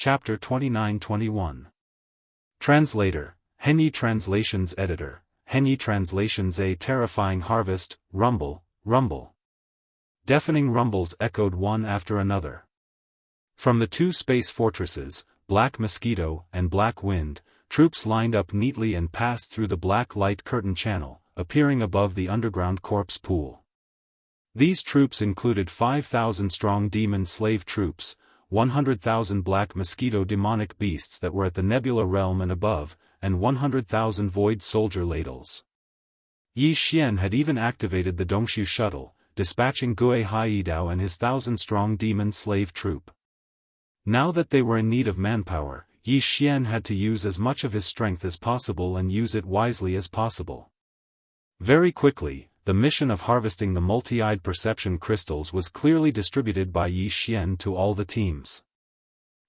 Chapter 29-21. Translator, Henyi Translations Editor, Henyi Translations. A terrifying harvest, rumble, rumble. Deafening rumbles echoed one after another. From the two space fortresses, Black Mosquito and Black Wind, troops lined up neatly and passed through the black light curtain channel, appearing above the underground corpse pool. These troops included 5,000-strong demon slave troops, 100,000 Black Mosquito demonic beasts that were at the Nebula realm and above, and 100,000 void soldier ladles. Yi Xian had even activated the Dongshu shuttle, dispatching Gue Haidao and his 1,000-strong demon slave troop. Now that they were in need of manpower, Yi Xian had to use as much of his strength as possible and use it wisely as possible. Very quickly, the mission of harvesting the multi-eyed perception crystals was clearly distributed by Yi Xian to all the teams.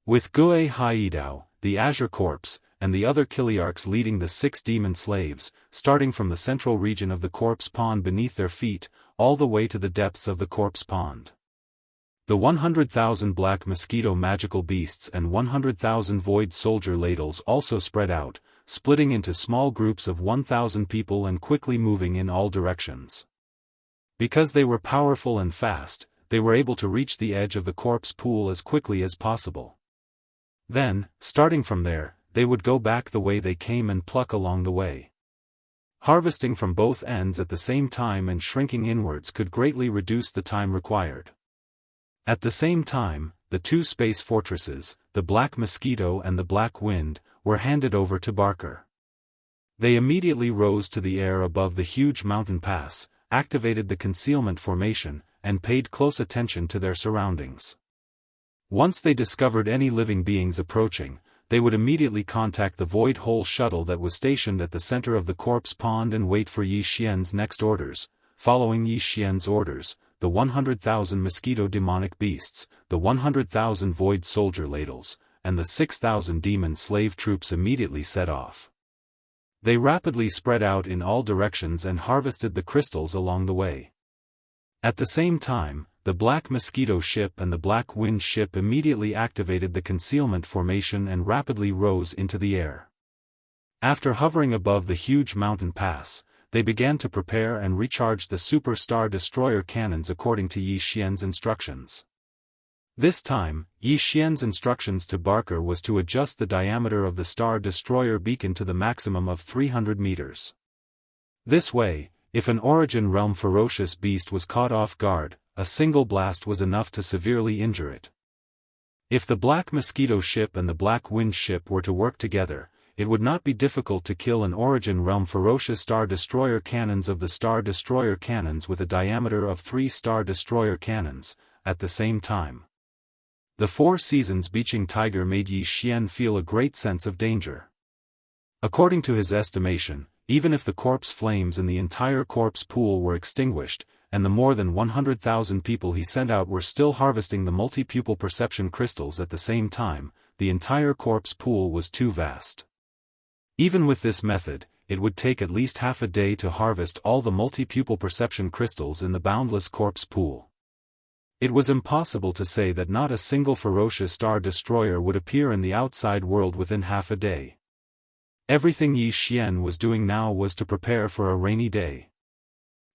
With Gue Haidao, the Azure Corpse, and the other Kiliarchs leading the 6 demon slaves, starting from the central region of the corpse pond beneath their feet, all the way to the depths of the corpse pond. The 100,000 Black Mosquito magical beasts and 100,000 void soldier ladles also spread out, splitting into small groups of 1,000 people and quickly moving in all directions. Because they were powerful and fast, they were able to reach the edge of the corpse pool as quickly as possible. Then, starting from there, they would go back the way they came and pluck along the way. Harvesting from both ends at the same time and shrinking inwards could greatly reduce the time required. At the same time, the two space fortresses, the Black Mosquito and the Black Wind, were handed over to Barker. They immediately rose to the air above the huge mountain pass, activated the concealment formation, and paid close attention to their surroundings. Once they discovered any living beings approaching, they would immediately contact the Void Hole shuttle that was stationed at the center of the corpse pond and wait for Yi Xian's next orders. Following Yi Xian's orders, the 100,000 mosquito demonic beasts, the 100,000 void soldier ladles, and the 6,000 demon slave troops immediately set off. They rapidly spread out in all directions and harvested the crystals along the way. At the same time, the Black Mosquito ship and the Black Wind ship immediately activated the concealment formation and rapidly rose into the air. After hovering above the huge mountain pass, they began to prepare and recharge the Super Star Destroyer cannons according to Yi Xian's instructions. This time, Yi Xian's instructions to Barker was to adjust the diameter of the Star Destroyer beacon to the maximum of 300 meters. This way, if an Origin Realm ferocious beast was caught off guard, a single blast was enough to severely injure it. If the Black Mosquito ship and the Black Wind ship were to work together, it would not be difficult to kill an Origin Realm ferocious Star Destroyer cannons of the Star Destroyer cannons with a diameter of 3 Star Destroyer cannons, at the same time. The 4 Seasons Beaching Tiger made Yi Xian feel a great sense of danger. According to his estimation, even if the corpse flames in the entire corpse pool were extinguished, and the more than 100,000 people he sent out were still harvesting the multi-pupil perception crystals at the same time, the entire corpse pool was too vast. Even with this method, it would take at least half a day to harvest all the multi-pupil perception crystals in the boundless corpse pool. It was impossible to say that not a single ferocious Star Destroyer would appear in the outside world within half a day. Everything Yi Xian was doing now was to prepare for a rainy day.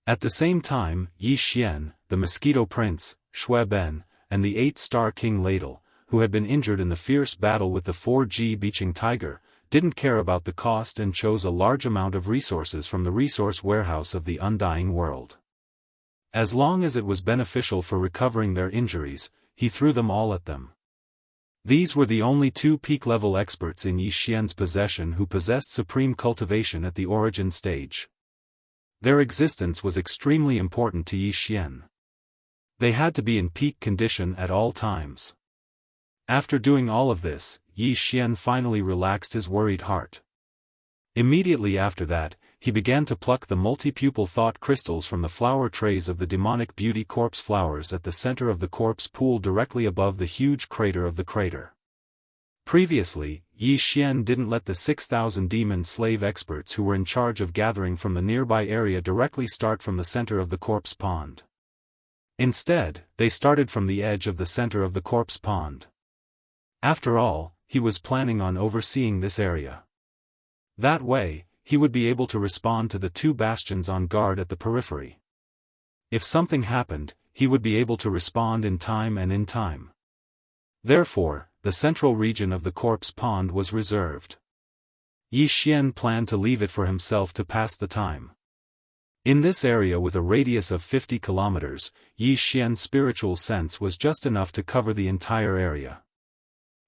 At the same time, Yi Xian, the Mosquito Prince, Xue Ben, and the 8-Star King Ladle, who had been injured in the fierce battle with the 4G Beaching Tiger, didn't care about the cost and chose a large amount of resources from the resource warehouse of the Undying World. As long as it was beneficial for recovering their injuries, he threw them all at them. These were the only 2 peak-level experts in Yi Xian's possession who possessed supreme cultivation at the origin stage. Their existence was extremely important to Yi Xian. They had to be in peak condition at all times. After doing all of this, Yi Xian finally relaxed his worried heart. Immediately after that, he began to pluck the multi-pupil thought crystals from the flower trays of the demonic beauty corpse flowers at the center of the corpse pool directly above the huge crater of the crater. Previously, Yi Xian didn't let the 6,000 demon slave experts who were in charge of gathering from the nearby area directly start from the center of the corpse pond. Instead, they started from the edge of the center of the corpse pond. After all, he was planning on overseeing this area. That way, he would be able to respond to the 2 bastions on guard at the periphery. If something happened, he would be able to respond in time and in time. Therefore, the central region of the corpse pond was reserved. Yi Xian planned to leave it for himself to pass the time. In this area with a radius of 50 kilometers, Yi Xian's spiritual sense was just enough to cover the entire area.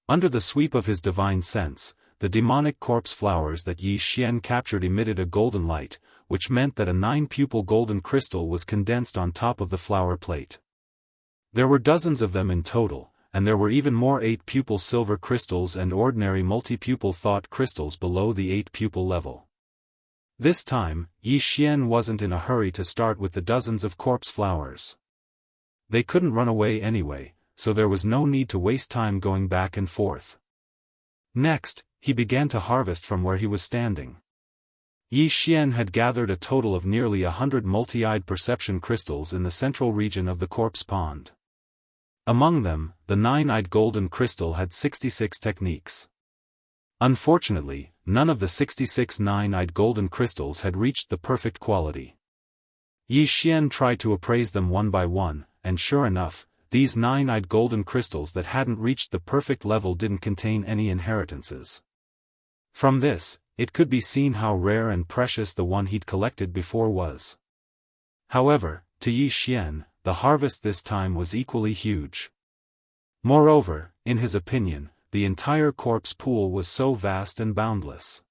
Under the sweep of his divine sense, the demonic corpse flowers that Yi Xian captured emitted a golden light, which meant that a 9-pupil golden crystal was condensed on top of the flower plate. There were dozens of them in total, and there were even more 8-pupil silver crystals and ordinary multi-pupil thought crystals below the 8-pupil level. This time, Yi Xian wasn't in a hurry to start with the dozens of corpse flowers. They couldn't run away anyway, so there was no need to waste time going back and forth. Next, he began to harvest from where he was standing. Yi Xian had gathered a total of nearly 100 multi-eyed perception crystals in the central region of the corpse pond. Among them, the 9-eyed golden crystal had 66 techniques. Unfortunately, none of the 66 9-eyed golden crystals had reached the perfect quality. Yi Xian tried to appraise them one by one, and sure enough, these 9-eyed golden crystals that hadn't reached the perfect level didn't contain any inheritances. From this, it could be seen how rare and precious the one he'd collected before was. However, to Yi Xian, the harvest this time was equally huge. Moreover, in his opinion, the entire corpse pool was so vast and boundless.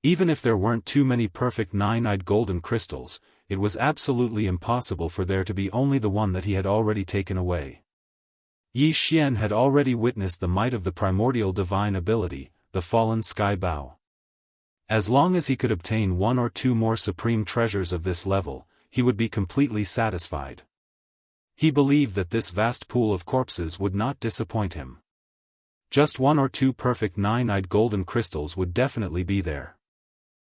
Even if there weren't too many perfect 9-eyed golden crystals, it was absolutely impossible for there to be only the one that he had already taken away. Yi Xian had already witnessed the might of the primordial divine ability, the fallen sky bow. As long as he could obtain 1 or 2 more supreme treasures of this level, he would be completely satisfied. He believed that this vast pool of corpses would not disappoint him. Just 1 or 2 perfect 9-eyed golden crystals would definitely be there.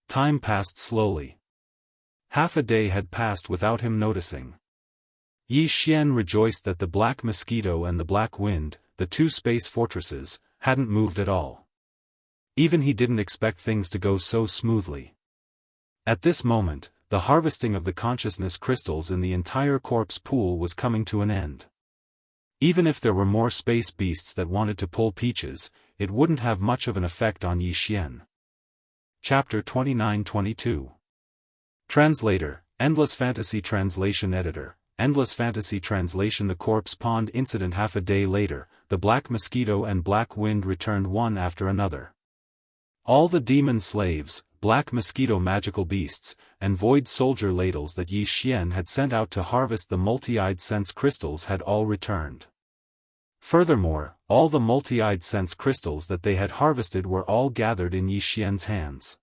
Time passed slowly. Half a day had passed without him noticing. Yi Xian rejoiced that the Black Mosquito and the Black Wind, the 2 space fortresses, hadn't moved at all. Even he didn't expect things to go so smoothly. At this moment, the harvesting of the consciousness crystals in the entire corpse pool was coming to an end. Even if there were more space beasts that wanted to pull peaches, it wouldn't have much of an effect on Yi Xian. Chapter 29-22. Translator, Endless Fantasy Translation Editor, Endless Fantasy Translation. The corpse pond incident. Half a day later, the Black Mosquito and Black Wind returned one after another. All the demon slaves, Black Mosquito magical beasts, and void soldier ladles that Yi Xian had sent out to harvest the multi-eyed sense crystals had all returned. Furthermore, all the multi-eyed sense crystals that they had harvested were all gathered in Yi Xian's hands.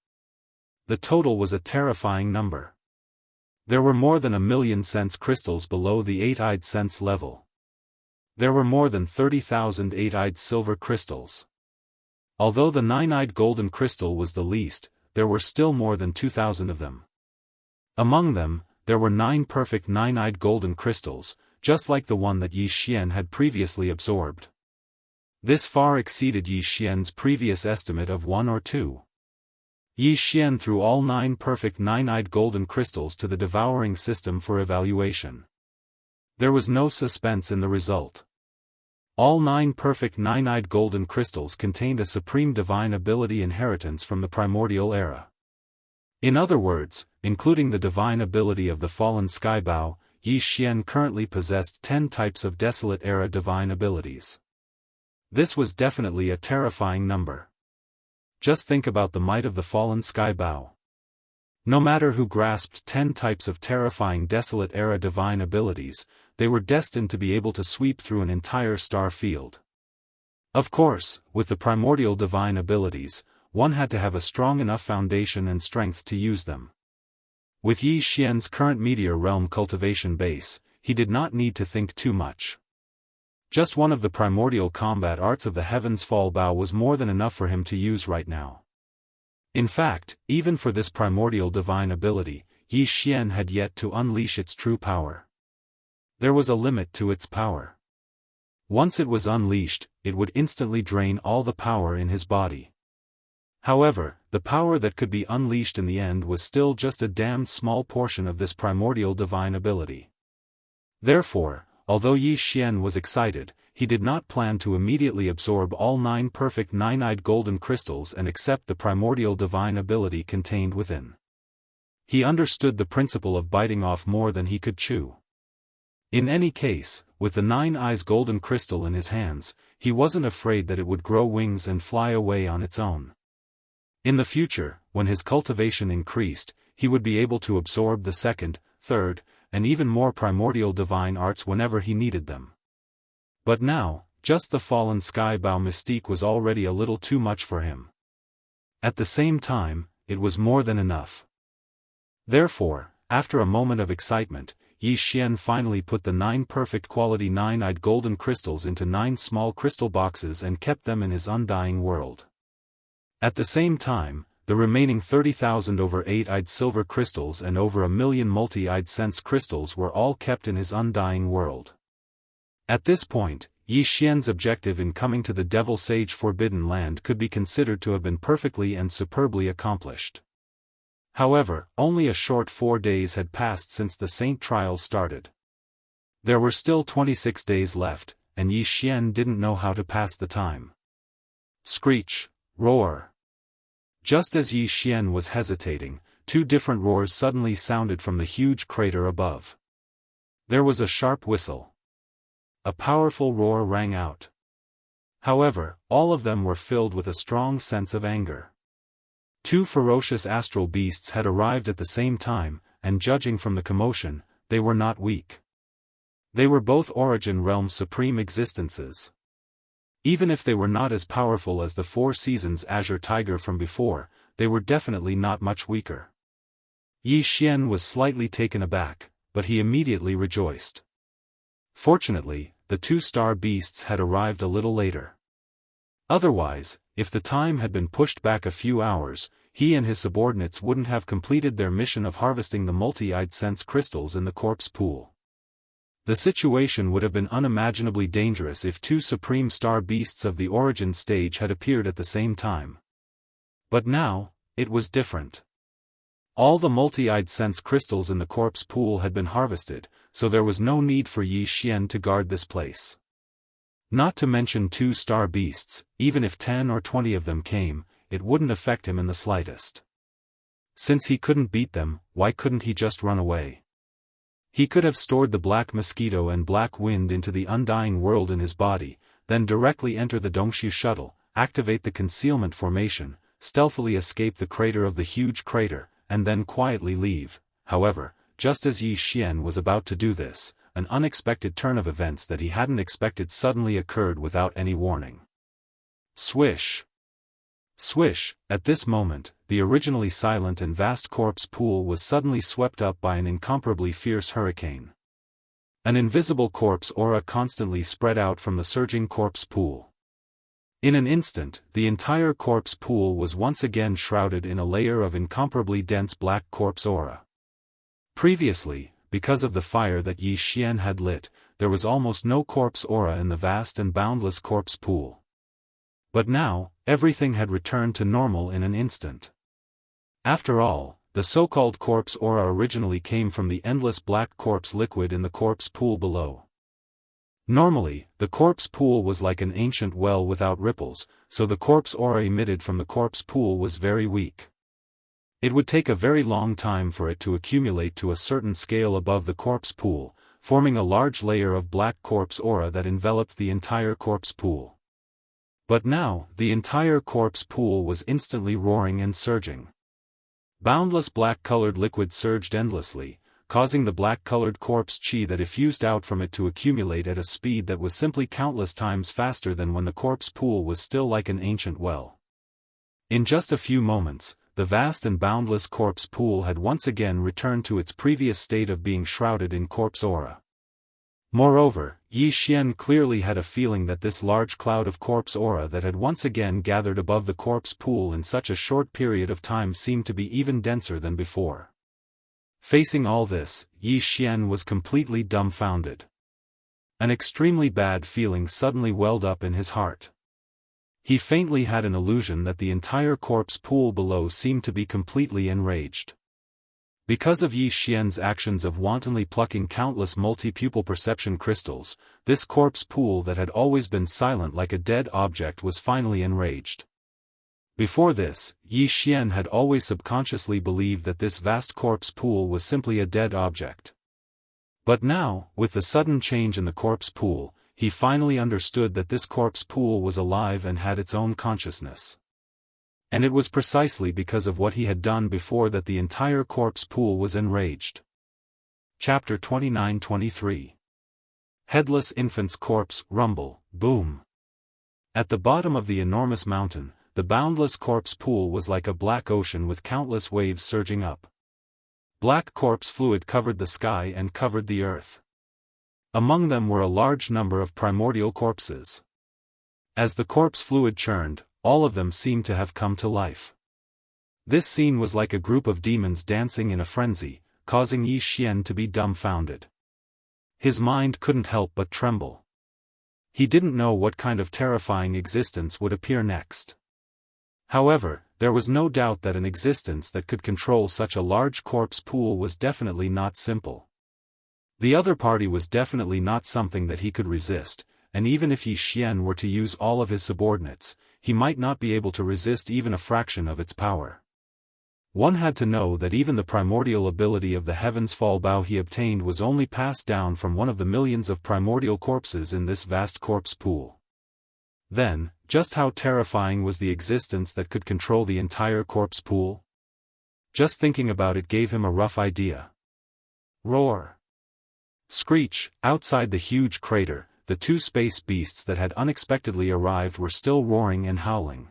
The total was a terrifying number. There were more than 1 million sense crystals below the 8-eyed sense level. There were more than 30,000 8-eyed silver crystals. Although the 9-eyed golden crystal was the least, there were still more than 2,000 of them. Among them, there were 9 perfect 9-eyed golden crystals, just like the one that Yi Xian had previously absorbed. This far exceeded Yi Xian's previous estimate of 1 or 2. Yi Xian threw all 9 perfect 9-eyed golden crystals to the devouring system for evaluation. There was no suspense in the result. All 9 perfect 9-eyed golden crystals contained a supreme divine ability inheritance from the primordial era. In other words, including the divine ability of the fallen skybow, Yi Xian currently possessed 10 types of desolate era divine abilities. This was definitely a terrifying number. Just think about the might of the fallen skybow. No matter who grasped 10 types of terrifying desolate era divine abilities, they were destined to be able to sweep through an entire star field. Of course, with the primordial divine abilities, one had to have a strong enough foundation and strength to use them. With Yi Xian's current meteor realm cultivation base, he did not need to think too much. Just one of the primordial combat arts of the Heaven's Fall Bow was more than enough for him to use right now. In fact, even for this primordial divine ability, Yi Xian had yet to unleash its true power. There was a limit to its power. Once it was unleashed, it would instantly drain all the power in his body. However, the power that could be unleashed in the end was still just a damned small portion of this primordial divine ability. Therefore, although Yi Xian was excited, he did not plan to immediately absorb all 9 perfect nine-eyed golden crystals and accept the primordial divine ability contained within. He understood the principle of biting off more than he could chew. In any case, with the 9 eyes golden crystal in his hands, he wasn't afraid that it would grow wings and fly away on its own. In the future, when his cultivation increased, he would be able to absorb the second, third, and even more primordial divine arts whenever he needed them. But now, just the fallen sky bow mystique was already a little too much for him. At the same time, it was more than enough. Therefore, after a moment of excitement, Yi Xian finally put the 9 perfect quality 9-eyed golden crystals into 9 small crystal boxes and kept them in his undying world. At the same time, the remaining 30,000 over 8-eyed silver crystals and over 1,000,000 multi-eyed sense crystals were all kept in his undying world. At this point, Yi Xian's objective in coming to the Devil Sage Forbidden Land could be considered to have been perfectly and superbly accomplished. However, only a short 4 days had passed since the Saint trial started. There were still 26 days left, and Yi Xian didn't know how to pass the time. Screech, roar. Just as Yi Xian was hesitating, 2 different roars suddenly sounded from the huge crater above. There was a sharp whistle. A powerful roar rang out. However, all of them were filled with a strong sense of anger. 2 ferocious astral beasts had arrived at the same time, and judging from the commotion, they were not weak. They were both Origin Realm's supreme existences. Even if they were not as powerful as the 4 Seasons Azure Tiger from before, they were definitely not much weaker. Yi Xian was slightly taken aback, but he immediately rejoiced. Fortunately, the 2 star beasts had arrived a little later. Otherwise, if the time had been pushed back a few hours, he and his subordinates wouldn't have completed their mission of harvesting the multi-eyed sense crystals in the corpse pool. The situation would have been unimaginably dangerous if 2 supreme star beasts of the origin stage had appeared at the same time. But now, it was different. All the multi-eyed sense crystals in the corpse pool had been harvested, so there was no need for Yi Xian to guard this place. Not to mention 2 star beasts, even if 10 or 20 of them came, it wouldn't affect him in the slightest. Since he couldn't beat them, why couldn't he just run away? He could have stored the Black Mosquito and Black Wind into the Undying World in his body, then directly enter the Dongshu shuttle, activate the concealment formation, stealthily escape the crater of the huge crater, and then quietly leave. However, just as Yi Xian was about to do this, an unexpected turn of events that he hadn't expected suddenly occurred without any warning. Swish! Swish! At this moment, the originally silent and vast corpse pool was suddenly swept up by an incomparably fierce hurricane. An invisible corpse aura constantly spread out from the surging corpse pool. In an instant, the entire corpse pool was once again shrouded in a layer of incomparably dense black corpse aura. Previously, because of the fire that Yi Xian had lit, there was almost no corpse aura in the vast and boundless corpse pool. But now, everything had returned to normal in an instant. After all, the so-called corpse aura originally came from the endless black corpse liquid in the corpse pool below. Normally, the corpse pool was like an ancient well without ripples, so the corpse aura emitted from the corpse pool was very weak. It would take a very long time for it to accumulate to a certain scale above the corpse pool, forming a large layer of black corpse aura that enveloped the entire corpse pool. But now, the entire corpse pool was instantly roaring and surging. Boundless black-colored liquid surged endlessly, causing the black-colored corpse chi that effused out from it to accumulate at a speed that was simply countless times faster than when the corpse pool was still like an ancient well. In just a few moments, the vast and boundless corpse pool had once again returned to its previous state of being shrouded in corpse aura. Moreover, Yi Xian clearly had a feeling that this large cloud of corpse aura that had once again gathered above the corpse pool in such a short period of time seemed to be even denser than before. Facing all this, Yi Xian was completely dumbfounded. An extremely bad feeling suddenly welled up in his heart. He faintly had an illusion that the entire corpse pool below seemed to be completely enraged. Because of Yi Xian's actions of wantonly plucking countless multi-pupil perception crystals, this corpse pool that had always been silent like a dead object was finally enraged. Before this, Yi Xian had always subconsciously believed that this vast corpse pool was simply a dead object. But now, with the sudden change in the corpse pool, he finally understood that this corpse pool was alive and had its own consciousness. And it was precisely because of what he had done before that the entire corpse pool was enraged. Chapter 29-23. Headless Infant's Corpse, Rumble, Boom. At the bottom of the enormous mountain, the boundless corpse pool was like a black ocean with countless waves surging up. Black corpse fluid covered the sky and covered the earth. Among them were a large number of primordial corpses. As the corpse fluid churned, all of them seemed to have come to life. This scene was like a group of demons dancing in a frenzy, causing Yi Xian to be dumbfounded. His mind couldn't help but tremble. He didn't know what kind of terrifying existence would appear next. However, there was no doubt that an existence that could control such a large corpse pool was definitely not simple. The other party was definitely not something that he could resist, and even if Yi Xian were to use all of his subordinates, he might not be able to resist even a fraction of its power. One had to know that even the primordial ability of the Heaven's Fall Bow he obtained was only passed down from one of the millions of primordial corpses in this vast corpse pool. Then, just how terrifying was the existence that could control the entire corpse pool? Just thinking about it gave him a rough idea. Roar! Screech! Outside the huge crater, the two space beasts that had unexpectedly arrived were still roaring and howling.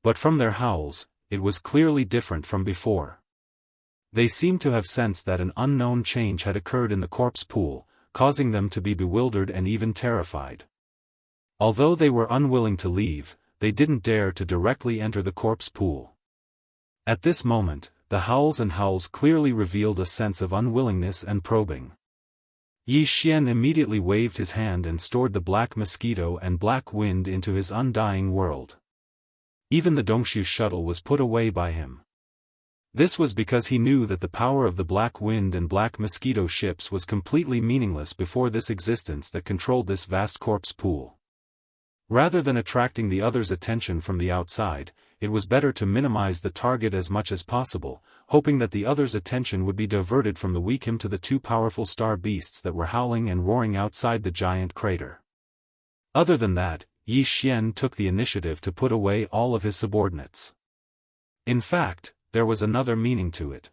But from their howls, it was clearly different from before. They seemed to have sensed that an unknown change had occurred in the corpse pool, causing them to be bewildered and even terrified. Although they were unwilling to leave, they didn't dare to directly enter the corpse pool. At this moment, the howls and howls clearly revealed a sense of unwillingness and probing. Yi Xian immediately waved his hand and stored the black mosquito and black wind into his undying world. Even the Dongshu shuttle was put away by him. This was because he knew that the power of the black wind and black mosquito ships was completely meaningless before this existence that controlled this vast corpse pool. Rather than attracting the other's attention from the outside, it was better to minimize the target as much as possible, hoping that the other's attention would be diverted from the weak him to the two powerful star beasts that were howling and roaring outside the giant crater. Other than that, Yi Xian took the initiative to put away all of his subordinates. In fact, there was another meaning to it.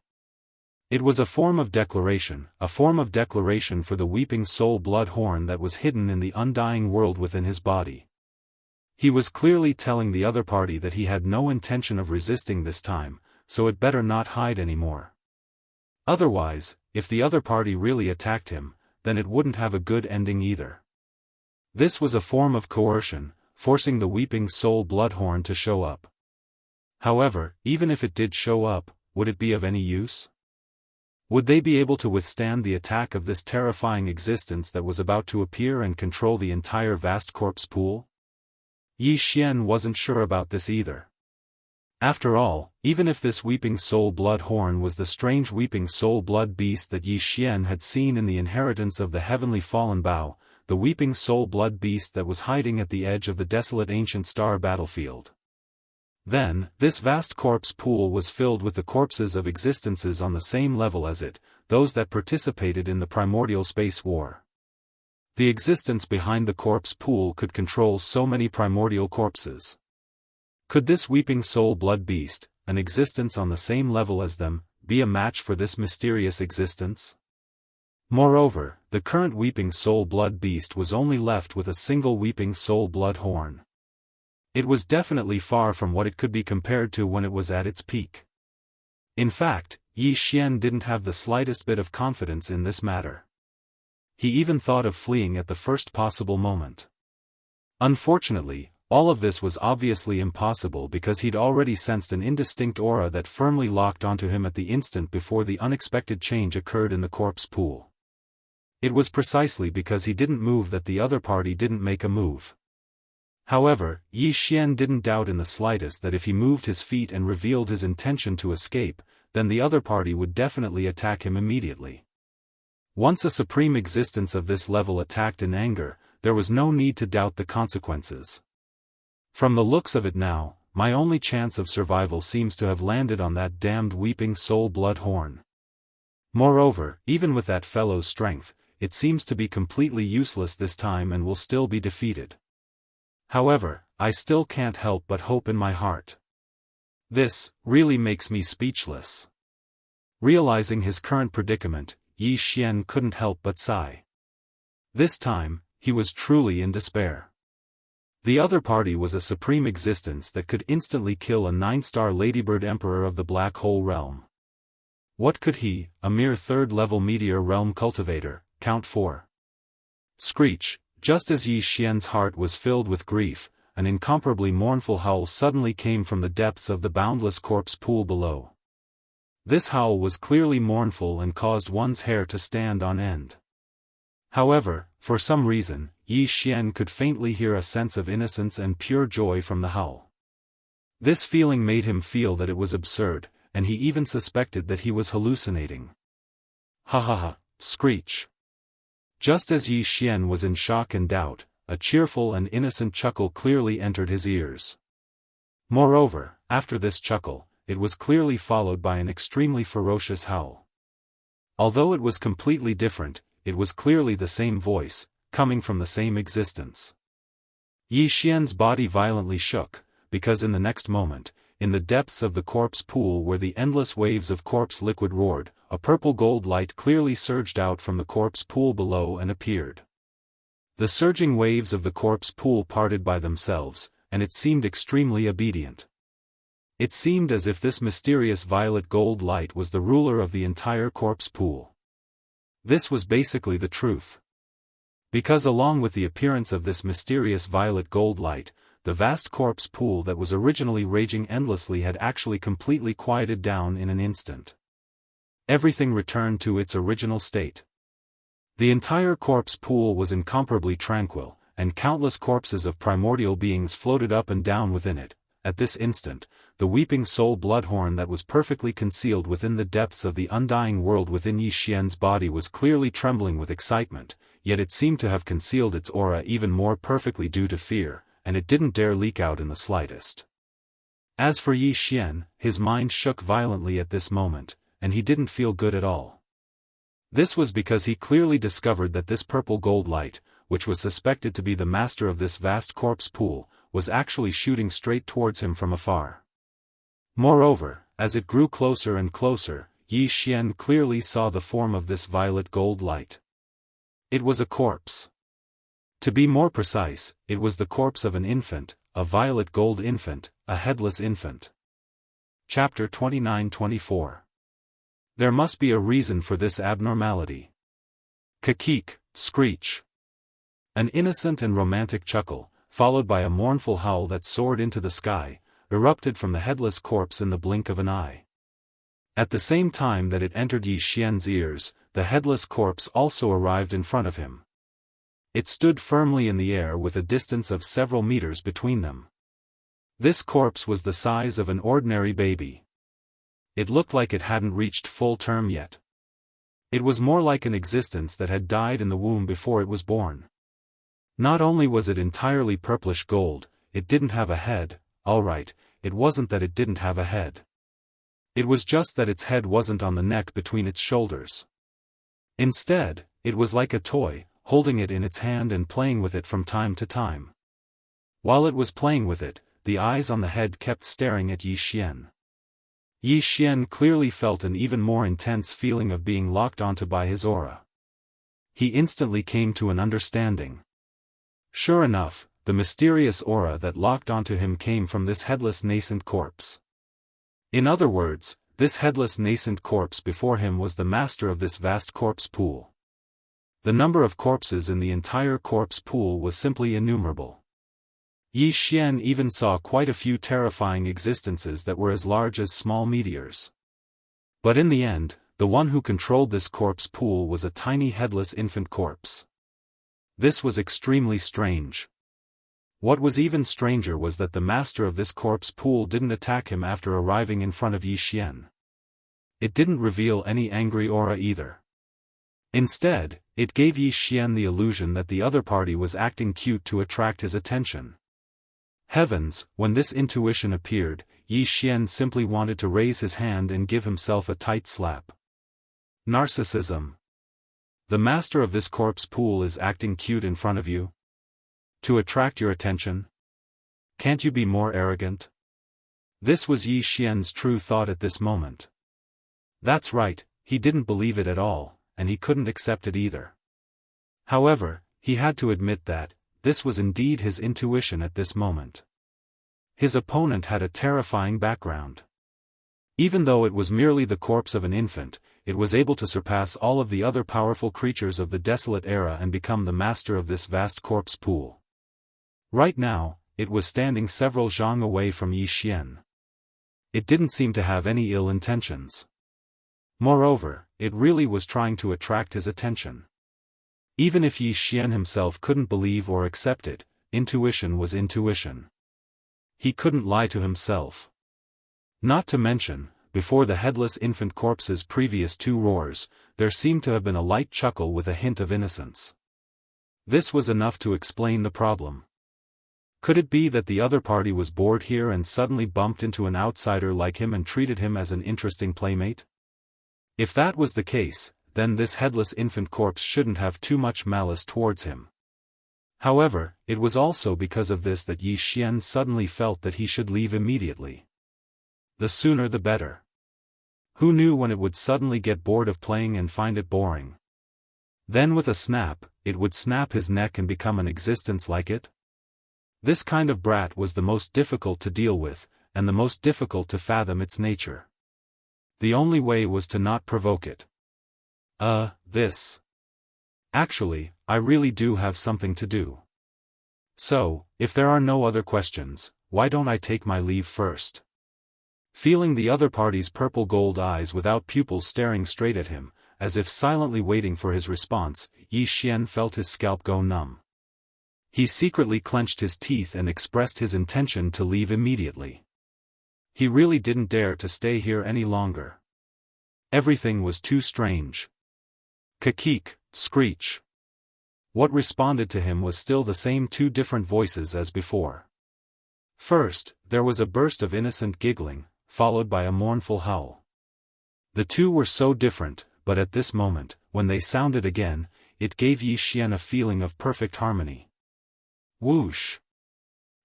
It was a form of declaration for the weeping soul blood horn that was hidden in the undying world within his body. He was clearly telling the other party that he had no intention of resisting this time, so it better not hide anymore. Otherwise, if the other party really attacked him, then it wouldn't have a good ending either. This was a form of coercion, forcing the weeping soul bloodhorn to show up. However, even if it did show up, would it be of any use? Would they be able to withstand the attack of this terrifying existence that was about to appear and control the entire vast corpse pool? Yi Xian wasn't sure about this either. After all, even if this weeping soul blood horn was the strange weeping soul blood beast that Yi Xian had seen in the inheritance of the heavenly fallen bow, the weeping soul blood beast that was hiding at the edge of the desolate ancient star battlefield. Then, this vast corpse pool was filled with the corpses of existences on the same level as it, those that participated in the primordial space war. The existence behind the corpse pool could control so many primordial corpses. Could this weeping soul blood beast, an existence on the same level as them, be a match for this mysterious existence? Moreover, the current weeping soul blood beast was only left with a single weeping soul blood horn. It was definitely far from what it could be compared to when it was at its peak. In fact, Yi Xian didn't have the slightest bit of confidence in this matter. He even thought of fleeing at the first possible moment. Unfortunately, all of this was obviously impossible because he'd already sensed an indistinct aura that firmly locked onto him at the instant before the unexpected change occurred in the corpse pool. It was precisely because he didn't move that the other party didn't make a move. However, Yi Xian didn't doubt in the slightest that if he moved his feet and revealed his intention to escape, then the other party would definitely attack him immediately. Once a supreme existence of this level attacked in anger, there was no need to doubt the consequences. From the looks of it now, my only chance of survival seems to have landed on that damned weeping soul blood horn. Moreover, even with that fellow's strength, it seems to be completely useless this time and will still be defeated. However, I still can't help but hope in my heart. This really makes me speechless. Realizing his current predicament, Yi Xian couldn't help but sigh. This time, he was truly in despair. The other party was a supreme existence that could instantly kill a 9-star Ladybird Emperor of the Black Hole Realm. What could he, a mere third-level Meteor Realm cultivator, count for? Screech! Just as Yi Xian's heart was filled with grief, an incomparably mournful howl suddenly came from the depths of the boundless corpse pool below. This howl was clearly mournful and caused one's hair to stand on end. However, for some reason, Yi Xian could faintly hear a sense of innocence and pure joy from the howl. This feeling made him feel that it was absurd, and he even suspected that he was hallucinating. Ha ha ha, screech! Just as Yi Xian was in shock and doubt, a cheerful and innocent chuckle clearly entered his ears. Moreover, after this chuckle, it was clearly followed by an extremely ferocious howl. Although it was completely different, it was clearly the same voice, coming from the same existence. Yi Xian's body violently shook, because in the next moment, in the depths of the corpse pool where the endless waves of corpse liquid roared, a purple gold light clearly surged out from the corpse pool below and appeared. The surging waves of the corpse pool parted by themselves, and it seemed extremely obedient. It seemed as if this mysterious violet gold light was the ruler of the entire corpse pool. This was basically the truth. Because along with the appearance of this mysterious violet gold light, the vast corpse pool that was originally raging endlessly had actually completely quieted down in an instant. Everything returned to its original state. The entire corpse pool was incomparably tranquil, and countless corpses of primordial beings floated up and down within it. At this instant, the weeping soul bloodhorn that was perfectly concealed within the depths of the undying world within Yi Xian's body was clearly trembling with excitement, yet it seemed to have concealed its aura even more perfectly due to fear, and it didn't dare leak out in the slightest. As for Yi Xian, his mind shook violently at this moment, and he didn't feel good at all. This was because he clearly discovered that this purple gold light, which was suspected to be the master of this vast corpse pool, was actually shooting straight towards him from afar. Moreover, as it grew closer and closer, Yi Xian clearly saw the form of this violet gold light. It was a corpse. To be more precise, it was the corpse of an infant, a violet gold infant, a headless infant. Chapter 29-24. There must be a reason for this abnormality. Kakik, screech. An innocent and romantic chuckle, followed by a mournful howl that soared into the sky, erupted from the headless corpse in the blink of an eye. At the same time that it entered Yi Xian's ears, the headless corpse also arrived in front of him. It stood firmly in the air with a distance of several meters between them. This corpse was the size of an ordinary baby. It looked like it hadn't reached full term yet. It was more like an existence that had died in the womb before it was born. Not only was it entirely purplish gold, it didn't have a head. Alright, it wasn't that it didn't have a head. It was just that its head wasn't on the neck between its shoulders. Instead, it was like a toy, holding it in its hand and playing with it from time to time. While it was playing with it, the eyes on the head kept staring at Yi Xian. Yi Xian clearly felt an even more intense feeling of being locked onto by his aura. He instantly came to an understanding. Sure enough, the mysterious aura that locked onto him came from this headless nascent corpse. In other words, this headless nascent corpse before him was the master of this vast corpse pool. The number of corpses in the entire corpse pool was simply innumerable. Yi Xian even saw quite a few terrifying existences that were as large as small meteors. But in the end, the one who controlled this corpse pool was a tiny headless infant corpse. This was extremely strange. What was even stranger was that the master of this corpse pool didn't attack him after arriving in front of Yi Xian. It didn't reveal any angry aura either. Instead, it gave Yi Xian the illusion that the other party was acting cute to attract his attention. Heavens, when this intuition appeared, Yi Xian simply wanted to raise his hand and give himself a tight slap. Narcissism. The master of this corpse pool is acting cute in front of you? To attract your attention? Can't you be more arrogant? This was Yi Xian's true thought at this moment. That's right, he didn't believe it at all, and he couldn't accept it either. However, he had to admit that, this was indeed his intuition at this moment. His opponent had a terrifying background. Even though it was merely the corpse of an infant, it was able to surpass all of the other powerful creatures of the desolate era and become the master of this vast corpse pool. Right now, it was standing several zhang away from Yi Xian. It didn't seem to have any ill intentions. Moreover, it really was trying to attract his attention. Even if Yi Xian himself couldn't believe or accept it, intuition was intuition. He couldn't lie to himself. Not to mention, before the headless infant corpse's previous two roars, there seemed to have been a light chuckle with a hint of innocence. This was enough to explain the problem. Could it be that the other party was bored here and suddenly bumped into an outsider like him and treated him as an interesting playmate? If that was the case, then this headless infant corpse shouldn't have too much malice towards him. However, it was also because of this that Yi Xian suddenly felt that he should leave immediately. The sooner the better. Who knew when it would suddenly get bored of playing and find it boring? Then with a snap, it would snap his neck and become an existence like it? This kind of brat was the most difficult to deal with, and the most difficult to fathom its nature. The only way was to not provoke it. This. Actually, I really do have something to do. So, if there are no other questions, why don't I take my leave first? Feeling the other party's purple gold eyes without pupils staring straight at him, as if silently waiting for his response, Yi Xian felt his scalp go numb. He secretly clenched his teeth and expressed his intention to leave immediately. He really didn't dare to stay here any longer. Everything was too strange. Kikik, screech. What responded to him was still the same two different voices as before. First, there was a burst of innocent giggling, followed by a mournful howl. The two were so different, but at this moment, when they sounded again, it gave Yi Xian a feeling of perfect harmony. Whoosh!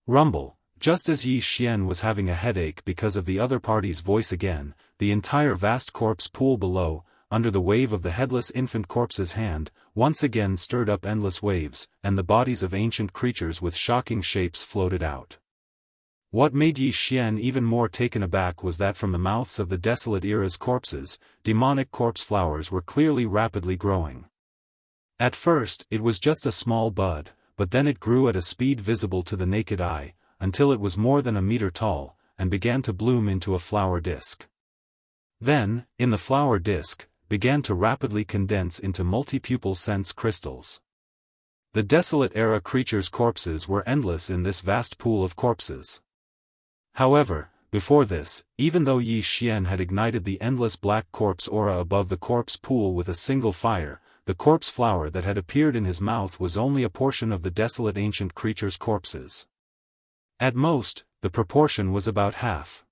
Rumble. Just as Yi Xian was having a headache because of the other party's voice again, the entire vast corpse pool below, under the wave of the headless infant corpse's hand, once again stirred up endless waves, and the bodies of ancient creatures with shocking shapes floated out. What made Yi Xian even more taken aback was that from the mouths of the desolate era's corpses, demonic corpse flowers were clearly rapidly growing. At first, it was just a small bud, but then it grew at a speed visible to the naked eye, until it was more than a meter tall, and began to bloom into a flower disc. Then, in the flower disc, began to rapidly condense into multi-pupil sense crystals. The desolate era creatures' corpses were endless in this vast pool of corpses. However, before this, even though Yi Xian had ignited the endless black corpse aura above the corpse pool with a single fire, the corpse flower that had appeared in his mouth was only a portion of the desolate ancient creatures' corpses. At most, the proportion was about half.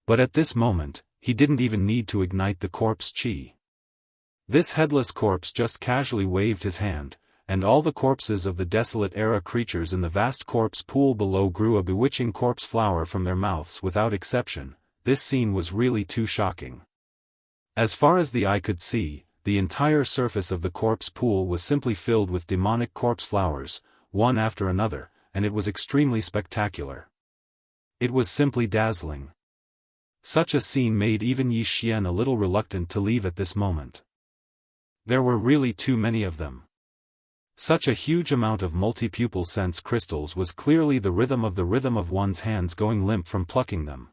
But at this moment, he didn't even need to ignite the corpse chi. This headless corpse just casually waved his hand, and all the corpses of the desolate era creatures in the vast corpse pool below grew a bewitching corpse flower from their mouths without exception. This scene was really too shocking. As far as the eye could see, the entire surface of the corpse pool was simply filled with demonic corpse flowers, one after another, and it was extremely spectacular. It was simply dazzling. Such a scene made even Yi Xian a little reluctant to leave at this moment. There were really too many of them. Such a huge amount of multi-pupil sense crystals was clearly the rhythm of one's hands going limp from plucking them.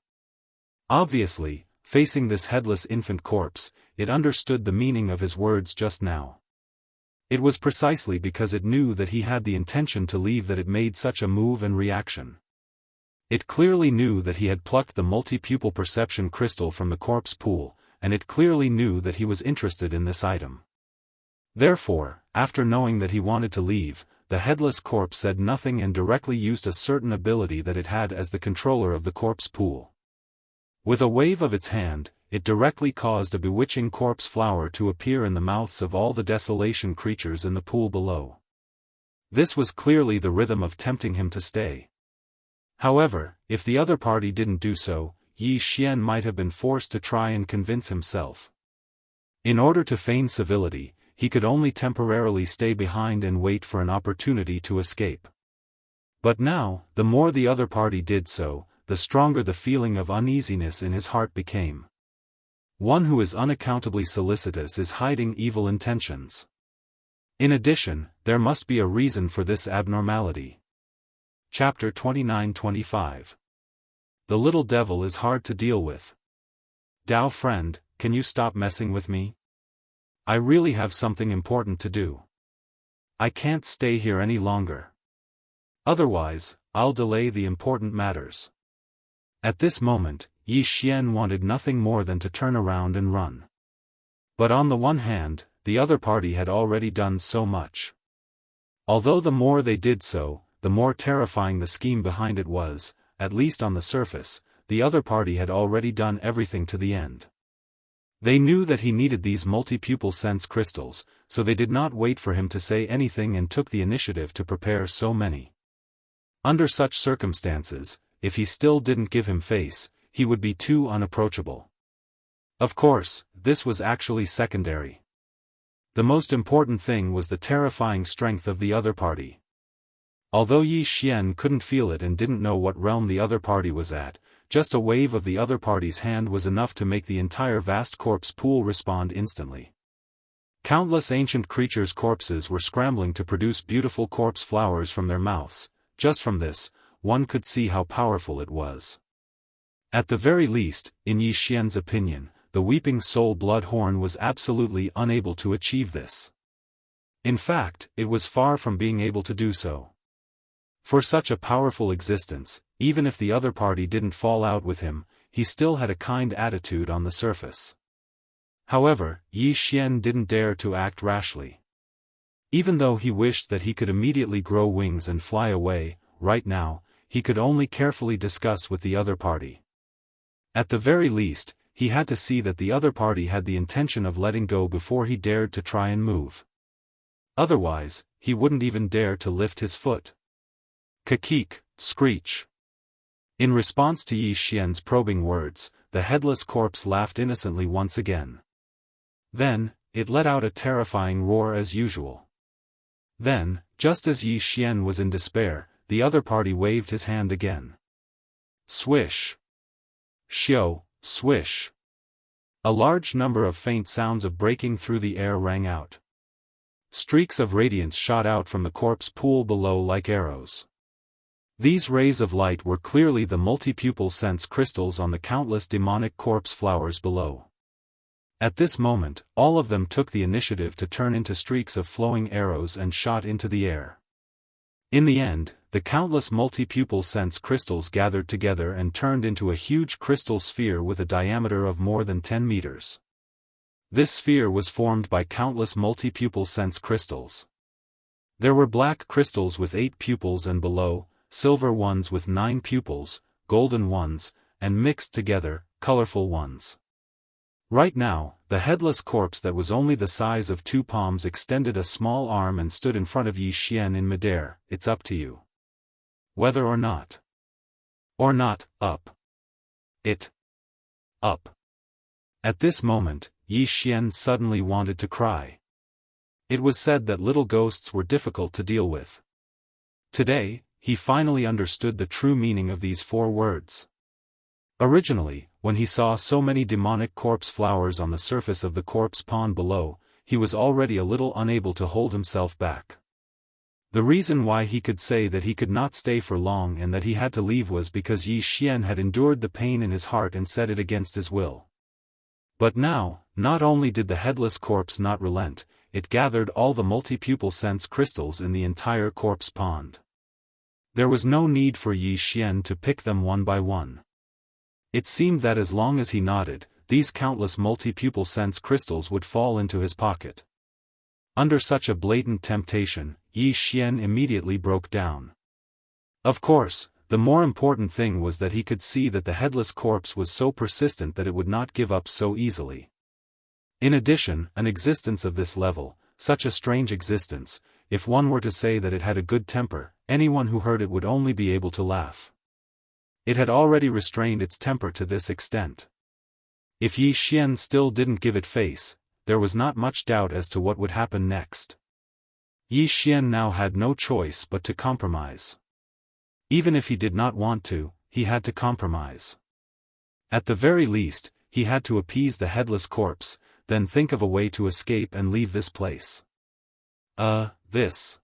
Obviously, facing this headless infant corpse, it understood the meaning of his words just now. It was precisely because it knew that he had the intention to leave that it made such a move and reaction. It clearly knew that he had plucked the multi-pupil perception crystal from the corpse pool, and it clearly knew that he was interested in this item. Therefore, after knowing that he wanted to leave, the headless corpse said nothing and directly used a certain ability that it had as the controller of the corpse pool. With a wave of its hand, it directly caused a bewitching corpse flower to appear in the mouths of all the desolation creatures in the pool below. This was clearly the rhythm of tempting him to stay. However, if the other party didn't do so, Yi Xian might have been forced to try and convince himself. In order to feign civility, he could only temporarily stay behind and wait for an opportunity to escape. But now, the more the other party did so, the stronger the feeling of uneasiness in his heart became. One who is unaccountably solicitous is hiding evil intentions. In addition, there must be a reason for this abnormality. Chapter 29-25. The little devil is hard to deal with. Dao friend, can you stop messing with me? I really have something important to do. I can't stay here any longer. Otherwise, I'll delay the important matters. At this moment, Yi Xian wanted nothing more than to turn around and run. But on the one hand, the other party had already done so much. Although the more they did so, the more terrifying the scheme behind it was, at least on the surface, the other party had already done everything to the end. They knew that he needed these multi-pupil sense crystals, so they did not wait for him to say anything and took the initiative to prepare so many. Under such circumstances, if he still didn't give him face, he would be too unapproachable. Of course, this was actually secondary. The most important thing was the terrifying strength of the other party. Although Yi Xian couldn't feel it and didn't know what realm the other party was at, just a wave of the other party's hand was enough to make the entire vast corpse pool respond instantly. Countless ancient creatures' corpses were scrambling to produce beautiful corpse flowers from their mouths. Just from this, one could see how powerful it was. At the very least, in Yi Xian's opinion, the Weeping Soul Bloodhorn was absolutely unable to achieve this. In fact, it was far from being able to do so. For such a powerful existence, even if the other party didn't fall out with him, he still had a kind attitude on the surface. However, Yi Xian didn't dare to act rashly. Even though he wished that he could immediately grow wings and fly away, right now, he could only carefully discuss with the other party. At the very least, he had to see that the other party had the intention of letting go before he dared to try and move. Otherwise, he wouldn't even dare to lift his foot. Kakik, screech. In response to Yi Xian's probing words, the headless corpse laughed innocently once again. Then, it let out a terrifying roar as usual. Then, just as Yi Xian was in despair, the other party waved his hand again. Swish. Shio, swish. A large number of faint sounds of breaking through the air rang out. Streaks of radiance shot out from the corpse pool below like arrows. These rays of light were clearly the multi-pupil sense crystals on the countless demonic corpse flowers below. At this moment, all of them took the initiative to turn into streaks of flowing arrows and shot into the air. In the end, the countless multi-pupil sense crystals gathered together and turned into a huge crystal sphere with a diameter of more than 10 meters. This sphere was formed by countless multi-pupil sense crystals. There were black crystals with 8 pupils and below, silver ones with 9 pupils, golden ones, and mixed together, colorful ones. Right now, the headless corpse that was only the size of 2 palms extended a small arm and stood in front of Yi Xian in midair. It's up to you. Whether or not. Or not, up. It. Up. At this moment, Yi Xian suddenly wanted to cry. It was said that little ghosts were difficult to deal with. Today, he finally understood the true meaning of these 4 words. Originally, when he saw so many demonic corpse flowers on the surface of the corpse pond below, he was already a little unable to hold himself back. The reason why he could say that he could not stay for long and that he had to leave was because Yi Xian had endured the pain in his heart and set it against his will. But now, not only did the headless corpse not relent, it gathered all the multi-pupil sense crystals in the entire corpse pond. There was no need for Yi Xian to pick them one by one. It seemed that as long as he nodded, these countless multi-pupil sense crystals would fall into his pocket. Under such a blatant temptation, Yi Xian immediately broke down. Of course, the more important thing was that he could see that the headless corpse was so persistent that it would not give up so easily. In addition, an existence of this level, such a strange existence, if one were to say that it had a good temper, anyone who heard it would only be able to laugh. It had already restrained its temper to this extent. If Yi Xian still didn't give it face, there was not much doubt as to what would happen next. Yi Xian now had no choice but to compromise. Even if he did not want to, he had to compromise. At the very least, he had to appease the headless corpse, then think of a way to escape and leave this place. This.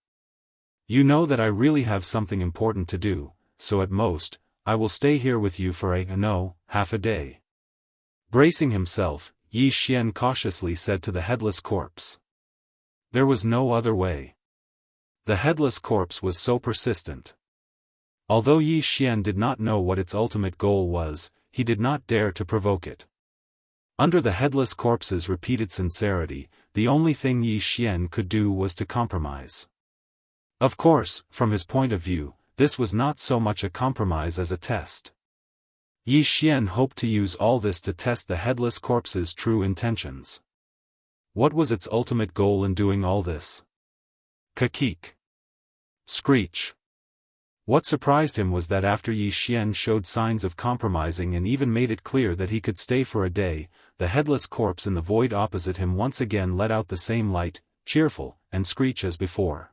You know that I really have something important to do, so at most, I will stay here with you for half a day. Bracing himself, Yi Xian cautiously said to the headless corpse. There was no other way. The headless corpse was so persistent. Although Yi Xian did not know what its ultimate goal was, he did not dare to provoke it. Under the headless corpse's repeated sincerity, the only thing Yi Xian could do was to compromise. Of course, from his point of view, this was not so much a compromise as a test. Yi Xian hoped to use all this to test the headless corpse's true intentions. What was its ultimate goal in doing all this? Kakik. Screech. What surprised him was that after Yi Xian showed signs of compromising and even made it clear that he could stay for a day, the headless corpse in the void opposite him once again let out the same light, cheerful, and screech as before.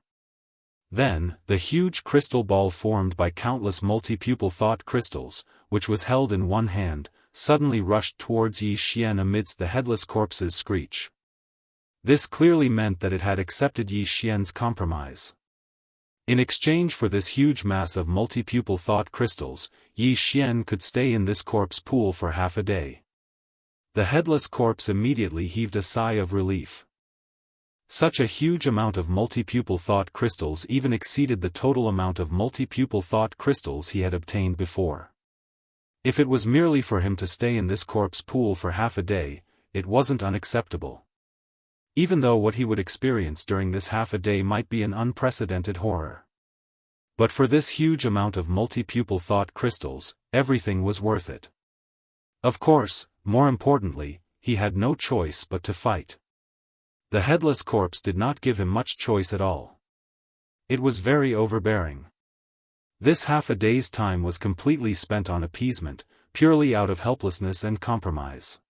Then, the huge crystal ball formed by countless multi-pupil thought crystals, which was held in one hand, suddenly rushed towards Yi Xian amidst the headless corpse's screech. This clearly meant that it had accepted Yi Xian's compromise. In exchange for this huge mass of multi-pupil thought crystals, Yi Xian could stay in this corpse pool for half a day. The headless corpse immediately heaved a sigh of relief. Such a huge amount of multi-pupil thought crystals even exceeded the total amount of multi-pupil thought crystals he had obtained before. If it was merely for him to stay in this corpse pool for half a day, it wasn't unacceptable. Even though what he would experience during this half a day might be an unprecedented horror. But for this huge amount of multi-pupil thought crystals, everything was worth it. Of course, more importantly, he had no choice but to fight. The headless corpse did not give him much choice at all. It was very overbearing. This half a day's time was completely spent on appeasement, purely out of helplessness and compromise.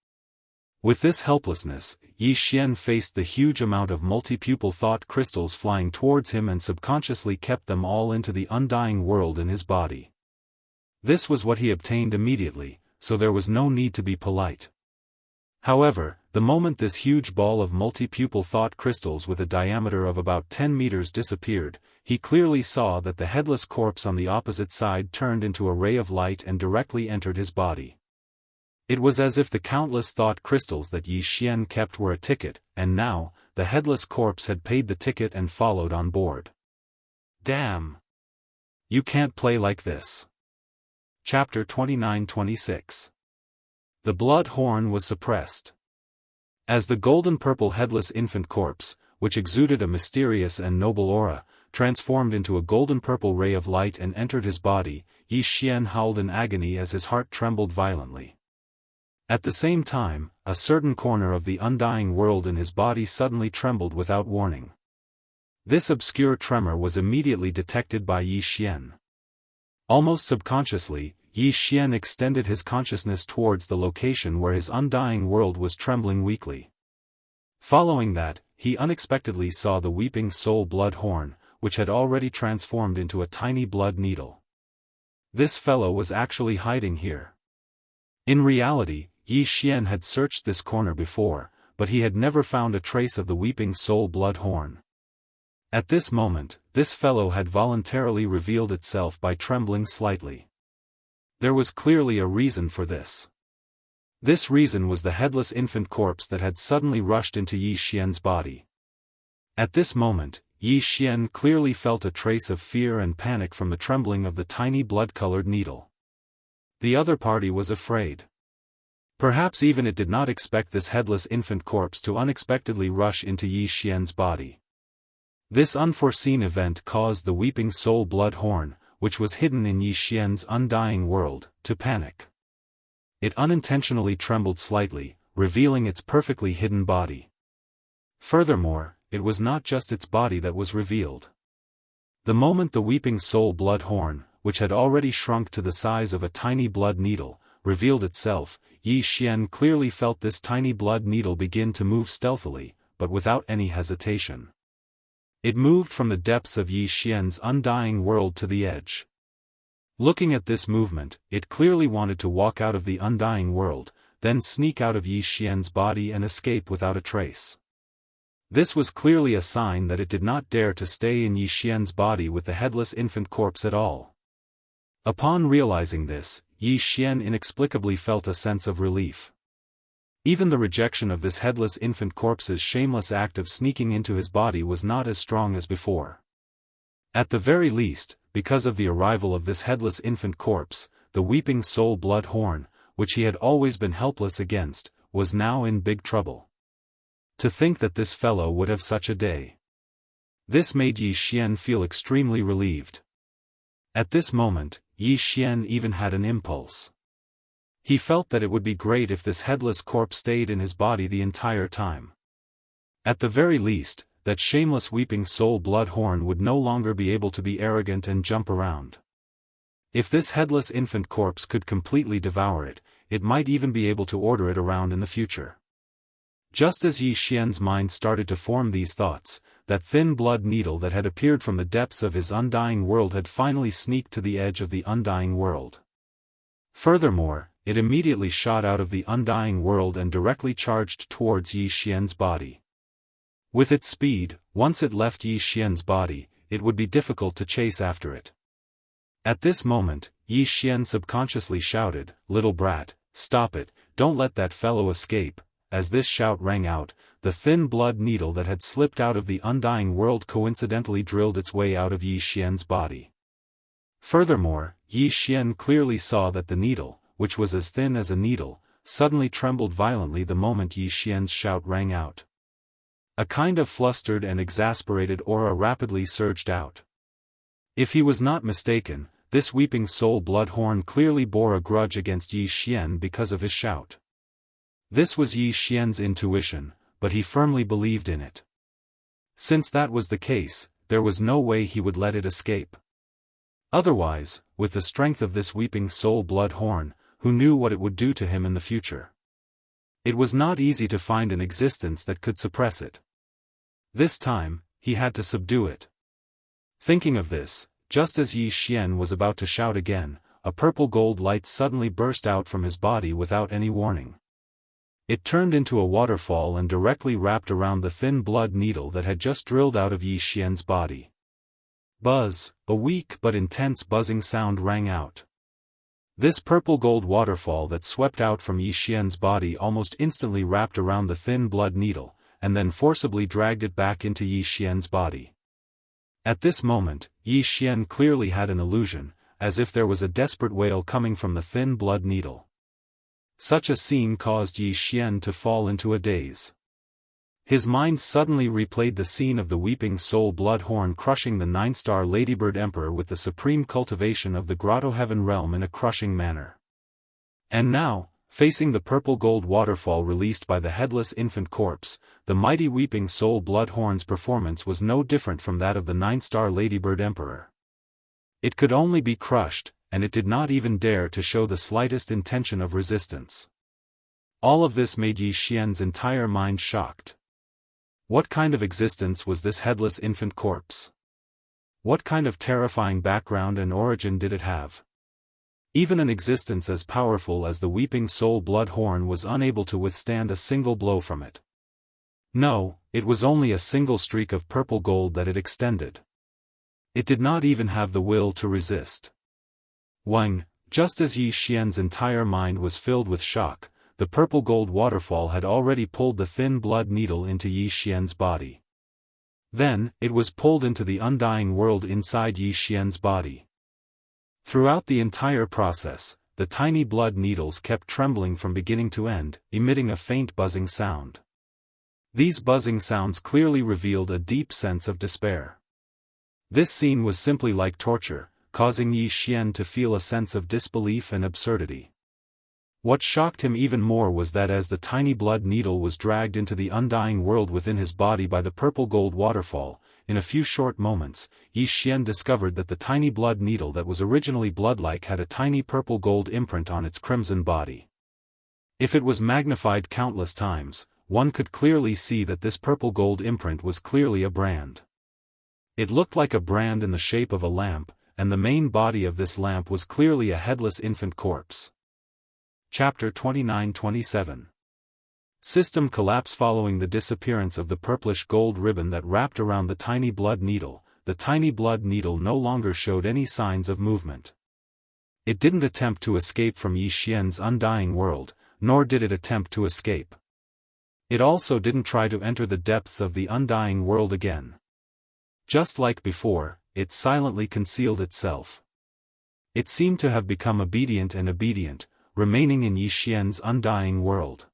With this helplessness, Yi Xian faced the huge amount of multi-pupil thought crystals flying towards him and subconsciously kept them all into the undying world in his body. This was what he obtained immediately, so there was no need to be polite. However, the moment this huge ball of multi-pupil thought crystals with a diameter of about 10 meters disappeared, he clearly saw that the headless corpse on the opposite side turned into a ray of light and directly entered his body. It was as if the countless thought crystals that Yi Xian kept were a ticket, and now, the headless corpse had paid the ticket and followed on board. Damn! You can't play like this. Chapter 29-26. The blood horn was suppressed. As the golden-purple headless infant corpse, which exuded a mysterious and noble aura, transformed into a golden-purple ray of light and entered his body, Yi Xian howled in agony as his heart trembled violently. At the same time, a certain corner of the undying world in his body suddenly trembled without warning. This obscure tremor was immediately detected by Yi Xian. Almost subconsciously, Yi Xian extended his consciousness towards the location where his undying world was trembling weakly. Following that, he unexpectedly saw the weeping soul blood horn, which had already transformed into a tiny blood needle. This fellow was actually hiding here. In reality, Yi Xian had searched this corner before, but he had never found a trace of the weeping soul blood horn. At this moment, this fellow had voluntarily revealed itself by trembling slightly. There was clearly a reason for this. This reason was the headless infant corpse that had suddenly rushed into Yi Xian's body. At this moment, Yi Xian clearly felt a trace of fear and panic from the trembling of the tiny blood-colored needle. The other party was afraid. Perhaps even it did not expect this headless infant corpse to unexpectedly rush into Yi Xian's body. This unforeseen event caused the weeping soul blood horn, which was hidden in Yi Xian's undying world, to panic. It unintentionally trembled slightly, revealing its perfectly hidden body. Furthermore, it was not just its body that was revealed. The moment the weeping soul blood horn, which had already shrunk to the size of a tiny blood needle, revealed itself, Yi Xian clearly felt this tiny blood needle begin to move stealthily, but without any hesitation. It moved from the depths of Yi Xian's undying world to the edge. Looking at this movement, it clearly wanted to walk out of the undying world, then sneak out of Yi Xian's body and escape without a trace. This was clearly a sign that it did not dare to stay in Yi Xian's body with the headless infant corpse at all. Upon realizing this, Yi Xian inexplicably felt a sense of relief. Even the rejection of this headless infant corpse's shameless act of sneaking into his body was not as strong as before. At the very least, because of the arrival of this headless infant corpse, the weeping soul blood horn, which he had always been helpless against, was now in big trouble. To think that this fellow would have such a day. This made Yi Xian feel extremely relieved. At this moment, Yi Xian even had an impulse. He felt that it would be great if this headless corpse stayed in his body the entire time. At the very least, that shameless weeping soul blood horn would no longer be able to be arrogant and jump around. If this headless infant corpse could completely devour it, it might even be able to order it around in the future. Just as Yi Xian's mind started to form these thoughts, that thin blood needle that had appeared from the depths of his undying world had finally sneaked to the edge of the undying world. Furthermore, it immediately shot out of the undying world and directly charged towards Yi Xian's body. With its speed, once it left Yi Xian's body, it would be difficult to chase after it. At this moment, Yi Xian subconsciously shouted, "Little brat, stop it, don't let that fellow escape." As this shout rang out, the thin blood needle that had slipped out of the undying world coincidentally drilled its way out of Yi Xian's body. Furthermore, Yi Xian clearly saw that the needle, which was as thin as a needle, suddenly trembled violently the moment Yi Xian's shout rang out. A kind of flustered and exasperated aura rapidly surged out. If he was not mistaken, this weeping soul blood horn clearly bore a grudge against Yi Xian because of his shout. This was Yi Xian's intuition, but he firmly believed in it. Since that was the case, there was no way he would let it escape. Otherwise, with the strength of this weeping soul blood horn, who knew what it would do to him in the future? It was not easy to find an existence that could suppress it. This time, he had to subdue it. Thinking of this, just as Yi Xian was about to shout again, a purple gold light suddenly burst out from his body without any warning. It turned into a waterfall and directly wrapped around the thin blood needle that had just drilled out of Yi Xian's body. Buzz, a weak but intense buzzing sound rang out. This purple gold waterfall that swept out from Yi Xian's body almost instantly wrapped around the thin blood needle, and then forcibly dragged it back into Yi Xian's body. At this moment, Yi Xian clearly had an illusion, as if there was a desperate wail coming from the thin blood needle. Such a scene caused Yi Xian to fall into a daze. His mind suddenly replayed the scene of the weeping soul blood horn crushing the 9-star Ladybird Emperor with the supreme cultivation of the Grotto Heaven realm in a crushing manner. And now, facing the purple gold waterfall released by the headless infant corpse, the mighty weeping soul blood horn's performance was no different from that of the 9-star Ladybird Emperor. It could only be crushed, and it did not even dare to show the slightest intention of resistance. All of this made Yi Xian's entire mind shocked. What kind of existence was this headless infant corpse? What kind of terrifying background and origin did it have? Even an existence as powerful as the weeping soul blood horn was unable to withstand a single blow from it. No, it was only a single streak of purple gold that it extended. It did not even have the will to resist. Wang, just as Yi Xian's entire mind was filled with shock, the purple gold waterfall had already pulled the thin blood needle into Yi Xian's body. Then, it was pulled into the undying world inside Yi Xian's body. Throughout the entire process, the tiny blood needles kept trembling from beginning to end, emitting a faint buzzing sound. These buzzing sounds clearly revealed a deep sense of despair. This scene was simply like torture, causing Yi Xian to feel a sense of disbelief and absurdity. What shocked him even more was that as the tiny blood needle was dragged into the undying world within his body by the purple gold waterfall, in a few short moments, Yi Xian discovered that the tiny blood needle that was originally blood-like had a tiny purple gold imprint on its crimson body. If it was magnified countless times, one could clearly see that this purple gold imprint was clearly a brand. It looked like a brand in the shape of a lamp, and the main body of this lamp was clearly a headless infant corpse. Chapter 29-27. System collapse. Following the disappearance of the purplish gold ribbon that wrapped around the tiny blood needle, the tiny blood needle no longer showed any signs of movement. It didn't attempt to escape from Yi Xian's undying world, nor did it attempt to escape. It also didn't try to enter the depths of the undying world again. Just like before, it silently concealed itself. It seemed to have become obedient, remaining in Yi Xian's undying world.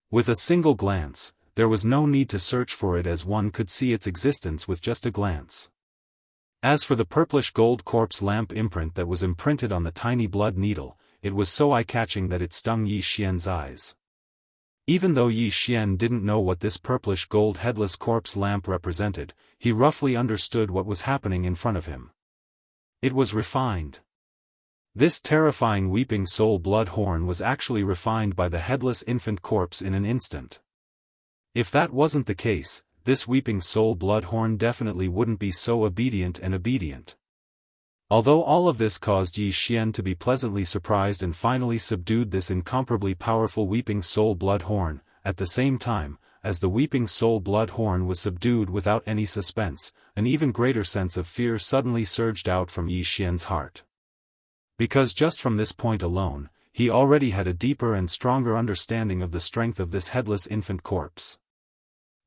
With a single glance, there was no need to search for it, as one could see its existence with just a glance. As for the purplish gold corpse lamp imprint that was imprinted on the tiny blood needle, it was so eye-catching that it stung Yi Xian's eyes. Even though Yi Xian didn't know what this purplish gold headless corpse lamp represented, he roughly understood what was happening in front of him. It was refined. This terrifying weeping soul blood horn was actually refined by the headless infant corpse in an instant. If that wasn't the case, this weeping soul blood horn definitely wouldn't be so obedient. Although all of this caused Yi Xian to be pleasantly surprised and finally subdued this incomparably powerful weeping soul blood horn, at the same time, as the weeping soul blood horn was subdued without any suspense, an even greater sense of fear suddenly surged out from Yi Xian's heart. Because just from this point alone, he already had a deeper and stronger understanding of the strength of this headless infant corpse.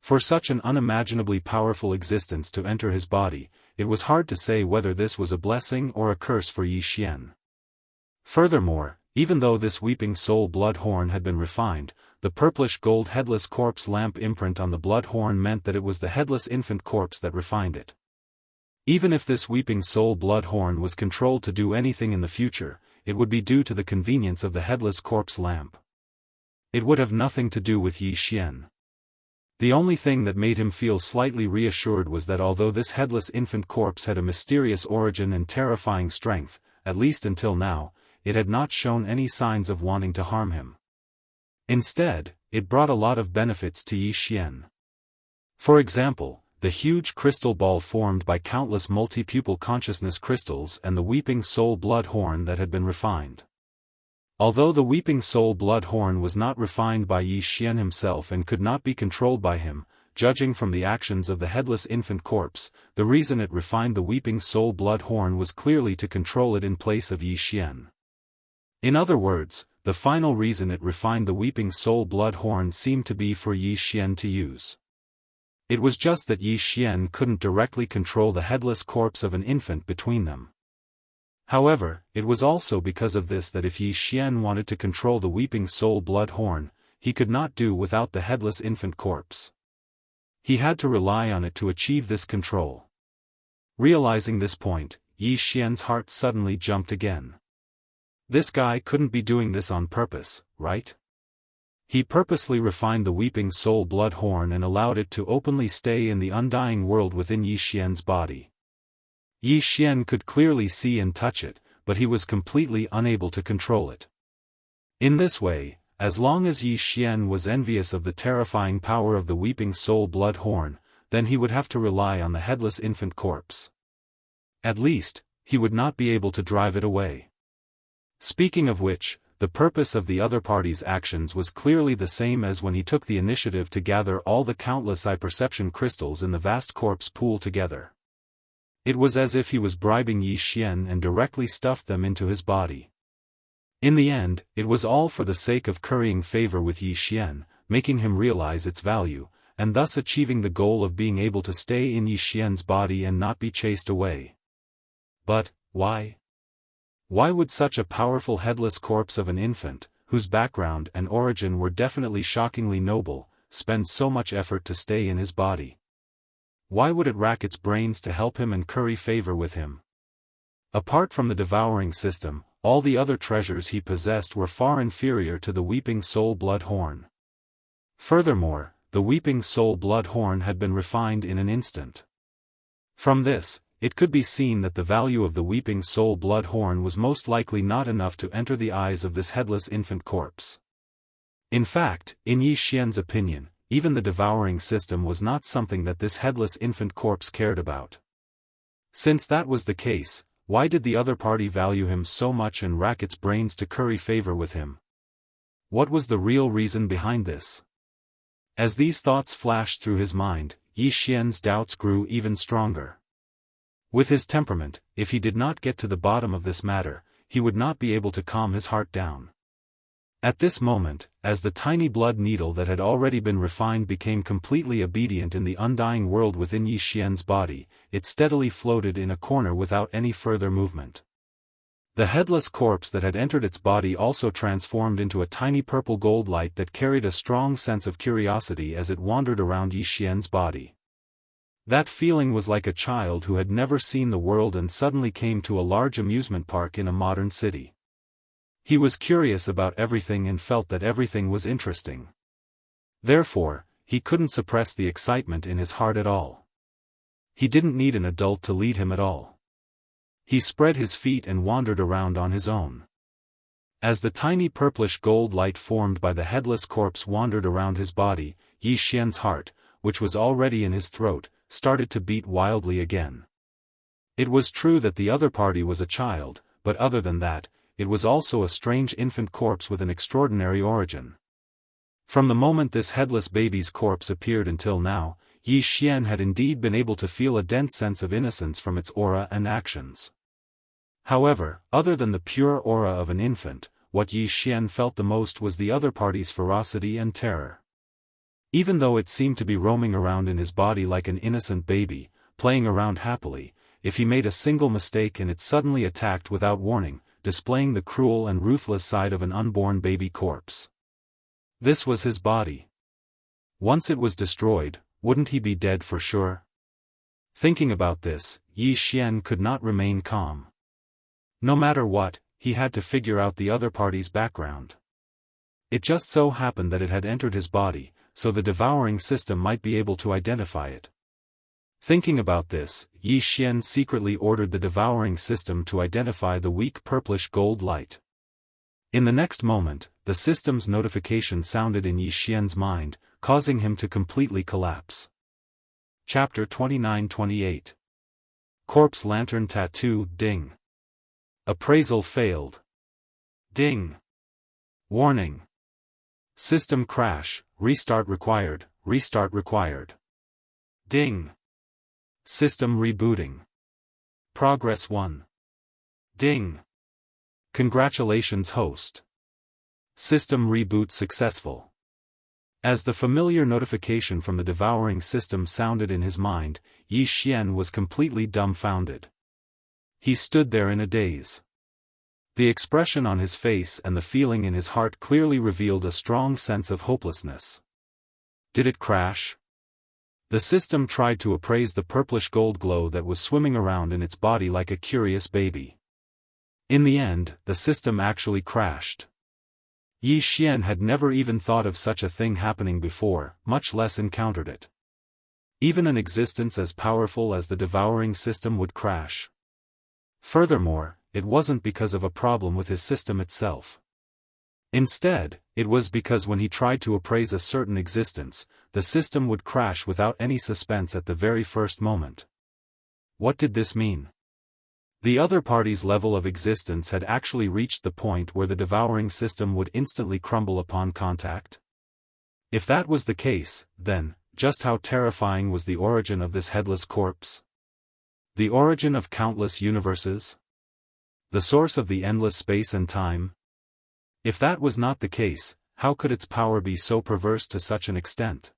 For such an unimaginably powerful existence to enter his body, it was hard to say whether this was a blessing or a curse for Yi Xian. Furthermore, even though this weeping soul blood horn had been refined, the purplish gold headless corpse lamp imprint on the blood horn meant that it was the headless infant corpse that refined it. Even if this weeping soul blood horn was controlled to do anything in the future, it would be due to the convenience of the headless corpse lamp. It would have nothing to do with Yi Xian. The only thing that made him feel slightly reassured was that although this headless infant corpse had a mysterious origin and terrifying strength, at least until now, it had not shown any signs of wanting to harm him. Instead, it brought a lot of benefits to Yi Xian. For example, the huge crystal ball formed by countless multi-pupil consciousness crystals and the weeping soul blood horn that had been refined. Although the weeping soul blood horn was not refined by Yi Xian himself and could not be controlled by him, judging from the actions of the headless infant corpse, the reason it refined the weeping soul blood horn was clearly to control it in place of Yi Xian. In other words, the final reason it refined the weeping soul blood horn seemed to be for Yi Xian to use. It was just that Yi Xian couldn't directly control the headless corpse of an infant between them. However, it was also because of this that if Yi Xian wanted to control the weeping soul blood horn, he could not do without the headless infant corpse. He had to rely on it to achieve this control. Realizing this point, Yi Xian's heart suddenly jumped again. This guy couldn't be doing this on purpose, right? He purposely refined the weeping soul blood horn and allowed it to openly stay in the undying world within Yi Xian's body. Yi Xian could clearly see and touch it, but he was completely unable to control it. In this way, as long as Yi Xian was envious of the terrifying power of the weeping soul blood horn, then he would have to rely on the headless infant corpse. At least, he would not be able to drive it away. Speaking of which, the purpose of the other party's actions was clearly the same as when he took the initiative to gather all the countless eye-perception crystals in the vast corpse pool together. It was as if he was bribing Yi Xian and directly stuffed them into his body. In the end, it was all for the sake of currying favor with Yi Xian, making him realize its value, and thus achieving the goal of being able to stay in Yi Xian's body and not be chased away. But, why? Why would such a powerful headless corpse of an infant, whose background and origin were definitely shockingly noble, spend so much effort to stay in his body? Why would it rack its brains to help him and curry favor with him? Apart from the devouring system, all the other treasures he possessed were far inferior to the Weeping Soul Blood Horn. Furthermore, the Weeping Soul Blood Horn had been refined in an instant. From this, it could be seen that the value of the Weeping Soul Blood Horn was most likely not enough to enter the eyes of this headless infant corpse. In fact, in Yi Xian's opinion, even the devouring system was not something that this headless infant corpse cared about. Since that was the case, why did the other party value him so much and rack its brains to curry favor with him? What was the real reason behind this? As these thoughts flashed through his mind, Yi Xian's doubts grew even stronger. With his temperament, if he did not get to the bottom of this matter, he would not be able to calm his heart down. At this moment, as the tiny blood needle that had already been refined became completely obedient in the undying world within Yi Xian's body, it steadily floated in a corner without any further movement. The headless corpse that had entered its body also transformed into a tiny purple gold light that carried a strong sense of curiosity as it wandered around Yi Xian's body. That feeling was like a child who had never seen the world and suddenly came to a large amusement park in a modern city. He was curious about everything and felt that everything was interesting. Therefore, he couldn't suppress the excitement in his heart at all. He didn't need an adult to lead him at all. He spread his feet and wandered around on his own. As the tiny purplish gold light formed by the headless corpse wandered around his body, Yi Xian's heart, which was already in his throat, started to beat wildly again. It was true that the other party was a child, but other than that, it was also a strange infant corpse with an extraordinary origin. From the moment this headless baby's corpse appeared until now, Yi Xian had indeed been able to feel a dense sense of innocence from its aura and actions. However, other than the pure aura of an infant, what Yi Xian felt the most was the other party's ferocity and terror. Even though it seemed to be roaming around in his body like an innocent baby, playing around happily, if he made a single mistake and it suddenly attacked without warning, displaying the cruel and ruthless side of an unborn baby corpse. This was his body. Once it was destroyed, wouldn't he be dead for sure? Thinking about this, Yi Xian could not remain calm. No matter what, he had to figure out the other party's background. It just so happened that it had entered his body, so the devouring system might be able to identify it. Thinking about this, Yi Xian secretly ordered the devouring system to identify the weak purplish gold light. In the next moment, the system's notification sounded in Yi Xian's mind, causing him to completely collapse. Chapter 29-28. Corpse Lantern Tattoo. Ding. Appraisal failed. Ding. Warning. System crash, restart required, restart required. Ding. System rebooting. Progress 1. Ding. Congratulations host. System reboot successful. As the familiar notification from the devouring system sounded in his mind, Yi Xian was completely dumbfounded. He stood there in a daze. The expression on his face and the feeling in his heart clearly revealed a strong sense of hopelessness. Did it crash? The system tried to appraise the purplish gold glow that was swimming around in its body like a curious baby. In the end, the system actually crashed. Yi Xian had never even thought of such a thing happening before, much less encountered it. Even an existence as powerful as the devouring system would crash. Furthermore, it wasn't because of a problem with his system itself. Instead, it was because when he tried to appraise a certain existence, the system would crash without any suspense at the very first moment. What did this mean? The other party's level of existence had actually reached the point where the devouring system would instantly crumble upon contact? If that was the case, then, just how terrifying was the origin of this headless corpse? The origin of countless universes? The source of the endless space and time? If that was not the case, how could its power be so perverse to such an extent?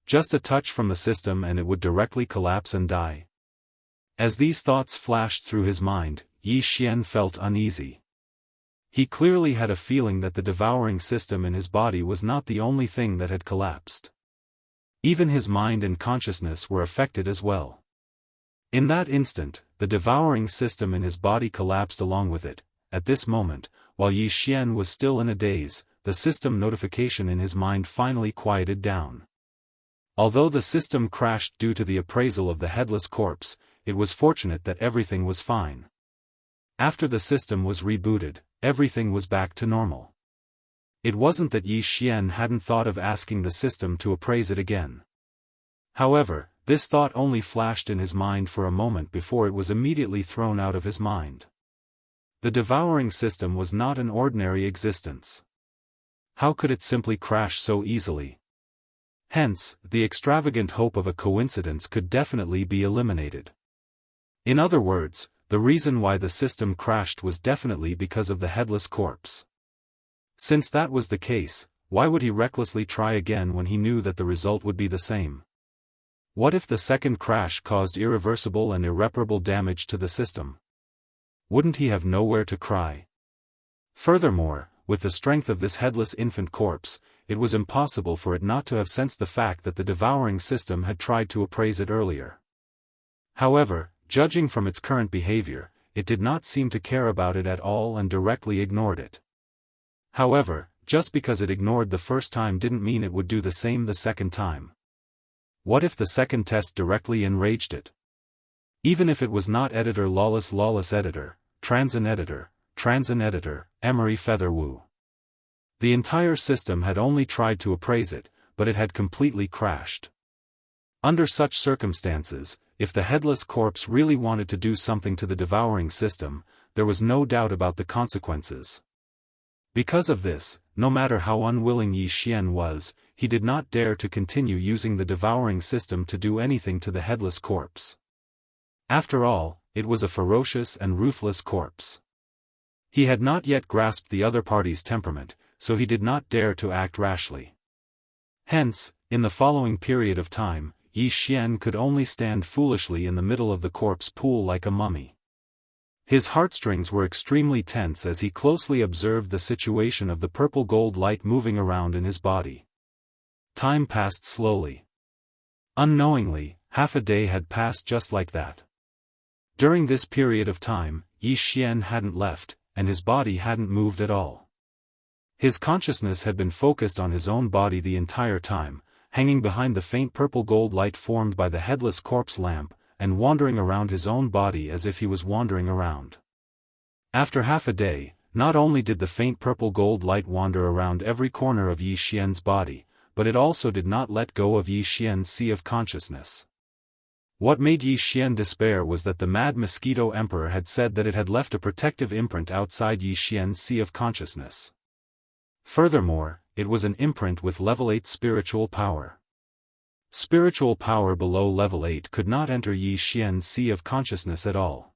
Just a touch from the system and it would directly collapse and die. As these thoughts flashed through his mind, Yi Xian felt uneasy. He clearly had a feeling that the devouring system in his body was not the only thing that had collapsed. Even his mind and consciousness were affected as well. In that instant, the devouring system in his body collapsed along with it. At this moment, while Yi Xian was still in a daze, the system notification in his mind finally quieted down. Although the system crashed due to the appraisal of the headless corpse, it was fortunate that everything was fine. After the system was rebooted, everything was back to normal. It wasn't that Yi Xian hadn't thought of asking the system to appraise it again. However, this thought only flashed in his mind for a moment before it was immediately thrown out of his mind. The devouring system was not an ordinary existence. How could it simply crash so easily? Hence, the extravagant hope of a coincidence could definitely be eliminated. In other words, the reason why the system crashed was definitely because of the headless corpse. Since that was the case, why would he recklessly try again when he knew that the result would be the same? What if the second crash caused irreversible and irreparable damage to the system? Wouldn't he have nowhere to cry? Furthermore, with the strength of this headless infant corpse, it was impossible for it not to have sensed the fact that the devouring system had tried to appraise it earlier. However, judging from its current behavior, it did not seem to care about it at all and directly ignored it. However, just because it ignored the first time didn't mean it would do the same the second time. What if the second test directly enraged it? Even if it was not editor lawless editor, transin editor, Emery Feather Wu. The entire system had only tried to appraise it, but it had completely crashed. Under such circumstances, if the headless corpse really wanted to do something to the devouring system, there was no doubt about the consequences. Because of this, no matter how unwilling Yi Xian was, he did not dare to continue using the devouring system to do anything to the headless corpse. After all, it was a ferocious and ruthless corpse. He had not yet grasped the other party's temperament, so he did not dare to act rashly. Hence, in the following period of time, Yi Xian could only stand foolishly in the middle of the corpse pool like a mummy. His heartstrings were extremely tense as he closely observed the situation of the purple gold light moving around in his body. Time passed slowly. Unknowingly, half a day had passed just like that. During this period of time, Yi Xian hadn't left, and his body hadn't moved at all. His consciousness had been focused on his own body the entire time, hanging behind the faint purple gold light formed by the headless corpse lamp, and wandering around his own body as if he was wandering around. After half a day, not only did the faint purple gold light wander around every corner of Yi Xian's body, but it also did not let go of Yi Xian's sea of consciousness. What made Yi Xian despair was that the Mad Mosquito Emperor had said that it had left a protective imprint outside Yi Xian's sea of consciousness. Furthermore, it was an imprint with level 8 spiritual power. Spiritual power below level 8 could not enter Yi Xian's sea of consciousness at all.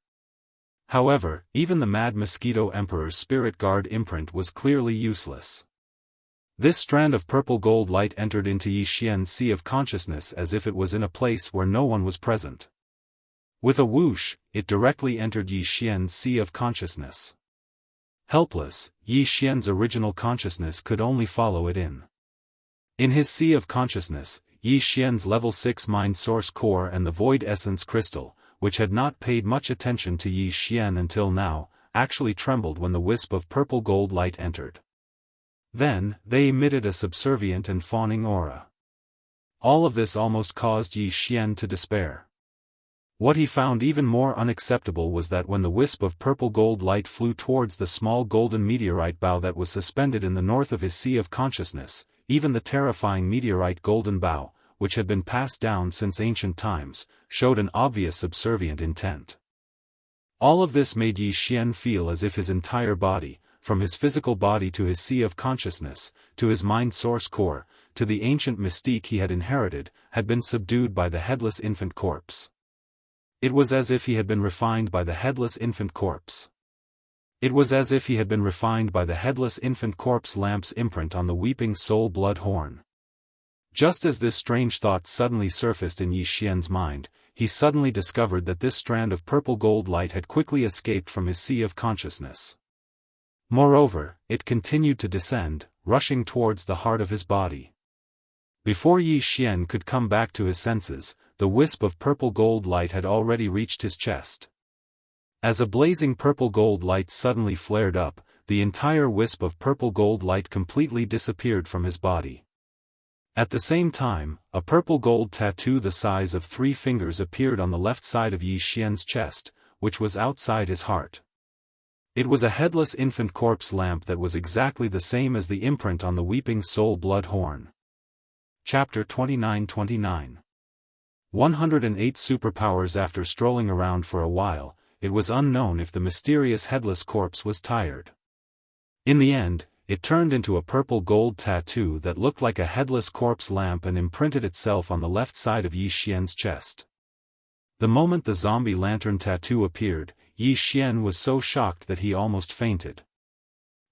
However, even the Mad Mosquito Emperor's spirit guard imprint was clearly useless. This strand of purple gold light entered into Yi Xian's sea of consciousness as if it was in a place where no one was present. With a whoosh, it directly entered Yi Xian's sea of consciousness. Helpless, Yi Xian's original consciousness could only follow it in. In his sea of consciousness, Yi Xian's level 6 mind source core and the void essence crystal, which had not paid much attention to Yi Xian until now, actually trembled when the wisp of purple gold light entered. Then, they emitted a subservient and fawning aura. All of this almost caused Yi Xian to despair. What he found even more unacceptable was that when the wisp of purple gold light flew towards the small golden meteorite bow that was suspended in the north of his sea of consciousness, even the terrifying meteorite golden bow, which had been passed down since ancient times, showed an obvious subservient intent. All of this made Yi Xian feel as if his entire body, from his physical body to his sea of consciousness, to his mind source core, to the ancient mystique he had inherited, had been subdued by the headless infant corpse. It was as if he had been refined by the headless infant corpse. It was as if he had been refined by the headless infant corpse lamp's imprint on the weeping soul blood horn. Just as this strange thought suddenly surfaced in Yi Xian's mind, he suddenly discovered that this strand of purple gold light had quickly escaped from his sea of consciousness. Moreover, it continued to descend, rushing towards the heart of his body. Before Yi Xian could come back to his senses, the wisp of purple gold light had already reached his chest. As a blazing purple gold light suddenly flared up, the entire wisp of purple gold light completely disappeared from his body. At the same time, a purple gold tattoo the size of 3 fingers appeared on the left side of Yi Xian's chest, which was outside his heart. It was a headless infant corpse lamp that was exactly the same as the imprint on the weeping soul blood horn. Chapter 29-29 108 Superpowers. After strolling around for a while, it was unknown if the mysterious headless corpse was tired. In the end, it turned into a purple gold tattoo that looked like a headless corpse lamp and imprinted itself on the left side of Yi Xian's chest. The moment the zombie lantern tattoo appeared, Yi Xian was so shocked that he almost fainted.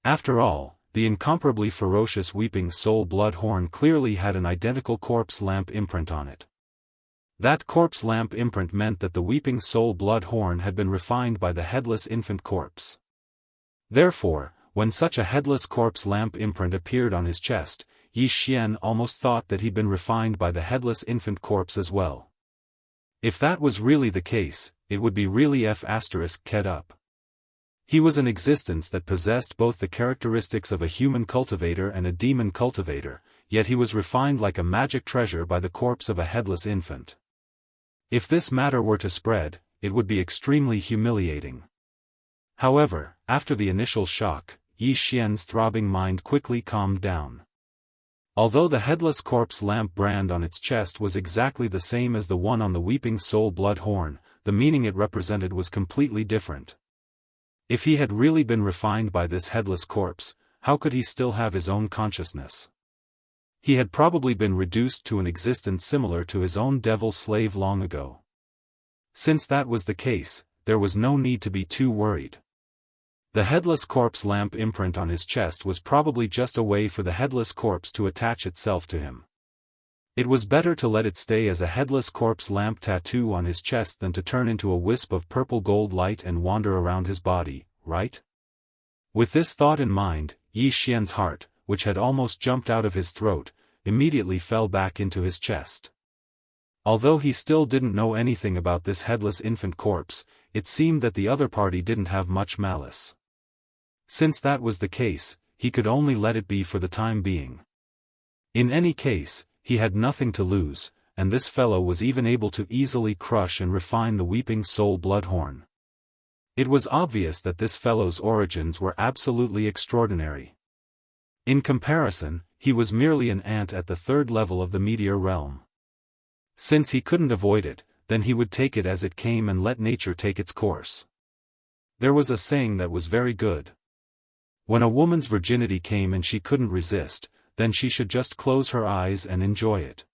After all, the incomparably ferocious weeping soul blood horn clearly had an identical corpse lamp imprint on it. That corpse lamp imprint meant that the weeping soul blood horn had been refined by the headless infant corpse. Therefore, when such a headless corpse lamp imprint appeared on his chest, Yi Xian almost thought that he'd been refined by the headless infant corpse as well. If that was really the case, it would be really f***ed up. He was an existence that possessed both the characteristics of a human cultivator and a demon cultivator, yet he was refined like a magic treasure by the corpse of a headless infant. If this matter were to spread, it would be extremely humiliating. However, after the initial shock, Yi Xian's throbbing mind quickly calmed down. Although the headless corpse lamp brand on its chest was exactly the same as the one on the weeping soul blood horn, the meaning it represented was completely different. If he had really been refined by this headless corpse, how could he still have his own consciousness? He had probably been reduced to an existence similar to his own devil slave long ago. Since that was the case, there was no need to be too worried. The headless corpse lamp imprint on his chest was probably just a way for the headless corpse to attach itself to him. It was better to let it stay as a headless corpse lamp tattoo on his chest than to turn into a wisp of purple gold light and wander around his body, right? With this thought in mind, Yi Xian's heart, which had almost jumped out of his throat, immediately fell back into his chest. Although he still didn't know anything about this headless infant corpse, it seemed that the other party didn't have much malice. Since that was the case, he could only let it be for the time being. In any case, he had nothing to lose, and this fellow was even able to easily crush and refine the weeping soul blood horn. It was obvious that this fellow's origins were absolutely extraordinary. In comparison, he was merely an ant at the 3rd level of the meteor realm. Since he couldn't avoid it, then he would take it as it came and let nature take its course. There was a saying that was very good. When a woman's virginity came and she couldn't resist, then she should just close her eyes and enjoy it.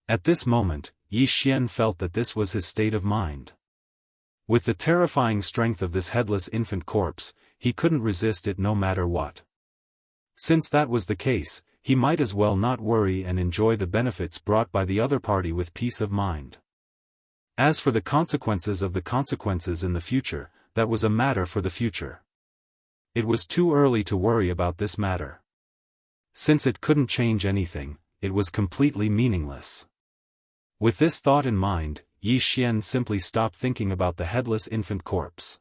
At this moment, Yi Xian felt that this was his state of mind. With the terrifying strength of this headless infant corpse, he couldn't resist it no matter what. Since that was the case, he might as well not worry and enjoy the benefits brought by the other party with peace of mind. As for the consequences of the consequences in the future, that was a matter for the future. It was too early to worry about this matter. Since it couldn't change anything, it was completely meaningless. With this thought in mind, Yi Xian simply stopped thinking about the headless infant corpse.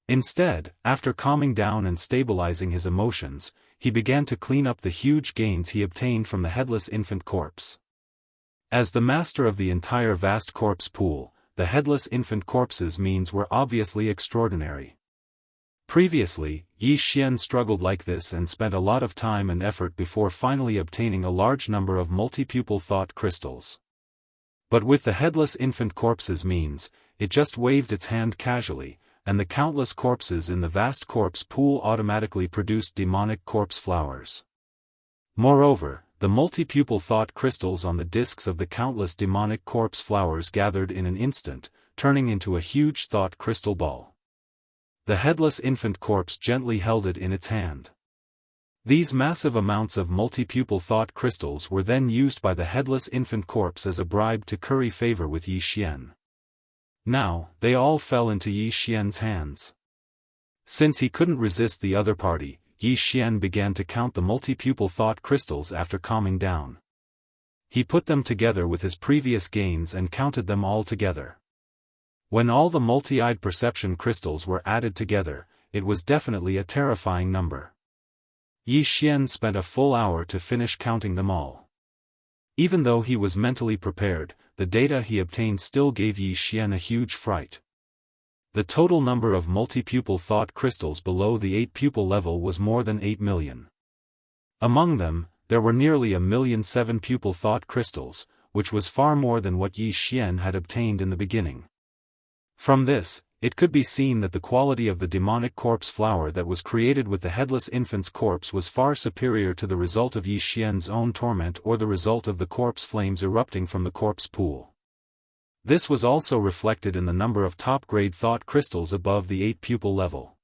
Instead, after calming down and stabilizing his emotions, he began to clean up the huge gains he obtained from the headless infant corpse. As the master of the entire vast corpse pool, the headless infant corpse's means were obviously extraordinary. Previously, Yi Xian struggled like this and spent a lot of time and effort before finally obtaining a large number of multi-pupil thought crystals. But with the headless infant corpse's means, it just waved its hand casually, and the countless corpses in the vast corpse pool automatically produced demonic corpse flowers. Moreover, the multi-pupil thought crystals on the discs of the countless demonic corpse flowers gathered in an instant, turning into a huge thought crystal ball. The headless infant corpse gently held it in its hand. These massive amounts of multi-pupil thought crystals were then used by the headless infant corpse as a bribe to curry favor with Yi Xian. Now, they all fell into Yi Xian's hands. Since he couldn't resist the other party, Yi Xian began to count the multi-pupil thought crystals after calming down. He put them together with his previous gains and counted them all together. When all the multi-eyed perception crystals were added together, it was definitely a terrifying number. Yi Xian spent a full hour to finish counting them all. Even though he was mentally prepared, the data he obtained still gave Yi Xian a huge fright. The total number of multi-pupil thought crystals below the 8-pupil level was more than 8 million. Among them, there were nearly 1,000,000 7-pupil thought crystals, which was far more than what Yi Xian had obtained in the beginning. From this, it could be seen that the quality of the demonic corpse flower that was created with the headless infant's corpse was far superior to the result of Yi Xian's own torment or the result of the corpse flames erupting from the corpse pool. This was also reflected in the number of top-grade thought crystals above the 8-pupil level.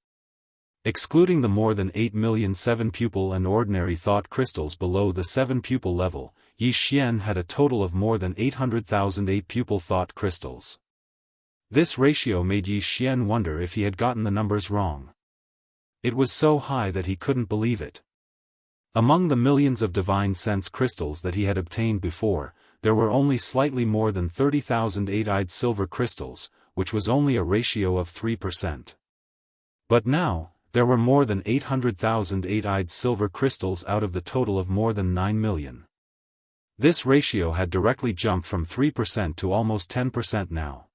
Excluding the more than 8 million 7-pupil and ordinary thought crystals below the 7-pupil level, Yi Xian had a total of more than 800,000 8-pupil thought crystals. This ratio made Yi Xian wonder if he had gotten the numbers wrong. It was so high that he couldn't believe it. Among the millions of divine sense crystals that he had obtained before, there were only slightly more than 30,000 8-eyed silver crystals, which was only a ratio of 3%. But now, there were more than 800,000 8-eyed silver crystals out of the total of more than 9 million. This ratio had directly jumped from 3% to almost 10% now.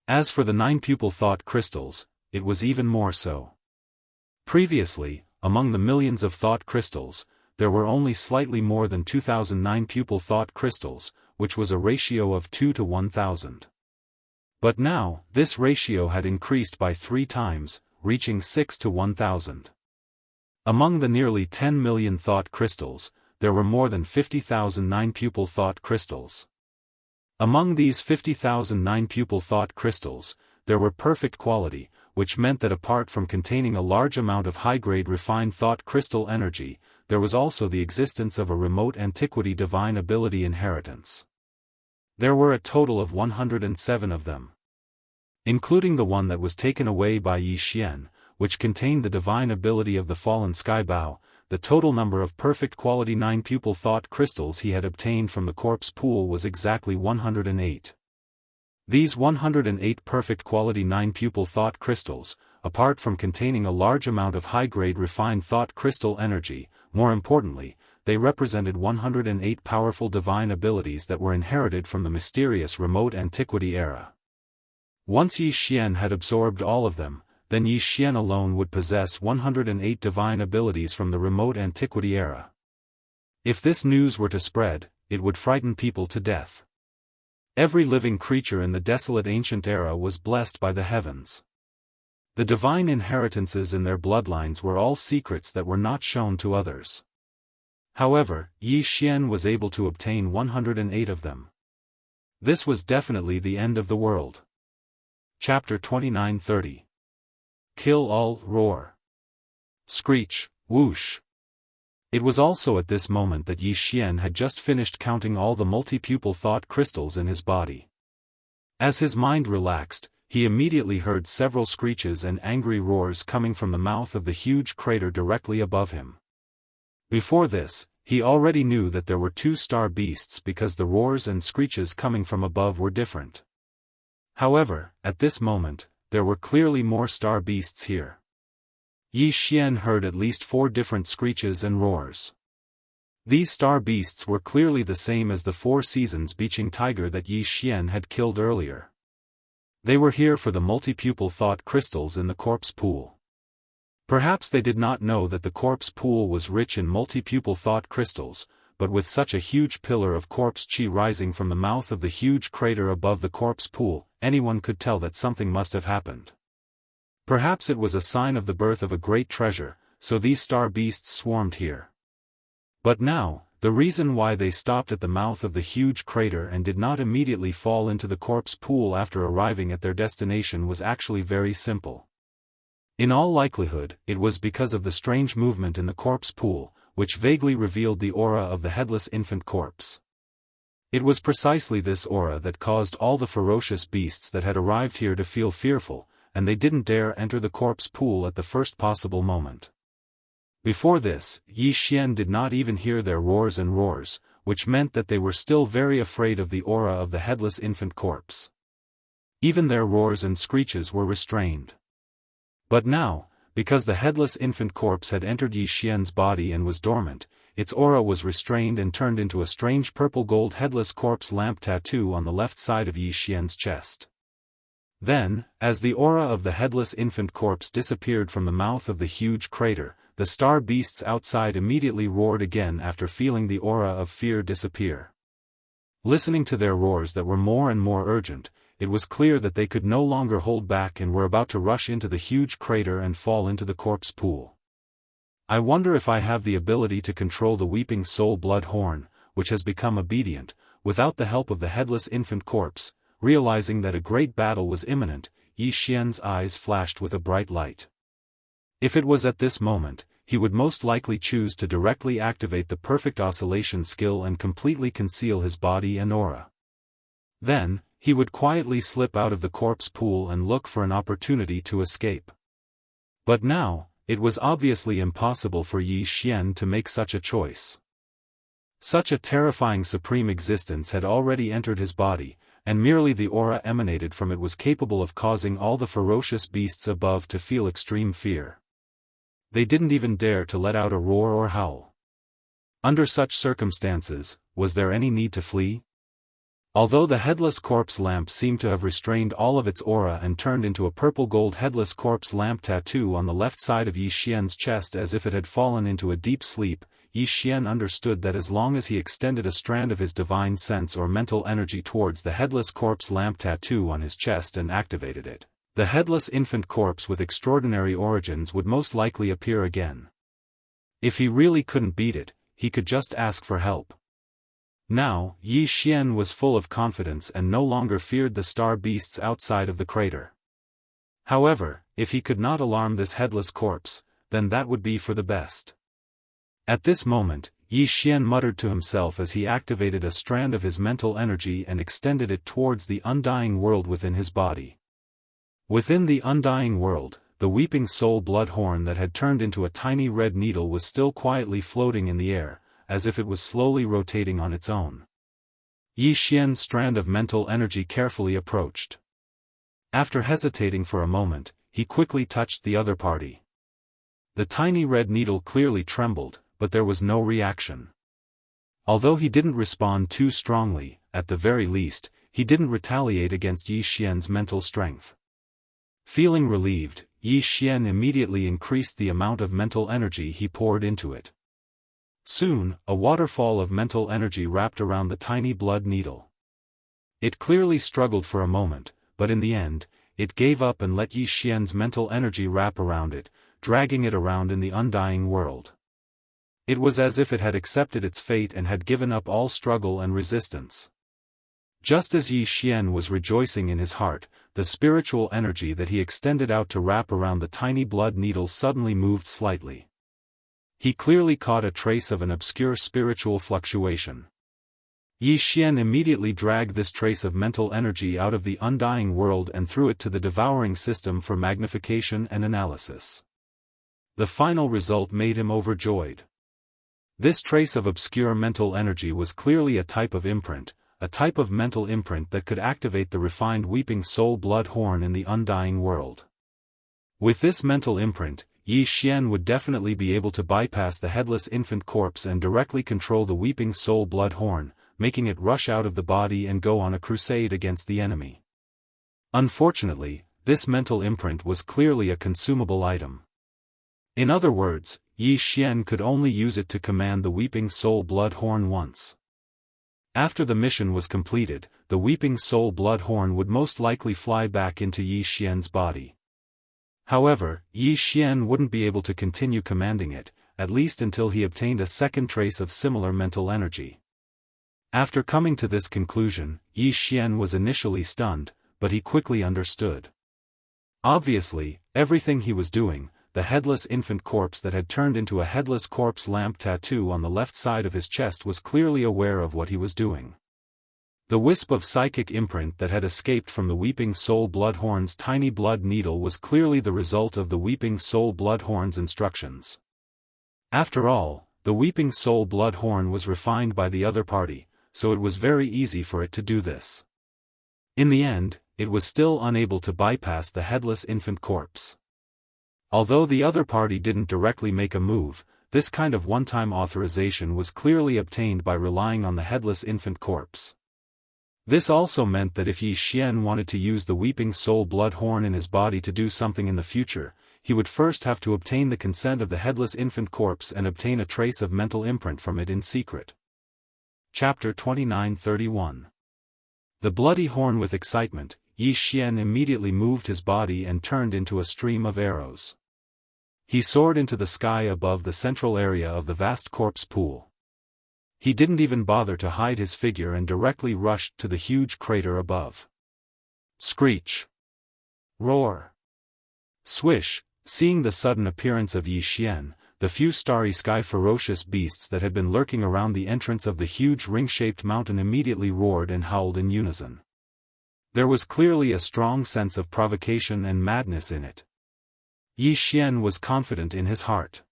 As for the 9-pupil thought crystals, it was even more so. Previously, among the millions of thought crystals, there were only slightly more than 2,000 9-pupil thought crystals, which was a ratio of 2 to 1,000. But now, this ratio had increased by 3 times, reaching 6 to 1,000. Among the nearly 10 million thought crystals, there were more than 50,000 9-pupil thought crystals. Among these 50,000 9-pupil thought crystals, there were perfect quality, which meant that apart from containing a large amount of high-grade refined thought crystal energy, there was also the existence of a remote antiquity divine ability inheritance. There were a total of 107 of them. Including the one that was taken away by Yi Xian, which contained the divine ability of the fallen skybow, the total number of perfect quality 9-pupil thought crystals he had obtained from the corpse pool was exactly 108. These 108 perfect quality 9-pupil thought crystals, apart from containing a large amount of high-grade refined thought crystal energy, more importantly, they represented 108 powerful divine abilities that were inherited from the mysterious remote antiquity era. Once Yi Xian had absorbed all of them, then Yi Xian alone would possess 108 divine abilities from the remote antiquity era. If this news were to spread, it would frighten people to death. Every living creature in the desolate ancient era was blessed by the heavens. The divine inheritances in their bloodlines were all secrets that were not shown to others. However, Yi Xian was able to obtain 108 of them. This was definitely the end of the world. Chapter 29:30. Kill all, roar. Screech, whoosh. It was also at this moment that Yi Xian had just finished counting all the multi-pupil thought crystals in his body. As his mind relaxed, he immediately heard several screeches and angry roars coming from the mouth of the huge crater directly above him. Before this, he already knew that there were 2 star beasts because the roars and screeches coming from above were different. However, at this moment, there were clearly more star beasts here. Yi Xian heard at least 4 different screeches and roars. These star beasts were clearly the same as the 4 seasons beaching tiger that Yi Xian had killed earlier. They were here for the multi-pupil thought crystals in the corpse pool. Perhaps they did not know that the corpse pool was rich in multi-pupil thought crystals, but with such a huge pillar of corpse chi rising from the mouth of the huge crater above the corpse pool, anyone could tell that something must have happened. Perhaps it was a sign of the birth of a great treasure, so these star beasts swarmed here. But now, the reason why they stopped at the mouth of the huge crater and did not immediately fall into the corpse pool after arriving at their destination was actually very simple. In all likelihood, it was because of the strange movement in the corpse pool, which vaguely revealed the aura of the headless infant corpse. It was precisely this aura that caused all the ferocious beasts that had arrived here to feel fearful, and they didn't dare enter the corpse pool at the first possible moment. Before this, Yi Xian did not even hear their roars and roars, which meant that they were still very afraid of the aura of the headless infant corpse. Even their roars and screeches were restrained. But now, because the headless infant corpse had entered Yi Xian's body and was dormant, its aura was restrained and turned into a strange purple-gold headless corpse lamp tattoo on the left side of Yi Xian's chest. Then, as the aura of the headless infant corpse disappeared from the mouth of the huge crater, the star beasts outside immediately roared again after feeling the aura of fear disappear. Listening to their roars that were more and more urgent, it was clear that they could no longer hold back and were about to rush into the huge crater and fall into the corpse pool. I wonder if I have the ability to control the weeping soul blood horn, which has become obedient, without the help of the headless infant corpse. Realizing that a great battle was imminent, Yi Xian's eyes flashed with a bright light. If it was at this moment, he would most likely choose to directly activate the perfect oscillation skill and completely conceal his body and aura. Then, he would quietly slip out of the corpse pool and look for an opportunity to escape. But now, it was obviously impossible for Yi Xian to make such a choice. Such a terrifying supreme existence had already entered his body, and merely the aura emanated from it was capable of causing all the ferocious beasts above to feel extreme fear. They didn't even dare to let out a roar or howl. Under such circumstances, was there any need to flee? Although the headless corpse lamp seemed to have restrained all of its aura and turned into a purple-gold headless corpse lamp tattoo on the left side of Yi Xian's chest as if it had fallen into a deep sleep, Yi Xian understood that as long as he extended a strand of his divine sense or mental energy towards the headless corpse lamp tattoo on his chest and activated it, the headless infant corpse with extraordinary origins would most likely appear again. If he really couldn't beat it, he could just ask for help. Now, Yi Xian was full of confidence and no longer feared the star beasts outside of the crater. However, if he could not alarm this headless corpse, then that would be for the best. At this moment, Yi Xian muttered to himself as he activated a strand of his mental energy and extended it towards the undying world within his body. Within the undying world, the weeping soul blood horn that had turned into a tiny red needle was still quietly floating in the air, as if it was slowly rotating on its own. Yi Xian's strand of mental energy carefully approached. After hesitating for a moment, he quickly touched the other party. The tiny red needle clearly trembled, but there was no reaction. Although he didn't respond too strongly, at the very least, he didn't retaliate against Yi Xian's mental strength. Feeling relieved, Yi Xian immediately increased the amount of mental energy he poured into it. Soon, a waterfall of mental energy wrapped around the tiny blood needle. It clearly struggled for a moment, but in the end, it gave up and let Yi Xian's mental energy wrap around it, dragging it around in the undying world. It was as if it had accepted its fate and had given up all struggle and resistance. Just as Yi Xian was rejoicing in his heart, the spiritual energy that he extended out to wrap around the tiny blood needle suddenly moved slightly. He clearly caught a trace of an obscure spiritual fluctuation. Yi Xian immediately dragged this trace of mental energy out of the undying world and threw it to the devouring system for magnification and analysis. The final result made him overjoyed. This trace of obscure mental energy was clearly a type of imprint, a type of mental imprint that could activate the refined weeping soul blood horn in the undying world. With this mental imprint, Yi Xian would definitely be able to bypass the headless infant corpse and directly control the weeping soul blood horn, making it rush out of the body and go on a crusade against the enemy. Unfortunately, this mental imprint was clearly a consumable item. In other words, Yi Xian could only use it to command the weeping soul blood horn once. After the mission was completed, the weeping soul blood horn would most likely fly back into Yi Xian's body. However, Yi Xian wouldn't be able to continue commanding it, at least until he obtained a second trace of similar mental energy. After coming to this conclusion, Yi Xian was initially stunned, but he quickly understood. Obviously, Everything he was doing, the headless infant corpse that had turned into a headless corpse lamp tattoo on the left side of his chest was clearly aware of what he was doing. The wisp of psychic imprint that had escaped from the Weeping Soul Bloodhorn's tiny blood needle was clearly the result of the Weeping Soul Bloodhorn's instructions. After all, the Weeping Soul Bloodhorn was refined by the other party, so it was very easy for it to do this. In the end, it was still unable to bypass the headless infant corpse. Although the other party didn't directly make a move, this kind of one-time authorization was clearly obtained by relying on the headless infant corpse. This also meant that if Yi Xian wanted to use the Weeping Soul Bloodhorn in his body to do something in the future, he would first have to obtain the consent of the headless infant corpse and obtain a trace of mental imprint from it in secret. Chapter 29-31. The bloody horn. With excitement, Yi Xian immediately moved his body and turned into a stream of arrows. He soared into the sky above the central area of the vast corpse pool. He didn't even bother to hide his figure and directly rushed to the huge crater above. Screech! Roar! Swish! Seeing the sudden appearance of Yi Xian, the few starry sky ferocious beasts that had been lurking around the entrance of the huge ring-shaped mountain immediately roared and howled in unison. There was clearly a strong sense of provocation and madness in it. Yi Xian was confident in his heart.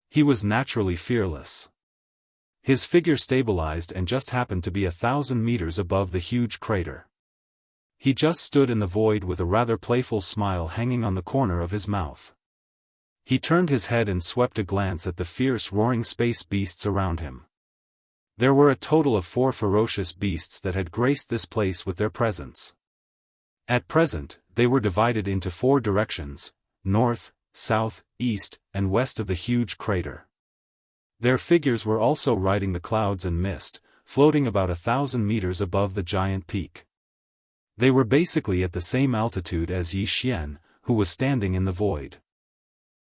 He was naturally fearless. His figure stabilized and just happened to be 1,000 meters above the huge crater. He just stood in the void with a rather playful smile hanging on the corner of his mouth. He turned his head and swept a glance at the fierce roaring space beasts around him. There were a total of 4 ferocious beasts that had graced this place with their presence. At present, they were divided into 4 directions: north, south, east, and west of the huge crater. Their figures were also riding the clouds and mist, floating about 1,000 meters above the giant peak. They were basically at the same altitude as Yi Xian, who was standing in the void.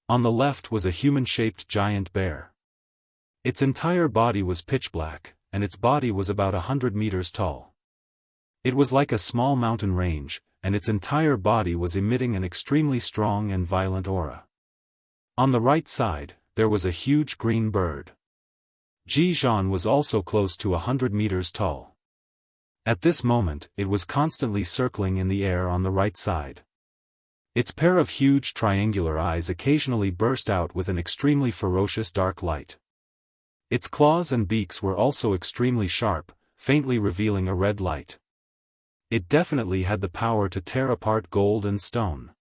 On the left was a human-shaped giant bear. Its entire body was pitch black, and its body was about 100 meters tall. It was like a small mountain range, and its entire body was emitting an extremely strong and violent aura. On the right side, there was a huge green bird. Zhizhan was also close to 100 meters tall. At this moment, it was constantly circling in the air on the right side. Its pair of huge triangular eyes occasionally burst out with an extremely ferocious dark light. Its claws and beaks were also extremely sharp, faintly revealing a red light. It definitely had the power to tear apart gold and stone.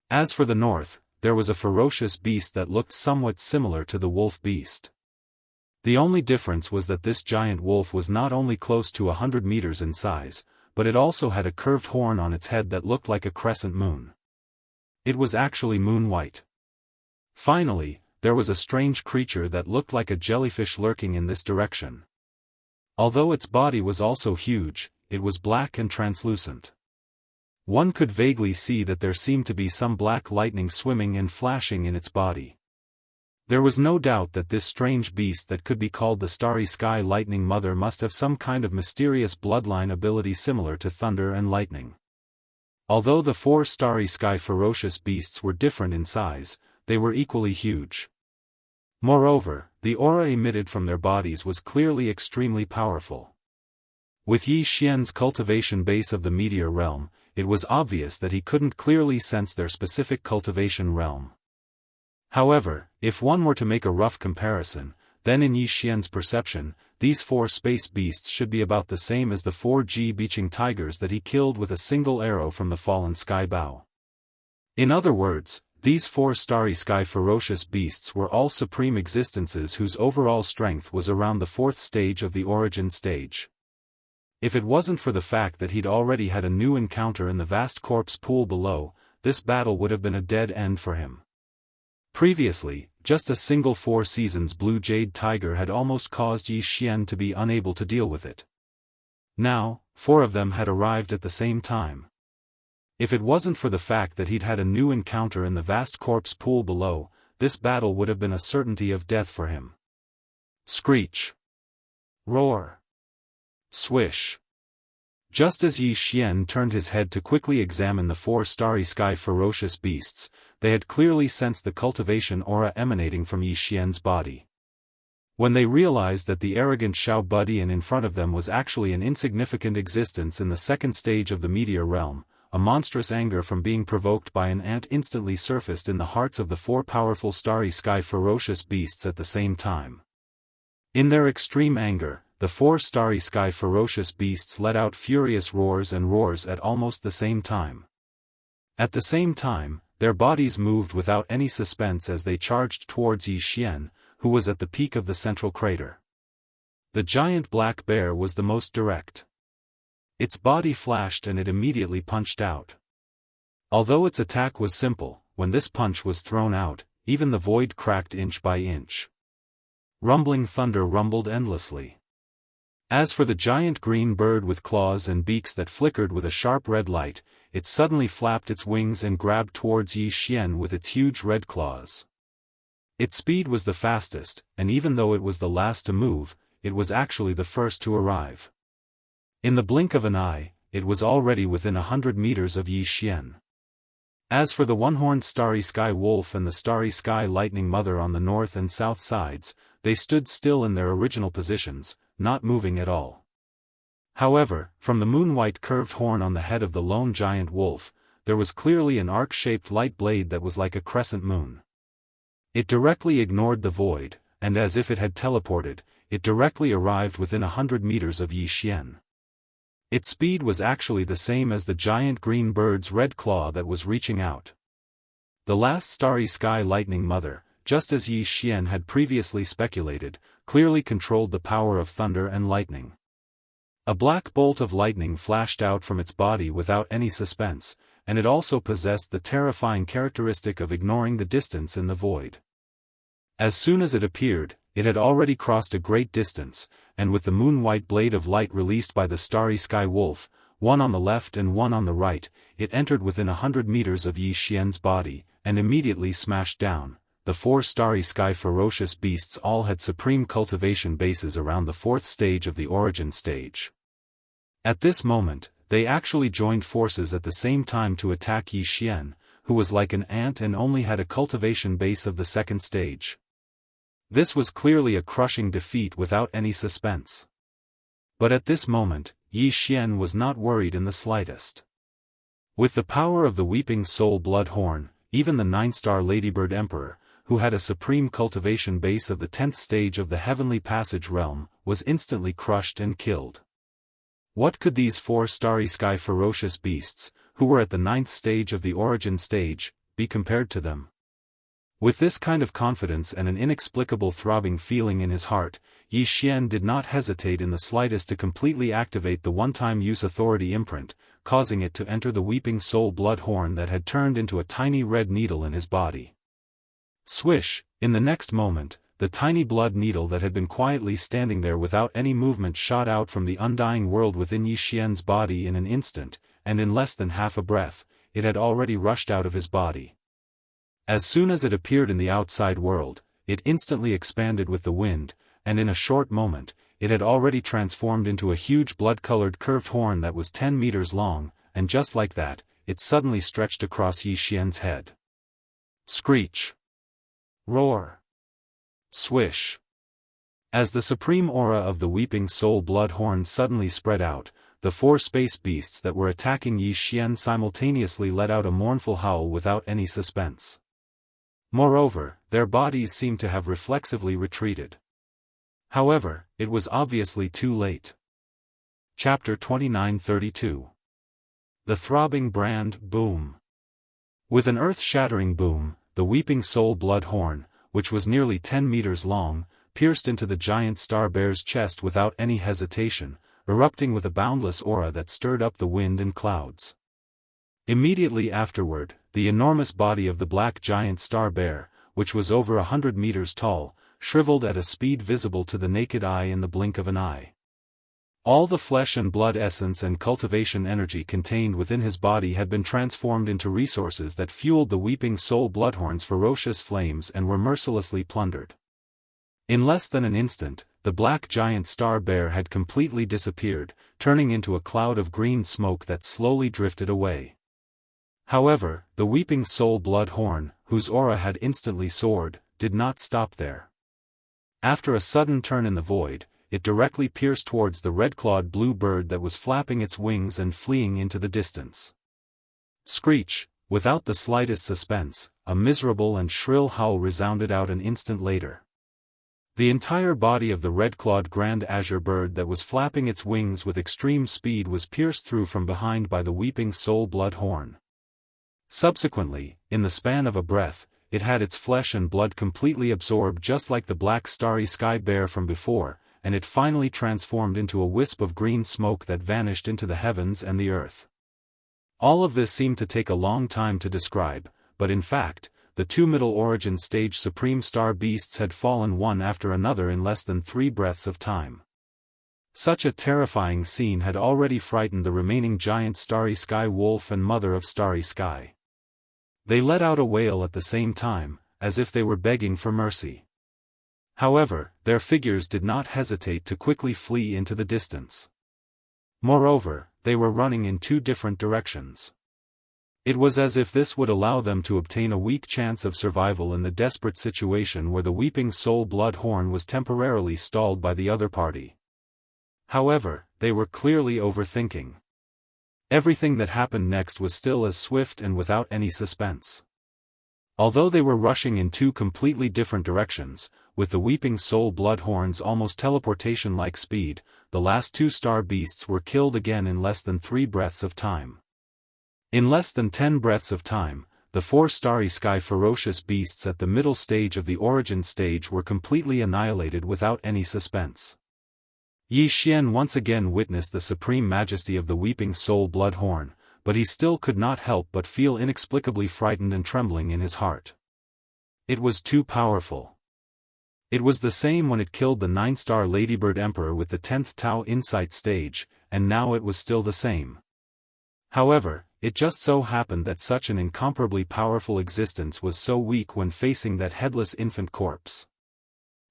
As for the north, there was a ferocious beast that looked somewhat similar to the wolf beast. The only difference was that this giant wolf was not only close to 100 meters in size, but it also had a curved horn on its head that looked like a crescent moon. It was actually moon-white. Finally, there was a strange creature that looked like a jellyfish lurking in this direction. Although its body was also huge, it was black and translucent. One could vaguely see that there seemed to be some black lightning swimming and flashing in its body. There was no doubt that this strange beast that could be called the Starry Sky Lightning Mother must have some kind of mysterious bloodline ability similar to thunder and lightning. Although the 4 Starry Sky ferocious beasts were different in size, they were equally huge. Moreover, the aura emitted from their bodies was clearly extremely powerful. With Yi Xian's cultivation base of the meteor realm, it was obvious that he couldn't clearly sense their specific cultivation realm. However, if one were to make a rough comparison, then in Yi Xian's perception, these 4 space beasts should be about the same as the 4 beaching tigers that he killed with a single arrow from the fallen sky bow. In other words, these 4 starry sky ferocious beasts were all supreme existences whose overall strength was around the 4th stage of the origin stage. If it wasn't for the fact that he'd already had a new encounter in the vast corpse pool below, this battle would have been a dead end for him. Previously, just a single 4 seasons blue jade tiger had almost caused Yi Xian to be unable to deal with it. Now, 4 of them had arrived at the same time. If it wasn't for the fact that he'd had a new encounter in the vast corpse pool below, this battle would have been a certainty of death for him. Screech! Roar! Swish! Just as Yi Xian turned his head to quickly examine the 4 starry sky ferocious beasts, they had clearly sensed the cultivation aura emanating from Yi Xian's body. When they realized that the arrogant Xiao Budian in front of them was actually an insignificant existence in the second stage of the meteor realm, a monstrous anger from being provoked by an ant instantly surfaced in the hearts of the 4 powerful starry sky ferocious beasts at the same time. In their extreme anger, the 4 starry sky ferocious beasts let out furious roars and roars at almost the same time. At the same time, their bodies moved without any suspense as they charged towards Yi Xian, who was at the peak of the central crater. The giant black bear was the most direct. Its body flashed and it immediately punched out. Although its attack was simple, when this punch was thrown out, even the void cracked inch by inch. Rumbling thunder rumbled endlessly. As for the giant green bird with claws and beaks that flickered with a sharp red light, it suddenly flapped its wings and grabbed towards Yi Xian with its huge red claws. Its speed was the fastest, and even though it was the last to move, it was actually the first to arrive. In the blink of an eye, it was already within 100 meters of Yi Xian. As for the one-horned starry sky wolf and the starry sky lightning mother on the north and south sides, they stood still in their original positions, not moving at all. However, from the moon-white curved horn on the head of the lone giant wolf, there was clearly an arc-shaped light blade that was like a crescent moon. It directly ignored the void, and as if it had teleported, it directly arrived within 100 meters of Yi Xian. Its speed was actually the same as the giant green bird's red claw that was reaching out. The last starry sky lightning mother, just as Yi Xian had previously speculated, clearly controlled the power of thunder and lightning. A black bolt of lightning flashed out from its body without any suspense, and it also possessed the terrifying characteristic of ignoring the distance in the void. As soon as it appeared, it had already crossed a great distance, and with the moon-white blade of light released by the starry sky wolf, one on the left and one on the right, it entered within 100 meters of Yi Xian's body, and immediately smashed down. The 4 starry sky ferocious beasts all had supreme cultivation bases around the 4th stage of the origin stage. At this moment, they actually joined forces at the same time to attack Yi Xian, who was like an ant and only had a cultivation base of the 2nd stage. This was clearly a crushing defeat without any suspense. But at this moment, Yi Xian was not worried in the slightest. With the power of the Weeping Soul Blood Horn, even the 9-star Ladybird Emperor, who had a supreme cultivation base of the 10th stage of the Heavenly Passage realm, was instantly crushed and killed. What could these 4 starry sky ferocious beasts, who were at the 9th stage of the origin stage, be compared to them? With this kind of confidence and an inexplicable throbbing feeling in his heart, Yi Xian did not hesitate in the slightest to completely activate the one-time use authority imprint, causing it to enter the Weeping Soul Blood Horn that had turned into a tiny red needle in his body. Swish! In the next moment, the tiny blood needle that had been quietly standing there without any movement shot out from the undying world within Yi Xian's body in an instant, and in less than half a breath, it had already rushed out of his body. As soon as it appeared in the outside world, it instantly expanded with the wind, and in a short moment, it had already transformed into a huge blood-colored curved horn that was 10 meters long, and just like that, it suddenly stretched across Yi Xian's head. Screech! Roar! Swish! As the supreme aura of the Weeping Soul Blood Horn suddenly spread out, the 4 space beasts that were attacking Yi Xian simultaneously let out a mournful howl without any suspense. Moreover, their bodies seemed to have reflexively retreated. However, it was obviously too late. Chapter 29-32. The throbbing brand boom. With an earth-shattering boom, the Weeping Soul Blood Horn, which was nearly 10 meters long, pierced into the giant star bear's chest without any hesitation, erupting with a boundless aura that stirred up the wind and clouds. Immediately afterward, the enormous body of the black giant star bear, which was over 100 meters tall, shriveled at a speed visible to the naked eye in the blink of an eye. All the flesh and blood essence and cultivation energy contained within his body had been transformed into resources that fueled the Weeping Soul Bloodhorn's ferocious flames and were mercilessly plundered. In less than an instant, the black giant star bear had completely disappeared, turning into a cloud of green smoke that slowly drifted away. However, the weeping soul blood horn, whose aura had instantly soared, did not stop there. After a sudden turn in the void, it directly pierced towards the red-clawed blue bird that was flapping its wings and fleeing into the distance. Screech! Without the slightest suspense, a miserable and shrill howl resounded out an instant later. The entire body of the red-clawed grand azure bird that was flapping its wings with extreme speed was pierced through from behind by the weeping soul blood horn. Subsequently, in the span of a breath, it had its flesh and blood completely absorbed just like the black starry sky bear from before, and it finally transformed into a wisp of green smoke that vanished into the heavens and the earth. All of this seemed to take a long time to describe, but in fact, the two middle origin stage supreme star beasts had fallen one after another in less than 3 breaths of time. Such a terrifying scene had already frightened the remaining giant starry sky wolf and mother of starry sky. They let out a wail at the same time, as if they were begging for mercy. However, their figures did not hesitate to quickly flee into the distance. Moreover, they were running in 2 different directions. It was as if this would allow them to obtain a weak chance of survival in the desperate situation where the weeping soul blood horn was temporarily stalled by the other party. However, they were clearly overthinking. Everything that happened next was still as swift and without any suspense. Although they were rushing in 2 completely different directions, with the weeping soul blood horn's almost teleportation-like speed, the last 2 star beasts were killed again in less than 3 breaths of time. In less than 10 breaths of time, the 4 starry sky ferocious beasts at the middle stage of the origin stage were completely annihilated without any suspense. Yi Xian once again witnessed the supreme majesty of the weeping soul blood horn, but he still could not help but feel inexplicably frightened and trembling in his heart. It was too powerful. It was the same when it killed the 9-star Ladybird Emperor with the 10th Tao Insight stage, and now it was still the same. However, it just so happened that such an incomparably powerful existence was so weak when facing that headless infant corpse.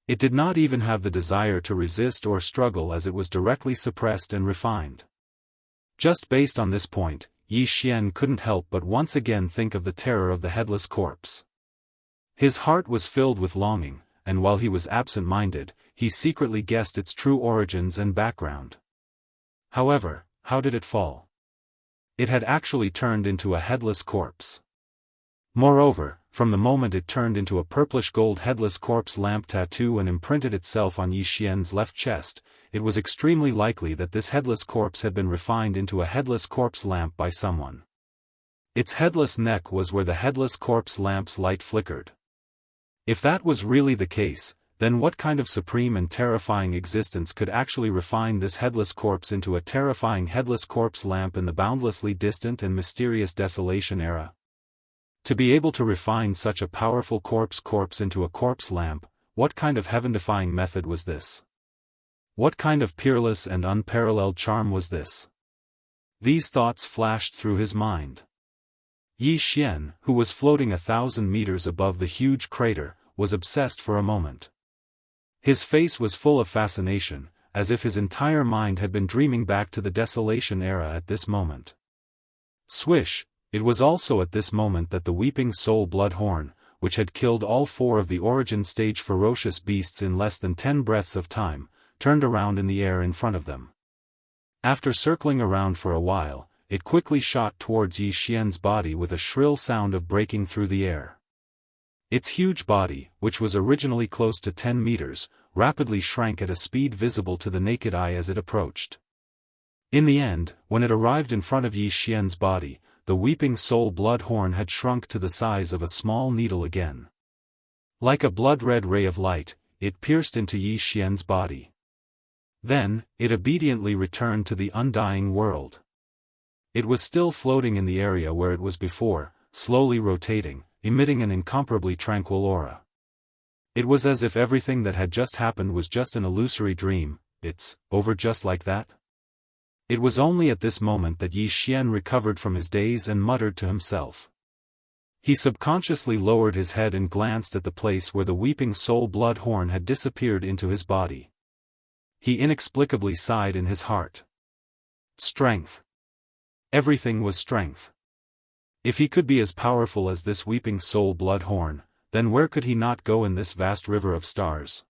It did not even have the desire to resist or struggle as it was directly suppressed and refined. Just based on this point, Yi Xian couldn't help but once again think of the terror of the headless corpse. His heart was filled with longing, and while he was absent-minded, he secretly guessed its true origins and background. However, how did it fall? It had actually turned into a headless corpse. Moreover, from the moment it turned into a purplish-gold headless corpse lamp tattoo and imprinted itself on Yi Xian's left chest, it was extremely likely that this headless corpse had been refined into a headless corpse lamp by someone. Its headless neck was where the headless corpse lamp's light flickered. If that was really the case, then what kind of supreme and terrifying existence could actually refine this headless corpse into a terrifying headless corpse lamp in the boundlessly distant and mysterious Desolation era? To be able to refine such a powerful corpse into a corpse lamp, what kind of heaven-defying method was this? What kind of peerless and unparalleled charm was this? These thoughts flashed through his mind. Yi Xian, who was floating 1,000 meters above the huge crater, was obsessed for a moment. His face was full of fascination, as if his entire mind had been dreaming back to the Desolation era at this moment. Swish! It was also at this moment that the weeping soul blood horn, which had killed all 4 of the origin stage ferocious beasts in less than 10 breaths of time, turned around in the air in front of them. After circling around for a while, it quickly shot towards Yi Xian's body with a shrill sound of breaking through the air. Its huge body, which was originally close to 10 meters, rapidly shrank at a speed visible to the naked eye as it approached. In the end, when it arrived in front of Yi Xian's body, the weeping soul blood horn had shrunk to the size of a small needle again. Like a blood-red ray of light, it pierced into Yi Xian's body. Then, it obediently returned to the undying world. It was still floating in the area where it was before, slowly rotating, emitting an incomparably tranquil aura. It was as if everything that had just happened was just an illusory dream. It's over just like that? It was only at this moment that Yi Xian recovered from his daze and muttered to himself. He subconsciously lowered his head and glanced at the place where the weeping soul blood horn had disappeared into his body. He inexplicably sighed in his heart. Strength. Everything was strength. If he could be as powerful as this weeping soul bloodhorn, then where could he not go in this vast river of stars?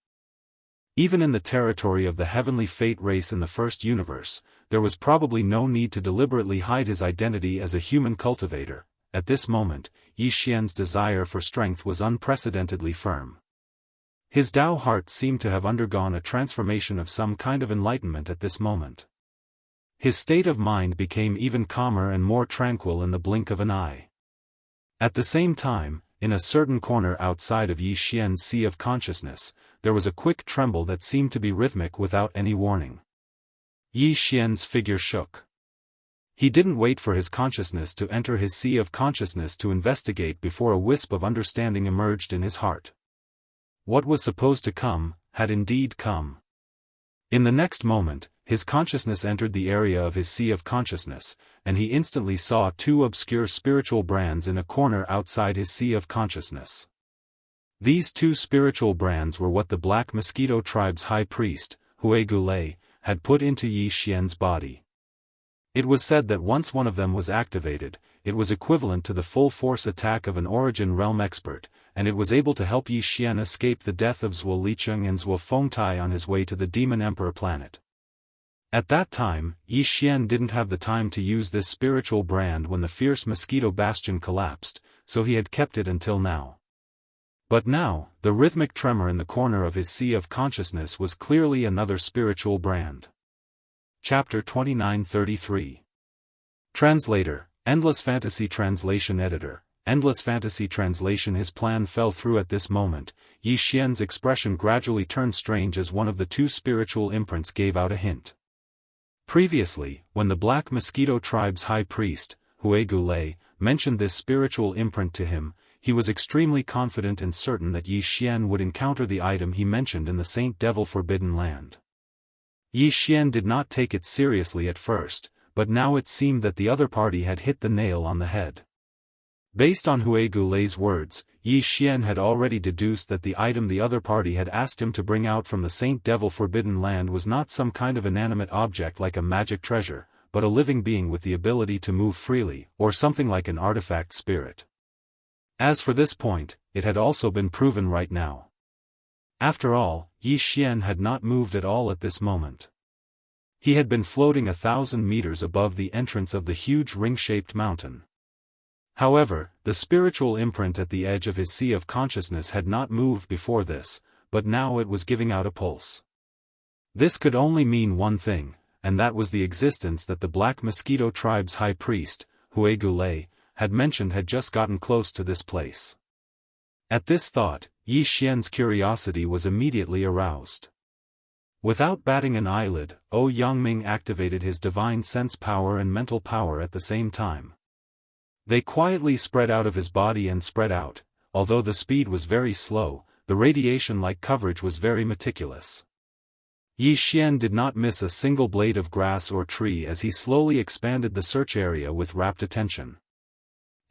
Even in the territory of the heavenly fate race in the first universe, there was probably no need to deliberately hide his identity as a human cultivator. At this moment, Yi Xian's desire for strength was unprecedentedly firm. His Tao heart seemed to have undergone a transformation of some kind of enlightenment at this moment. His state of mind became even calmer and more tranquil in the blink of an eye. At the same time, in a certain corner outside of Yi Xian's sea of consciousness, there was a quick tremble that seemed to be rhythmic without any warning. Yi Xian's figure shook. He didn't wait for his consciousness to enter his sea of consciousness to investigate before a wisp of understanding emerged in his heart. What was supposed to come, had indeed come. In the next moment, his consciousness entered the area of his sea of consciousness, and he instantly saw two obscure spiritual brands in a corner outside his sea of consciousness. These two spiritual brands were what the Black Mosquito tribe's high priest, Hui Gulei, had put into Yi Xian's body. It was said that once one of them was activated, it was equivalent to the full-force attack of an Origin Realm expert, and it was able to help Yi Xian escape the death of Zhuo Licheng and Zhuo Fengtai on his way to the Demon Emperor planet. At that time, Yi Xian didn't have the time to use this spiritual brand when the fierce mosquito bastion collapsed, so he had kept it until now. But now, the rhythmic tremor in the corner of his sea of consciousness was clearly another spiritual brand. Chapter 2933. Translator, Endless Fantasy Translation Editor, Endless Fantasy Translation. His plan fell through at this moment. Yi Xian's expression gradually turned strange as one of the two spiritual imprints gave out a hint. Previously, when the Black Mosquito tribe's high priest, Hui Gulei, mentioned this spiritual imprint to him, he was extremely confident and certain that Yi Xian would encounter the item he mentioned in the Saint Devil Forbidden Land. Yi Xian did not take it seriously at first, but now it seemed that the other party had hit the nail on the head. Based on Hui Gulei's words, Yi Xian had already deduced that the item the other party had asked him to bring out from the Saint Devil Forbidden Land was not some kind of inanimate object like a magic treasure, but a living being with the ability to move freely, or something like an artifact spirit. As for this point, it had also been proven right now. After all, Yi Xian had not moved at all at this moment. He had been floating 1,000 meters above the entrance of the huge ring-shaped mountain. However, the spiritual imprint at the edge of his sea of consciousness had not moved before this, but now it was giving out a pulse. This could only mean one thing, and that was the existence that the Black Mosquito tribe's high priest, Hui Gulei, had mentioned had just gotten close to this place. At this thought, Yi Xian's curiosity was immediately aroused. Without batting an eyelid, Yangming activated his divine sense power and mental power at the same time. They quietly spread out of his body and spread out. Although the speed was very slow, the radiation-like coverage was very meticulous. Yi Xian did not miss a single blade of grass or tree as he slowly expanded the search area with rapt attention.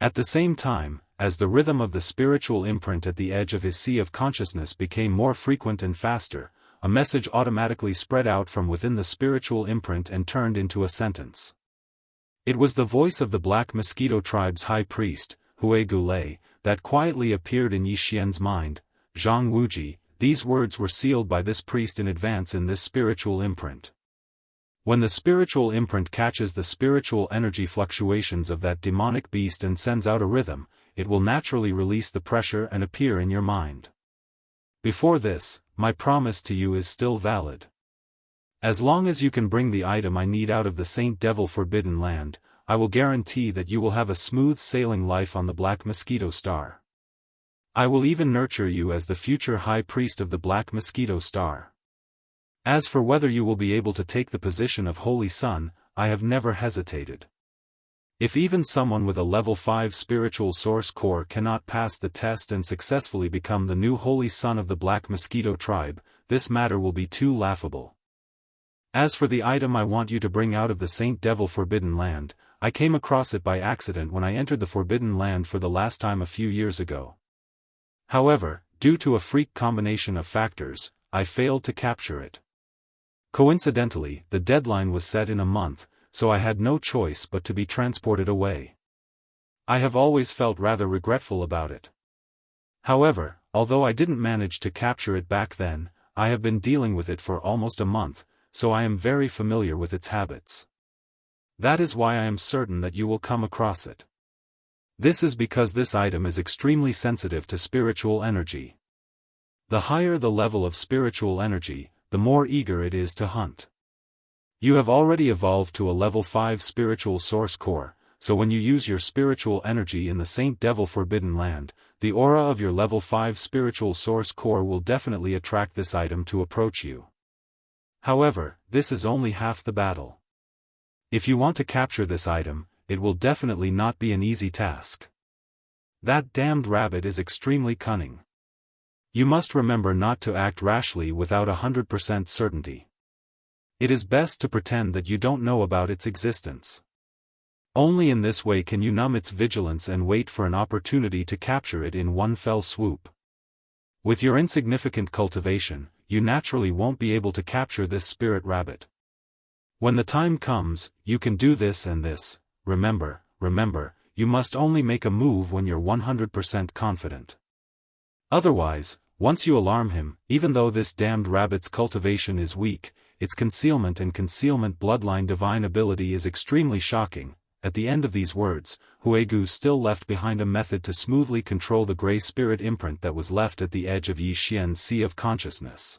At the same time, as the rhythm of the spiritual imprint at the edge of his sea of consciousness became more frequent and faster, a message automatically spread out from within the spiritual imprint and turned into a sentence. It was the voice of the Black Mosquito tribe's high priest, Hui Gulei, that quietly appeared in Yi Xian's mind. Zhang Wuji, these words were sealed by this priest in advance in this spiritual imprint. When the spiritual imprint catches the spiritual energy fluctuations of that demonic beast and sends out a rhythm, it will naturally release the pressure and appear in your mind. Before this, my promise to you is still valid. As long as you can bring the item I need out of the Saint Devil Forbidden Land, I will guarantee that you will have a smooth sailing life on the Black Mosquito Star. I will even nurture you as the future High Priest of the Black Mosquito Star. As for whether you will be able to take the position of Holy Son, I have never hesitated. If even someone with a level 5 spiritual source core cannot pass the test and successfully become the new Holy Son of the Black Mosquito tribe, this matter will be too laughable. As for the item I want you to bring out of the Saint Devil Forbidden Land, I came across it by accident when I entered the Forbidden Land for the last time a few years ago. However, due to a freak combination of factors, I failed to capture it. Coincidentally, the deadline was set in a month, so I had no choice but to be transported away. I have always felt rather regretful about it. However, although I didn't manage to capture it back then, I have been dealing with it for almost a month, so I am very familiar with its habits. That is why I am certain that you will come across it. This is because this item is extremely sensitive to spiritual energy. The higher the level of spiritual energy, the more eager it is to hunt. You have already evolved to a level 5 spiritual source core, so when you use your spiritual energy in the Saint Devil Forbidden Land, the aura of your level 5 spiritual source core will definitely attract this item to approach you. However, this is only half the battle. If you want to capture this item, it will definitely not be an easy task. That damned rabbit is extremely cunning. You must remember not to act rashly without 100% certainty. It is best to pretend that you don't know about its existence. Only in this way can you numb its vigilance and wait for an opportunity to capture it in one fell swoop. With your insignificant cultivation, you naturally won't be able to capture this spirit rabbit. When the time comes, you can do this and this. Remember, you must only make a move when you're 100% confident. Otherwise, once you alarm him, even though this damned rabbit's cultivation is weak, its concealment and concealment bloodline divine ability is extremely shocking. At the end of these words, Huigu still left behind a method to smoothly control the gray spirit imprint that was left at the edge of Yi Xian's sea of consciousness.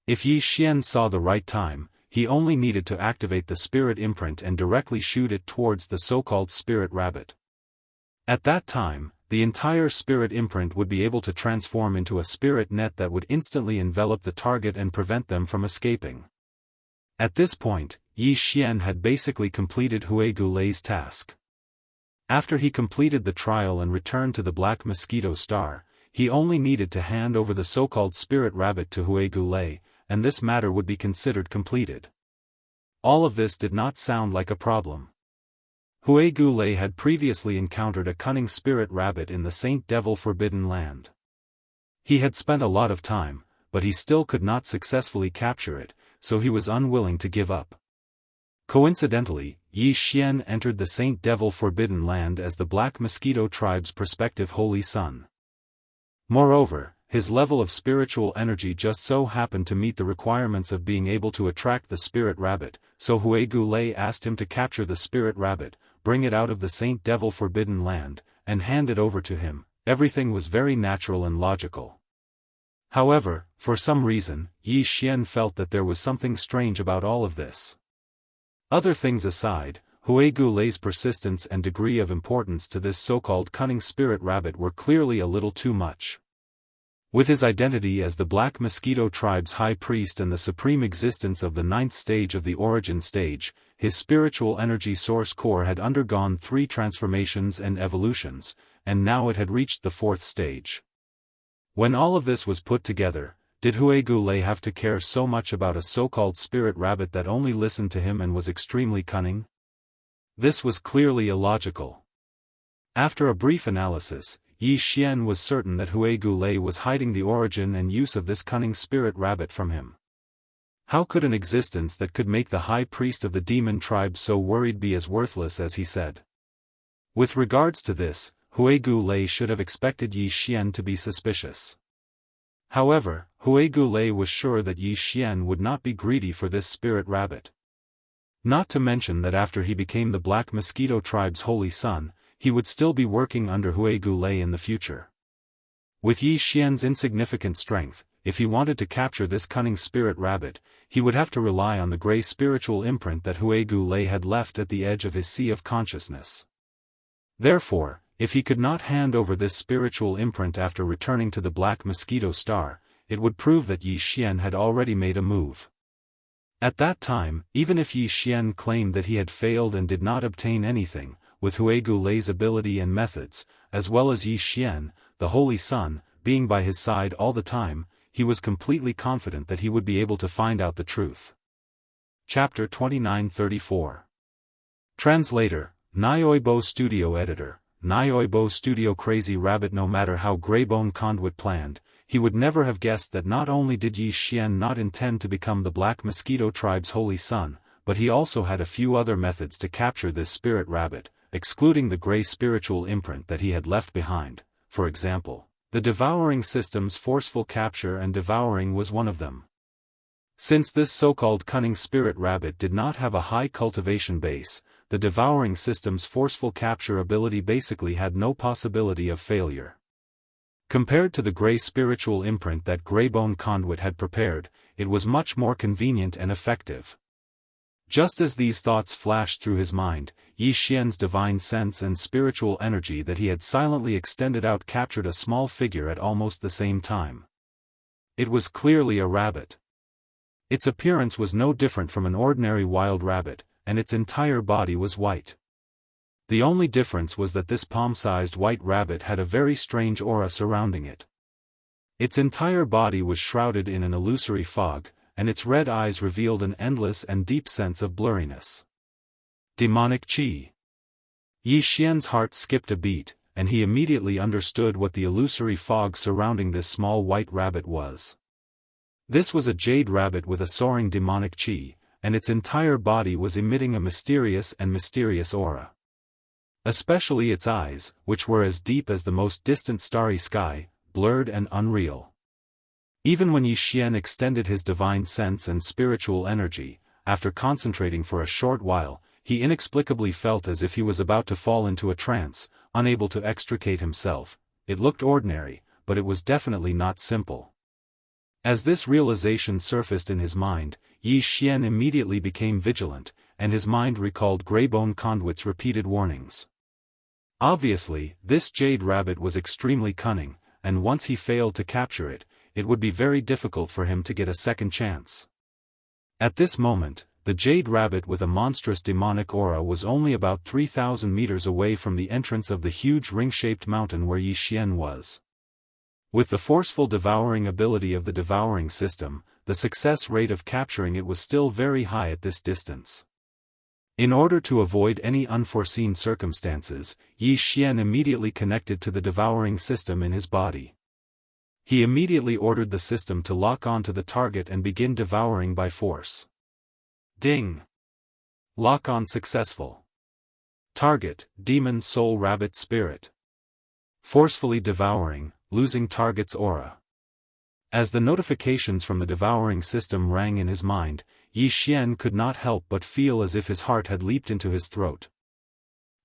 If Yi Xian saw the right time, he only needed to activate the spirit imprint and directly shoot it towards the so-called spirit rabbit. At that time, the entire spirit imprint would be able to transform into a spirit net that would instantly envelop the target and prevent them from escaping. At this point, Yi Xian had basically completed Huigu Lei's task. After he completed the trial and returned to the Black Mosquito Star, he only needed to hand over the so-called spirit rabbit to Huigu Lei, and this matter would be considered completed. All of this did not sound like a problem. Huigu Lei had previously encountered a cunning spirit rabbit in the Saint Devil Forbidden Land. He had spent a lot of time, but he still could not successfully capture it, so he was unwilling to give up. Coincidentally, Yi Xian entered the Saint Devil Forbidden Land as the Black Mosquito tribe's prospective holy son. Moreover, his level of spiritual energy just so happened to meet the requirements of being able to attract the spirit rabbit, so Huigu Lei asked him to capture the spirit rabbit, bring it out of the Saint Devil Forbidden Land, and hand it over to him. Everything was very natural and logical. However, for some reason, Yi Xian felt that there was something strange about all of this. Other things aside, Huigu Lei's persistence and degree of importance to this so-called cunning spirit rabbit were clearly a little too much. With his identity as the Black Mosquito tribe's high priest and the supreme existence of the 9th stage of the origin stage, his spiritual energy source core had undergone 3 transformations and evolutions, and now it had reached the 4th stage. When all of this was put together, did Huigu Lei have to care so much about a so-called spirit rabbit that only listened to him and was extremely cunning? This was clearly illogical. After a brief analysis, Yi Xian was certain that Huigu Lei was hiding the origin and use of this cunning spirit rabbit from him. How could an existence that could make the high priest of the demon tribe so worried be as worthless as he said? With regards to this, Huigu Lei should have expected Yi Xian to be suspicious. However, Huigu Lei was sure that Yi Xian would not be greedy for this spirit rabbit. Not to mention that after he became the Black Mosquito tribe's holy son, he would still be working under Huigu Lei in the future. With Yi Xian's insignificant strength, if he wanted to capture this cunning spirit rabbit, he would have to rely on the gray spiritual imprint that Huigu Lei had left at the edge of his sea of consciousness. Therefore, if he could not hand over this spiritual imprint after returning to the Black Mosquito Star, it would prove that Yi Xian had already made a move. At that time, even if Yi Xian claimed that he had failed and did not obtain anything, with Huigu Lei's ability and methods, as well as Yi Xian, the Holy Son, being by his side all the time, he was completely confident that he would be able to find out the truth. Chapter 29-34. Translator, Nyoibo Studio Editor, Nioibo Studio Crazy Rabbit. No matter how Greybone Conduit planned, he would never have guessed that not only did Yi Xian not intend to become the Black Mosquito tribe's holy son, but he also had a few other methods to capture this spirit rabbit, excluding the gray spiritual imprint that he had left behind. For example, the devouring system's forceful capture and devouring was one of them. Since this so-called cunning spirit rabbit did not have a high cultivation base, the devouring system's forceful capture ability basically had no possibility of failure. Compared to the gray spiritual imprint that Greybone Conduit had prepared, it was much more convenient and effective. Just as these thoughts flashed through his mind, Yi Xian's divine sense and spiritual energy that he had silently extended out captured a small figure at almost the same time. It was clearly a rabbit. Its appearance was no different from an ordinary wild rabbit, and its entire body was white. The only difference was that this palm-sized white rabbit had a very strange aura surrounding it. Its entire body was shrouded in an illusory fog, and its red eyes revealed an endless and deep sense of blurriness. Demonic Qi. Yi Xian's heart skipped a beat, and he immediately understood what the illusory fog surrounding this small white rabbit was. This was a jade rabbit with a soaring demonic qi, and its entire body was emitting a mysterious aura. Especially its eyes, which were as deep as the most distant starry sky, blurred and unreal. Even when Yi Xian extended his divine sense and spiritual energy, after concentrating for a short while, he inexplicably felt as if he was about to fall into a trance, unable to extricate himself. It looked ordinary, but it was definitely not simple. As this realization surfaced in his mind, Yi Xian immediately became vigilant, and his mind recalled Greybone Conduit's repeated warnings. Obviously, this jade rabbit was extremely cunning, and once he failed to capture it, it would be very difficult for him to get a second chance. At this moment, the jade rabbit with a monstrous demonic aura was only about 3,000 meters away from the entrance of the huge ring-shaped mountain where Yi Xian was. With the forceful devouring ability of the devouring system, the success rate of capturing it was still very high at this distance. In order to avoid any unforeseen circumstances, Yi Xian immediately connected to the devouring system in his body. He immediately ordered the system to lock onto the target and begin devouring by force. Ding! Lock-on successful. Target, Demon Soul Rabbit Spirit. Forcefully devouring, losing target's aura. As the notifications from the devouring system rang in his mind, Yi Xian could not help but feel as if his heart had leaped into his throat.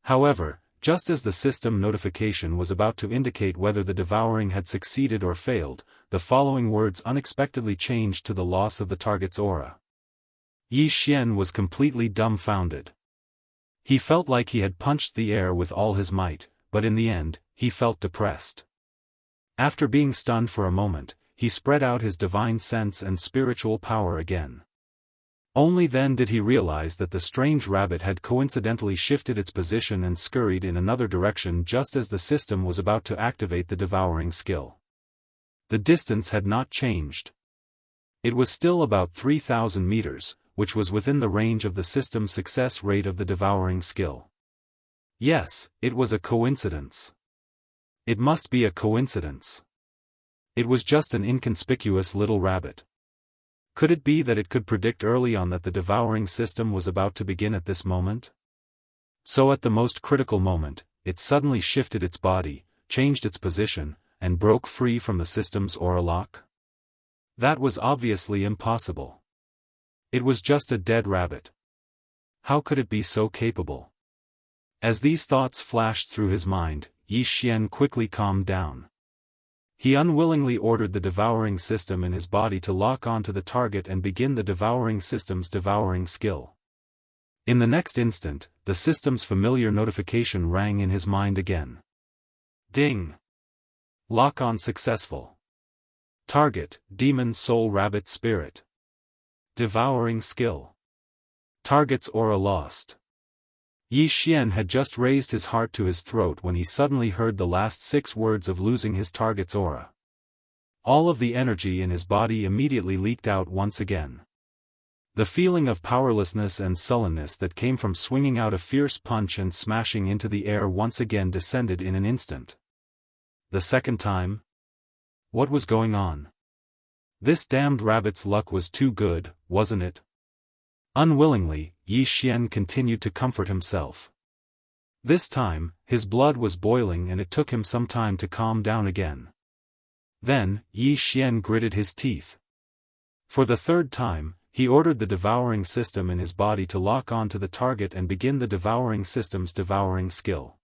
However, just as the system notification was about to indicate whether the devouring had succeeded or failed, the following words unexpectedly changed to the loss of the target's aura. Yi Xian was completely dumbfounded. He felt like he had punched the air with all his might, but in the end, he felt depressed. After being stunned for a moment, he spread out his divine sense and spiritual power again. Only then did he realize that the strange rabbit had coincidentally shifted its position and scurried in another direction just as the system was about to activate the devouring skill. The distance had not changed. It was still about 3,000 meters, which was within the range of the system's success rate of the devouring skill. Yes, it was a coincidence. It must be a coincidence. It was just an inconspicuous little rabbit. Could it be that it could predict early on that the devouring system was about to begin at this moment? So at the most critical moment, it suddenly shifted its body, changed its position, and broke free from the system's aura lock? That was obviously impossible. It was just a dead rabbit. How could it be so capable? As these thoughts flashed through his mind, Yi Xian quickly calmed down. He unwillingly ordered the devouring system in his body to lock onto the target and begin the devouring system's devouring skill. In the next instant, the system's familiar notification rang in his mind again. Ding! Lock-on successful. Target, Demon Soul Rabbit Spirit. Devouring skill. Target's aura lost. Yi Xian had just raised his heart to his throat when he suddenly heard the last 6 words of losing his target's aura. All of the energy in his body immediately leaked out once again. The feeling of powerlessness and sullenness that came from swinging out a fierce punch and smashing into the air once again descended in an instant. The second time? What was going on? This damned rabbit's luck was too good, wasn't it? Unwillingly, Yi Xian continued to comfort himself. This time, his blood was boiling and it took him some time to calm down again. Then, Yi Xian gritted his teeth. For the third time, he ordered the devouring system in his body to lock onto the target and begin the devouring system's devouring skill.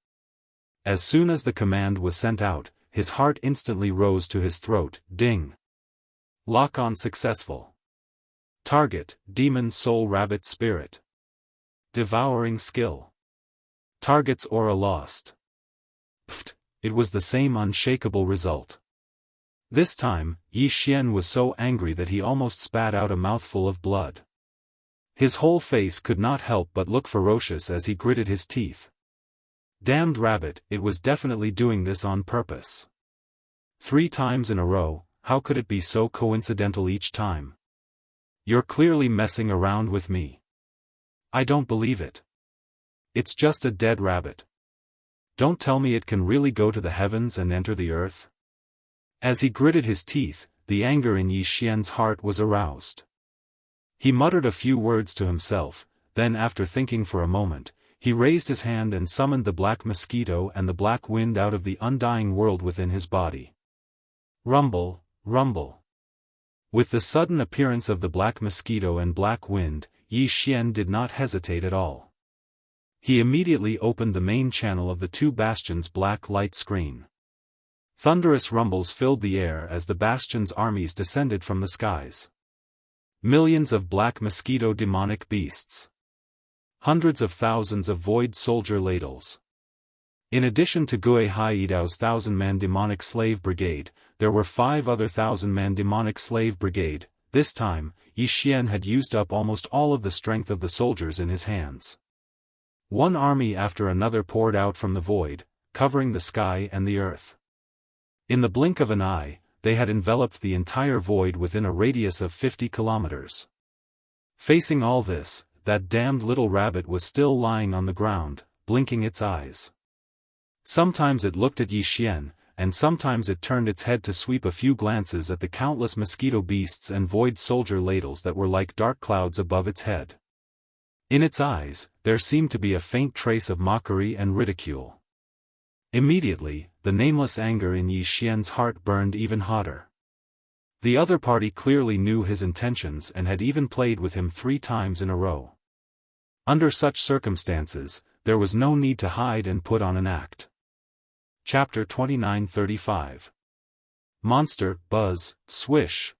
As soon as the command was sent out, his heart instantly rose to his throat. Ding! Lock on successful. Target, Demon Soul Rabbit Spirit. Devouring skill. Target's aura lost. Pfft, it was the same unshakable result. This time, Yi Xian was so angry that he almost spat out a mouthful of blood. His whole face could not help but look ferocious as he gritted his teeth. Damned rabbit, it was definitely doing this on purpose. 3 times in a row, how could it be so coincidental each time? You're clearly messing around with me. I don't believe it. It's just a dead rabbit. Don't tell me it can really go to the heavens and enter the earth. As he gritted his teeth, the anger in Yi Xian's heart was aroused. He muttered a few words to himself, then after thinking for a moment, he raised his hand and summoned the black mosquito and the black wind out of the undying world within his body. Rumble, rumble. With the sudden appearance of the black mosquito and black wind, Yi Xian did not hesitate at all. He immediately opened the main channel of the 2 bastions' black light screen. Thunderous rumbles filled the air as the bastion's armies descended from the skies. Millions of black mosquito demonic beasts. Hundreds of thousands of void soldier ladles. In addition to Gui Haidao's 1,000-man demonic slave brigade, there were 5 other 1,000-man demonic slave brigade. This time, Yi Xian had used up almost all of the strength of the soldiers in his hands. One army after another poured out from the void, covering the sky and the earth. In the blink of an eye, they had enveloped the entire void within a radius of 50 kilometers. Facing all this, that damned little rabbit was still lying on the ground, blinking its eyes. Sometimes it looked at Yi Xian, and sometimes it turned its head to sweep a few glances at the countless mosquito beasts and void soldier ladles that were like dark clouds above its head. In its eyes, there seemed to be a faint trace of mockery and ridicule. Immediately, the nameless anger in Yi Xian's heart burned even hotter. The other party clearly knew his intentions and had even played with him 3 times in a row. Under such circumstances, there was no need to hide and put on an act. Chapter 29:35. Monster, Buzz, Swish.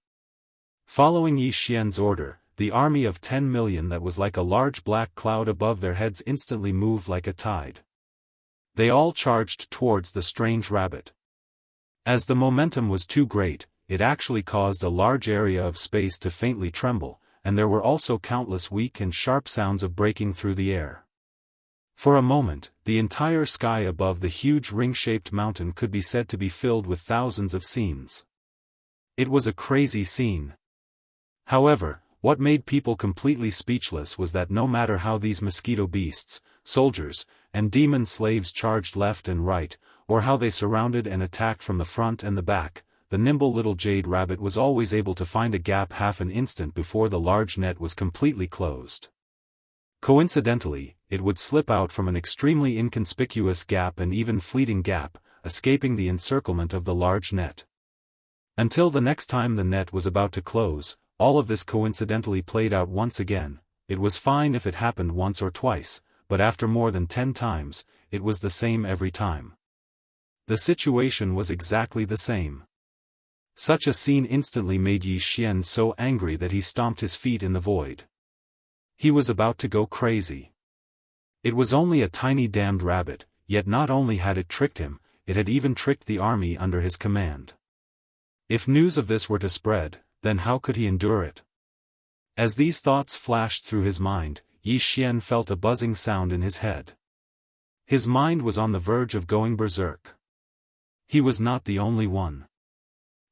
Following Yi Xian's order, the army of 10 million that was like a large black cloud above their heads instantly moved like a tide. They all charged towards the strange rabbit. As the momentum was too great, it actually caused a large area of space to faintly tremble, and there were also countless weak and sharp sounds of breaking through the air. For a moment, the entire sky above the huge ring-shaped mountain could be said to be filled with thousands of scenes. It was a crazy scene. However, what made people completely speechless was that no matter how these mosquito beasts, soldiers, and demon slaves charged left and right, or how they surrounded and attacked from the front and the back, the nimble little jade rabbit was always able to find a gap half an instant before the large net was completely closed. Coincidentally, it would slip out from an extremely inconspicuous gap and even fleeting gap, escaping the encirclement of the large net. Until the next time the net was about to close, all of this coincidentally played out once again. It was fine if it happened once or twice, but after more than 10 times, it was the same every time. The situation was exactly the same. Such a scene instantly made Yi Xian so angry that he stomped his feet in the void. He was about to go crazy. It was only a tiny damned rabbit, yet not only had it tricked him, it had even tricked the army under his command. If news of this were to spread, then how could he endure it? As these thoughts flashed through his mind, Yi Xian felt a buzzing sound in his head. His mind was on the verge of going berserk. He was not the only one.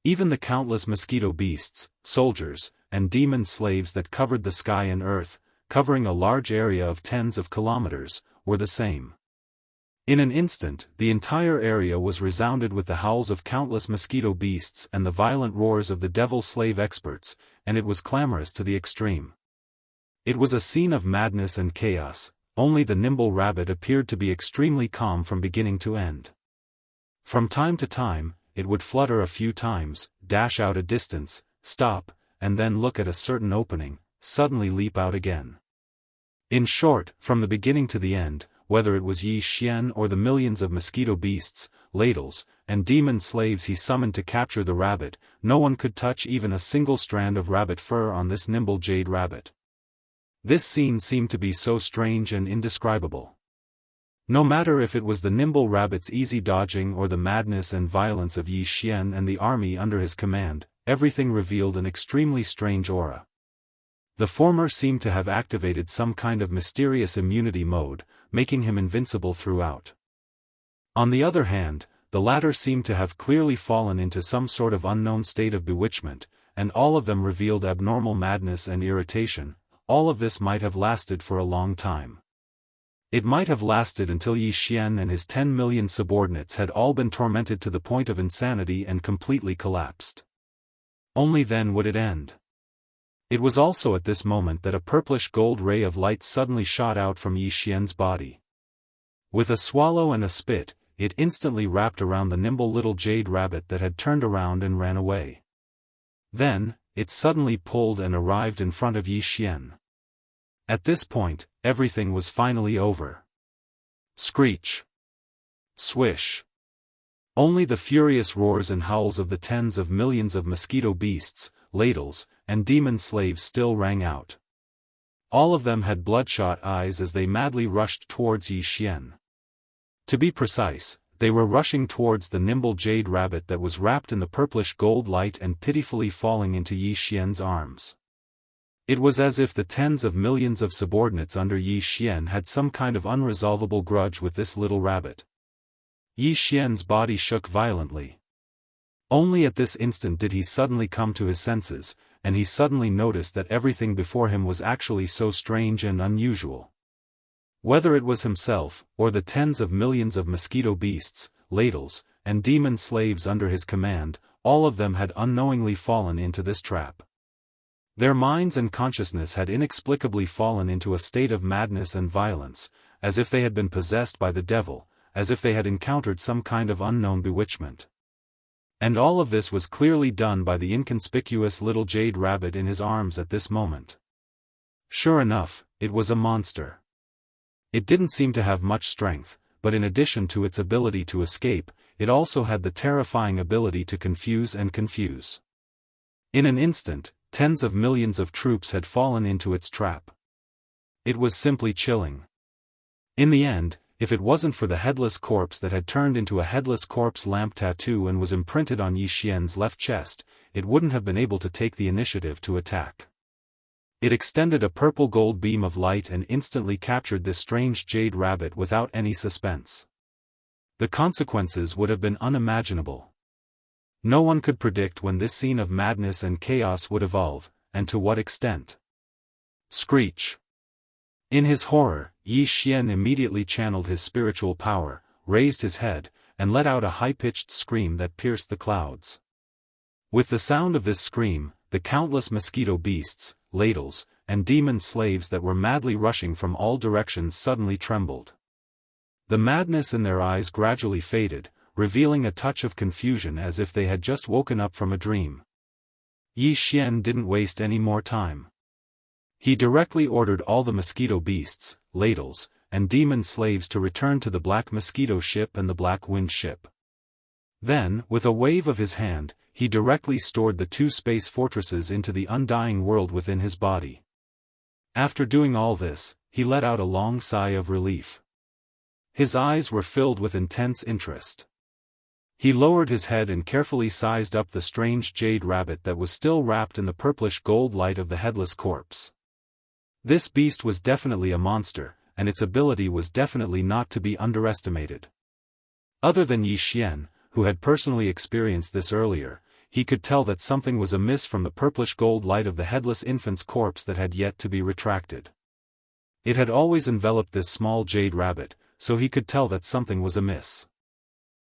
Even the countless mosquito beasts, soldiers, and demon slaves that covered the sky and earth, covering a large area of tens of kilometers, were the same. In an instant, the entire area was resounded with the howls of countless mosquito beasts and the violent roars of the devil slave experts, and it was clamorous to the extreme. It was a scene of madness and chaos. Only the nimble rabbit appeared to be extremely calm from beginning to end. From time to time, it would flutter a few times, dash out a distance, stop, and then look at a certain opening, suddenly leap out again. In short, from the beginning to the end, whether it was Yi Xian or the millions of mosquito beasts, ladles, and demon slaves he summoned to capture the rabbit, no one could touch even a single strand of rabbit fur on this nimble jade rabbit. This scene seemed to be so strange and indescribable. No matter if it was the nimble rabbit's easy dodging or the madness and violence of Yi Xian and the army under his command, everything revealed an extremely strange aura. The former seemed to have activated some kind of mysterious immunity mode, making him invincible throughout. On the other hand, the latter seemed to have clearly fallen into some sort of unknown state of bewitchment, and all of them revealed abnormal madness and irritation. All of this might have lasted for a long time. It might have lasted until Yi Xian and his 10 million subordinates had all been tormented to the point of insanity and completely collapsed. Only then would it end. It was also at this moment that a purplish gold ray of light suddenly shot out from Yi Xian's body. With a swallow and a spit, it instantly wrapped around the nimble little jade rabbit that had turned around and ran away. Then, it suddenly pulled and arrived in front of Yi Xian. At this point, everything was finally over. Screech. Swish. Only the furious roars and howls of the tens of millions of mosquito beasts, ladles, and demon slaves still rang out. All of them had bloodshot eyes as they madly rushed towards Yi Xian. To be precise, they were rushing towards the nimble jade rabbit that was wrapped in the purplish gold light and pitifully falling into Yi Xian's arms. It was as if the tens of millions of subordinates under Yi Xian had some kind of unresolvable grudge with this little rabbit. Yi Xian's body shook violently. Only at this instant did he suddenly come to his senses, and he suddenly noticed that everything before him was actually so strange and unusual. Whether it was himself, or the tens of millions of mosquito beasts, ladles, and demon slaves under his command, all of them had unknowingly fallen into this trap. Their minds and consciousness had inexplicably fallen into a state of madness and violence, as if they had been possessed by the devil, as if they had encountered some kind of unknown bewitchment. And all of this was clearly done by the inconspicuous little jade rabbit in his arms at this moment. Sure enough, it was a monster. It didn't seem to have much strength, but in addition to its ability to escape, it also had the terrifying ability to confuse and confuse. In an instant, tens of millions of troops had fallen into its trap. It was simply chilling. In the end, if it wasn't for the headless corpse that had turned into a headless corpse lamp tattoo and was imprinted on Yi Xian's left chest, it wouldn't have been able to take the initiative to attack. It extended a purple gold beam of light and instantly captured this strange jade rabbit without any suspense. The consequences would have been unimaginable. No one could predict when this scene of madness and chaos would evolve, and to what extent. Screech. In his horror, Yi Xian immediately channeled his spiritual power, raised his head, and let out a high-pitched scream that pierced the clouds. With the sound of this scream, the countless mosquito beasts, ladles, and demon slaves that were madly rushing from all directions suddenly trembled. The madness in their eyes gradually faded, revealing a touch of confusion as if they had just woken up from a dream. Yi Xian didn't waste any more time. He directly ordered all the mosquito beasts, ladles, and demon slaves to return to the Black Mosquito ship and the Black Wind ship. Then, with a wave of his hand, he directly stored the two space fortresses into the undying world within his body. After doing all this, he let out a long sigh of relief. His eyes were filled with intense interest. He lowered his head and carefully sized up the strange jade rabbit that was still wrapped in the purplish gold light of the headless corpse. This beast was definitely a monster, and its ability was definitely not to be underestimated. Other than Yi Xian, who had personally experienced this earlier, he could tell that something was amiss from the purplish gold light of the headless infant's corpse that had yet to be retracted. It had always enveloped this small jade rabbit, so he could tell that something was amiss.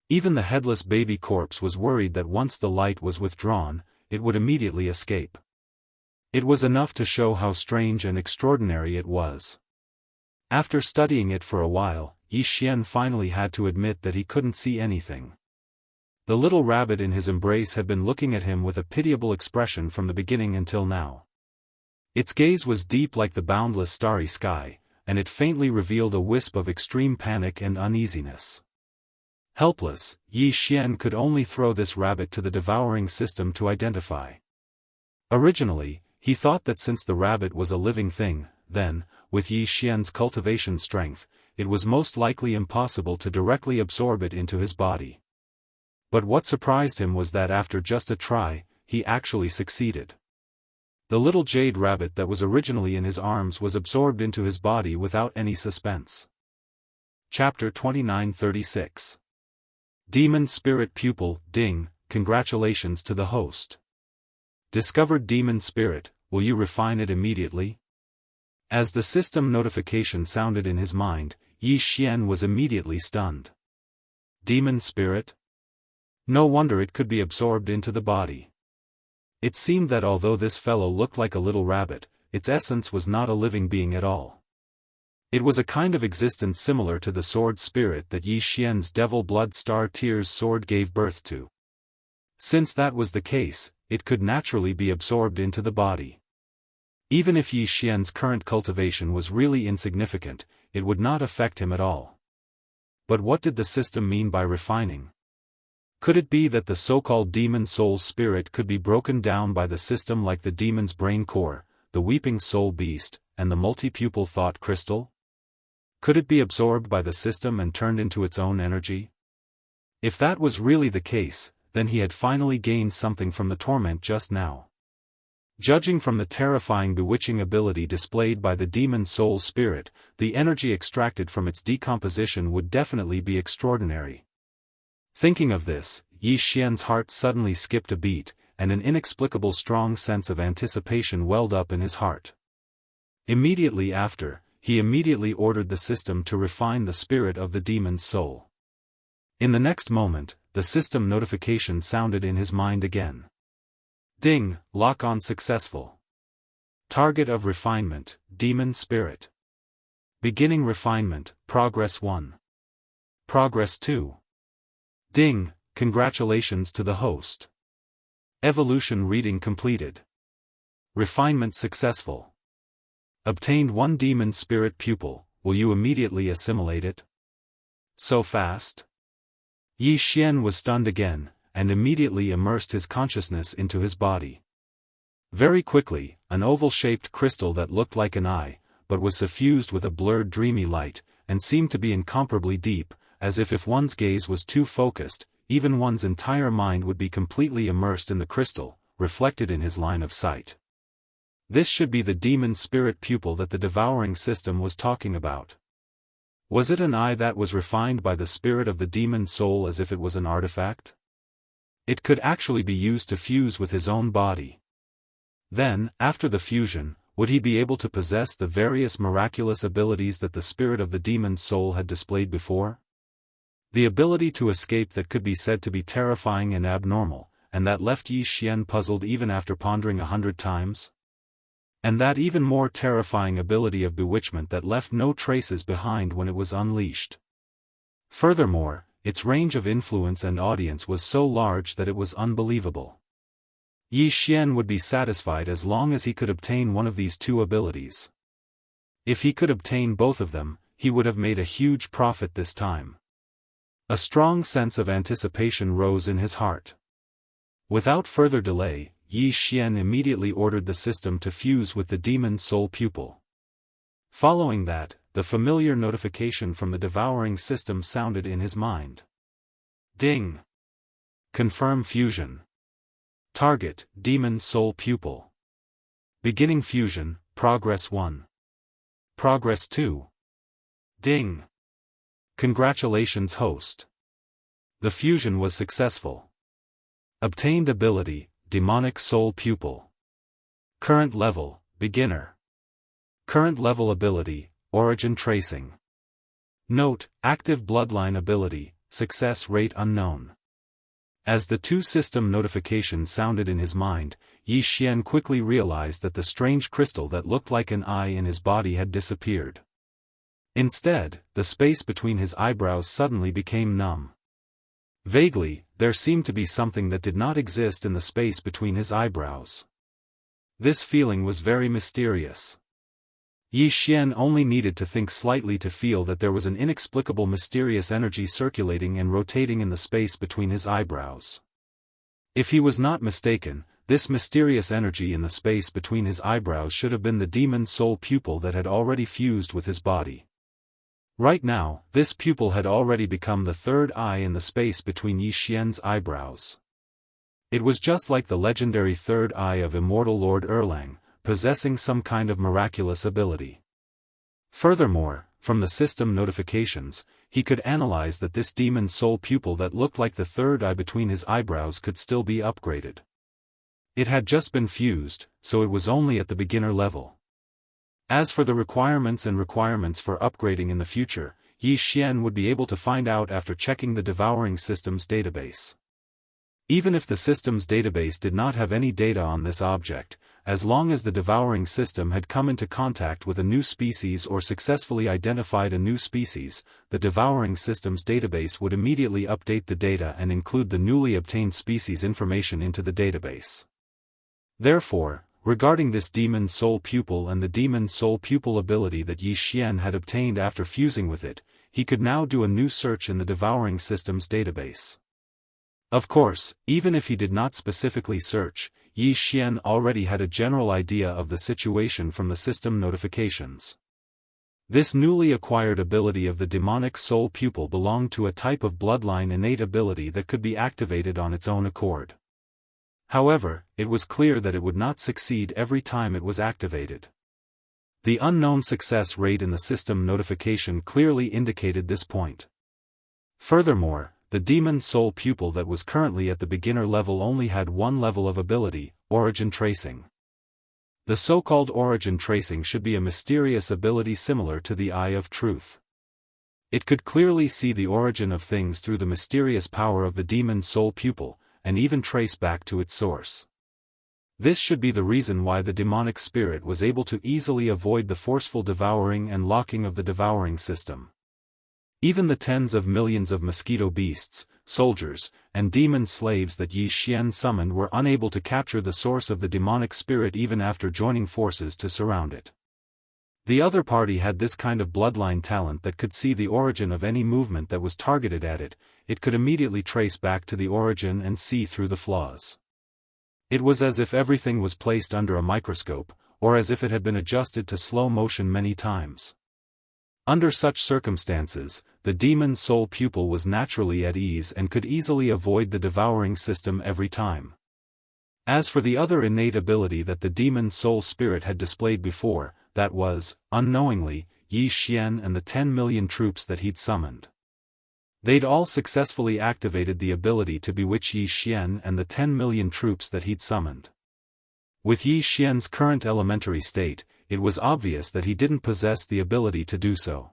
Even the headless baby corpse was worried that once the light was withdrawn, it would immediately escape. It was enough to show how strange and extraordinary it was. After studying it for a while, Yi Xian finally had to admit that he couldn't see anything. The little rabbit in his embrace had been looking at him with a pitiable expression from the beginning until now. Its gaze was deep like the boundless starry sky, and it faintly revealed a wisp of extreme panic and uneasiness. Helpless, Yi Xian could only throw this rabbit to the devouring system to identify. Originally, he thought that since the rabbit was a living thing, then, with Yi Xian's cultivation strength, it was most likely impossible to directly absorb it into his body. But what surprised him was that after just a try, he actually succeeded. The little jade rabbit that was originally in his arms was absorbed into his body without any suspense. Chapter 2936. Demon Spirit Pupil, Ding, congratulations to the host. Discovered demon spirit, will you refine it immediately? As the system notification sounded in his mind, Yi Xian was immediately stunned. Demon spirit? No wonder it could be absorbed into the body. It seemed that although this fellow looked like a little rabbit, its essence was not a living being at all. It was a kind of existence similar to the sword spirit that Yi Xian's devil blood star tears sword gave birth to. Since that was the case, it could naturally be absorbed into the body. Even if Yi Xian's current cultivation was really insignificant, it would not affect him at all. But what did the system mean by refining? Could it be that the so-called demon soul spirit could be broken down by the system like the demon's brain core, the weeping soul beast, and the multi-pupil thought crystal? Could it be absorbed by the system and turned into its own energy? If that was really the case, then he had finally gained something from the torment just now. Judging from the terrifying bewitching ability displayed by the demon soul spirit, the energy extracted from its decomposition would definitely be extraordinary. Thinking of this, Yi Xian's heart suddenly skipped a beat, and an inexplicable strong sense of anticipation welled up in his heart. Immediately after, he immediately ordered the system to refine the spirit of the demon's soul. In the next moment, the system notification sounded in his mind again. Ding, lock-on successful. Target of refinement, demon spirit. Beginning refinement, progress 1. Progress 2. Ding, congratulations to the host. Evolution reading completed. Refinement successful. Obtained 1 demon spirit pupil, will you immediately assimilate it? So fast? Yi Xian was stunned again, and immediately immersed his consciousness into his body. Very quickly, an oval-shaped crystal that looked like an eye, but was suffused with a blurred dreamy light, and seemed to be incomparably deep, as if one's gaze was too focused, even one's entire mind would be completely immersed in the crystal, reflected in his line of sight. This should be the demon spirit pupil that the devouring system was talking about. Was it an eye that was refined by the spirit of the demon soul as if it was an artifact? It could actually be used to fuse with his own body. Then, after the fusion, would he be able to possess the various miraculous abilities that the spirit of the demon soul had displayed before? The ability to escape that could be said to be terrifying and abnormal, and that left Yi Xian puzzled even after pondering 100 times? And that even more terrifying ability of bewitchment that left no traces behind when it was unleashed. Furthermore, its range of influence and audience was so large that it was unbelievable. Yi Xian would be satisfied as long as he could obtain one of these 2 abilities. If he could obtain both of them, he would have made a huge profit this time. A strong sense of anticipation rose in his heart. Without further delay, Yi Xian immediately ordered the system to fuse with the demon soul pupil. Following that, the familiar notification from the devouring system sounded in his mind. Ding! Confirm fusion. Target, demon soul pupil. Beginning fusion, progress 1. Progress 2. Ding! Congratulations host. The fusion was successful. Obtained ability, Demonic Soul Pupil. Current level, Beginner. Current level ability, Origin Tracing. Note, active bloodline ability, success rate unknown. As the two system notifications sounded in his mind, Yi Xian quickly realized that the strange crystal that looked like an eye in his body had disappeared. Instead, the space between his eyebrows suddenly became numb. Vaguely, there seemed to be something that did not exist in the space between his eyebrows. This feeling was very mysterious. Yi Xian only needed to think slightly to feel that there was an inexplicable mysterious energy circulating and rotating in the space between his eyebrows. If he was not mistaken, this mysterious energy in the space between his eyebrows should have been the demon soul pupil that had already fused with his body. Right now, this pupil had already become the third eye in the space between Yi Xian's eyebrows. It was just like the legendary third eye of Immortal Lord Erlang, possessing some kind of miraculous ability. Furthermore, from the system notifications, he could analyze that this demon soul pupil that looked like the third eye between his eyebrows could still be upgraded. It had just been fused, so it was only at the beginner level. As for the requirements for upgrading in the future, Yi Xian would be able to find out after checking the Devouring system's database. Even if the system's database did not have any data on this object, as long as the Devouring system had come into contact with a new species or successfully identified a new species, the Devouring system's database would immediately update the data and include the newly obtained species information into the database. Therefore, regarding this demon soul pupil and the demon soul pupil ability that Yi Xian had obtained after fusing with it, he could now do a new search in the Devouring system's database. Of course, even if he did not specifically search, Yi Xian already had a general idea of the situation from the system notifications. This newly acquired ability of the demonic soul pupil belonged to a type of bloodline innate ability that could be activated on its own accord. However, it was clear that it would not succeed every time it was activated. The unknown success rate in the system notification clearly indicated this point. Furthermore, the demon soul pupil that was currently at the beginner level only had one level of ability, Origin Tracing. The so-called Origin Tracing should be a mysterious ability similar to the Eye of Truth. It could clearly see the origin of things through the mysterious power of the demon soul pupil, and even trace back to its source. This should be the reason why the demonic spirit was able to easily avoid the forceful devouring and locking of the Devouring system. Even the tens of millions of mosquito beasts, soldiers, and demon slaves that Yi Xian summoned were unable to capture the source of the demonic spirit even after joining forces to surround it. The other party had this kind of bloodline talent that could see the origin of any movement that was targeted at it. It could immediately trace back to the origin and see through the flaws. It was as if everything was placed under a microscope, or as if it had been adjusted to slow motion many times. Under such circumstances, the demon soul pupil was naturally at ease and could easily avoid the Devouring system every time. As for the other innate ability that the demon soul spirit had displayed before, that was, unknowingly, Yi Xian and the 10 million troops that he'd summoned. They'd all successfully activated the ability to bewitch Yi Xian and the 10 million troops that he'd summoned. With Yi Xian's current elementary state, it was obvious that he didn't possess the ability to do so.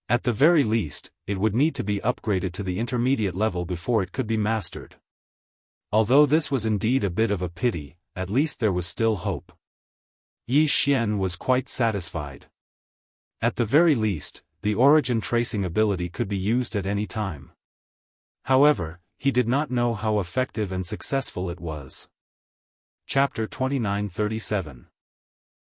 At the very least, it would need to be upgraded to the intermediate level before it could be mastered. Although this was indeed a bit of a pity, at least there was still hope. Yi Xian was quite satisfied. At the very least, the origin tracing ability could be used at any time. However, he did not know how effective and successful it was. Chapter 2937.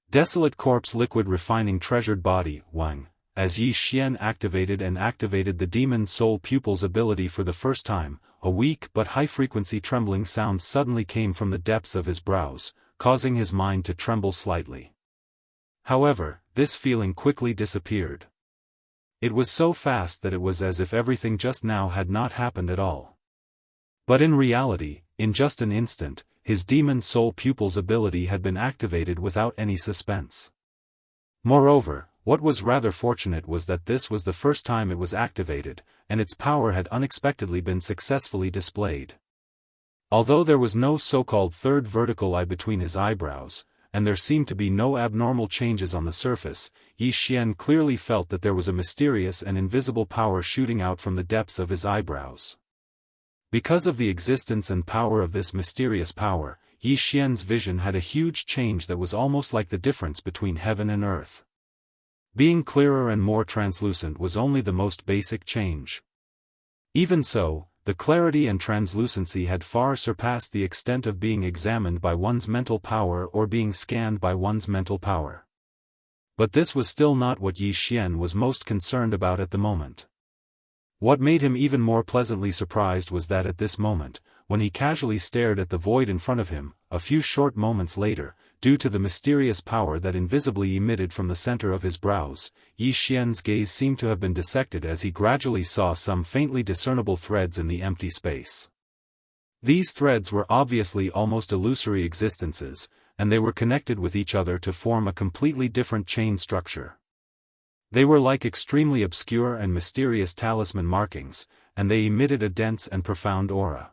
Desolate Corpse Liquid Refining Treasured Body, Wang. As Yi Xian activated the demon soul pupil's ability for the first time, a weak but high-frequency trembling sound suddenly came from the depths of his brows, causing his mind to tremble slightly. However, this feeling quickly disappeared. It was so fast that it was as if everything just now had not happened at all. But in reality, in just an instant, his demon soul pupil's ability had been activated without any suspense. Moreover, what was rather fortunate was that this was the first time it was activated, and its power had unexpectedly been successfully displayed. Although there was no so-called third vertical eye between his eyebrows, and there seemed to be no abnormal changes on the surface, Yi Xian clearly felt that there was a mysterious and invisible power shooting out from the depths of his eyebrows. Because of the existence and power of this mysterious power, Yi Xian's vision had a huge change that was almost like the difference between heaven and earth. Being clearer and more translucent was only the most basic change. Even so, the clarity and translucency had far surpassed the extent of being examined by one's mental power or being scanned by one's mental power. But this was still not what Yi Xian was most concerned about at the moment. What made him even more pleasantly surprised was that at this moment, when he casually stared at the void in front of him, a few short moments later, due to the mysterious power that invisibly emitted from the center of his brows, Yi Xian's gaze seemed to have been dissected as he gradually saw some faintly discernible threads in the empty space. These threads were obviously almost illusory existences, and they were connected with each other to form a completely different chain structure. They were like extremely obscure and mysterious talisman markings, and they emitted a dense and profound aura.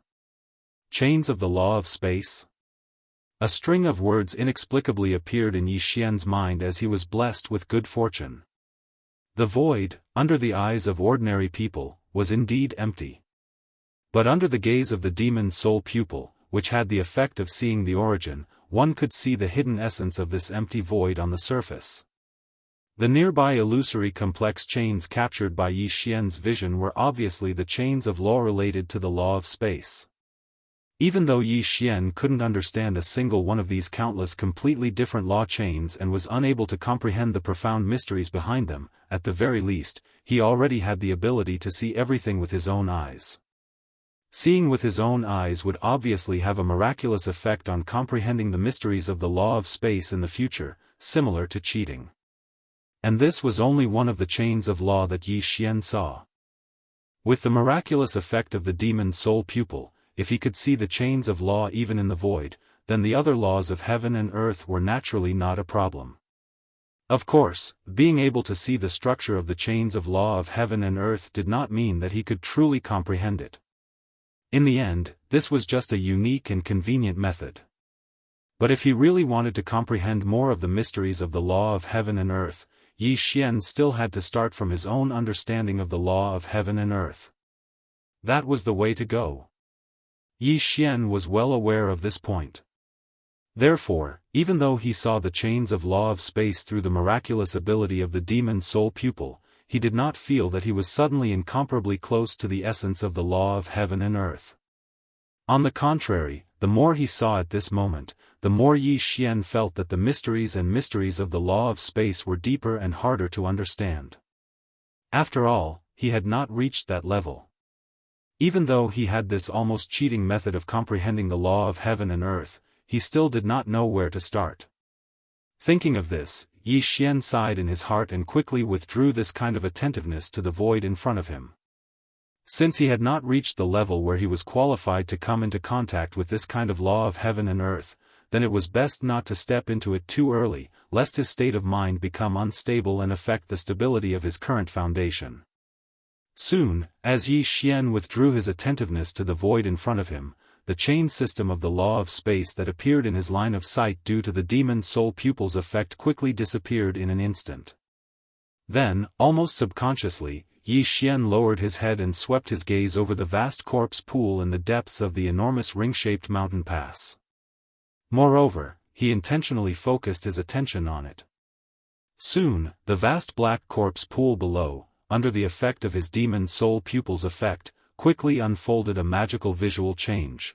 Chains of the law of space? A string of words inexplicably appeared in Yi Xian's mind as he was blessed with good fortune. The void, under the eyes of ordinary people, was indeed empty. But under the gaze of the demon soul pupil, which had the effect of seeing the origin, one could see the hidden essence of this empty void on the surface. The nearby illusory complex chains captured by Yi Xian's vision were obviously the chains of law related to the law of space. Even though Yi Xian couldn't understand a single one of these countless completely different law chains and was unable to comprehend the profound mysteries behind them, at the very least, he already had the ability to see everything with his own eyes. Seeing with his own eyes would obviously have a miraculous effect on comprehending the mysteries of the law of space in the future, similar to cheating. And this was only one of the chains of law that Yi Xian saw. With the miraculous effect of the demon soul pupil, if he could see the chains of law even in the void, then the other laws of heaven and earth were naturally not a problem. Of course, being able to see the structure of the chains of law of heaven and earth did not mean that he could truly comprehend it. In the end, this was just a unique and convenient method. But if he really wanted to comprehend more of the mysteries of the law of heaven and earth, Yi Xian still had to start from his own understanding of the law of heaven and earth. That was the way to go. Yi Xian was well aware of this point. Therefore, even though he saw the chains of law of space through the miraculous ability of the demon soul pupil, he did not feel that he was suddenly incomparably close to the essence of the law of heaven and earth. On the contrary, the more he saw at this moment, the more Yi Xian felt that the mysteries of the law of space were deeper and harder to understand. After all, he had not reached that level. Even though he had this almost cheating method of comprehending the law of heaven and earth, he still did not know where to start. Thinking of this, Yi Xian sighed in his heart and quickly withdrew this kind of attentiveness to the void in front of him. Since he had not reached the level where he was qualified to come into contact with this kind of law of heaven and earth, then it was best not to step into it too early, lest his state of mind become unstable and affect the stability of his current foundation. Soon, as Yi Xian withdrew his attentiveness to the void in front of him, the chain system of the law of space that appeared in his line of sight due to the demon soul pupil's effect quickly disappeared in an instant. Then, almost subconsciously, Yi Xian lowered his head and swept his gaze over the vast corpse pool in the depths of the enormous ring-shaped mountain pass. Moreover, he intentionally focused his attention on it. Soon, the vast black corpse pool below, under the effect of his demon soul pupil's effect, quickly unfolded a magical visual change.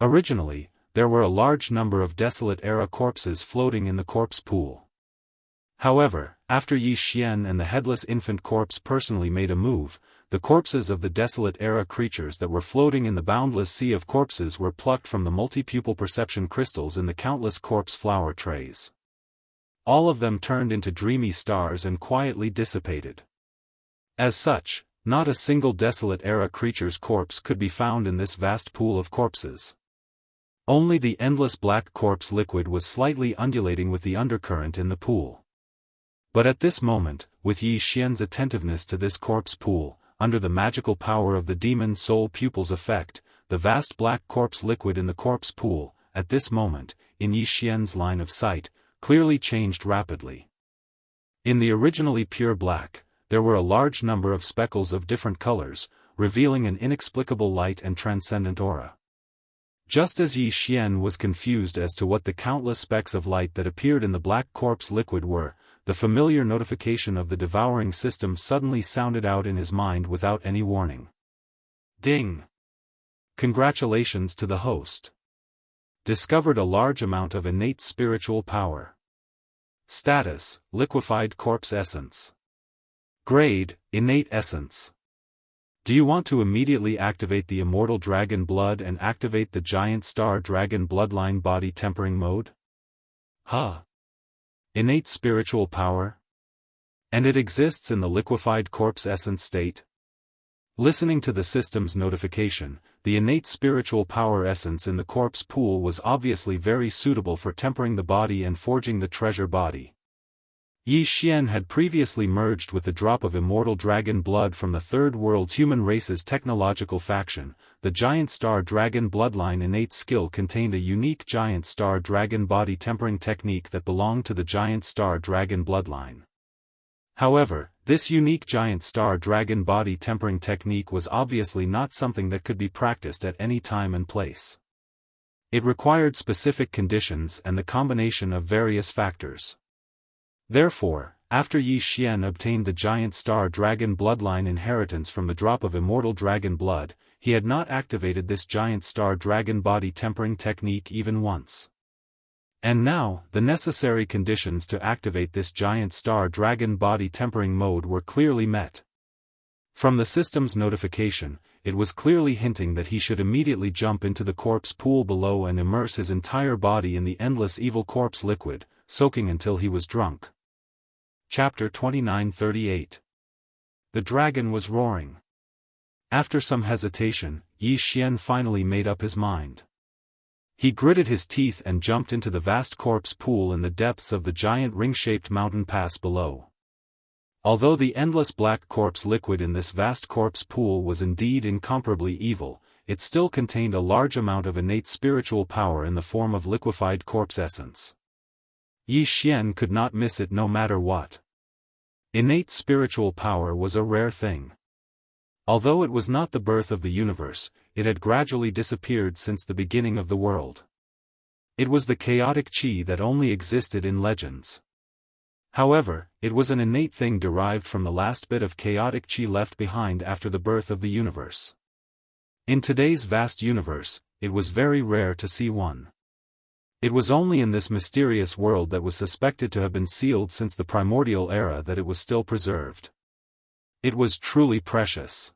Originally, there were a large number of desolate-era corpses floating in the corpse pool. However, after Yi Xian and the headless infant corpse personally made a move, the corpses of the desolate-era creatures that were floating in the boundless sea of corpses were plucked from the multi-pupil perception crystals in the countless corpse flower trays. All of them turned into dreamy stars and quietly dissipated. As such, not a single desolate-era creature's corpse could be found in this vast pool of corpses. Only the endless black corpse liquid was slightly undulating with the undercurrent in the pool. But at this moment, with Yi Xian's attentiveness to this corpse pool, under the magical power of the demon soul pupil's effect, the vast black corpse liquid in the corpse pool, at this moment, in Yi Xian's line of sight, clearly changed rapidly. In the originally pure black, there were a large number of speckles of different colors, revealing an inexplicable light and transcendent aura. Just as Yi Xian was confused as to what the countless specks of light that appeared in the black corpse liquid were, the familiar notification of the devouring system suddenly sounded out in his mind without any warning. Ding! Congratulations to the host. Discovered a large amount of innate spiritual power. Status: liquefied corpse essence. Grade: innate essence. Do you want to immediately activate the immortal dragon blood and activate the giant star dragon bloodline body tempering mode? Innate spiritual power? And it exists in the liquefied corpse essence state? Listening to the system's notification, the innate spiritual power essence in the corpse pool was obviously very suitable for tempering the body and forging the treasure body. Yi Xian had previously merged with the drop of immortal dragon blood from the Third World's human race's technological faction. The giant star dragon bloodline innate skill contained a unique giant star dragon body tempering technique that belonged to the giant star dragon bloodline. However, this unique giant star dragon body tempering technique was obviously not something that could be practiced at any time and place. It required specific conditions and the combination of various factors. Therefore, after Yi Xian obtained the giant star dragon bloodline inheritance from the drop of immortal dragon blood, he had not activated this giant star dragon body tempering technique even once. And now, the necessary conditions to activate this giant star dragon body tempering mode were clearly met. From the system's notification, it was clearly hinting that he should immediately jump into the corpse pool below and immerse his entire body in the endless evil corpse liquid, soaking until he was drunk. Chapter 2938. The dragon was roaring. After some hesitation, Yi Xian finally made up his mind. He gritted his teeth and jumped into the vast corpse pool in the depths of the giant ring-shaped mountain pass below. Although the endless black corpse liquid in this vast corpse pool was indeed incomparably evil, it still contained a large amount of innate spiritual power in the form of liquefied corpse essence. Yi Xian could not miss it no matter what. Innate spiritual power was a rare thing. Although it was not the birth of the universe, it had gradually disappeared since the beginning of the world. It was the chaotic chi that only existed in legends. However, it was an innate thing derived from the last bit of chaotic chi left behind after the birth of the universe. In today's vast universe, it was very rare to see one. It was only in this mysterious world that was suspected to have been sealed since the primordial era that it was still preserved. It was truly precious.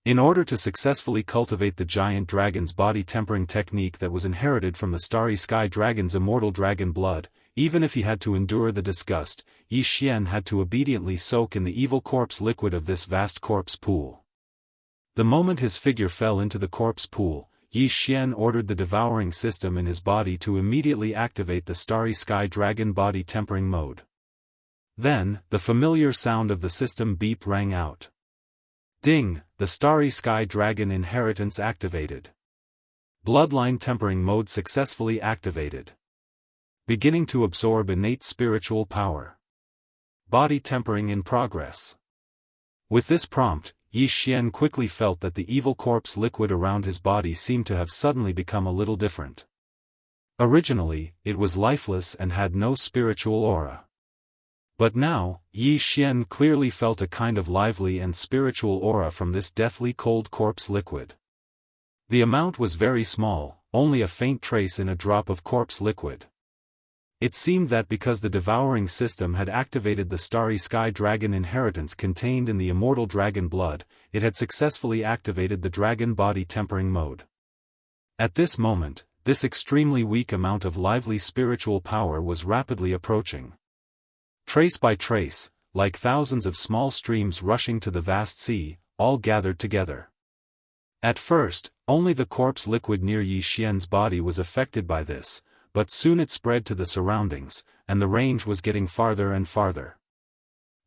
In order to successfully cultivate the giant dragon's body tempering technique that was inherited from the starry sky dragon's immortal dragon blood, even if he had to endure the disgust, Yi Xian had to obediently soak in the evil corpse liquid of this vast corpse pool. The moment his figure fell into the corpse pool, Yi Xian ordered the devouring system in his body to immediately activate the starry sky dragon body tempering mode. Then, the familiar sound of the system beep rang out. Ding! The starry sky dragon inheritance activated. Bloodline tempering mode successfully activated. Beginning to absorb innate spiritual power. Body tempering in progress. With this prompt, Yi Xian quickly felt that the evil corpse liquid around his body seemed to have suddenly become a little different. Originally, it was lifeless and had no spiritual aura. But now, Yi Xian clearly felt a kind of lively and spiritual aura from this deathly cold corpse liquid. The amount was very small, only a faint trace in a drop of corpse liquid. It seemed that because the devouring system had activated the starry sky dragon inheritance contained in the immortal dragon blood, it had successfully activated the dragon body tempering mode. At this moment, this extremely weak amount of lively spiritual power was rapidly approaching. Trace by trace, like thousands of small streams rushing to the vast sea, all gathered together. At first, only the corpse liquid near Yi Xian's body was affected by this, but soon it spread to the surroundings, and the range was getting farther and farther.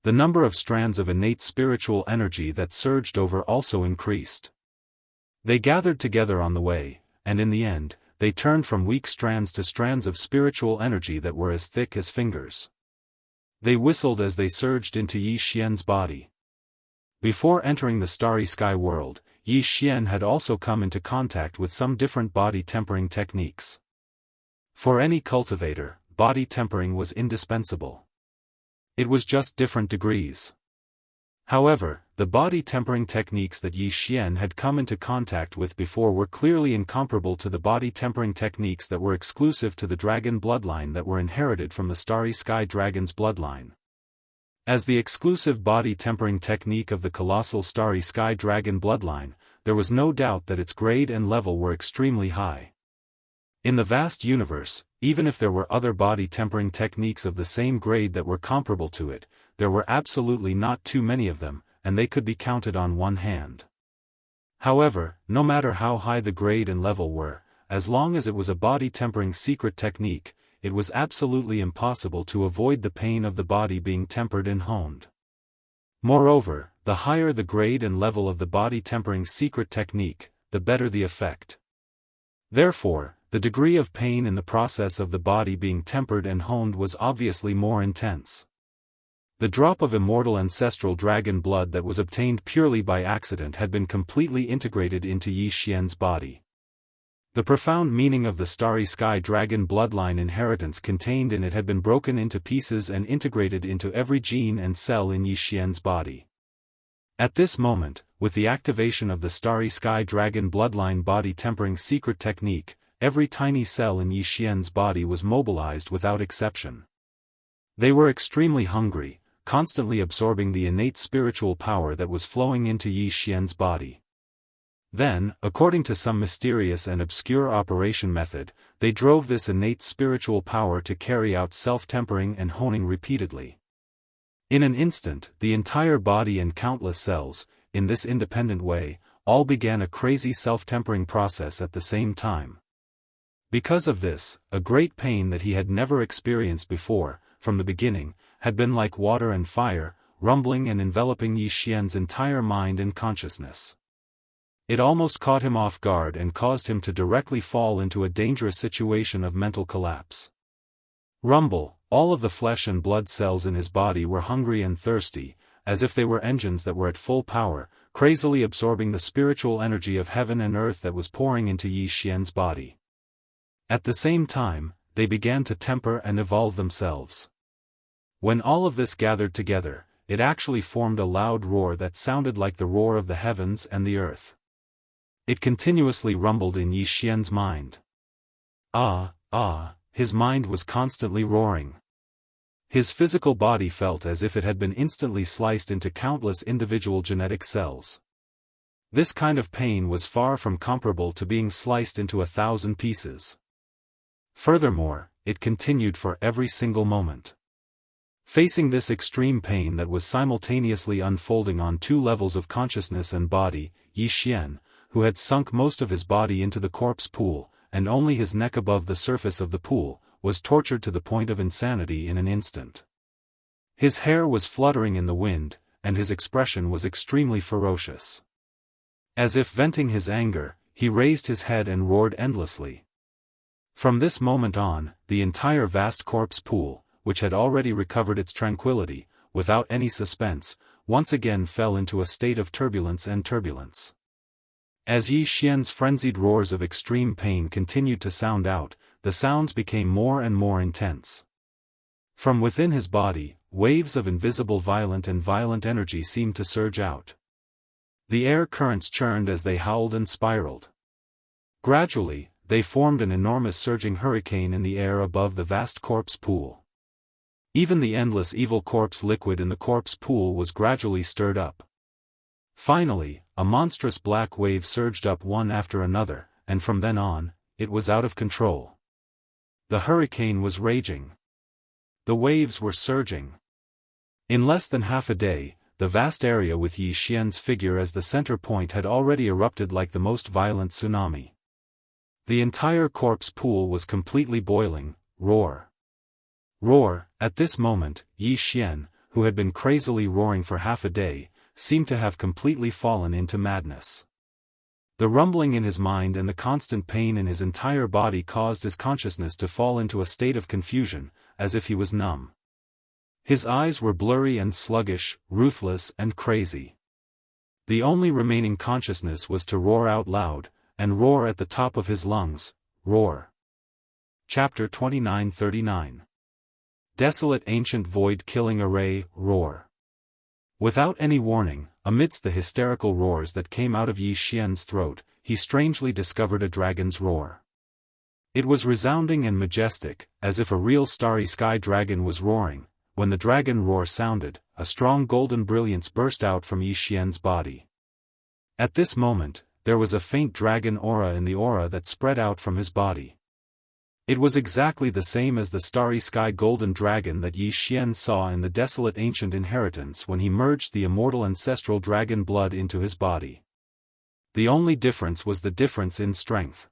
The number of strands of innate spiritual energy that surged over also increased. They gathered together on the way, and in the end, they turned from weak strands to strands of spiritual energy that were as thick as fingers. They whistled as they surged into Yi Xian's body. Before entering the starry sky world, Yi Xian had also come into contact with some different body tempering techniques. For any cultivator, body tempering was indispensable. It was just different degrees. However, the body tempering techniques that Yi Xian had come into contact with before were clearly incomparable to the body tempering techniques that were exclusive to the dragon bloodline that were inherited from the starry sky dragon's bloodline. As the exclusive body tempering technique of the colossal starry sky dragon bloodline, there was no doubt that its grade and level were extremely high. In the vast universe, even if there were other body tempering techniques of the same grade that were comparable to it, there were absolutely not too many of them, and they could be counted on one hand. However, no matter how high the grade and level were, as long as it was a body tempering secret technique, it was absolutely impossible to avoid the pain of the body being tempered and honed. Moreover, the higher the grade and level of the body tempering secret technique, the better the effect. Therefore, the degree of pain in the process of the body being tempered and honed was obviously more intense. The drop of immortal ancestral dragon blood that was obtained purely by accident had been completely integrated into Yi Xian's body. The profound meaning of the starry sky dragon bloodline inheritance contained in it had been broken into pieces and integrated into every gene and cell in Yi Xian's body. At this moment, with the activation of the starry sky dragon bloodline body tempering secret technique, every tiny cell in Yi Xian's body was mobilized without exception. They were extremely hungry, constantly absorbing the innate spiritual power that was flowing into Yi Xian's body. Then, according to some mysterious and obscure operation method, they drove this innate spiritual power to carry out self-tempering and honing repeatedly. In an instant, the entire body and countless cells, in this independent way, all began a crazy self-tempering process at the same time. Because of this, a great pain that he had never experienced before, from the beginning, had been like water and fire, rumbling and enveloping Yi Xian's entire mind and consciousness. It almost caught him off guard and caused him to directly fall into a dangerous situation of mental collapse. Rumble, all of the flesh and blood cells in his body were hungry and thirsty, as if they were engines that were at full power, crazily absorbing the spiritual energy of heaven and earth that was pouring into Yi Xian's body. At the same time, they began to temper and evolve themselves. When all of this gathered together, it actually formed a loud roar that sounded like the roar of the heavens and the earth. It continuously rumbled in Yi Xian's mind. His mind was constantly roaring. His physical body felt as if it had been instantly sliced into countless individual genetic cells. This kind of pain was far from comparable to being sliced into 1,000 pieces. Furthermore, it continued for every single moment. Facing this extreme pain that was simultaneously unfolding on two levels of consciousness and body, Yi Xian, who had sunk most of his body into the corpse pool, and only his neck above the surface of the pool, was tortured to the point of insanity in an instant. His hair was fluttering in the wind, and his expression was extremely ferocious. As if venting his anger, he raised his head and roared endlessly. From this moment on, the entire vast corpse pool, which had already recovered its tranquility, without any suspense, once again fell into a state of turbulence. As Yi Xian's frenzied roars of extreme pain continued to sound out, the sounds became more and more intense. From within his body, waves of invisible violent energy seemed to surge out. The air currents churned as they howled and spiraled. Gradually, they formed an enormous surging hurricane in the air above the vast corpse pool. Even the endless evil corpse liquid in the corpse pool was gradually stirred up. Finally, a monstrous black wave surged up one after another, and from then on, it was out of control. The hurricane was raging. The waves were surging. In less than half a day, the vast area with Yi Xian's figure as the center point had already erupted like the most violent tsunami. The entire corpse pool was completely boiling. Roar. At this moment, Yi Xian, who had been crazily roaring for half a day, seemed to have completely fallen into madness. The rumbling in his mind and the constant pain in his entire body caused his consciousness to fall into a state of confusion, as if he was numb. His eyes were blurry and sluggish, ruthless and crazy. The only remaining consciousness was to roar out loud, and roar at the top of his lungs, roar. Chapter 2939. Desolate ancient void-killing array, roar. Without any warning, amidst the hysterical roars that came out of Yi Xian's throat, he strangely discovered a dragon's roar. It was resounding and majestic, as if a real starry sky dragon was roaring. When the dragon roar sounded, a strong golden brilliance burst out from Yi Xian's body. At this moment, there was a faint dragon aura in the aura that spread out from his body. It was exactly the same as the starry sky golden dragon that Yi Xian saw in the desolate ancient inheritance when he merged the immortal ancestral dragon blood into his body. The only difference was the difference in strength.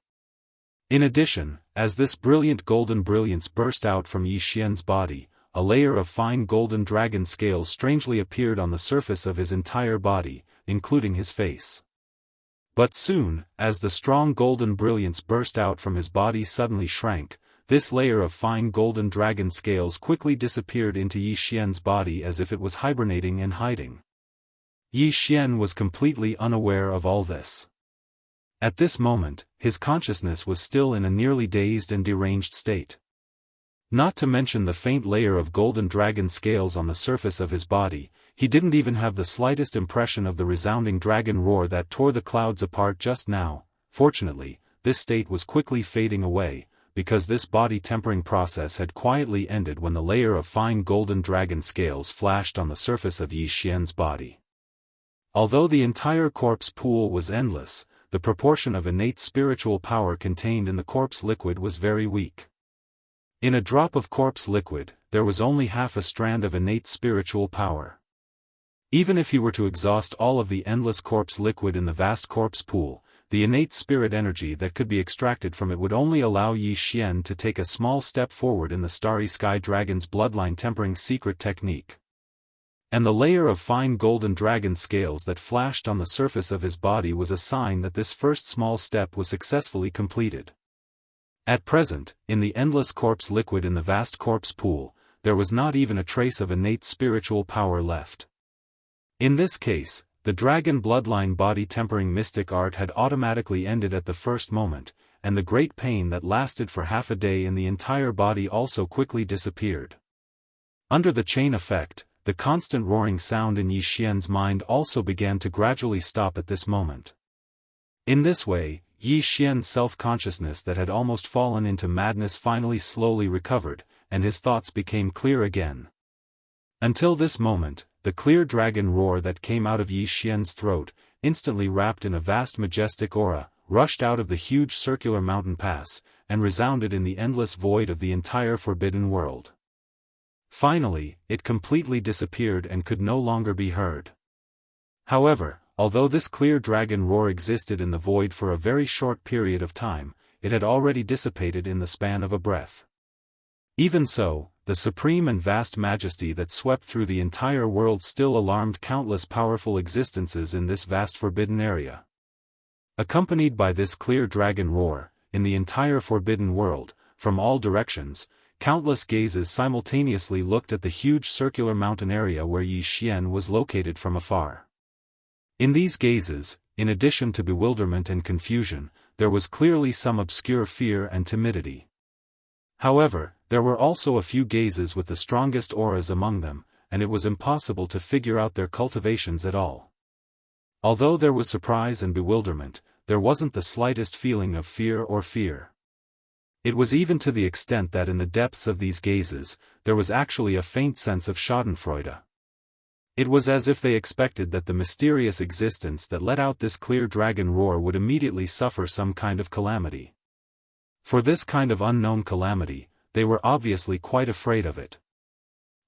In addition, as this brilliant golden brilliance burst out from Yi Xian's body, a layer of fine golden dragon scales strangely appeared on the surface of his entire body, including his face. But soon, as the strong golden brilliance burst out from his body suddenly shrank, this layer of fine golden dragon scales quickly disappeared into Yi Xian's body as if it was hibernating and hiding. Yi Xian was completely unaware of all this. At this moment, his consciousness was still in a nearly dazed and deranged state. Not to mention the faint layer of golden dragon scales on the surface of his body, he didn't even have the slightest impression of the resounding dragon roar that tore the clouds apart just now. Fortunately, this state was quickly fading away, because this body-tempering process had quietly ended when the layer of fine golden dragon scales flashed on the surface of Yi Xian's body. Although the entire corpse pool was endless, the proportion of innate spiritual power contained in the corpse liquid was very weak. In a drop of corpse liquid, there was only half a strand of innate spiritual power. Even if he were to exhaust all of the endless corpse liquid in the vast corpse pool, the innate spirit energy that could be extracted from it would only allow Yi Xian to take a small step forward in the starry sky dragon's bloodline tempering secret technique. And the layer of fine golden dragon scales that flashed on the surface of his body was a sign that this first small step was successfully completed. At present, in the endless corpse liquid in the vast corpse pool, there was not even a trace of innate spiritual power left. In this case, the dragon bloodline body tempering mystic art had automatically ended at the first moment, and the great pain that lasted for half a day in the entire body also quickly disappeared. Under the chain effect, the constant roaring sound in Yi Xian's mind also began to gradually stop at this moment. In this way, Yi Xian's self-consciousness that had almost fallen into madness finally slowly recovered, and his thoughts became clear again. Until this moment, the clear dragon roar that came out of Yi Xian's throat, instantly wrapped in a vast majestic aura, rushed out of the huge circular mountain pass, and resounded in the endless void of the entire forbidden world. Finally, it completely disappeared and could no longer be heard. However, although this clear dragon roar existed in the void for a very short period of time, it had already dissipated in the span of a breath. Even so, the supreme and vast majesty that swept through the entire world still alarmed countless powerful existences in this vast forbidden area. Accompanied by this clear dragon roar, in the entire forbidden world, from all directions, countless gazes simultaneously looked at the huge circular mountain area where Yi Xian was located from afar. In these gazes, in addition to bewilderment and confusion, there was clearly some obscure fear and timidity. However, there were also a few gazes with the strongest auras among them, and it was impossible to figure out their cultivations at all. Although there was surprise and bewilderment, there wasn't the slightest feeling of fear or fear. It was even to the extent that in the depths of these gazes, there was actually a faint sense of schadenfreude. It was as if they expected that the mysterious existence that let out this clear dragon roar would immediately suffer some kind of calamity. For this kind of unknown calamity, they were obviously quite afraid of it.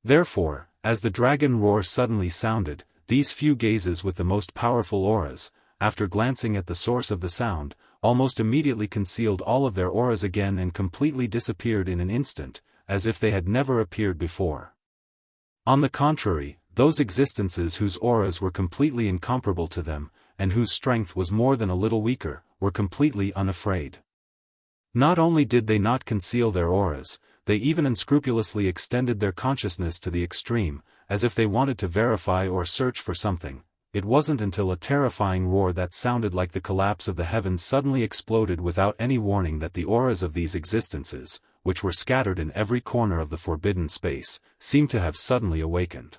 Therefore, as the dragon roar suddenly sounded, these few gazes with the most powerful auras, after glancing at the source of the sound, almost immediately concealed all of their auras again and completely disappeared in an instant, as if they had never appeared before. On the contrary, those existences whose auras were completely incomparable to them, and whose strength was more than a little weaker, were completely unafraid. Not only did they not conceal their auras, they even unscrupulously extended their consciousness to the extreme, as if they wanted to verify or search for something. It wasn't until a terrifying roar that sounded like the collapse of the heavens suddenly exploded without any warning that the auras of these existences, which were scattered in every corner of the forbidden space, seemed to have suddenly awakened.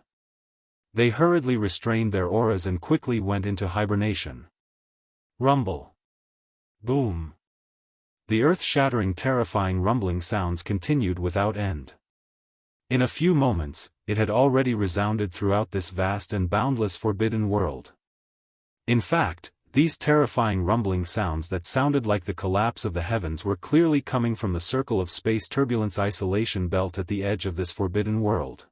They hurriedly restrained their auras and quickly went into hibernation. Rumble. Boom. The earth-shattering, terrifying rumbling sounds continued without end. In a few moments, it had already resounded throughout this vast and boundless forbidden world. In fact, these terrifying rumbling sounds that sounded like the collapse of the heavens were clearly coming from the circle of space turbulence isolation belt at the edge of this forbidden world.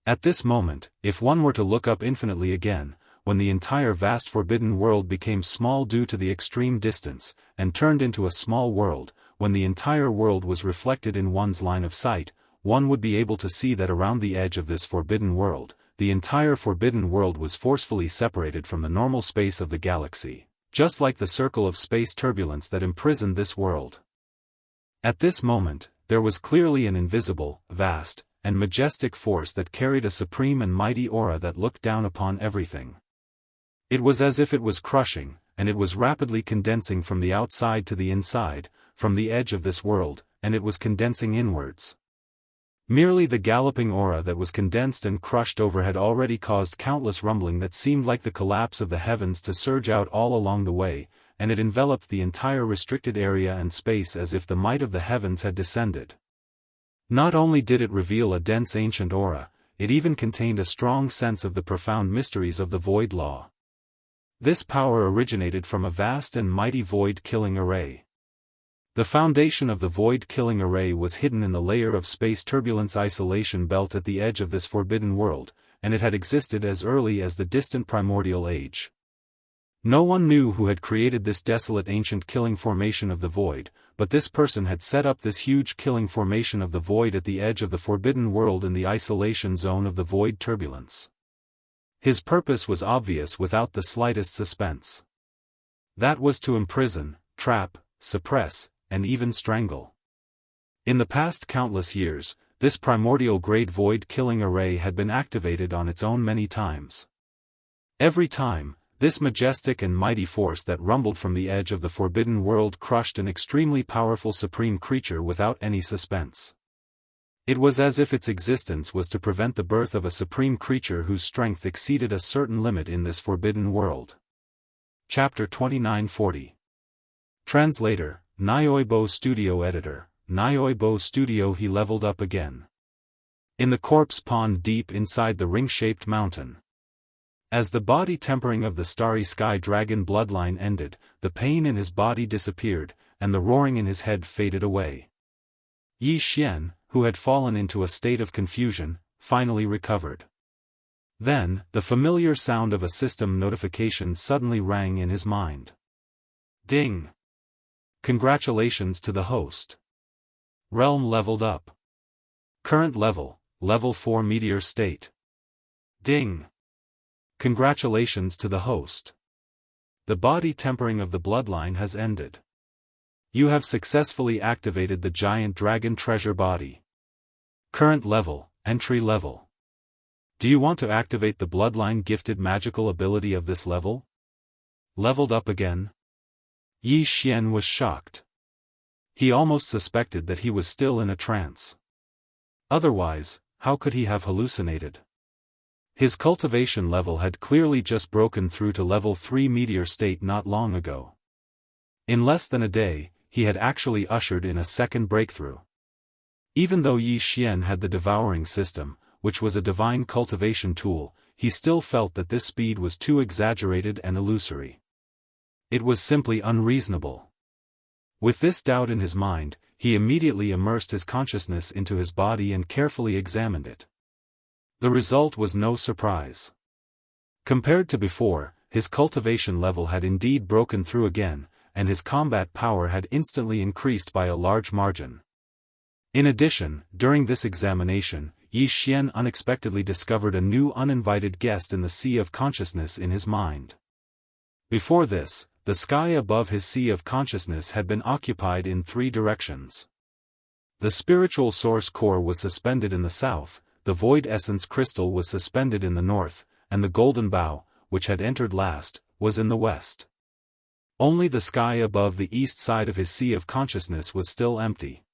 At this moment, if one were to look up infinitely again, when the entire vast forbidden world became small due to the extreme distance, and turned into a small world, when the entire world was reflected in one's line of sight, one would be able to see that around the edge of this forbidden world, the entire forbidden world was forcefully separated from the normal space of the galaxy, just like the circle of space turbulence that imprisoned this world. At this moment, there was clearly an invisible, vast, and majestic force that carried a supreme and mighty aura that looked down upon everything. It was as if it was crushing, and it was rapidly condensing from the outside to the inside, from the edge of this world, and it was condensing inwards. Merely the galloping aura that was condensed and crushed over had already caused countless rumbling that seemed like the collapse of the heavens to surge out all along the way, and it enveloped the entire restricted area and space as if the might of the heavens had descended. Not only did it reveal a dense ancient aura, it even contained a strong sense of the profound mysteries of the void law. This power originated from a vast and mighty void-killing array. The foundation of the void-killing array was hidden in the layer of space turbulence isolation belt at the edge of this forbidden world, and it had existed as early as the distant primordial age. No one knew who had created this desolate ancient killing formation of the void, but this person had set up this huge killing formation of the void at the edge of the forbidden world in the isolation zone of the void turbulence. His purpose was obvious without the slightest suspense. That was to imprison, trap, suppress, and even strangle. In the past countless years, this primordial grade void-killing array had been activated on its own many times. Every time, this majestic and mighty force that rumbled from the edge of the forbidden world crushed an extremely powerful supreme creature without any suspense. It was as if its existence was to prevent the birth of a supreme creature whose strength exceeded a certain limit in this forbidden world. Chapter 2940. Translator, Nyoibo Studio Editor, Nyoibo Studio. He leveled up again. In the corpse pond deep inside the ring-shaped mountain. As the body tempering of the starry sky dragon bloodline ended, the pain in his body disappeared, and the roaring in his head faded away. Yi Xian, who had fallen into a state of confusion, finally recovered. Then, the familiar sound of a system notification suddenly rang in his mind. Ding! Congratulations to the host. Realm leveled up. Current level, level 4 meteor state. Ding! Congratulations to the host. The body tempering of the bloodline has ended. You have successfully activated the giant dragon treasure body. Current level, entry level. Do you want to activate the bloodline gifted magical ability of this level? Leveled up again? Yi Xian was shocked. He almost suspected that he was still in a trance. Otherwise, how could he have hallucinated? His cultivation level had clearly just broken through to level 3 meteor state not long ago. In less than a day, he had actually ushered in a second breakthrough. Even though Yi Xian had the Devouring system, which was a divine cultivation tool, he still felt that this speed was too exaggerated and illusory. It was simply unreasonable. With this doubt in his mind, he immediately immersed his consciousness into his body and carefully examined it. The result was no surprise. Compared to before, his cultivation level had indeed broken through again, and his combat power had instantly increased by a large margin. In addition, during this examination, Yi Xian unexpectedly discovered a new uninvited guest in the sea of consciousness in his mind. Before this, the sky above his sea of consciousness had been occupied in three directions. The spiritual source core was suspended in the south, the void essence crystal was suspended in the north, and the golden bow, which had entered last, was in the west. Only the sky above the east side of his sea of consciousness was still empty.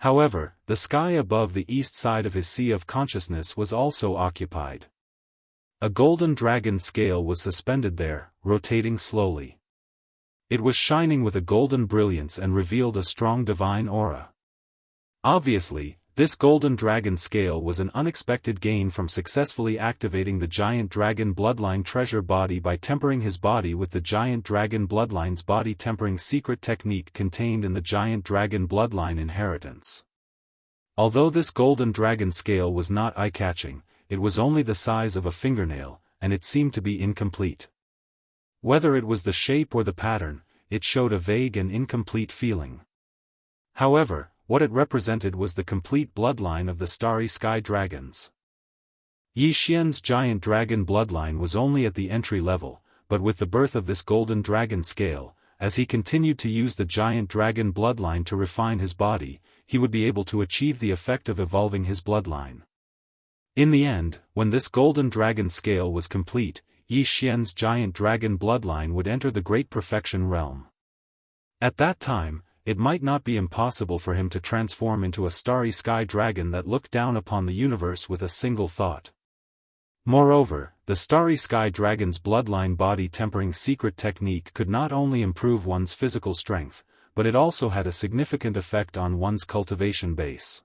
However, the sky above the east side of his sea of consciousness was also occupied. A golden dragon scale was suspended there, rotating slowly. It was shining with a golden brilliance and revealed a strong divine aura. Obviously, this golden dragon scale was an unexpected gain from successfully activating the giant dragon bloodline treasure body by tempering his body with the giant dragon bloodline's body tempering secret technique contained in the giant dragon bloodline inheritance. Although this golden dragon scale was not eye-catching, it was only the size of a fingernail, and it seemed to be incomplete. Whether it was the shape or the pattern, it showed a vague and incomplete feeling. However, what it represented was the complete bloodline of the starry sky dragons. Yi Xian's giant dragon bloodline was only at the entry level, but with the birth of this golden dragon scale, as he continued to use the giant dragon bloodline to refine his body, he would be able to achieve the effect of evolving his bloodline. In the end, when this golden dragon scale was complete, Yi Xian's giant dragon bloodline would enter the great perfection realm. At that time, it might not be impossible for him to transform into a starry sky dragon that looked down upon the universe with a single thought. Moreover, the starry sky dragon's bloodline body tempering secret technique could not only improve one's physical strength, but it also had a significant effect on one's cultivation base.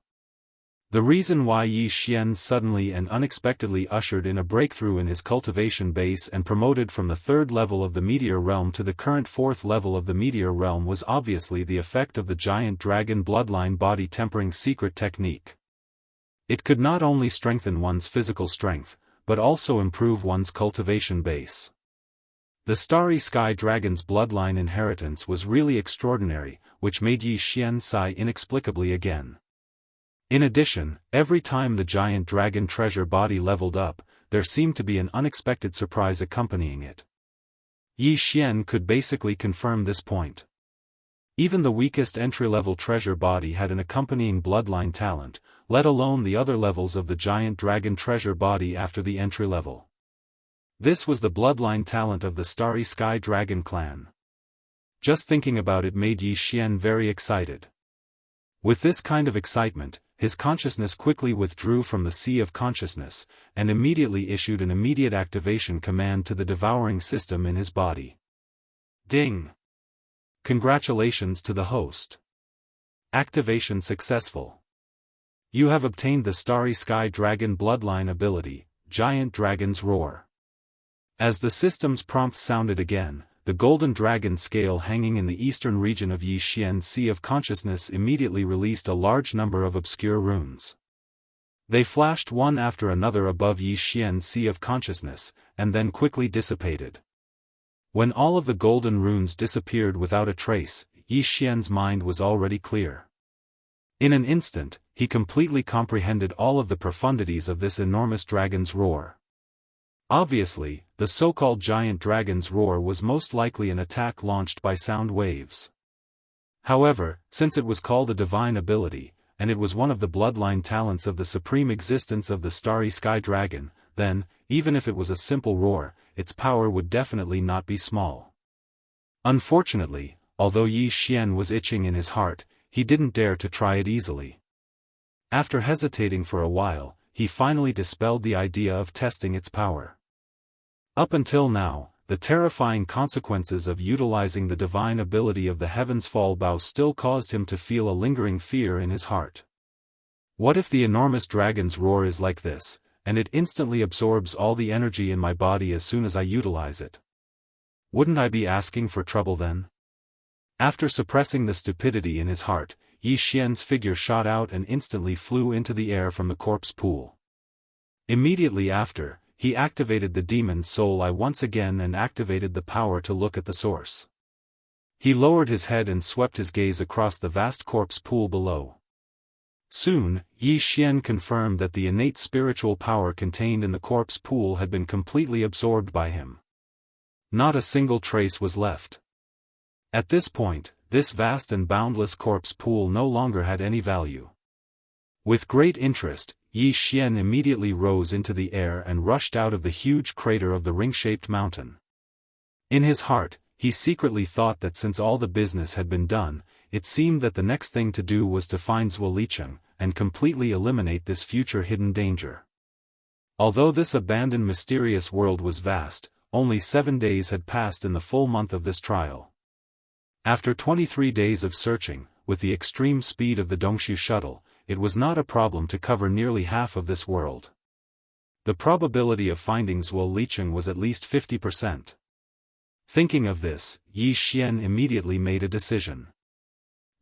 The reason why Yi Xian suddenly and unexpectedly ushered in a breakthrough in his cultivation base and promoted from the third level of the meteor realm to the current fourth level of the meteor realm was obviously the effect of the giant dragon bloodline body tempering secret technique. It could not only strengthen one's physical strength, but also improve one's cultivation base. The starry sky dragon's bloodline inheritance was really extraordinary, which made Yi Xian sigh inexplicably again. In addition, every time the giant dragon treasure body leveled up, there seemed to be an unexpected surprise accompanying it. Yi Xian could basically confirm this point. Even the weakest entry-level treasure body had an accompanying bloodline talent, let alone the other levels of the giant dragon treasure body after the entry level. This was the bloodline talent of the Starry Sky Dragon clan. Just thinking about it made Yi Xian very excited. With this kind of excitement, his consciousness quickly withdrew from the sea of consciousness, and immediately issued an immediate activation command to the devouring system in his body. Ding! Congratulations to the host. Activation successful. You have obtained the Starry Sky Dragon bloodline ability, Giant Dragon's Roar. As the system's prompt sounded again, the golden dragon scale hanging in the eastern region of Yi Xian's Sea of Consciousness immediately released a large number of obscure runes. They flashed one after another above Yi Xian's Sea of Consciousness, and then quickly dissipated. When all of the golden runes disappeared without a trace, Yi Xian's mind was already clear. In an instant, he completely comprehended all of the profundities of this enormous dragon's roar. Obviously, the so-called giant dragon's roar was most likely an attack launched by sound waves. However, since it was called a divine ability, and it was one of the bloodline talents of the supreme existence of the Starry Sky Dragon, then, even if it was a simple roar, its power would definitely not be small. Unfortunately, although Yi Xian was itching in his heart, he didn't dare to try it easily. After hesitating for a while, he finally dispelled the idea of testing its power. Up until now, the terrifying consequences of utilizing the divine ability of the Heaven's Fall Bow still caused him to feel a lingering fear in his heart. What if the enormous dragon's roar is like this, and it instantly absorbs all the energy in my body as soon as I utilize it? Wouldn't I be asking for trouble then? After suppressing the stupidity in his heart, Yi Xian's figure shot out and instantly flew into the air from the corpse pool. Immediately after, he activated the demon soul eye once again and activated the power to look at the source. He lowered his head and swept his gaze across the vast corpse pool below. Soon, Yi Xian confirmed that the innate spiritual power contained in the corpse pool had been completely absorbed by him. Not a single trace was left. At this point, this vast and boundless corpse pool no longer had any value. With great interest, Yi Xian immediately rose into the air and rushed out of the huge crater of the ring-shaped mountain. In his heart, he secretly thought that since all the business had been done, it seemed that the next thing to do was to find Zhuo Licheng, and completely eliminate this future hidden danger. Although this abandoned mysterious world was vast, only 7 days had passed in the full month of this trial. After 23 days of searching, with the extreme speed of the Dongshu shuttle, it was not a problem to cover nearly half of this world. The probability of finding Zhuo Licheng was at least 50%. Thinking of this, Yi Xian immediately made a decision.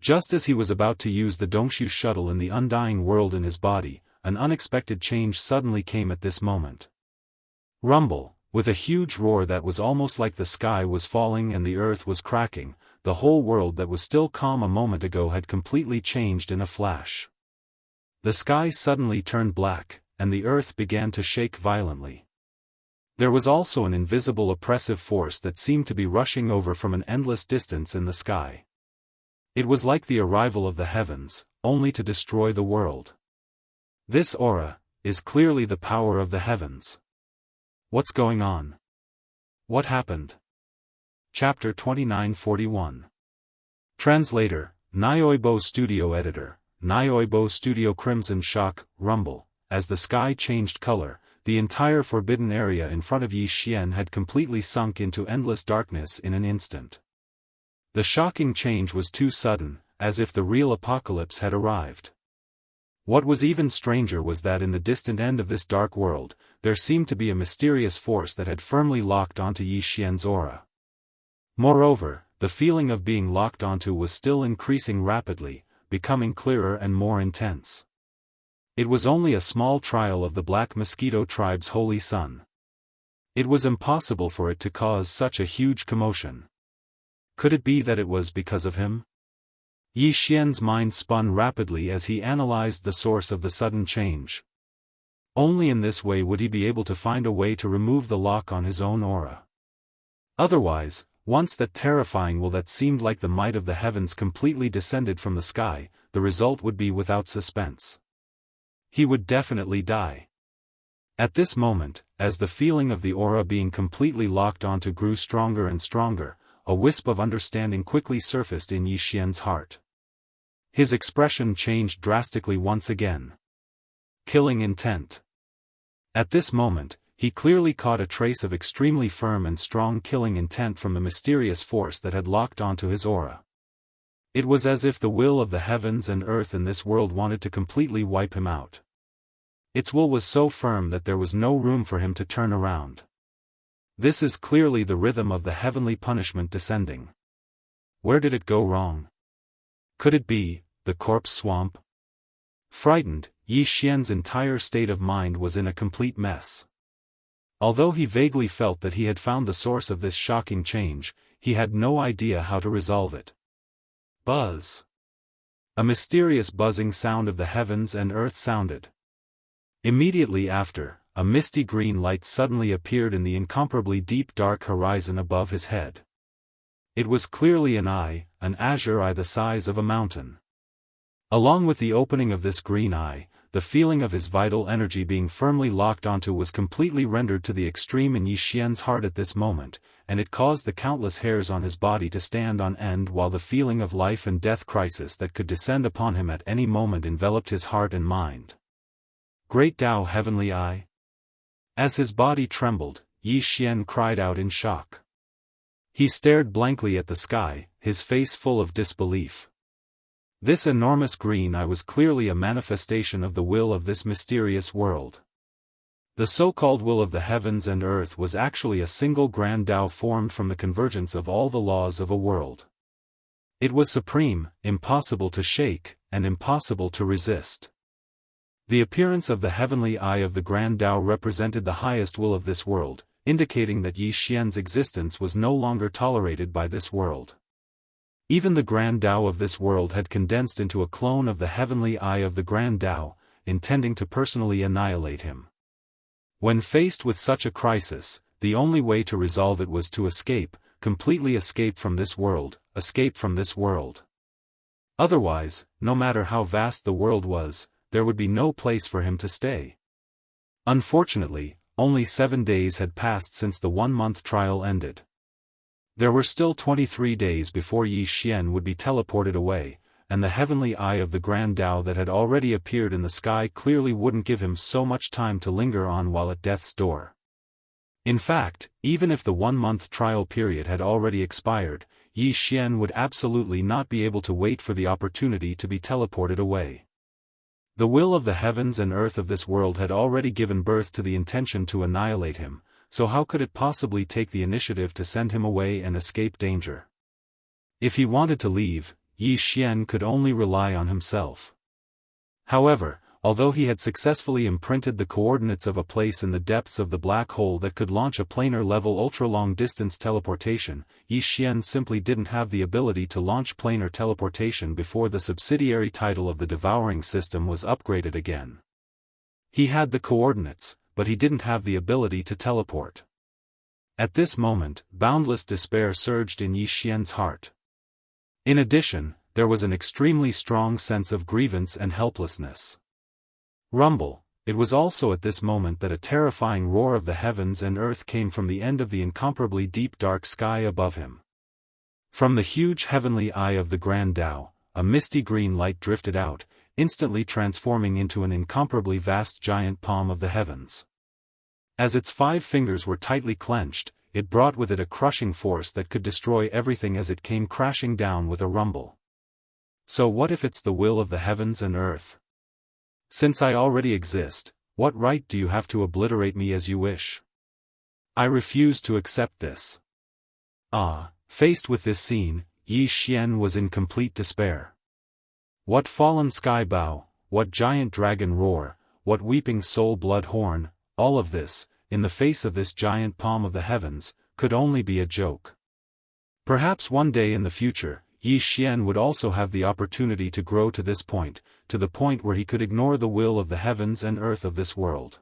Just as he was about to use the Dongshu shuttle in the undying world in his body, an unexpected change suddenly came at this moment. Rumble, with a huge roar that was almost like the sky was falling and the earth was cracking, the whole world that was still calm a moment ago had completely changed in a flash. The sky suddenly turned black, and the earth began to shake violently. There was also an invisible oppressive force that seemed to be rushing over from an endless distance in the sky. It was like the arrival of the heavens, only to destroy the world. This aura is clearly the power of the heavens. What's going on? What happened? Chapter 2941. Translator, Nyoibo Studio Editor, Nyoibo Studio. Crimson shock, rumble. As the sky changed color, the entire forbidden area in front of Yi Xian had completely sunk into endless darkness in an instant. The shocking change was too sudden, as if the real apocalypse had arrived. What was even stranger was that in the distant end of this dark world, there seemed to be a mysterious force that had firmly locked onto Yi Xian's aura. Moreover, the feeling of being locked onto was still increasing rapidly, becoming clearer and more intense. It was only a small trial of the Black Mosquito tribe's holy sun. It was impossible for it to cause such a huge commotion. Could it be that it was because of him? Yi Xian's mind spun rapidly as he analyzed the source of the sudden change. Only in this way would he be able to find a way to remove the lock on his own aura. Otherwise, once that terrifying will that seemed like the might of the heavens completely descended from the sky, the result would be without suspense. He would definitely die. At this moment, as the feeling of the aura being completely locked onto grew stronger and stronger, a wisp of understanding quickly surfaced in Yi Xian's heart. His expression changed drastically once again. Killing intent. At this moment, he clearly caught a trace of extremely firm and strong killing intent from the mysterious force that had locked onto his aura. It was as if the will of the heavens and earth in this world wanted to completely wipe him out. Its will was so firm that there was no room for him to turn around. This is clearly the rhythm of the heavenly punishment descending. Where did it go wrong? Could it be the corpse swamp? Frightened, Yi Xian's entire state of mind was in a complete mess. Although he vaguely felt that he had found the source of this shocking change, he had no idea how to resolve it. Buzz. A mysterious buzzing sound of the heavens and earth sounded. Immediately after, a misty green light suddenly appeared in the incomparably deep dark horizon above his head. It was clearly an azure eye the size of a mountain. Along with the opening of this green eye, the feeling of his vital energy being firmly locked onto was completely rendered to the extreme in Yi Xian's heart at this moment, and it caused the countless hairs on his body to stand on end while the feeling of life and death crisis that could descend upon him at any moment enveloped his heart and mind. Great Tao Heavenly Eye. As his body trembled, Yi Xian cried out in shock. He stared blankly at the sky, his face full of disbelief. This enormous green eye was clearly a manifestation of the will of this mysterious world. The so-called will of the heavens and earth was actually a single grand Tao formed from the convergence of all the laws of a world. It was supreme, impossible to shake, and impossible to resist. The appearance of the heavenly eye of the grand Tao represented the highest will of this world, indicating that Yi Xian's existence was no longer tolerated by this world. Even the grand Tao of this world had condensed into a clone of the heavenly eye of the grand Tao, intending to personally annihilate him. When faced with such a crisis, the only way to resolve it was to escape, completely escape from this world, escape from this world. Otherwise, no matter how vast the world was, there would be no place for him to stay. Unfortunately, only 7 days had passed since the 1-month trial ended. There were still 23 days before Yi Xian would be teleported away, and the heavenly eye of the Grand Tao that had already appeared in the sky clearly wouldn't give him so much time to linger on while at death's door. In fact, even if the 1-month trial period had already expired, Yi Xian would absolutely not be able to wait for the opportunity to be teleported away. The will of the heavens and earth of this world had already given birth to the intention to annihilate him, so how could it possibly take the initiative to send him away and escape danger? If he wanted to leave, Yi Xian could only rely on himself. However, although he had successfully imprinted the coordinates of a place in the depths of the black hole that could launch a planar-level ultra-long-distance teleportation, Yi Xian simply didn't have the ability to launch planar teleportation before the subsidiary title of the Devouring system was upgraded again. He had the coordinates, but he didn't have the ability to teleport. At this moment, boundless despair surged in Yi Xian's heart. In addition, there was an extremely strong sense of grievance and helplessness. Rumble. It was also at this moment that a terrifying roar of the heavens and earth came from the end of the incomparably deep dark sky above him. From the huge heavenly eye of the Grand Tao, a misty green light drifted out, instantly transforming into an incomparably vast giant palm of the heavens. As its 5 fingers were tightly clenched, it brought with it a crushing force that could destroy everything as it came crashing down with a rumble. So what if it's the will of the heavens and earth? Since I already exist, what right do you have to obliterate me as you wish? I refuse to accept this. Faced with this scene, Yi Xian was in complete despair. What fallen sky bow, what giant dragon roar, what weeping soul blood horn, all of this, in the face of this giant palm of the heavens, could only be a joke. Perhaps one day in the future, Yi Xian would also have the opportunity to grow to this point, to the point where he could ignore the will of the heavens and earth of this world.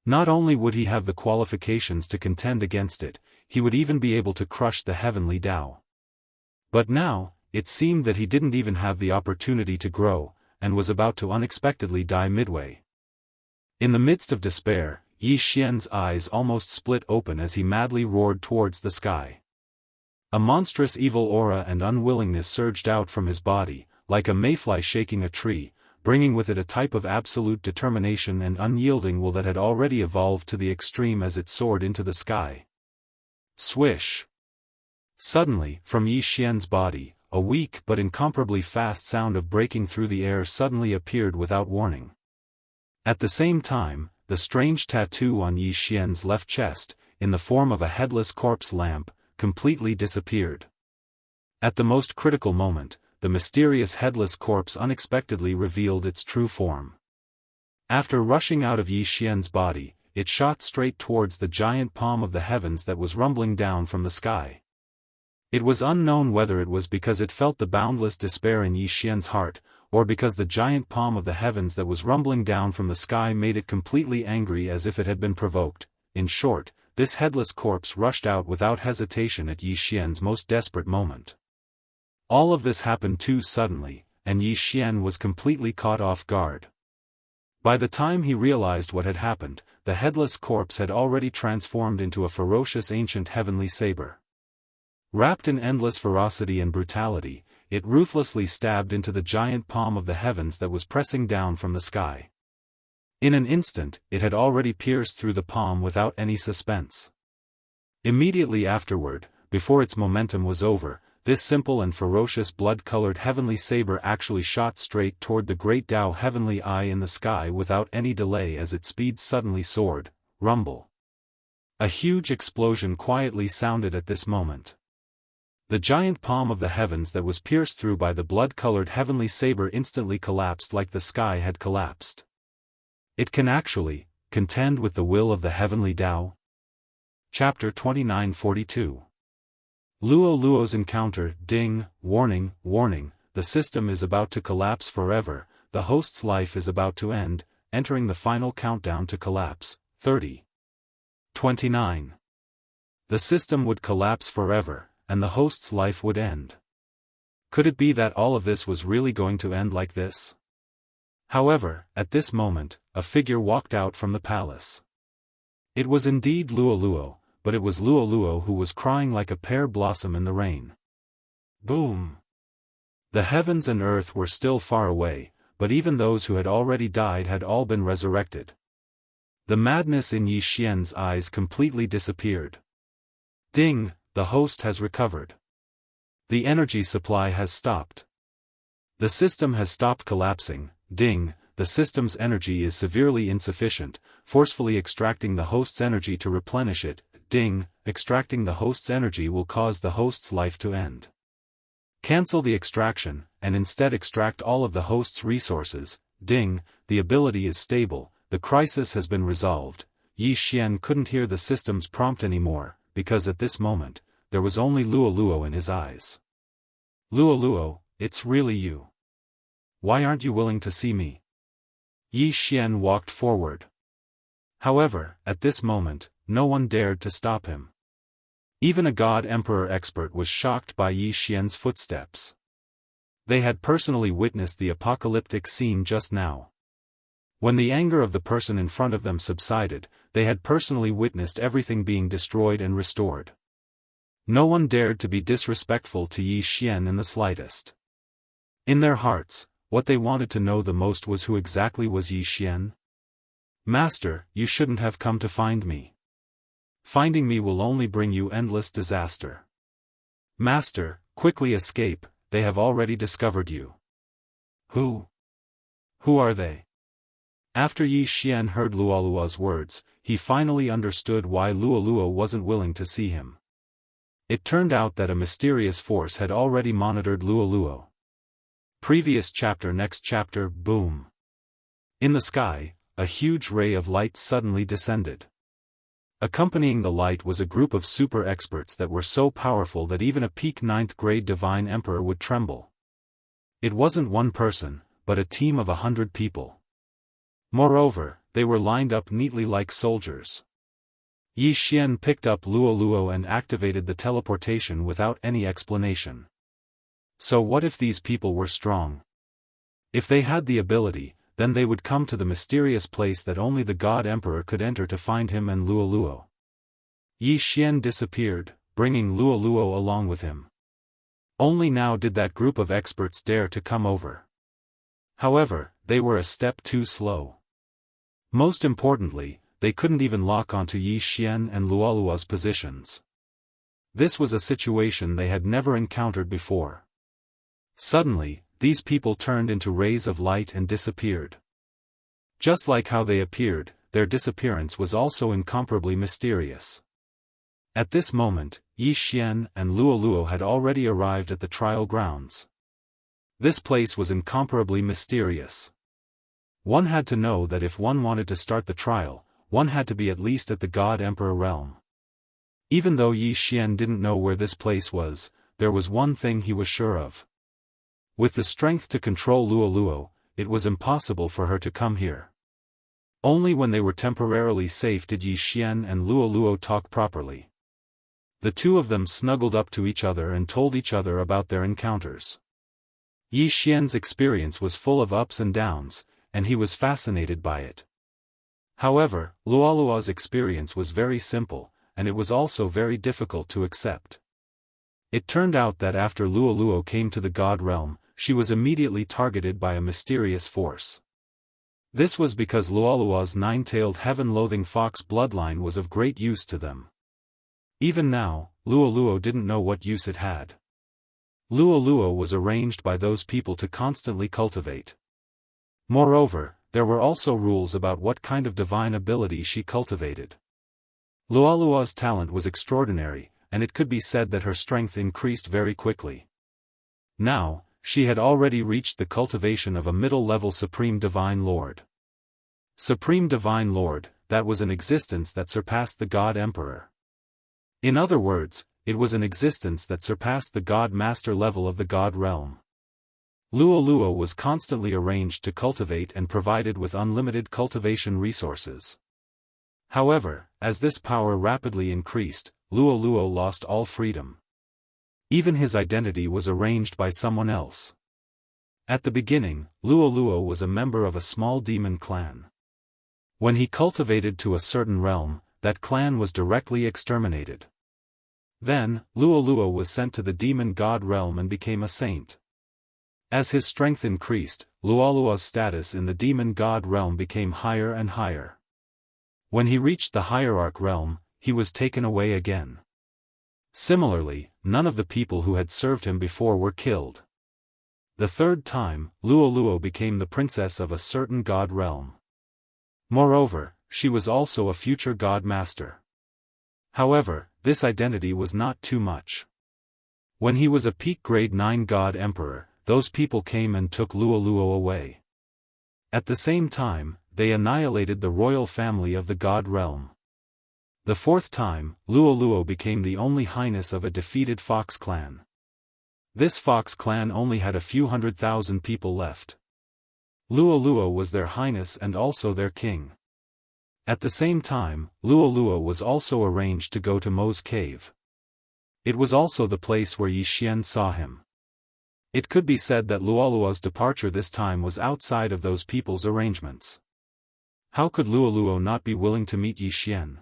Not only would he have the qualifications to contend against it, he would even be able to crush the heavenly Tao. But now, it seemed that he didn't even have the opportunity to grow, and was about to unexpectedly die midway. In the midst of despair, Yi Xian's eyes almost split open as he madly roared towards the sky. A monstrous evil aura and unwillingness surged out from his body, like a mayfly shaking a tree, bringing with it a type of absolute determination and unyielding will that had already evolved to the extreme as it soared into the sky. Swish! Suddenly, from Yi Xian's body, a weak but incomparably fast sound of breaking through the air suddenly appeared without warning. At the same time, the strange tattoo on Yi Xian's left chest, in the form of a headless corpse lamp, completely disappeared. At the most critical moment, the mysterious headless corpse unexpectedly revealed its true form. After rushing out of Yi Xian's body, it shot straight towards the giant palm of the heavens that was rumbling down from the sky. It was unknown whether it was because it felt the boundless despair in Yi Xian's heart, or because the giant palm of the heavens that was rumbling down from the sky made it completely angry as if it had been provoked. In short, this headless corpse rushed out without hesitation at Yi Xian's most desperate moment. All of this happened too suddenly, and Yi Xian was completely caught off guard. By the time he realized what had happened, the headless corpse had already transformed into a ferocious ancient heavenly saber. Wrapped in endless ferocity and brutality, it ruthlessly stabbed into the giant palm of the heavens that was pressing down from the sky. In an instant, it had already pierced through the palm without any suspense. Immediately afterward, before its momentum was over, this simple and ferocious blood-colored heavenly saber actually shot straight toward the great Tao heavenly eye in the sky without any delay as its speed suddenly soared. Rumble. A huge explosion quietly sounded at this moment. The giant palm of the heavens that was pierced through by the blood-colored heavenly saber instantly collapsed like the sky had collapsed. It can actually contend with the will of the heavenly Tao? Chapter 2942. Luo Luo's encounter. Ding, warning, warning, the system is about to collapse forever, the host's life is about to end, entering the final countdown to collapse. 30. 29. The system would collapse forever, and the host's life would end. Could it be that all of this was really going to end like this? However, at this moment, a figure walked out from the palace. It was indeed Luoluo, but it was Luoluo who was crying like a pear blossom in the rain. Boom! The heavens and earth were still far away, but even those who had already died had all been resurrected. The madness in Yi Xian's eyes completely disappeared. Ding, the host has recovered. The energy supply has stopped. The system has stopped collapsing. Ding, the system's energy is severely insufficient, forcefully extracting the host's energy to replenish it. Ding, extracting the host's energy will cause the host's life to end. Cancel the extraction, and instead extract all of the host's resources. Ding, the ability is stable, the crisis has been resolved. Yi Xian couldn't hear the system's prompt anymore, because at this moment, there was only Luoluo in his eyes. Luoluo, it's really you. Why aren't you willing to see me? Yi Xian walked forward. However, at this moment, no one dared to stop him. Even a God Emperor expert was shocked by Yi Xian's footsteps. They had personally witnessed the apocalyptic scene just now. When the anger of the person in front of them subsided, they had personally witnessed everything being destroyed and restored. No one dared to be disrespectful to Yi Xian in the slightest. In their hearts, what they wanted to know the most was who exactly was Yi Xian. Master, you shouldn't have come to find me. Finding me will only bring you endless disaster. Master, quickly escape, they have already discovered you. Who? Who are they? After Yi Xian heard Luoluo's words, he finally understood why Luoluo wasn't willing to see him. It turned out that a mysterious force had already monitored Luoluo. Previous chapter. Next chapter. Boom. In the sky, a huge ray of light suddenly descended. Accompanying the light was a group of super experts that were so powerful that even a peak 9th grade divine emperor would tremble. It wasn't one person, but a team of 100 people. Moreover, they were lined up neatly like soldiers. Yi Xian picked up Luoluo and activated the teleportation without any explanation. So what if these people were strong? If they had the ability, then they would come to the mysterious place that only the God Emperor could enter to find him and Luoluo. Yi Xian disappeared, bringing Luoluo along with him. Only now did that group of experts dare to come over. However, they were a step too slow. Most importantly, they couldn't even lock onto Yi Xian and Luoluo's positions. This was a situation they had never encountered before. Suddenly, these people turned into rays of light and disappeared. Just like how they appeared, their disappearance was also incomparably mysterious. At this moment, Yi Xian and Luoluo had already arrived at the trial grounds. This place was incomparably mysterious. One had to know that if one wanted to start the trial, one had to be at least at the God Emperor realm. Even though Yi Xian didn't know where this place was, there was one thing he was sure of. With the strength to control Luoluo, it was impossible for her to come here. Only when they were temporarily safe did Yi Xian and Luoluo talk properly. The two of them snuggled up to each other and told each other about their encounters. Yi Xian's experience was full of ups and downs, and he was fascinated by it. However, Luoluo's experience was very simple, and it was also very difficult to accept. It turned out that after Luoluo came to the God realm, she was immediately targeted by a mysterious force. This was because Luoluo's 9-tailed heaven-loathing fox bloodline was of great use to them. Even now, Luoluo didn't know what use it had. Luoluo was arranged by those people to constantly cultivate. Moreover, there were also rules about what kind of divine ability she cultivated. Luoluo's talent was extraordinary, and it could be said that her strength increased very quickly. Now, she had already reached the cultivation of a middle-level Supreme Divine Lord. Supreme Divine Lord, that was an existence that surpassed the God Emperor. In other words, it was an existence that surpassed the God Master level of the God realm. Luoluo was constantly arranged to cultivate and provided with unlimited cultivation resources. However, as this power rapidly increased, Luo lost all freedom. Even his identity was arranged by someone else. At the beginning, Luo was a member of a small demon clan. When he cultivated to a certain realm, that clan was directly exterminated. Then, Luo was sent to the demon god realm and became a saint. As his strength increased, Luo's status in the demon god realm became higher and higher. When he reached the hierarch realm, he was taken away again. Similarly, none of the people who had served him before were killed. The third time, Luo became the princess of a certain god realm. Moreover, she was also a future god master. However, this identity was not too much. When he was a peak grade 9 god emperor, those people came and took Luo away. At the same time, they annihilated the royal family of the god realm. The fourth time, Luo became the only highness of a defeated fox clan. This fox clan only had a few 100,000 people left. Luo was their highness and also their king. At the same time, Luo was also arranged to go to Mo's cave. It was also the place where Yi Xian saw him. It could be said that Luo's departure this time was outside of those people's arrangements. How could Luo not be willing to meet Yi Xian?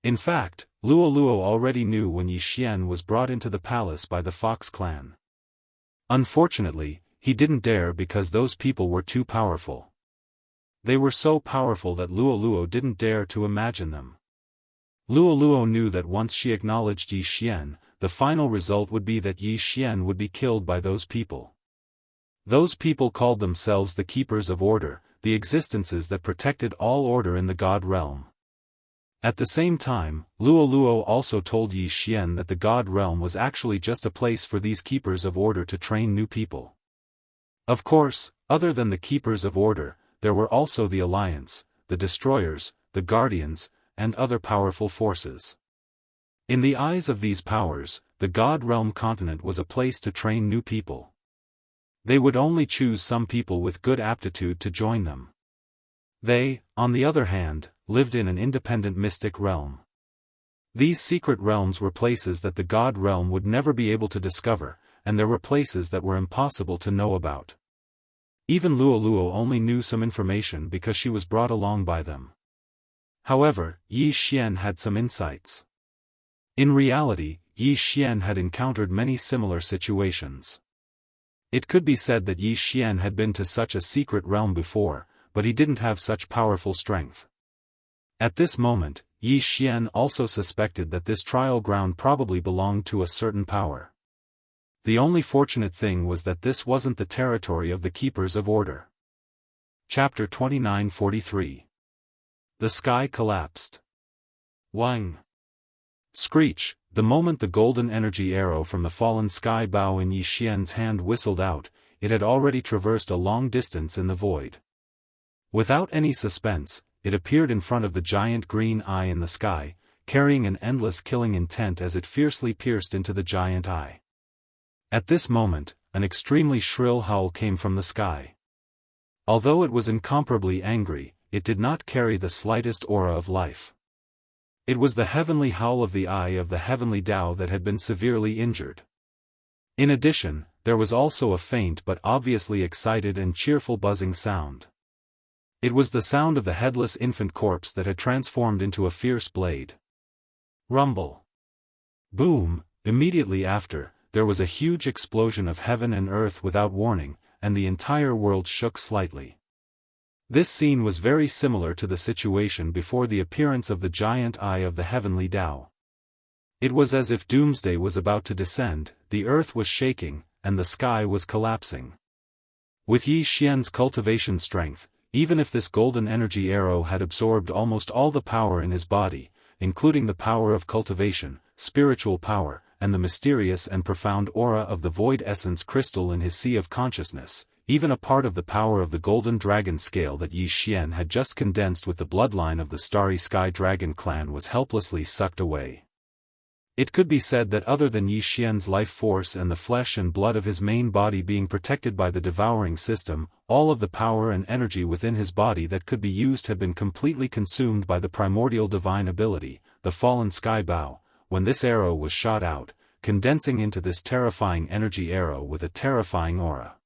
In fact, Luo already knew when Yi Xian was brought into the palace by the Fox clan. Unfortunately, he didn't dare because those people were too powerful. They were so powerful that Luo didn't dare to imagine them. Luo knew that once she acknowledged Yi Xian, the final result would be that Yi Xian would be killed by those people. Those people called themselves the Keepers of Order, the existences that protected all order in the god realm. At the same time, Luo also told Yi Xian that the god realm was actually just a place for these Keepers of Order to train new people. Of course, other than the Keepers of Order, there were also the Alliance, the Destroyers, the Guardians, and other powerful forces. In the eyes of these powers, the God Realm continent was a place to train new people. They would only choose some people with good aptitude to join them. They, on the other hand, lived in an independent mystic realm. These secret realms were places that the God Realm would never be able to discover, and there were places that were impossible to know about. Even Luo only knew some information because she was brought along by them. However, Yi Xian had some insights. In reality, Yi Xian had encountered many similar situations. It could be said that Yi Xian had been to such a secret realm before, but he didn't have such powerful strength. At this moment, Yi Xian also suspected that this trial ground probably belonged to a certain power. The only fortunate thing was that this wasn't the territory of the Keepers of Order. Chapter 29:43. The sky collapsed. Wang! Screech! The moment the golden energy arrow from the fallen sky bow in Yi Xian's hand whistled out, it had already traversed a long distance in the void. Without any suspense, it appeared in front of the giant green eye in the sky, carrying an endless killing intent as it fiercely pierced into the giant eye. At this moment, an extremely shrill howl came from the sky. Although it was incomparably angry, it did not carry the slightest aura of life. It was the heavenly howl of the eye of the heavenly Tao that had been severely injured. In addition, there was also a faint but obviously excited and cheerful buzzing sound. It was the sound of the headless infant corpse that had transformed into a fierce blade. Rumble. Boom! Immediately after, there was a huge explosion of heaven and earth without warning, and the entire world shook slightly. This scene was very similar to the situation before the appearance of the giant eye of the heavenly Tao. It was as if doomsday was about to descend, the earth was shaking, and the sky was collapsing. With Yi Xian's cultivation strength, even if this golden energy arrow had absorbed almost all the power in his body, including the power of cultivation, spiritual power, and the mysterious and profound aura of the void essence crystal in his sea of consciousness, even a part of the power of the golden dragon scale that Yi Xian had just condensed with the bloodline of the starry sky dragon clan was helplessly sucked away. It could be said that other than Yi Xian's life force and the flesh and blood of his main body being protected by the devouring system, all of the power and energy within his body that could be used had been completely consumed by the primordial divine ability, the fallen sky bow, when this arrow was shot out, condensing into this terrifying energy arrow with a terrifying aura.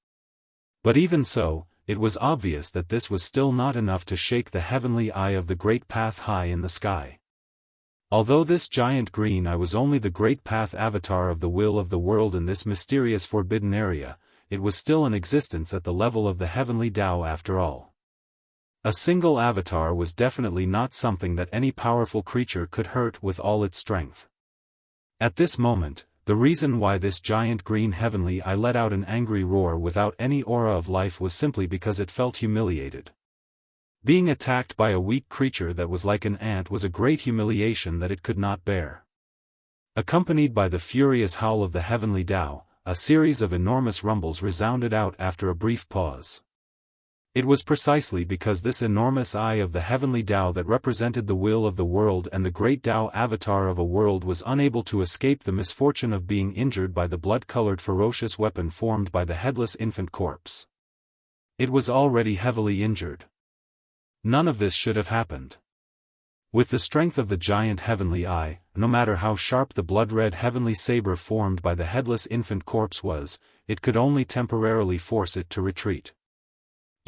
But even so, it was obvious that this was still not enough to shake the heavenly eye of the great path high in the sky. Although this giant green eye was only the great path avatar of the will of the world in this mysterious forbidden area, it was still in existence at the level of the heavenly Tao after all. A single avatar was definitely not something that any powerful creature could hurt with all its strength. At this moment, the reason why this giant green heavenly eye let out an angry roar without any aura of life was simply because it felt humiliated. Being attacked by a weak creature that was like an ant was a great humiliation that it could not bear. Accompanied by the furious howl of the heavenly Tao, a series of enormous rumbles resounded out after a brief pause. It was precisely because this enormous eye of the heavenly Tao that represented the will of the world and the great Tao avatar of a world was unable to escape the misfortune of being injured by the blood-colored ferocious weapon formed by the headless infant corpse. It was already heavily injured. None of this should have happened. With the strength of the giant heavenly eye, no matter how sharp the blood-red heavenly saber formed by the headless infant corpse was, it could only temporarily force it to retreat.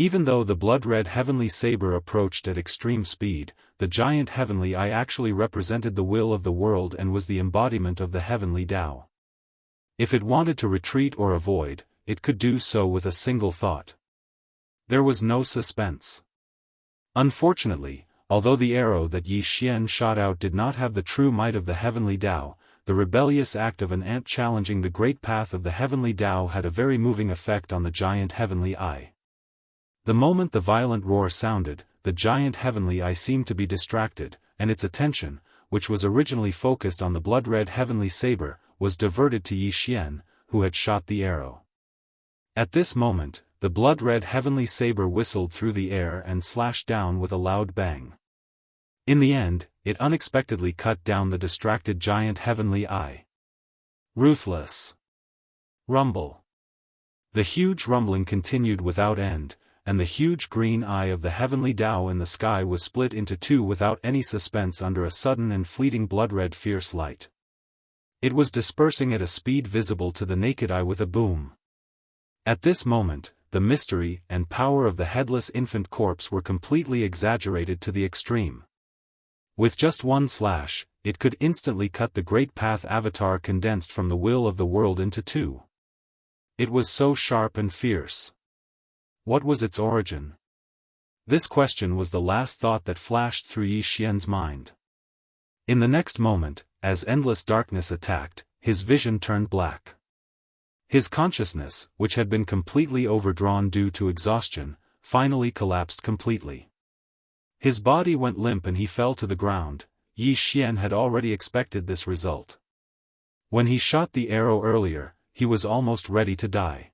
Even though the blood-red heavenly saber approached at extreme speed, the giant heavenly eye actually represented the will of the world and was the embodiment of the heavenly Tao. If it wanted to retreat or avoid, it could do so with a single thought. There was no suspense. Unfortunately, although the arrow that Yi Xian shot out did not have the true might of the heavenly Tao, the rebellious act of an ant challenging the great path of the heavenly Tao had a very moving effect on the giant heavenly eye. The moment the violent roar sounded, the giant heavenly eye seemed to be distracted, and its attention, which was originally focused on the blood-red heavenly saber, was diverted to Yi Xian, who had shot the arrow. At this moment, the blood-red heavenly saber whistled through the air and slashed down with a loud bang. In the end, it unexpectedly cut down the distracted giant heavenly eye. Ruthless. Rumble. The huge rumbling continued without end, and the huge green eye of the heavenly Tao in the sky was split into two without any suspense under a sudden and fleeting blood-red fierce light. It was dispersing at a speed visible to the naked eye with a boom. At this moment, the mystery and power of the headless infant corpse were completely exaggerated to the extreme. With just one slash, it could instantly cut the great path avatar condensed from the will of the world into two. It was so sharp and fierce. What was its origin? This question was the last thought that flashed through Yi Xian's mind. In the next moment, as endless darkness attacked, his vision turned black. His consciousness, which had been completely overdrawn due to exhaustion, finally collapsed completely. His body went limp and he fell to the ground. Yi Xian had already expected this result. When he shot the arrow earlier, he was almost ready to die.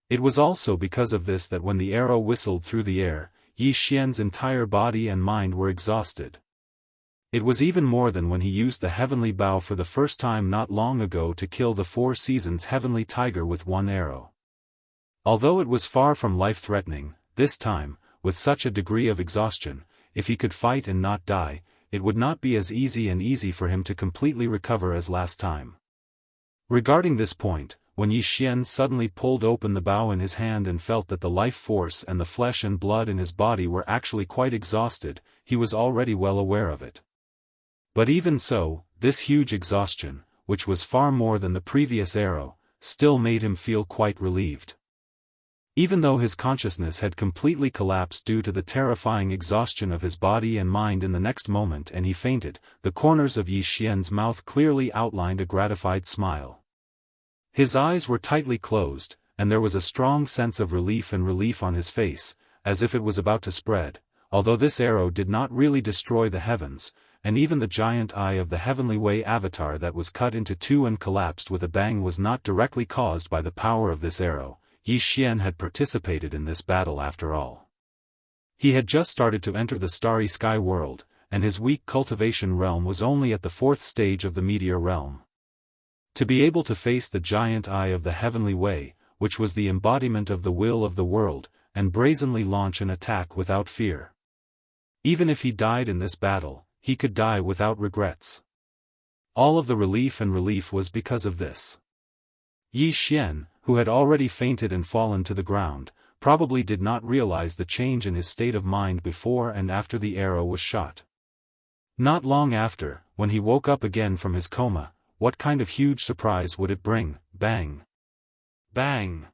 It was also because of this that when the arrow whistled through the air, Yi Xian's entire body and mind were exhausted. It was even more than when he used the heavenly bow for the first time not long ago to kill the Four Seasons heavenly tiger with one arrow. Although it was far from life-threatening, this time, with such a degree of exhaustion, if he could fight and not die, it would not be as easy for him to completely recover as last time. Regarding this point, when Yi Xian suddenly pulled open the bow in his hand and felt that the life force and the flesh and blood in his body were actually quite exhausted, he was already well aware of it. But even so, this huge exhaustion, which was far more than the previous arrow, still made him feel quite relieved. Even though his consciousness had completely collapsed due to the terrifying exhaustion of his body and mind in the next moment and he fainted, the corners of Yi Xian's mouth clearly outlined a gratified smile. His eyes were tightly closed, and there was a strong sense of relief on his face, as if it was about to spread, although this arrow did not really destroy the heavens, and even the giant eye of the heavenly way avatar that was cut into two and collapsed with a bang was not directly caused by the power of this arrow. Yi Xian had participated in this battle after all. He had just started to enter the starry sky world, and his weak cultivation realm was only at the fourth stage of the meteor realm. To be able to face the giant eye of the heavenly way, which was the embodiment of the will of the world, and brazenly launch an attack without fear. Even if he died in this battle, he could die without regrets. All of the relief was because of this. Yi Xian, who had already fainted and fallen to the ground, probably did not realize the change in his state of mind before and after the arrow was shot. Not long after, when he woke up again from his coma, what kind of huge surprise would it bring? Bang! Bang!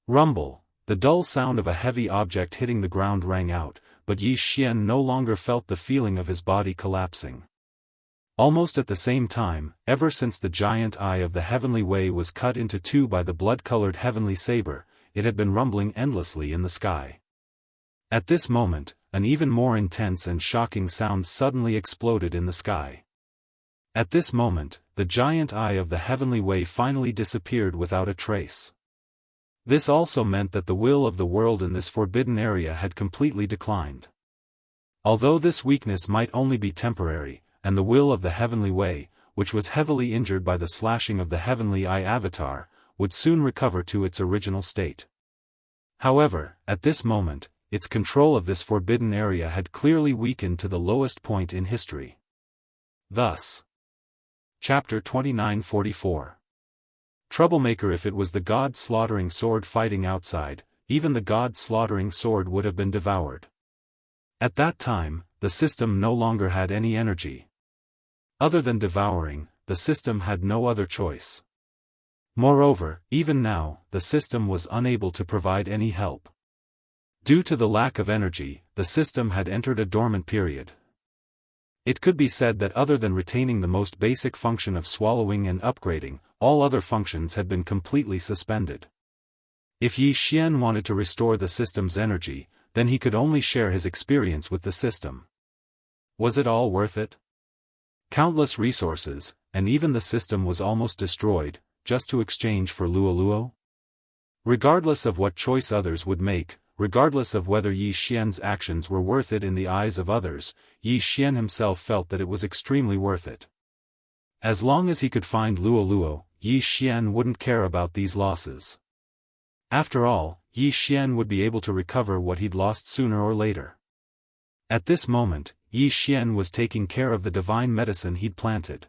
Rumble! The dull sound of a heavy object hitting the ground rang out, but Yi Xian no longer felt the feeling of his body collapsing. Almost at the same time, ever since the giant eye of the heavenly way was cut into two by the blood-colored heavenly saber, it had been rumbling endlessly in the sky. At this moment, an even more intense and shocking sound suddenly exploded in the sky. At this moment, the giant eye of the heavenly way finally disappeared without a trace. This also meant that the will of the world in this forbidden area had completely declined. Although this weakness might only be temporary, and the will of the heavenly way, which was heavily injured by the slashing of the heavenly eye avatar, would soon recover to its original state. However, at this moment, its control of this forbidden area had clearly weakened to the lowest point in history. Thus, Chapter 2944. Troublemaker. If it was the god-slaughtering sword fighting outside, even the god-slaughtering sword would have been devoured. At that time, the system no longer had any energy. Other than devouring, the system had no other choice. Moreover, even now, the system was unable to provide any help. Due to the lack of energy, the system had entered a dormant period. It could be said that other than retaining the most basic function of swallowing and upgrading, all other functions had been completely suspended. If Yi Xian wanted to restore the system's energy, then he could only share his experience with the system. Was it all worth it? Countless resources, and even the system was almost destroyed, just to exchange for Luoluo? Regardless of what choice others would make, regardless of whether Yi Xian's actions were worth it in the eyes of others, Yi Xian himself felt that it was extremely worth it. As long as he could find Luoluo, Yi Xian wouldn't care about these losses. After all, Yi Xian would be able to recover what he'd lost sooner or later. At this moment, Yi Xian was taking care of the divine medicine he'd planted.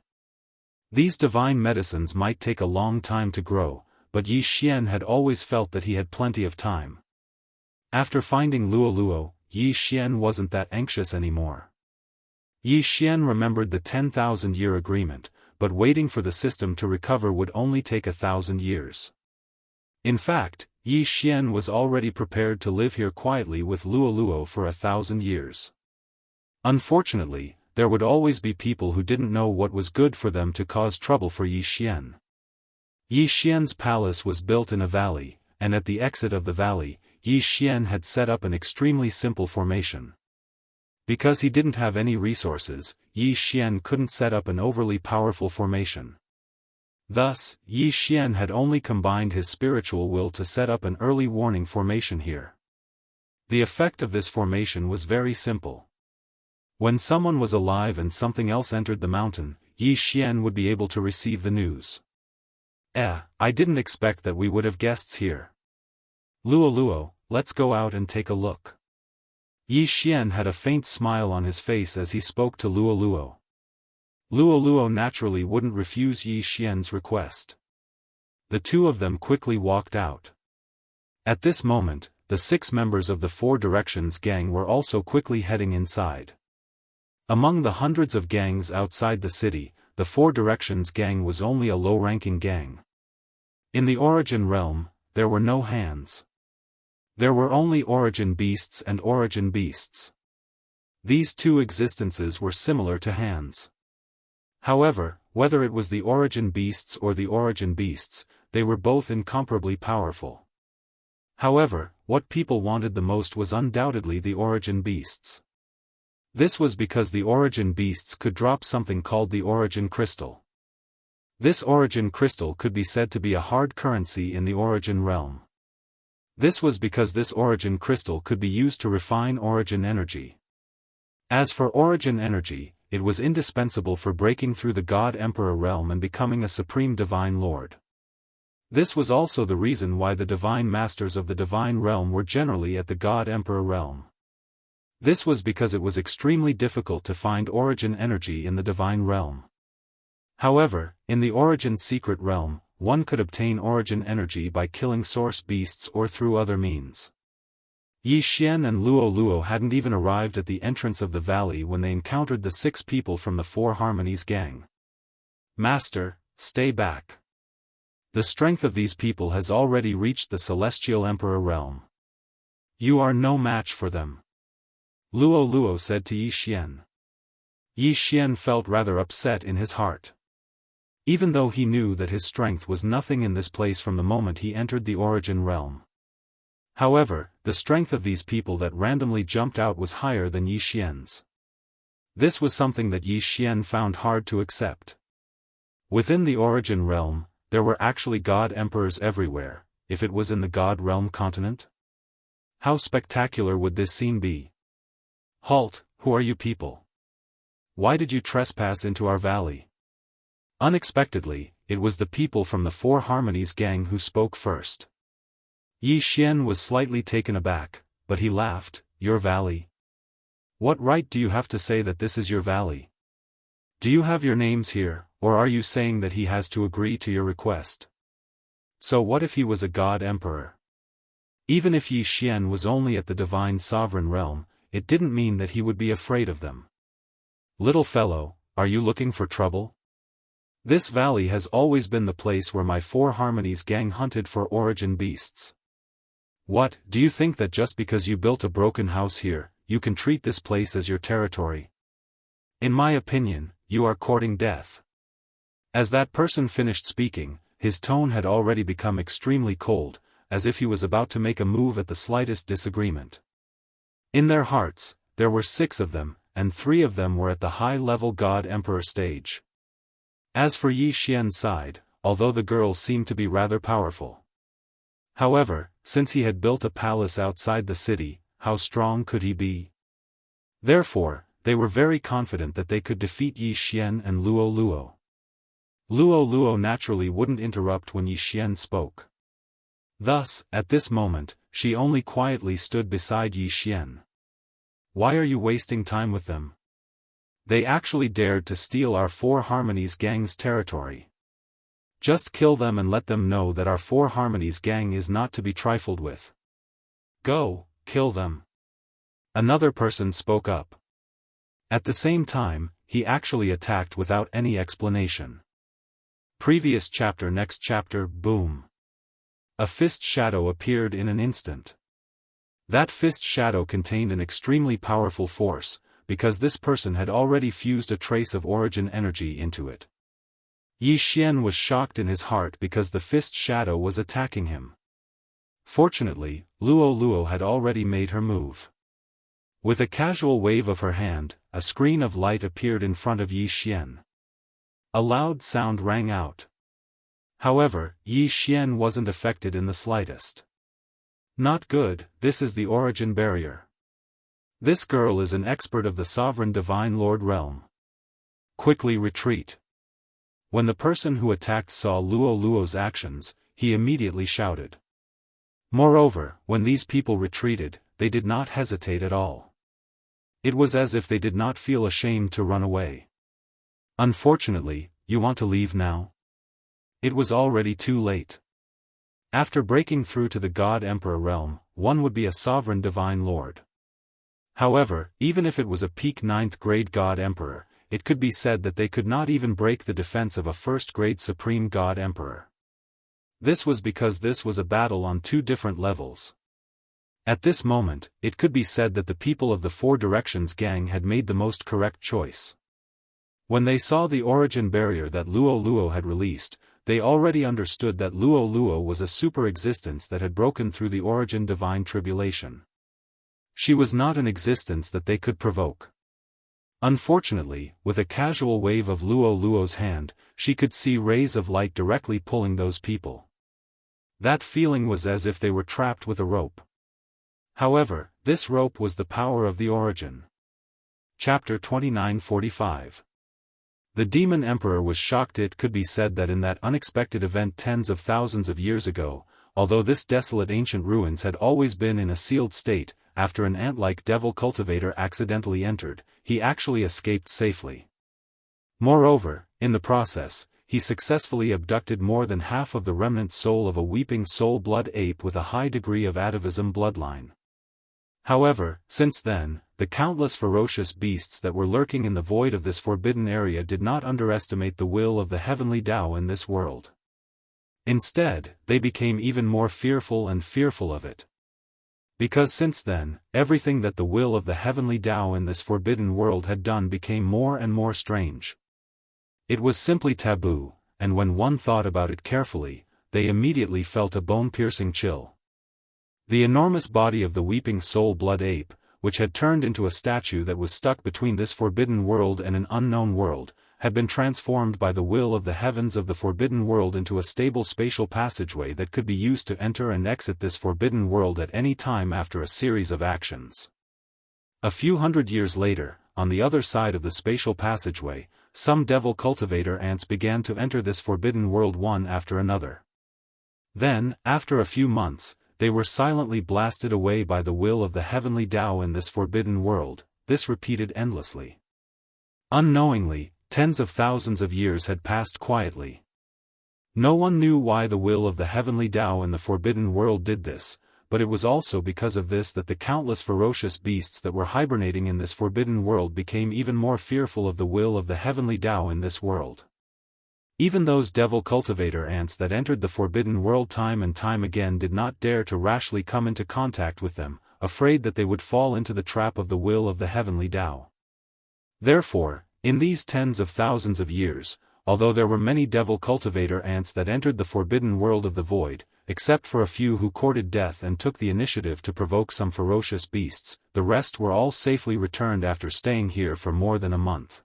These divine medicines might take a long time to grow, but Yi Xian had always felt that he had plenty of time. After finding Luoluo, Yi Xian wasn't that anxious anymore. Yi Xian remembered the 10,000-year agreement, but waiting for the system to recover would only take 1,000 years. In fact, Yi Xian was already prepared to live here quietly with Luoluo for 1,000 years. Unfortunately, there would always be people who didn't know what was good for them to cause trouble for Yi Xian. Yi Xian's palace was built in a valley, and at the exit of the valley, Yi Xian had set up an extremely simple formation. Because he didn't have any resources, Yi Xian couldn't set up an overly powerful formation. Thus, Yi Xian had only combined his spiritual will to set up an early warning formation here. The effect of this formation was very simple. When someone was alive and something else entered the mountain, Yi Xian would be able to receive the news. I didn't expect that we would have guests here. Luoluo, let's go out and take a look. Yi Xian had a faint smile on his face as he spoke to Luoluo. Luoluo naturally wouldn't refuse Yi Xian's request. The two of them quickly walked out. At this moment, the 6 members of the Four Directions gang were also quickly heading inside. Among the hundreds of gangs outside the city, the Four Directions gang was only a low-ranking gang. In the Origin realm, there were no hands. There were only Origin beasts and Origin beasts. These two existences were similar to hands. However, whether it was the Origin beasts or the Origin beasts, they were both incomparably powerful. However, what people wanted the most was undoubtedly the Origin beasts. This was because the Origin beasts could drop something called the Origin crystal. This Origin crystal could be said to be a hard currency in the Origin realm. This was because this Origin crystal could be used to refine Origin energy. As for Origin energy, it was indispensable for breaking through the God Emperor realm and becoming a supreme divine lord. This was also the reason why the divine masters of the divine realm were generally at the God Emperor realm. This was because it was extremely difficult to find Origin energy in the divine realm. However, in the Origin's secret realm, one could obtain Origin energy by killing source beasts or through other means. Yi Xian and Luo Luo hadn't even arrived at the entrance of the valley when they encountered the 6 people from the Four Harmonies gang. Master, stay back. The strength of these people has already reached the Celestial Emperor realm. You are no match for them. Luo Luo said to Yi Xian. Yi Xian felt rather upset in his heart. Even though he knew that his strength was nothing in this place from the moment he entered the Origin realm. However, the strength of these people that randomly jumped out was higher than Yi Xian's. This was something that Yi Xian found hard to accept. Within the Origin realm, there were actually God Emperors everywhere, if it was in the God Realm continent. How spectacular would this scene be? Halt, who are you people? Why did you trespass into our valley? Unexpectedly, it was the people from the Four Harmonies gang who spoke first. Yi Xian was slightly taken aback, but he laughed. Your valley? What right do you have to say that this is your valley? Do you have your names here, or are you saying that he has to agree to your request? So what if he was a God Emperor? Even if Yi Xian was only at the Divine Sovereign realm, it didn't mean that he would be afraid of them. Little fellow, are you looking for trouble? This valley has always been the place where my Four Harmonies gang hunted for Origin beasts. What, do you think that just because you built a broken house here, you can treat this place as your territory? In my opinion, you are courting death. As that person finished speaking, his tone had already become extremely cold, as if he was about to make a move at the slightest disagreement. In their hearts, there were 6 of them, and 3 of them were at the high-level God Emperor stage. As for Yi Xian's side, although the girl seemed to be rather powerful. However, since he had built a palace outside the city, how strong could he be? Therefore, they were very confident that they could defeat Yi Xian and Luo Luo. Luo Luo naturally wouldn't interrupt when Yi Xian spoke. Thus, at this moment, she only quietly stood beside Yi Xian. Why are you wasting time with them? They actually dared to steal our Four Harmonies gang's territory. Just kill them and let them know that our Four Harmonies gang is not to be trifled with. Go, kill them. Another person spoke up. At the same time, he actually attacked without any explanation. Previous chapter. Next chapter. Boom. A fist shadow appeared in an instant. That fist shadow contained an extremely powerful force, because this person had already fused a trace of Origin energy into it. Yi Xian was shocked in his heart because the fist shadow was attacking him. Fortunately, Luo Luo had already made her move. With a casual wave of her hand, a screen of light appeared in front of Yi Xian. A loud sound rang out. However, Yi Xian wasn't affected in the slightest. Not good, this is the Origin barrier. This girl is an expert of the Sovereign Divine Lord realm. Quickly retreat. When the person who attacked saw Luo Luo's actions, he immediately shouted. Moreover, when these people retreated, they did not hesitate at all. It was as if they did not feel ashamed to run away. Unfortunately, you want to leave now? It was already too late. After breaking through to the God Emperor realm, one would be a Sovereign Divine Lord. However, even if it was a peak 9th grade God Emperor, it could be said that they could not even break the defense of a 1st grade Supreme God Emperor. This was because this was a battle on 2 different levels. At this moment, it could be said that the people of the Four Directions gang had made the most correct choice. When they saw the Origin barrier that Luo Luo had released, they already understood that Luo Luo was a super existence that had broken through the Origin divine tribulation. She was not an existence that they could provoke. Unfortunately, with a casual wave of Luo Luo's hand, she could see rays of light directly pulling those people. That feeling was as if they were trapped with a rope. However, this rope was the power of the Origin. Chapter 29:45. The Demon Emperor was shocked. It could be said that in that unexpected event tens of thousands of years ago, although this desolate ancient ruins had always been in a sealed state, after an ant-like devil cultivator accidentally entered, he actually escaped safely. Moreover, in the process, he successfully abducted more than half of the remnant soul of a weeping soul blood ape with a high degree of atavism bloodline. However, since then, the countless ferocious beasts that were lurking in the void of this forbidden area did not underestimate the will of the heavenly Tao in this world. Instead, they became even more fearful and fearful of it. Because since then, everything that the will of the heavenly Tao in this forbidden world had done became more and more strange. It was simply taboo, and when one thought about it carefully, they immediately felt a bone-piercing chill. The enormous body of the weeping soul blood ape, which had turned into a statue that was stuck between this forbidden world and an unknown world, had been transformed by the will of the heavens of the forbidden world into a stable spatial passageway that could be used to enter and exit this forbidden world at any time after a series of actions. A few hundred years later, on the other side of the spatial passageway, some devil cultivator ants began to enter this forbidden world one after another. Then, after a few months, they were silently blasted away by the will of the heavenly Tao in this forbidden world. This repeated endlessly. Unknowingly, tens of thousands of years had passed quietly. No one knew why the will of the heavenly Tao in the forbidden world did this, but it was also because of this that the countless ferocious beasts that were hibernating in this forbidden world became even more fearful of the will of the heavenly Tao in this world. Even those devil cultivator ants that entered the forbidden world time and time again did not dare to rashly come into contact with them, afraid that they would fall into the trap of the will of the heavenly Tao. Therefore, in these tens of thousands of years, although there were many devil cultivator ants that entered the forbidden world of the void, except for a few who courted death and took the initiative to provoke some ferocious beasts, the rest were all safely returned after staying here for more than a month.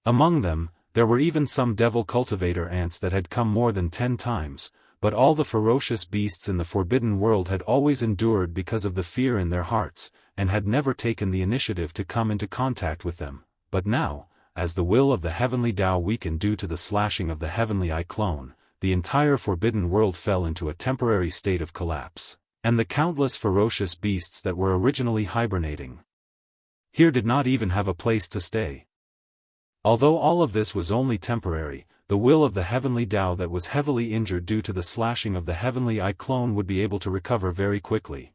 Among them, there were even some devil cultivator ants that had come more than 10 times, but all the ferocious beasts in the forbidden world had always endured because of the fear in their hearts, and had never taken the initiative to come into contact with them. But now, as the will of the heavenly Tao weakened due to the slashing of the heavenly I clone, the entire forbidden world fell into a temporary state of collapse, and the countless ferocious beasts that were originally hibernating here did not even have a place to stay. Although all of this was only temporary, the will of the heavenly Tao that was heavily injured due to the slashing of the heavenly I clone would be able to recover very quickly.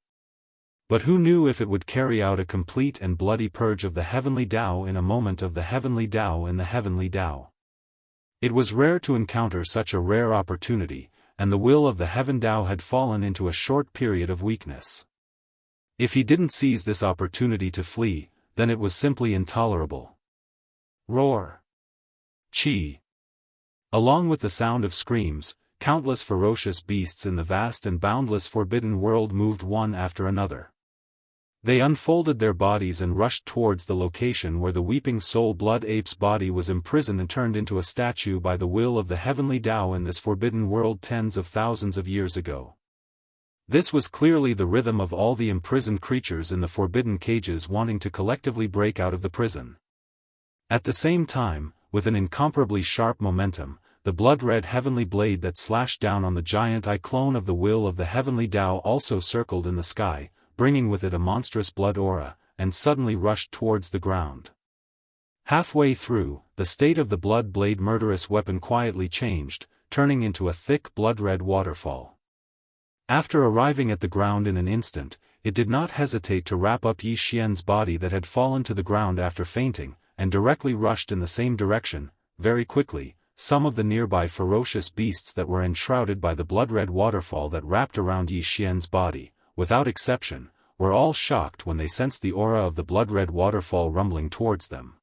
But who knew if it would carry out a complete and bloody purge of the heavenly Tao in a moment of the heavenly Tao in the heavenly Tao? It was rare to encounter such a rare opportunity, and the will of the heaven Tao had fallen into a short period of weakness. If he didn't seize this opportunity to flee, then it was simply intolerable. Roar! Chi! Along with the sound of screams, countless ferocious beasts in the vast and boundless forbidden world moved one after another. They unfolded their bodies and rushed towards the location where the weeping soul blood ape's body was imprisoned and turned into a statue by the will of the heavenly Tao in this forbidden world tens of thousands of years ago. This was clearly the rhythm of all the imprisoned creatures in the forbidden cages wanting to collectively break out of the prison. At the same time, with an incomparably sharp momentum, the blood-red heavenly blade that slashed down on the giant I clone of the will of the heavenly Tao also circled in the sky, bringing with it a monstrous blood aura, and suddenly rushed towards the ground. Halfway through, the state of the blood blade murderous weapon quietly changed, turning into a thick blood-red waterfall. After arriving at the ground in an instant, it did not hesitate to wrap up Yi Xian's body that had fallen to the ground after fainting, and directly rushed in the same direction. Very quickly, some of the nearby ferocious beasts that were enshrouded by the blood-red waterfall that wrapped around Yi Xian's body, without exception, were all shocked when they sensed the aura of the blood-red waterfall rumbling towards them.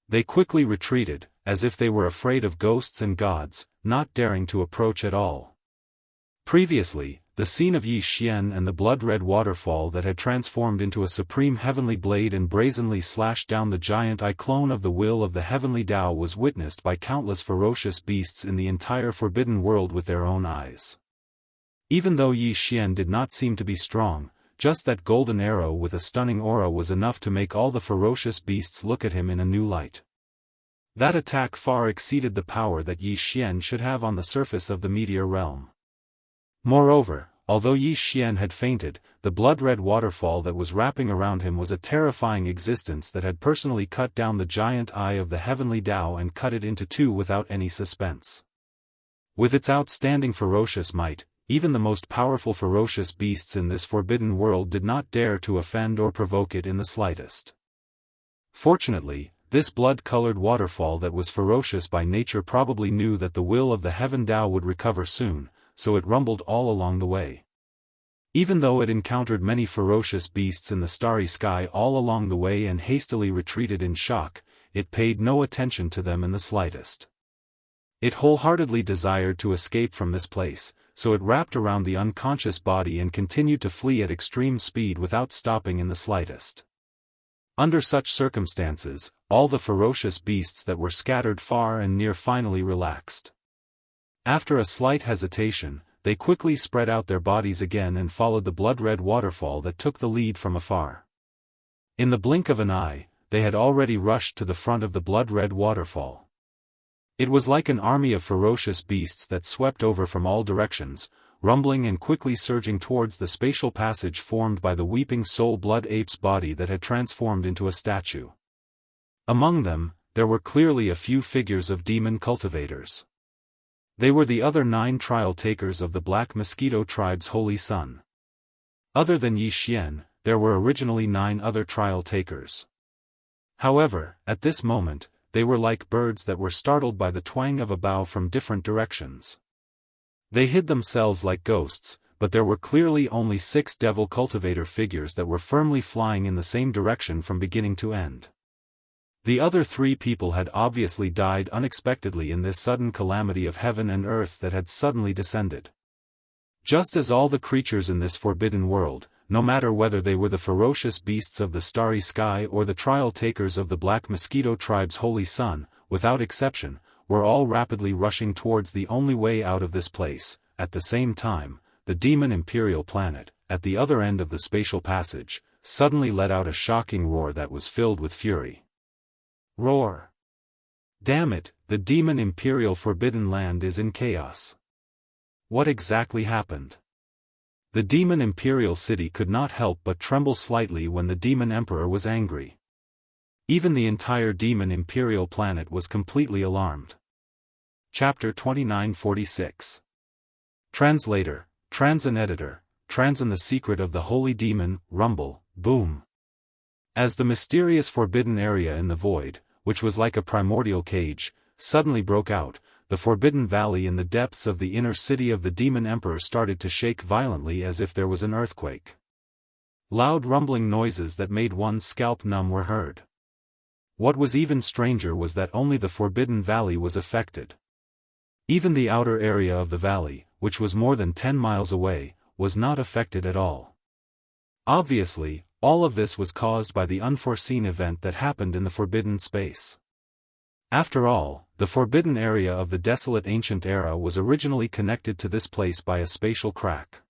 They quickly retreated, as if they were afraid of ghosts and gods, not daring to approach at all. Previously, the scene of Yi Xian and the blood-red waterfall that had transformed into a supreme heavenly blade and brazenly slashed down the giant I clone of the will of the heavenly Tao was witnessed by countless ferocious beasts in the entire forbidden world with their own eyes. Even though Yi Xian did not seem to be strong, just that golden arrow with a stunning aura was enough to make all the ferocious beasts look at him in a new light. That attack far exceeded the power that Yi Xian should have on the surface of the meteor realm. Moreover, although Yi Xian had fainted, the blood-red waterfall that was wrapping around him was a terrifying existence that had personally cut down the giant eye of the heavenly Tao and cut it into two without any suspense. With its outstanding ferocious might, even the most powerful ferocious beasts in this forbidden world did not dare to offend or provoke it in the slightest. Fortunately, this blood-colored waterfall that was ferocious by nature probably knew that the will of the Heaven Tao would recover soon, so it rumbled all along the way. Even though it encountered many ferocious beasts in the starry sky all along the way and hastily retreated in shock, it paid no attention to them in the slightest. It wholeheartedly desired to escape from this place, so it wrapped around the unconscious body and continued to flee at extreme speed without stopping in the slightest. Under such circumstances, all the ferocious beasts that were scattered far and near finally relaxed. After a slight hesitation, they quickly spread out their bodies again and followed the blood-red waterfall that took the lead from afar. In the blink of an eye, they had already rushed to the front of the blood-red waterfall. It was like an army of ferocious beasts that swept over from all directions, rumbling and quickly surging towards the spatial passage formed by the weeping soul blood ape's body that had transformed into a statue. Among them, there were clearly a few figures of demon cultivators. They were the other 9 trial takers of the Black Mosquito tribe's holy son. Other than Yi Xian, there were originally 9 other trial takers. However, at this moment, they were like birds that were startled by the twang of a bow from different directions. They hid themselves like ghosts, but there were clearly only 6 devil cultivator figures that were firmly flying in the same direction from beginning to end. The other 3 people had obviously died unexpectedly in this sudden calamity of heaven and earth that had suddenly descended. Just as all the creatures in this forbidden world, no matter whether they were the ferocious beasts of the starry sky or the trial takers of the Black Mosquito tribe's holy son, without exception, were all rapidly rushing towards the only way out of this place. At the same time, the demon imperial planet, at the other end of the spatial passage, suddenly let out a shocking roar that was filled with fury. Roar! Damn it, the demon imperial forbidden land is in chaos. What exactly happened? The demon imperial city could not help but tremble slightly when the demon emperor was angry. Even the entire demon imperial planet was completely alarmed. Chapter 2946. Translator, Transan Editor, Transan the Secret of the Holy Demon, Rumble, Boom. As the mysterious forbidden area in the void, which was like a primordial cage, suddenly broke out, the forbidden valley in the depths of the inner city of the demon emperor started to shake violently as if there was an earthquake. Loud rumbling noises that made one's scalp numb were heard. What was even stranger was that only the forbidden valley was affected. Even the outer area of the valley, which was more than 10 miles away, was not affected at all. Obviously, all of this was caused by the unforeseen event that happened in the forbidden space. After all, the forbidden area of the desolate ancient era was originally connected to this place by a spatial crack.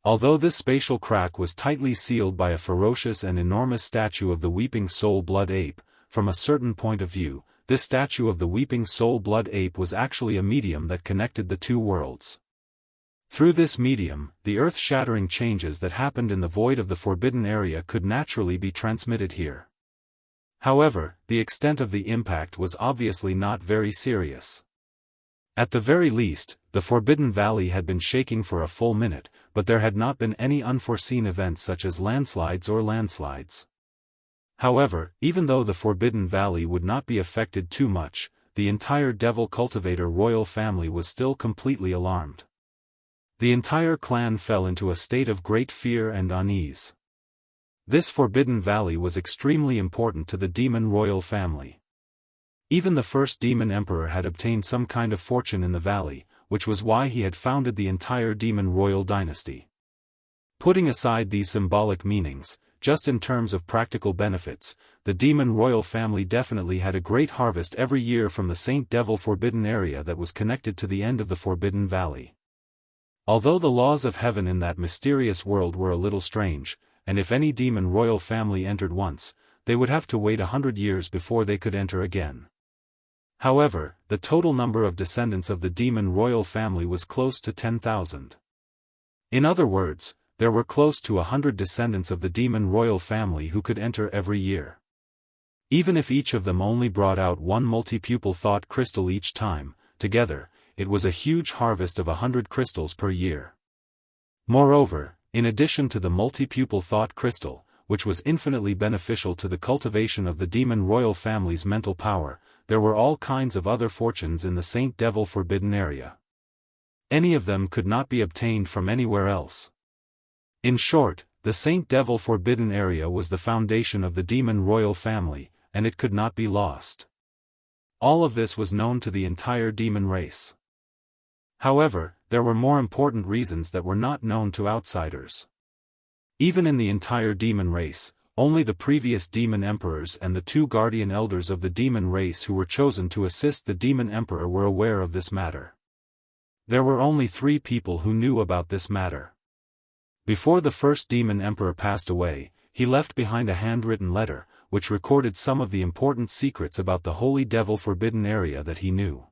Although this spatial crack was tightly sealed by a ferocious and enormous statue of the weeping soul blood ape, from a certain point of view, this statue of the weeping soul blood ape was actually a medium that connected the two worlds. Through this medium, the earth-shattering changes that happened in the void of the forbidden area could naturally be transmitted here. However, the extent of the impact was obviously not very serious. At the very least, the Forbidden Valley had been shaking for a full minute, but there had not been any unforeseen events such as landslides. However, even though the Forbidden Valley would not be affected too much, the entire Devil Cultivator royal family was still completely alarmed. The entire clan fell into a state of great fear and unease. This Forbidden Valley was extremely important to the demon royal family. Even the first demon emperor had obtained some kind of fortune in the valley, which was why he had founded the entire demon royal dynasty. Putting aside these symbolic meanings, just in terms of practical benefits, the demon royal family definitely had a great harvest every year from the Saint Devil Forbidden area that was connected to the end of the Forbidden Valley. Although the laws of heaven in that mysterious world were a little strange, and if any demon royal family entered once, they would have to wait 100 years before they could enter again. However, the total number of descendants of the demon royal family was close to 10,000. In other words, there were close to 100 descendants of the demon royal family who could enter every year. Even if each of them only brought out one multi-pupil thought crystal each time, together, it was a huge harvest of 100 crystals per year. Moreover, in addition to the multi-pupil thought crystal, which was infinitely beneficial to the cultivation of the demon royal family's mental power, there were all kinds of other fortunes in the Saint Devil Forbidden area. Any of them could not be obtained from anywhere else. In short, the Saint Devil Forbidden area was the foundation of the demon royal family, and it could not be lost. All of this was known to the entire demon race. However, there were more important reasons that were not known to outsiders. Even in the entire demon race, only the previous demon emperors and the 2 guardian elders of the demon race who were chosen to assist the demon emperor were aware of this matter. There were only 3 people who knew about this matter. Before the first demon emperor passed away, he left behind a handwritten letter, which recorded some of the important secrets about the Holy Devil Forbidden area that he knew.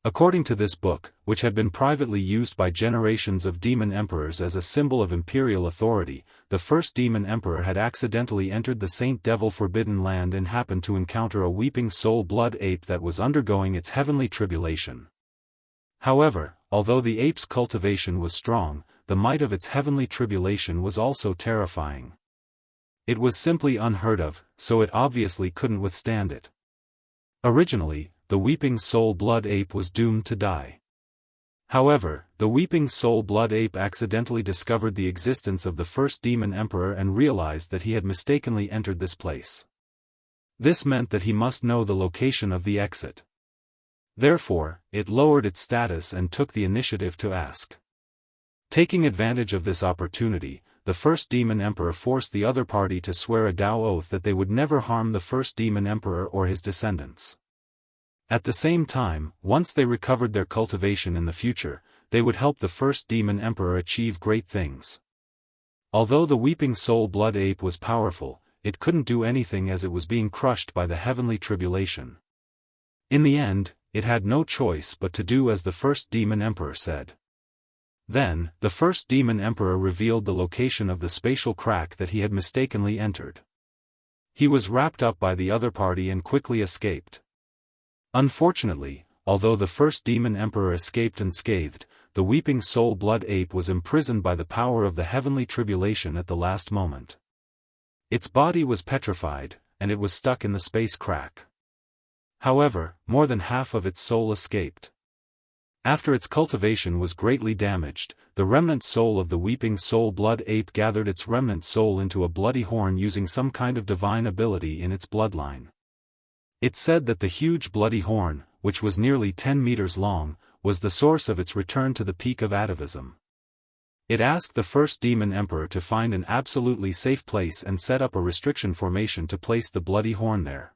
According to this book, which had been privately used by generations of demon emperors as a symbol of imperial authority, the first demon emperor had accidentally entered the Saint Devil Forbidden land and happened to encounter a weeping soul blood ape that was undergoing its heavenly tribulation. However, although the ape's cultivation was strong, the might of its heavenly tribulation was also terrifying. It was simply unheard of, so it obviously couldn't withstand it. Originally, the weeping soul blood ape was doomed to die. However, the weeping soul blood ape accidentally discovered the existence of the first demon emperor and realized that he had mistakenly entered this place. This meant that he must know the location of the exit. Therefore, it lowered its status and took the initiative to ask. Taking advantage of this opportunity, the first demon emperor forced the other party to swear a Dao oath that they would never harm the first demon emperor or his descendants. At the same time, once they recovered their cultivation in the future, they would help the first demon emperor achieve great things. Although the weeping soul blood ape was powerful, it couldn't do anything as it was being crushed by the heavenly tribulation. In the end, it had no choice but to do as the first demon emperor said. Then, the first demon emperor revealed the location of the spatial crack that he had mistakenly entered. He was wrapped up by the other party and quickly escaped. Unfortunately, although the first demon emperor escaped unscathed, the weeping soul blood ape was imprisoned by the power of the heavenly tribulation at the last moment. Its body was petrified, and it was stuck in the space crack. However, more than half of its soul escaped. After its cultivation was greatly damaged, the remnant soul of the weeping soul blood ape gathered its remnant soul into a bloody horn using some kind of divine ability in its bloodline. It said that the huge bloody horn, which was nearly 10 meters long, was the source of its return to the peak of atavism. It asked the first demon emperor to find an absolutely safe place and set up a restriction formation to place the bloody horn there.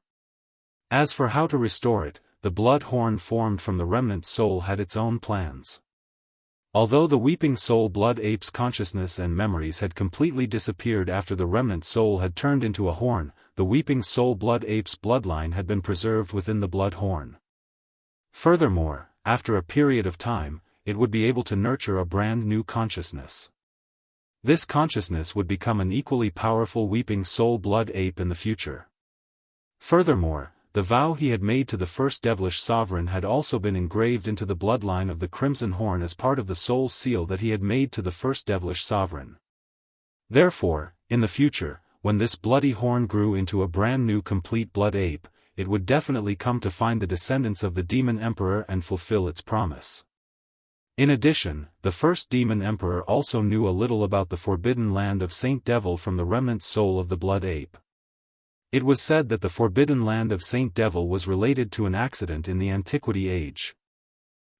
As for how to restore it, the blood horn formed from the remnant soul had its own plans. Although the weeping soul blood ape's consciousness and memories had completely disappeared after the remnant soul had turned into a horn, the weeping soul blood ape's bloodline had been preserved within the blood horn. Furthermore, after a period of time, it would be able to nurture a brand new consciousness. This consciousness would become an equally powerful weeping soul blood ape in the future. Furthermore, the vow he had made to the first devilish sovereign had also been engraved into the bloodline of the Crimson Horn as part of the soul seal that he had made to the first devilish sovereign. Therefore, in the future, when this bloody horn grew into a brand new complete blood ape, it would definitely come to find the descendants of the demon emperor and fulfill its promise. In addition, the first demon emperor also knew a little about the forbidden land of Saint Devil from the remnant soul of the blood ape. It was said that the forbidden land of Saint Devil was related to an accident in the Antiquity Age.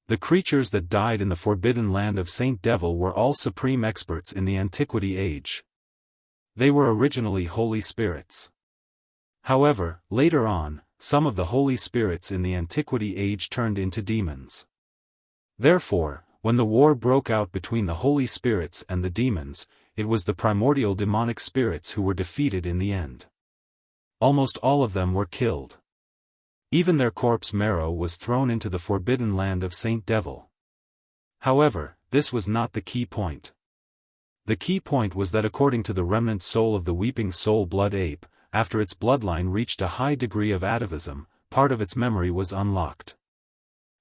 The creatures that died in the forbidden land of Saint Devil were all supreme experts in the Antiquity Age. They were originally holy spirits. However, later on, some of the holy spirits in the Antiquity Age turned into demons. Therefore, when the war broke out between the holy spirits and the demons, it was the primordial demonic spirits who were defeated in the end. Almost all of them were killed. Even their corpse marrow was thrown into the forbidden land of Saint Devil. However, this was not the key point. The key point was that according to the remnant soul of the weeping soul blood ape, after its bloodline reached a high degree of atavism, part of its memory was unlocked.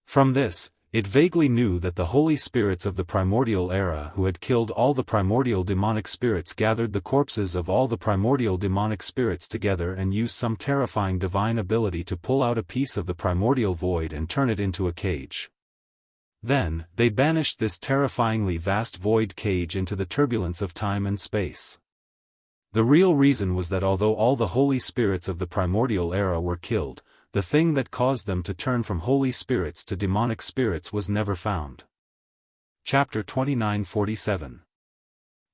From this, it vaguely knew that the holy spirits of the primordial era who had killed all the primordial demonic spirits gathered the corpses of all the primordial demonic spirits together and used some terrifying divine ability to pull out a piece of the primordial void and turn it into a cage. Then, they banished this terrifyingly vast void cage into the turbulence of time and space. The real reason was that although all the holy spirits of the primordial era were killed, the thing that caused them to turn from holy spirits to demonic spirits was never found. Chapter 2947.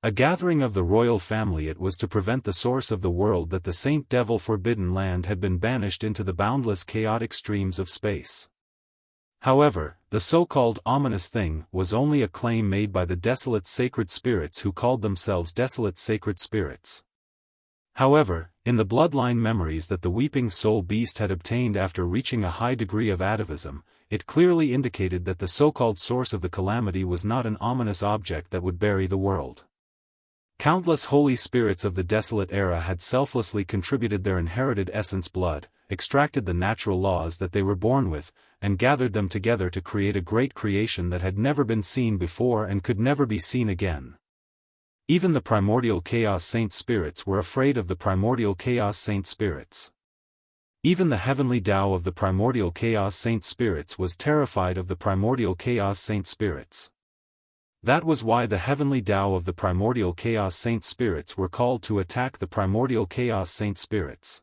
A gathering of the royal family. It was to prevent the source of the world that the Saint Devil Forbidden Land had been banished into the boundless chaotic streams of space. However, the so-called ominous thing was only a claim made by the desolate sacred spirits who called themselves desolate sacred spirits. However, in the bloodline memories that the weeping soul beast had obtained after reaching a high degree of atavism, it clearly indicated that the so-called source of the calamity was not an ominous object that would bury the world. Countless holy spirits of the desolate era had selflessly contributed their inherited essence blood, extracted the natural laws that they were born with, and gathered them together to create a great creation that had never been seen before and could never be seen again. Even the primordial chaos saint spirits were afraid of the primordial chaos saint spirits. Even the heavenly Tao of the primordial chaos saint spirits was terrified of the primordial chaos saint spirits. That was why the heavenly Tao of the primordial chaos saint spirits were called to attack the primordial chaos saint spirits.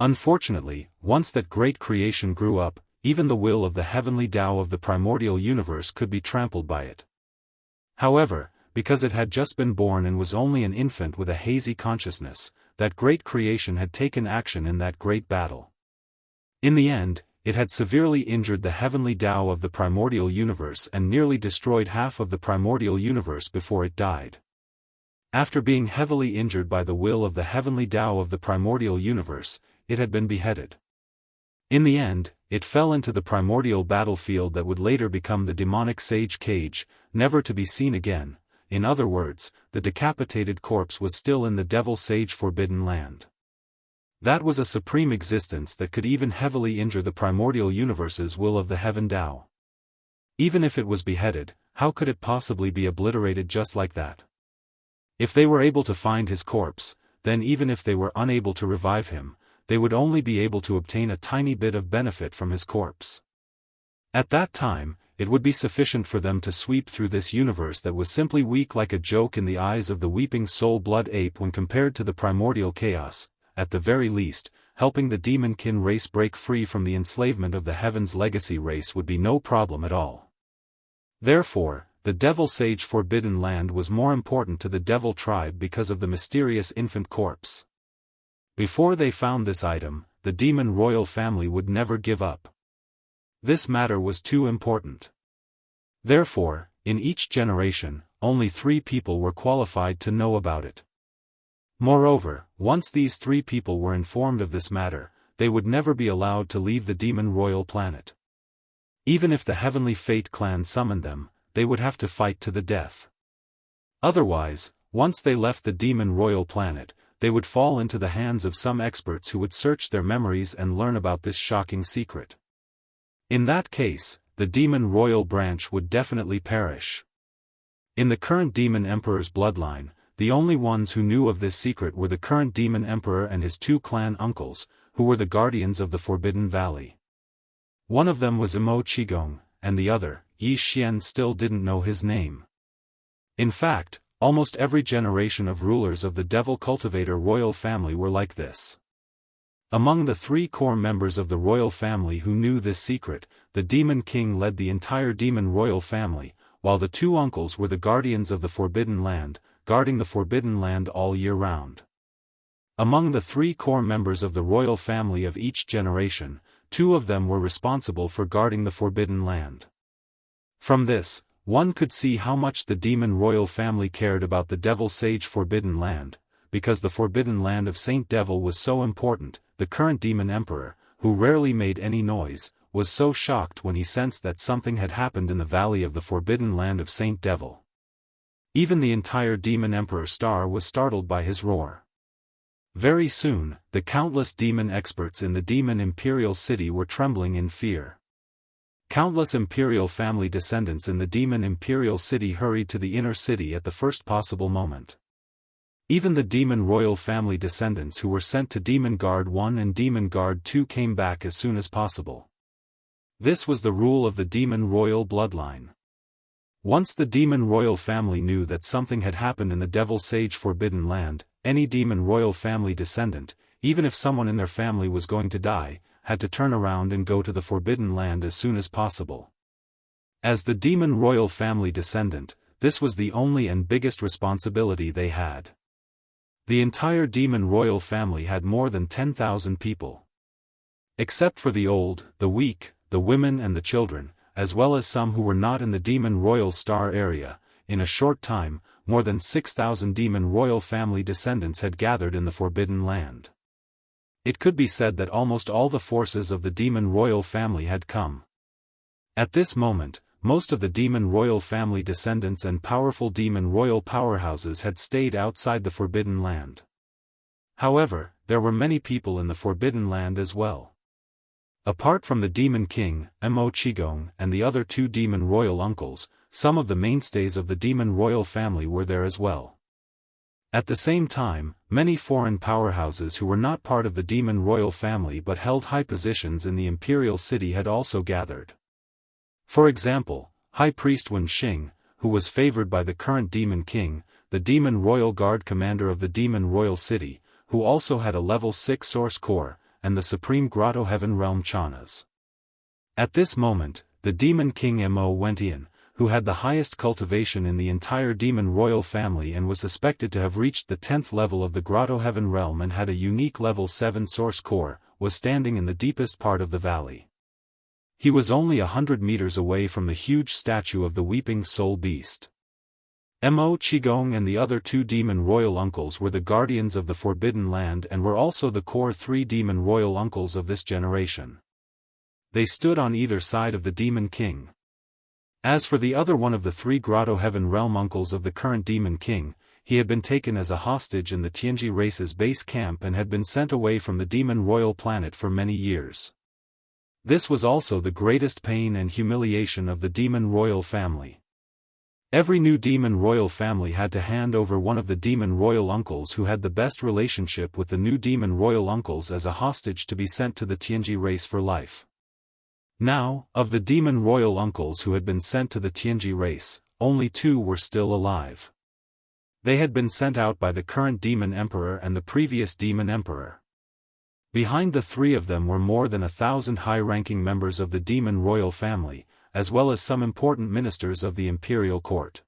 Unfortunately, once that great creation grew up, even the will of the heavenly Tao of the primordial universe could be trampled by it. However, because it had just been born and was only an infant with a hazy consciousness, that great creation had taken action in that great battle. In the end, it had severely injured the heavenly Tao of the primordial universe and nearly destroyed half of the primordial universe before it died. After being heavily injured by the will of the heavenly Tao of the primordial universe, it had been beheaded. In the end, it fell into the primordial battlefield that would later become the demonic sage cage, never to be seen again. In other words, the decapitated corpse was still in the devil sage forbidden land. That was a supreme existence that could even heavily injure the primordial universe's will of the heaven Tao. Even if it was beheaded, how could it possibly be obliterated just like that? If they were able to find his corpse, then even if they were unable to revive him, they would only be able to obtain a tiny bit of benefit from his corpse. At that time, it would be sufficient for them to sweep through this universe that was simply weak like a joke in the eyes of the weeping soul blood ape when compared to the primordial chaos, at the very least, helping the demonkin race break free from the enslavement of the heavens legacy race would be no problem at all. Therefore, the devil sage forbidden land was more important to the devil tribe because of the mysterious infant corpse. Before they found this item, the demon royal family would never give up. This matter was too important. Therefore, in each generation, only 3 people were qualified to know about it. Moreover, once these 3 people were informed of this matter, they would never be allowed to leave the demon royal planet. Even if the heavenly fate clan summoned them, they would have to fight to the death. Otherwise, once they left the demon royal planet, they would fall into the hands of some experts who would search their memories and learn about this shocking secret. In that case, the demon royal branch would definitely perish. In the current demon emperor's bloodline, the only ones who knew of this secret were the current demon emperor and his 2 clan uncles, who were the guardians of the Forbidden Valley. One of them was Imo Qigong, and the other, Yi Xian, still didn't know his name. In fact, almost every generation of rulers of the Devil Cultivator royal family were like this. Among the 3 core members of the royal family who knew this secret, the Demon King led the entire demon royal family, while the 2 uncles were the guardians of the Forbidden Land, guarding the Forbidden Land all year round. Among the 3 core members of the royal family of each generation, 2 of them were responsible for guarding the Forbidden Land. From this, one could see how much the demon royal family cared about the Devil Sage Forbidden Land. Because the Forbidden Land of Saint Devil was so important, the current demon emperor, who rarely made any noise, was so shocked when he sensed that something had happened in the valley of the Forbidden Land of Saint Devil. Even the entire Demon Emperor Star was startled by his roar. Very soon, the countless demon experts in the demon imperial city were trembling in fear. Countless imperial family descendants in the demon imperial city hurried to the inner city at the first possible moment. Even the demon royal family descendants who were sent to Demon Guard 1 and Demon Guard 2 came back as soon as possible. This was the rule of the demon royal bloodline. Once the demon royal family knew that something had happened in the Devil Sage Forbidden Land, any demon royal family descendant, even if someone in their family was going to die, had to turn around and go to the Forbidden Land as soon as possible. As the demon royal family descendant, this was the only and biggest responsibility they had. The entire demon royal family had more than 10,000 people. Except for the old, the weak, the women and the children, as well as some who were not in the demon royal star area, in a short time, more than 6,000 demon royal family descendants had gathered in the Forbidden Land. It could be said that almost all the forces of the demon royal family had come. At this moment, most of the demon royal family descendants and powerful demon royal powerhouses had stayed outside the Forbidden Land. However, there were many people in the Forbidden Land as well. Apart from the Demon King, Mo Qigong and the other two demon royal uncles, some of the mainstays of the demon royal family were there as well. At the same time, many foreign powerhouses who were not part of the demon royal family but held high positions in the imperial city had also gathered. For example, High Priest Wen Xing, who was favored by the current Demon King, the Demon Royal Guard commander of the Demon Royal City, who also had a level 6 source core, and the Supreme Grotto Heaven Realm Chanas. At this moment, the Demon King Mo Wentian, who had the highest cultivation in the entire Demon Royal family and was suspected to have reached the 10th level of the Grotto Heaven Realm and had a unique level 7 source core, was standing in the deepest part of the valley. He was only 100 meters away from the huge statue of the Weeping Soul Beast. Mo Qigong and the other two demon royal uncles were the guardians of the Forbidden Land and were also the core 3 demon royal uncles of this generation. They stood on either side of the Demon King. As for the other one of the 3 Grotto Heaven Realm uncles of the current Demon King, he had been taken as a hostage in the Tianji race's base camp and had been sent away from the demon royal planet for many years. This was also the greatest pain and humiliation of the demon royal family. Every new demon royal family had to hand over one of the demon royal uncles who had the best relationship with the new demon royal uncles as a hostage to be sent to the Tianji race for life. Now, of the demon royal uncles who had been sent to the Tianji race, only 2 were still alive. They had been sent out by the current demon emperor and the previous demon emperor. Behind the 3 of them were more than 1,000 high-ranking members of the demon royal family, as well as some important ministers of the imperial court.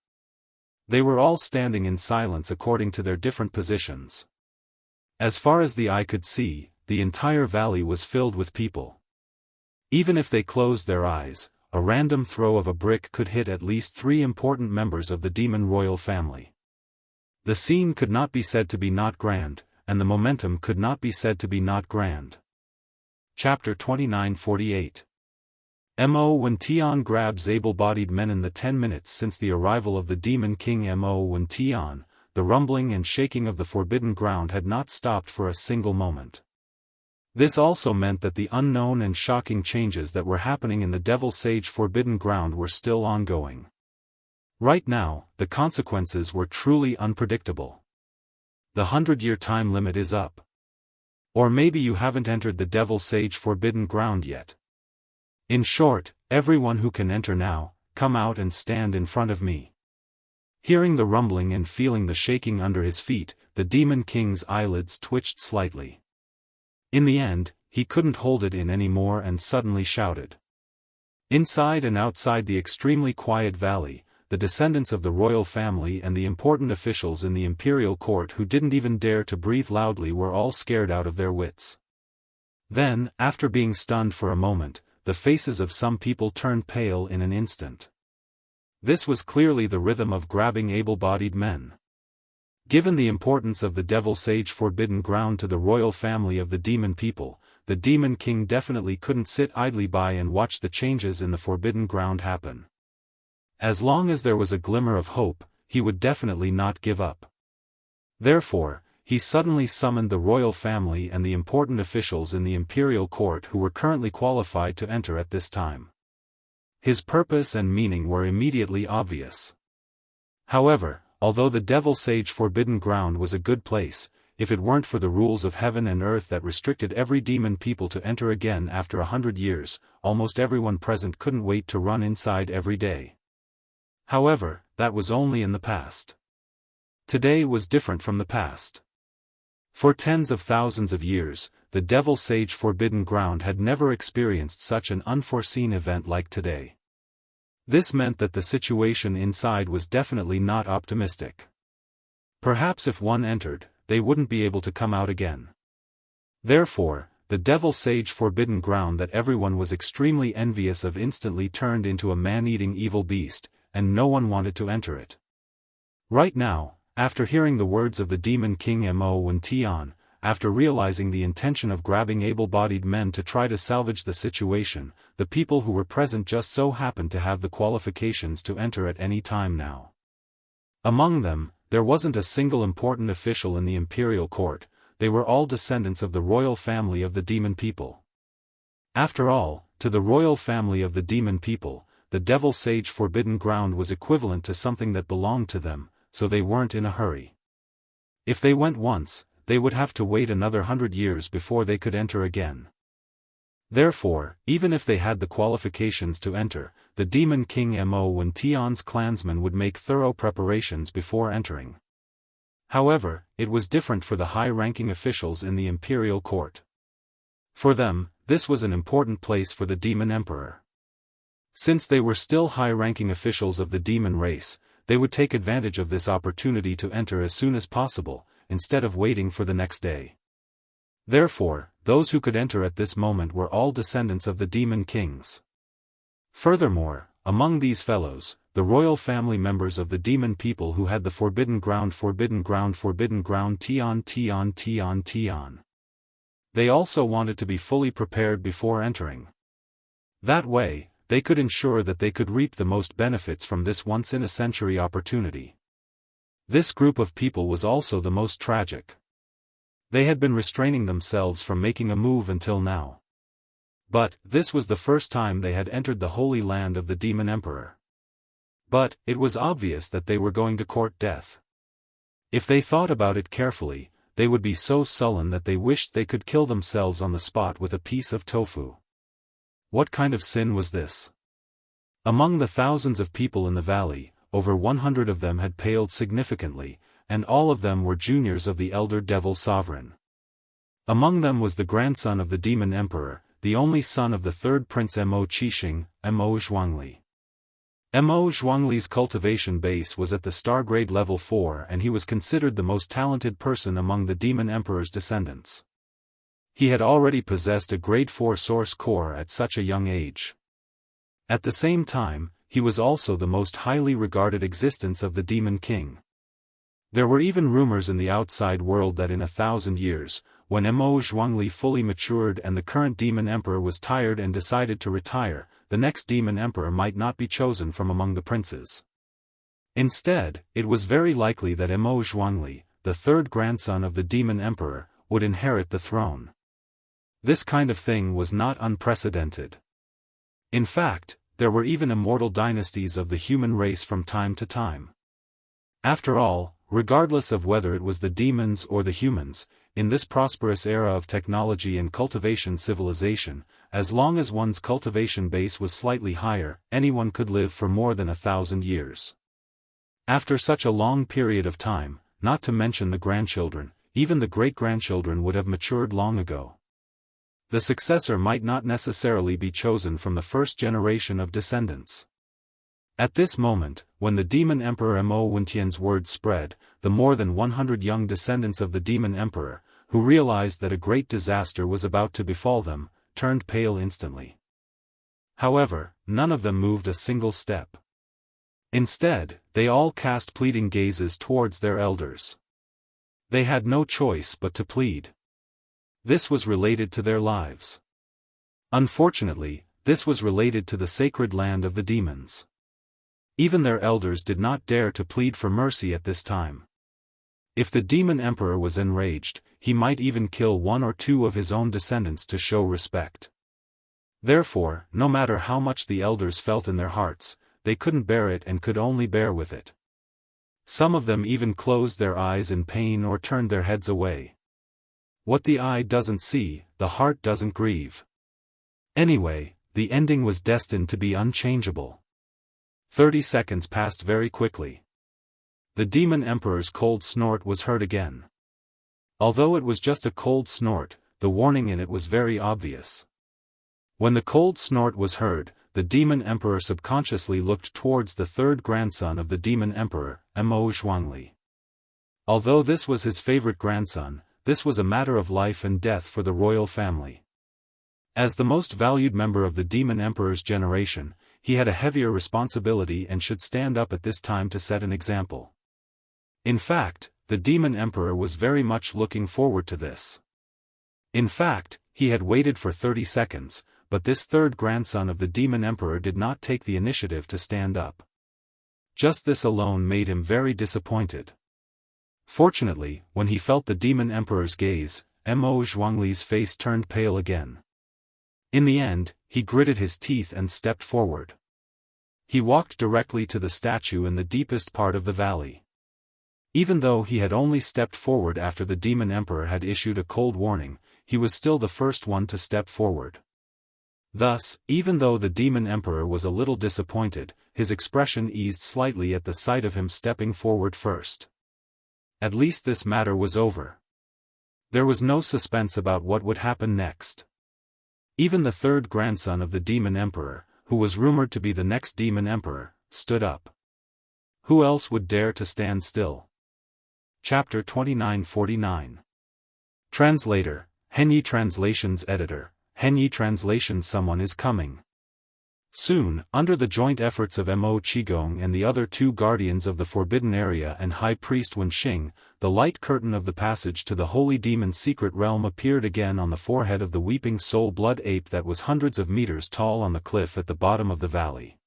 They were all standing in silence according to their different positions. As far as the eye could see, the entire valley was filled with people. Even if they closed their eyes, a random throw of a brick could hit at least 3 important members of the demon royal family. The scene could not be said to be not grand, and the momentum could not be said to be not grand. Chapter 2948. Mo Wentian grabs able-bodied men. In the 10 minutes since the arrival of the Demon King Mo Wentian, the rumbling and shaking of the forbidden ground had not stopped for a single moment. This also meant that the unknown and shocking changes that were happening in the Devil Sage Forbidden Ground were still ongoing. Right now, the consequences were truly unpredictable. The 100-year time limit is up. Or maybe you haven't entered the Devil Sage Forbidden Ground yet. In short, everyone who can enter now, come out and stand in front of me. Hearing the rumbling and feeling the shaking under his feet, the Demon King's eyelids twitched slightly. In the end, he couldn't hold it in anymore and suddenly shouted. Inside and outside the extremely quiet valley, the descendants of the royal family and the important officials in the imperial court who didn't even dare to breathe loudly were all scared out of their wits. Then, after being stunned for a moment, the faces of some people turned pale in an instant. This was clearly the rhythm of grabbing able-bodied men. Given the importance of the Devil Sage Forbidden Ground to the royal family of the demon people, the Demon King definitely couldn't sit idly by and watch the changes in the Forbidden Ground happen. As long as there was a glimmer of hope, he would definitely not give up. Therefore, he suddenly summoned the royal family and the important officials in the imperial court who were currently qualified to enter at this time. His purpose and meaning were immediately obvious. However, although the Devil Sage Forbidden Ground was a good place, if it weren't for the rules of heaven and earth that restricted every demon people to enter again after 100 years, almost everyone present couldn't wait to run inside every day. However, that was only in the past. Today was different from the past. For tens of thousands of years, the Devil Sage Forbidden Ground had never experienced such an unforeseen event like today. This meant that the situation inside was definitely not optimistic. Perhaps if one entered, they wouldn't be able to come out again. Therefore, the Devil Sage Forbidden Ground that everyone was extremely envious of instantly turned into a man-eating evil beast, and no one wanted to enter it. Right now, after hearing the words of the Demon King Mo and Tian, after realizing the intention of grabbing able-bodied men to try to salvage the situation, the people who were present just so happened to have the qualifications to enter at any time now. Among them, there wasn't a single important official in the imperial court, they were all descendants of the royal family of the demon people. After all, to the royal family of the demon people, the Devil Sage Forbidden Ground was equivalent to something that belonged to them, so they weren't in a hurry. If they went once, they would have to wait another 100 years before they could enter again. Therefore, even if they had the qualifications to enter, the Demon King Mo and Tian's clansmen would make thorough preparations before entering. However, it was different for the high-ranking officials in the imperial court. For them, this was an important place for the Demon Emperor. Since they were still high-ranking officials of the demon race, they would take advantage of this opportunity to enter as soon as possible, instead of waiting for the next day. Therefore, those who could enter at this moment were all descendants of the demon kings. Furthermore, among these fellows, the royal family members of the demon people who had the Forbidden Ground Tian. They also wanted to be fully prepared before entering. That way, they could ensure that they could reap the most benefits from this once-in-a-century opportunity. This group of people was also the most tragic. They had been restraining themselves from making a move until now. But, this was the first time they had entered the holy land of the Demon Emperor. But, it was obvious that they were going to court death. If they thought about it carefully, they would be so sullen that they wished they could kill themselves on the spot with a piece of tofu. What kind of sin was this? Among the thousands of people in the valley, over 100 of them had paled significantly, and all of them were juniors of the elder devil sovereign. Among them was the grandson of the demon emperor, the only son of the third prince Mo Qixing, Mo Zhuangli. Mo Zhuangli's cultivation base was at the star grade level 4 and he was considered the most talented person among the demon emperor's descendants. He had already possessed a grade 4 source core at such a young age. At the same time, he was also the most highly regarded existence of the Demon King. There were even rumors in the outside world that in 1,000 years, when Mo Zhuangli fully matured and the current Demon Emperor was tired and decided to retire, the next Demon Emperor might not be chosen from among the princes. Instead, it was very likely that Mo Zhuangli, the third grandson of the Demon Emperor, would inherit the throne. This kind of thing was not unprecedented. In fact, there were even immortal dynasties of the human race from time to time. After all, regardless of whether it was the demons or the humans, in this prosperous era of technology and cultivation civilization, as long as one's cultivation base was slightly higher, anyone could live for more than 1,000 years. After such a long period of time, not to mention the grandchildren, even the great-grandchildren would have matured long ago. The successor might not necessarily be chosen from the first generation of descendants. At this moment, when the Demon Emperor Mo Wentian's word spread, the more than 100 young descendants of the Demon Emperor, who realized that a great disaster was about to befall them, turned pale instantly. However, none of them moved a single step. Instead, they all cast pleading gazes towards their elders. They had no choice but to plead. This was related to their lives. Unfortunately, this was related to the sacred land of the demons. Even their elders did not dare to plead for mercy at this time. If the demon emperor was enraged, he might even kill one or two of his own descendants to show respect. Therefore, no matter how much the elders felt in their hearts, they couldn't bear it and could only bear with it. Some of them even closed their eyes in pain or turned their heads away. What the eye doesn't see, the heart doesn't grieve. Anyway, the ending was destined to be unchangeable. 30 seconds passed very quickly. The demon emperor's cold snort was heard again. Although it was just a cold snort, the warning in it was very obvious. When the cold snort was heard, the demon emperor subconsciously looked towards the third grandson of the demon emperor, Mo Zhuangli. Although this was his favorite grandson, this was a matter of life and death for the royal family. As the most valued member of the demon emperor's generation, he had a heavier responsibility and should stand up at this time to set an example. In fact, the demon emperor was very much looking forward to this. In fact, he had waited for 30 seconds, but this third grandson of the demon emperor did not take the initiative to stand up. Just this alone made him very disappointed. Fortunately, when he felt the demon emperor's gaze, Mo Zhuangli's face turned pale again. In the end, he gritted his teeth and stepped forward. He walked directly to the statue in the deepest part of the valley. Even though he had only stepped forward after the demon emperor had issued a cold warning, he was still the first one to step forward. Thus, even though the demon emperor was a little disappointed, his expression eased slightly at the sight of him stepping forward first. At least this matter was over. There was no suspense about what would happen next. Even the third grandson of the demon emperor, who was rumored to be the next demon emperor, stood up. Who else would dare to stand still? Chapter 2949. Translator, Henyi Translations Editor, Henyi Translation. Someone is coming. Soon, under the joint efforts of Mo Qigong and the other two guardians of the Forbidden Area and High Priest Wenxing, the light curtain of the passage to the Holy Demon's secret realm appeared again on the forehead of the weeping soul blood ape that was hundreds of meters tall on the cliff at the bottom of the valley.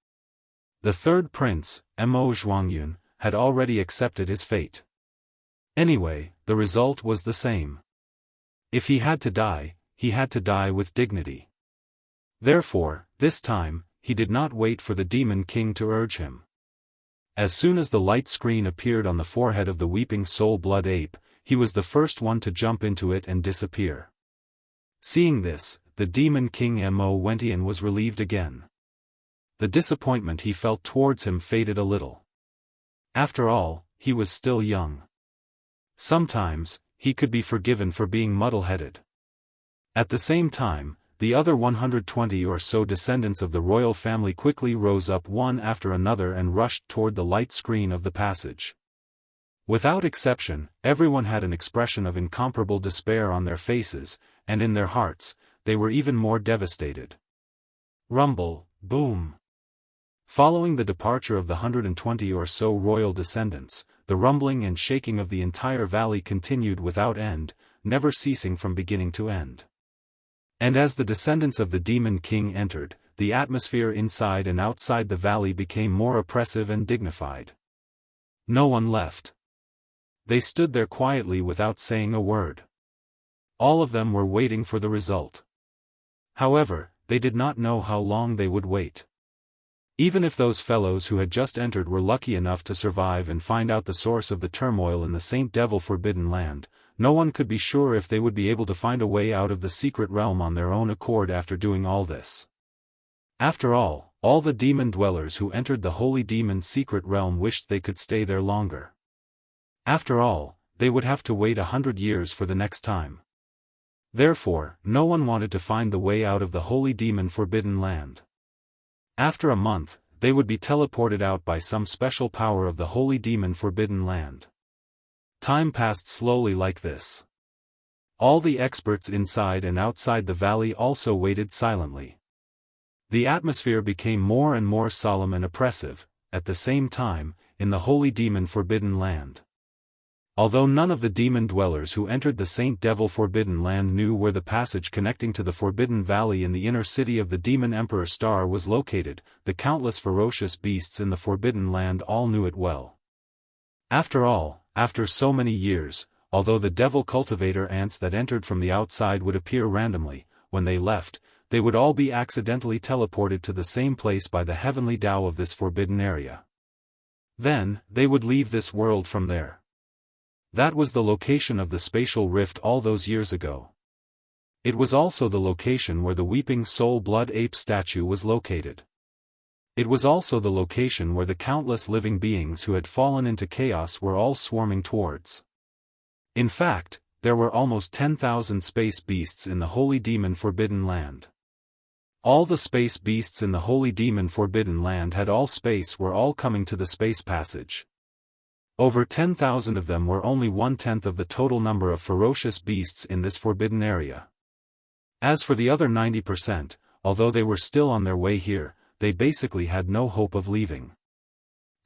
The third prince, Mo Zhuangyun, had already accepted his fate. Anyway, the result was the same. If he had to die, he had to die with dignity. Therefore, this time, he did not wait for the demon king to urge him. As soon as the light screen appeared on the forehead of the weeping soul blood ape, he was the first one to jump into it and disappear. Seeing this, the demon king Mo Wentian was relieved again. The disappointment he felt towards him faded a little. After all, he was still young. Sometimes, he could be forgiven for being muddle-headed. At the same time, the other 120 or so descendants of the royal family quickly rose up one after another and rushed toward the light screen of the passage. Without exception, everyone had an expression of incomparable despair on their faces, and in their hearts, they were even more devastated. Rumble, boom. Following the departure of the 120 or so royal descendants, the rumbling and shaking of the entire valley continued without end, never ceasing from beginning to end. And as the descendants of the demon king entered, the atmosphere inside and outside the valley became more oppressive and dignified. No one left. They stood there quietly without saying a word. All of them were waiting for the result. However, they did not know how long they would wait. Even if those fellows who had just entered were lucky enough to survive and find out the source of the turmoil in the Saint Devil Forbidden Land, no one could be sure if they would be able to find a way out of the secret realm on their own accord after doing all this. After all the demon dwellers who entered the holy demon's secret realm wished they could stay there longer. After all, they would have to wait 100 years for the next time. Therefore, no one wanted to find the way out of the holy demon forbidden land. After a month, they would be teleported out by some special power of the holy demon forbidden land. Time passed slowly like this. All the experts inside and outside the valley also waited silently. The atmosphere became more and more solemn and oppressive, at the same time, in the holy demon forbidden land. Although none of the demon dwellers who entered the Saint Devil Forbidden Land knew where the passage connecting to the Forbidden Valley in the inner city of the Demon Emperor Star was located, the countless ferocious beasts in the Forbidden Land all knew it well. After all, after so many years, although the devil cultivator ants that entered from the outside would appear randomly, when they left, they would all be accidentally teleported to the same place by the heavenly Tao of this forbidden area. Then, they would leave this world from there. That was the location of the spatial rift all those years ago. It was also the location where the Weeping Soul Blood Ape statue was located. It was also the location where the countless living beings who had fallen into chaos were all swarming towards. In fact, there were almost 10,000 space beasts in the Holy Demon Forbidden Land. All the space beasts in the Holy Demon Forbidden Land had all space were all coming to the space passage. Over 10,000 of them were only 1/10 of the total number of ferocious beasts in this forbidden area. As for the other 90%, although they were still on their way here, they basically had no hope of leaving.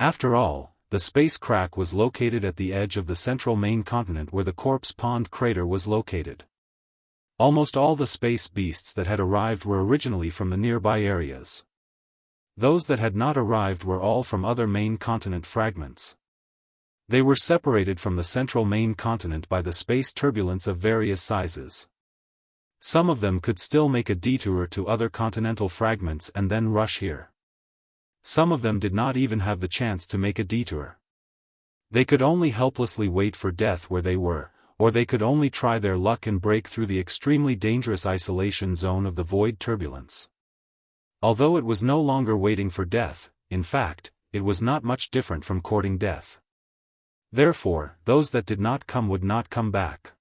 After all, the space crack was located at the edge of the central main continent where the Corpse Pond crater was located. Almost all the space beasts that had arrived were originally from the nearby areas. Those that had not arrived were all from other main continent fragments. They were separated from the central main continent by the space turbulence of various sizes. Some of them could still make a detour to other continental fragments and then rush here. Some of them did not even have the chance to make a detour. They could only helplessly wait for death where they were, or they could only try their luck and break through the extremely dangerous isolation zone of the void turbulence. Although it was no longer waiting for death, in fact, it was not much different from courting death. Therefore, those that did not come would not come back.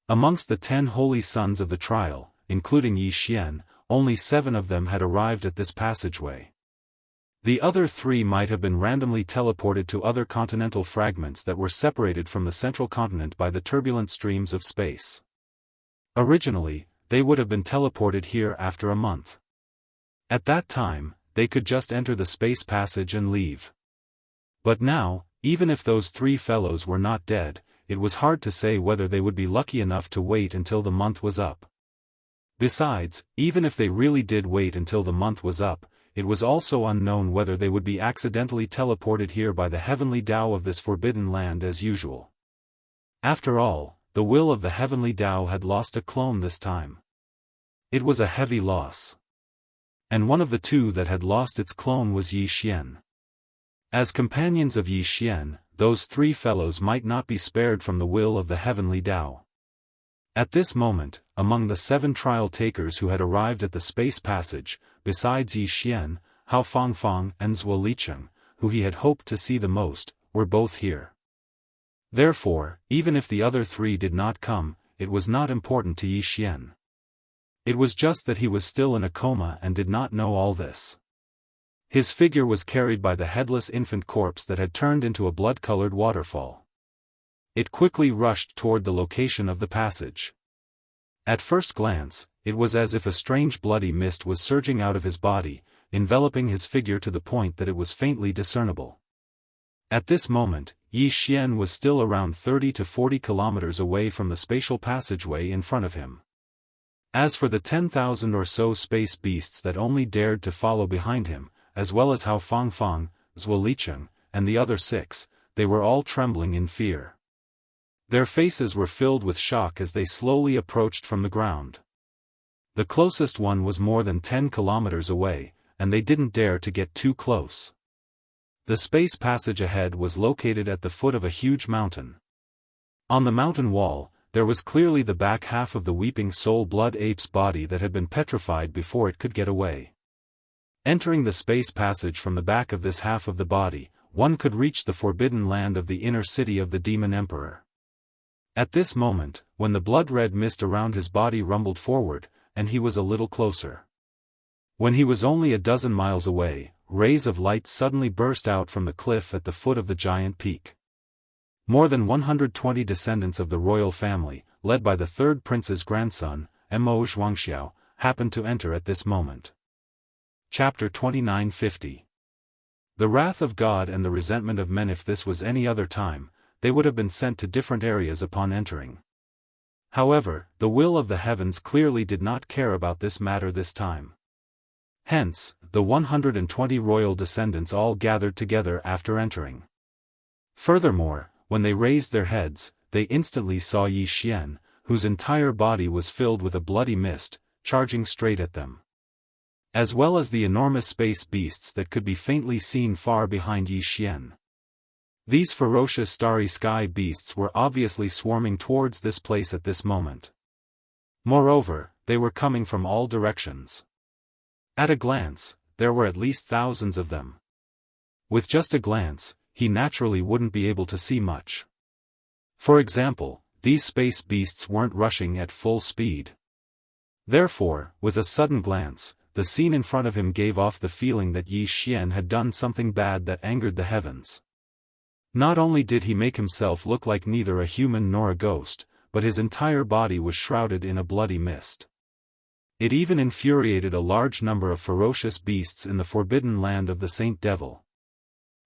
Amongst the 10 holy sons of the trial, including Yi Xian, only 7 of them had arrived at this passageway. The other 3 might have been randomly teleported to other continental fragments that were separated from the central continent by the turbulent streams of space. Originally, they would have been teleported here after a month. At that time, they could just enter the space passage and leave. But now, even if those 3 fellows were not dead, it was hard to say whether they would be lucky enough to wait until the month was up. Besides, even if they really did wait until the month was up, it was also unknown whether they would be accidentally teleported here by the heavenly Tao of this forbidden land as usual. After all, the will of the heavenly Tao had lost a clone this time. It was a heavy loss. And one of the 2 that had lost its clone was Yi Xian. As companions of Yi Xian, those 3 fellows might not be spared from the will of the heavenly Tao. At this moment, among the 7 trial takers who had arrived at the space passage, besides Yi Xian, Hao Fangfang and Zhuo Licheng, who he had hoped to see the most, were both here. Therefore, even if the other 3 did not come, it was not important to Yi Xian. It was just that he was still in a coma and did not know all this. His figure was carried by the headless infant corpse that had turned into a blood-colored waterfall. It quickly rushed toward the location of the passage. At first glance, it was as if a strange bloody mist was surging out of his body, enveloping his figure to the point that it was faintly discernible. At this moment, Yi Xian was still around 30 to 40 kilometers away from the spatial passageway in front of him. As for the 10,000 or so space beasts that only dared to follow behind him, as well as Hao Fangfang, Zhuo Licheng, and the other 6, they were all trembling in fear. Their faces were filled with shock as they slowly approached from the ground. The closest one was more than 10 kilometers away, and they didn't dare to get too close. The space passage ahead was located at the foot of a huge mountain. On the mountain wall, there was clearly the back half of the Weeping Soul Blood Ape's body that had been petrified before it could get away. Entering the space passage from the back of this half of the body, one could reach the forbidden land of the inner city of the Demon Emperor. At this moment, when the blood-red mist around his body rumbled forward, and he was a little closer. When he was only a dozen miles away, rays of light suddenly burst out from the cliff at the foot of the giant peak. More than 120 descendants of the royal family, led by the 3rd prince's grandson, Wuxia Xianxia, happened to enter at this moment. Chapter 2950. The wrath of God and the resentment of men. If this was any other time, they would have been sent to different areas upon entering. However, the will of the heavens clearly did not care about this matter this time. Hence, the 120 royal descendants all gathered together after entering. Furthermore, when they raised their heads, they instantly saw Yi Xian, whose entire body was filled with a bloody mist, charging straight at them. As well as the enormous space beasts that could be faintly seen far behind Yi Xian. These ferocious starry sky beasts were obviously swarming towards this place at this moment. Moreover, they were coming from all directions. At a glance, there were at least thousands of them. With just a glance, he naturally wouldn't be able to see much. For example, these space beasts weren't rushing at full speed. Therefore, with a sudden glance, the scene in front of him gave off the feeling that Yi Xian had done something bad that angered the heavens. Not only did he make himself look like neither a human nor a ghost, but his entire body was shrouded in a bloody mist. It even infuriated a large number of ferocious beasts in the forbidden land of the Saint Devil.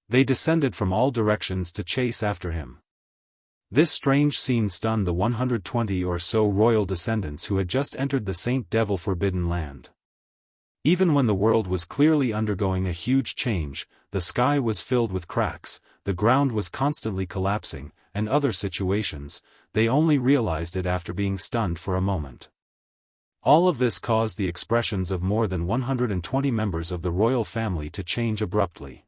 They descended from all directions to chase after him. This strange scene stunned the 120 or so royal descendants who had just entered the Saint Devil forbidden land. Even when the world was clearly undergoing a huge change, the sky was filled with cracks, the ground was constantly collapsing, and other situations, they only realized it after being stunned for a moment. All of this caused the expressions of more than 120 members of the royal family to change abruptly.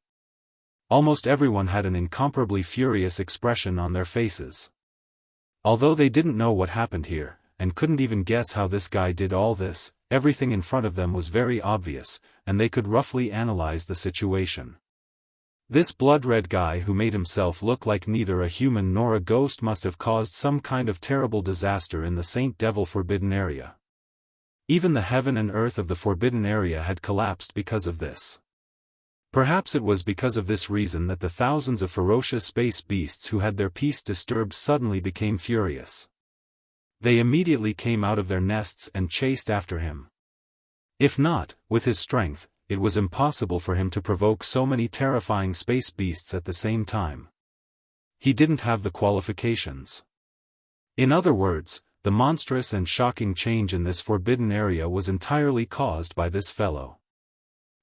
Almost everyone had an incomparably furious expression on their faces. Although they didn't know what happened here, and couldn't even guess how this guy did all this, everything in front of them was very obvious, and they could roughly analyze the situation. This blood-red guy who made himself look like neither a human nor a ghost must have caused some kind of terrible disaster in the Saint Devil forbidden area. Even the heaven and earth of the forbidden area had collapsed because of this. Perhaps it was because of this reason that the thousands of ferocious space beasts who had their peace disturbed suddenly became furious. They immediately came out of their nests and chased after him. If not, with his strength, it was impossible for him to provoke so many terrifying space beasts at the same time. He didn't have the qualifications. In other words, the monstrous and shocking change in this forbidden area was entirely caused by this fellow.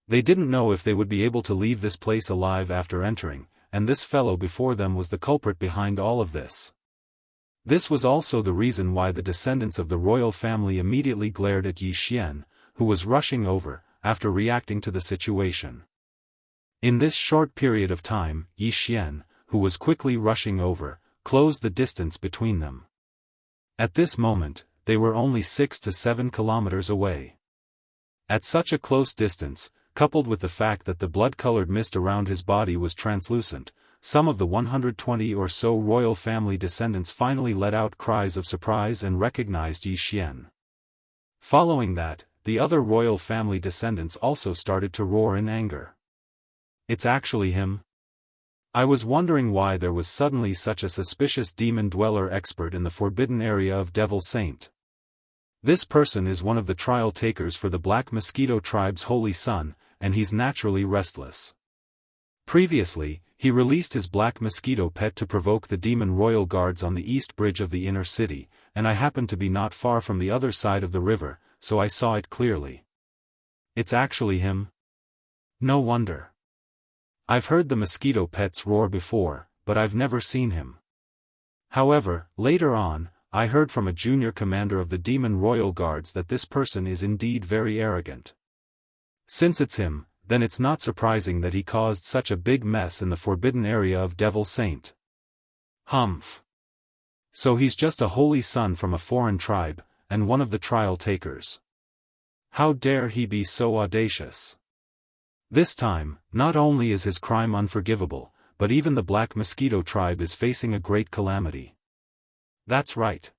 They didn't know if they would be able to leave this place alive after entering, and this fellow before them was the culprit behind all of this. This was also the reason why the descendants of the royal family immediately glared at Yi Xian, who was rushing over, after reacting to the situation. In this short period of time, Yi Xian, who was quickly rushing over, closed the distance between them. At this moment, they were only 6 to 7 kilometers away. At such a close distance, coupled with the fact that the blood-colored mist around his body was translucent, some of the 120 or so royal family descendants finally let out cries of surprise and recognized Yi Xian. Following that, the other royal family descendants also started to roar in anger. It's actually him? I was wondering why there was suddenly such a suspicious demon dweller expert in the forbidden area of Devil Saint. This person is one of the trial takers for the Black Mosquito tribe's holy son, and he's naturally restless. Previously, he released his Black Mosquito pet to provoke the demon royal guards on the east bridge of the inner city, and I happened to be not far from the other side of the river, so I saw it clearly. It's actually him? No wonder. I've heard the mosquito pets roar before, but I've never seen him. However, later on, I heard from a junior commander of the demon royal guards that this person is indeed very arrogant. Since it's him, then it's not surprising that he caused such a big mess in the forbidden area of Devil Saint. Humph. So he's just a holy son from a foreign tribe, and one of the trial takers. How dare he be so audacious? This time, not only is his crime unforgivable, but even the Black Mosquito tribe is facing a great calamity. That's right.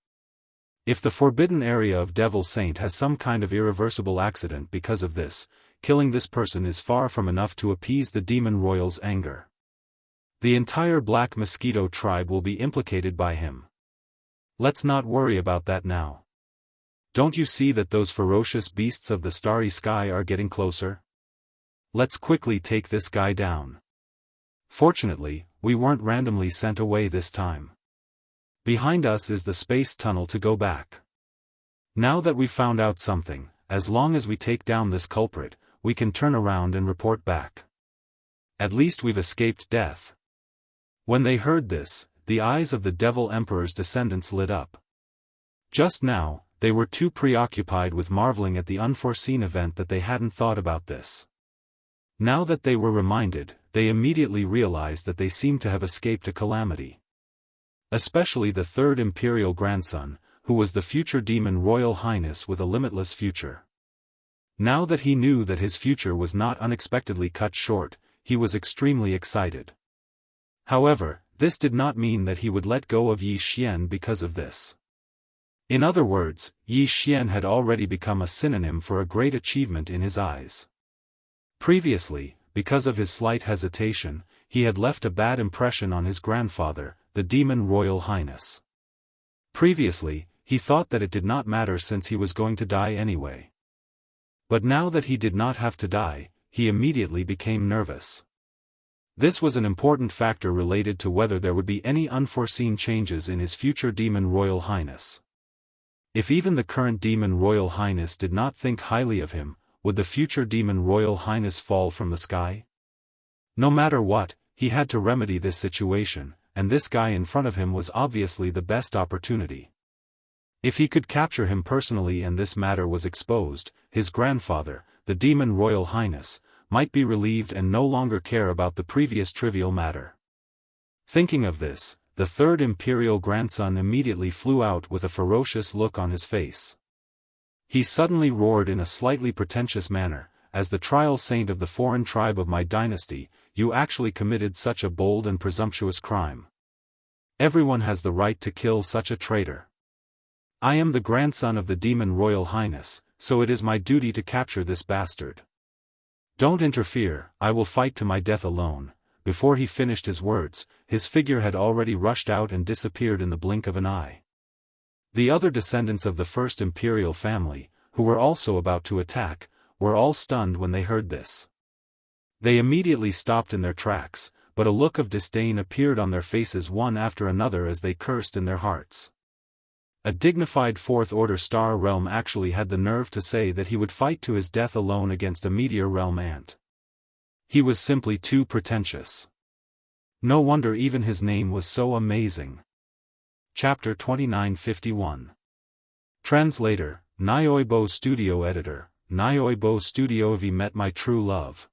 If the forbidden area of Devil Saint has some kind of irreversible accident because of this, killing this person is far from enough to appease the demon royal's anger. The entire Black Mosquito tribe will be implicated by him. Let's not worry about that now. Don't you see that those ferocious beasts of the starry sky are getting closer? Let's quickly take this guy down. Fortunately, we weren't randomly sent away this time. Behind us is the space tunnel to go back. Now that we've found out something, as long as we take down this culprit, we can turn around and report back. At least we've escaped death." When they heard this, the eyes of the Devil Emperor's descendants lit up. Just now, they were too preoccupied with marveling at the unforeseen event that they hadn't thought about this. Now that they were reminded, they immediately realized that they seemed to have escaped a calamity. Especially the third imperial grandson, who was the future demon Royal Highness with a limitless future. Now that he knew that his future was not unexpectedly cut short, he was extremely excited. However, this did not mean that he would let go of Yi Xian because of this. In other words, Yi Xian had already become a synonym for a great achievement in his eyes. Previously, because of his slight hesitation, he had left a bad impression on his grandfather, the demon Royal Highness. Previously, he thought that it did not matter since he was going to die anyway. But now that he did not have to die, he immediately became nervous. This was an important factor related to whether there would be any unforeseen changes in his future demon Royal Highness. If even the current demon Royal Highness did not think highly of him, would the future demon Royal Highness fall from the sky? No matter what, he had to remedy this situation, and this guy in front of him was obviously the best opportunity. If he could capture him personally and this matter was exposed, his grandfather, the demon Royal Highness, might be relieved and no longer care about the previous trivial matter. Thinking of this, the third imperial grandson immediately flew out with a ferocious look on his face. He suddenly roared in a slightly pretentious manner, "As the trial saint of the foreign tribe of my dynasty, you actually committed such a bold and presumptuous crime. Everyone has the right to kill such a traitor. I am the grandson of the demon Royal Highness, so it is my duty to capture this bastard. Don't interfere, I will fight to my death alone." Before he finished his words, his figure had already rushed out and disappeared in the blink of an eye. The other descendants of the first imperial family, who were also about to attack, were all stunned when they heard this. They immediately stopped in their tracks, but a look of disdain appeared on their faces one after another as they cursed in their hearts. A dignified Fourth-Order Star Realm actually had the nerve to say that he would fight to his death alone against a Meteor Realm ant. He was simply too pretentious. No wonder even his name was so amazing. Chapter 2951. Translator, Nyoibo Studio Editor, Nyoibo Studio. Vi met my true love.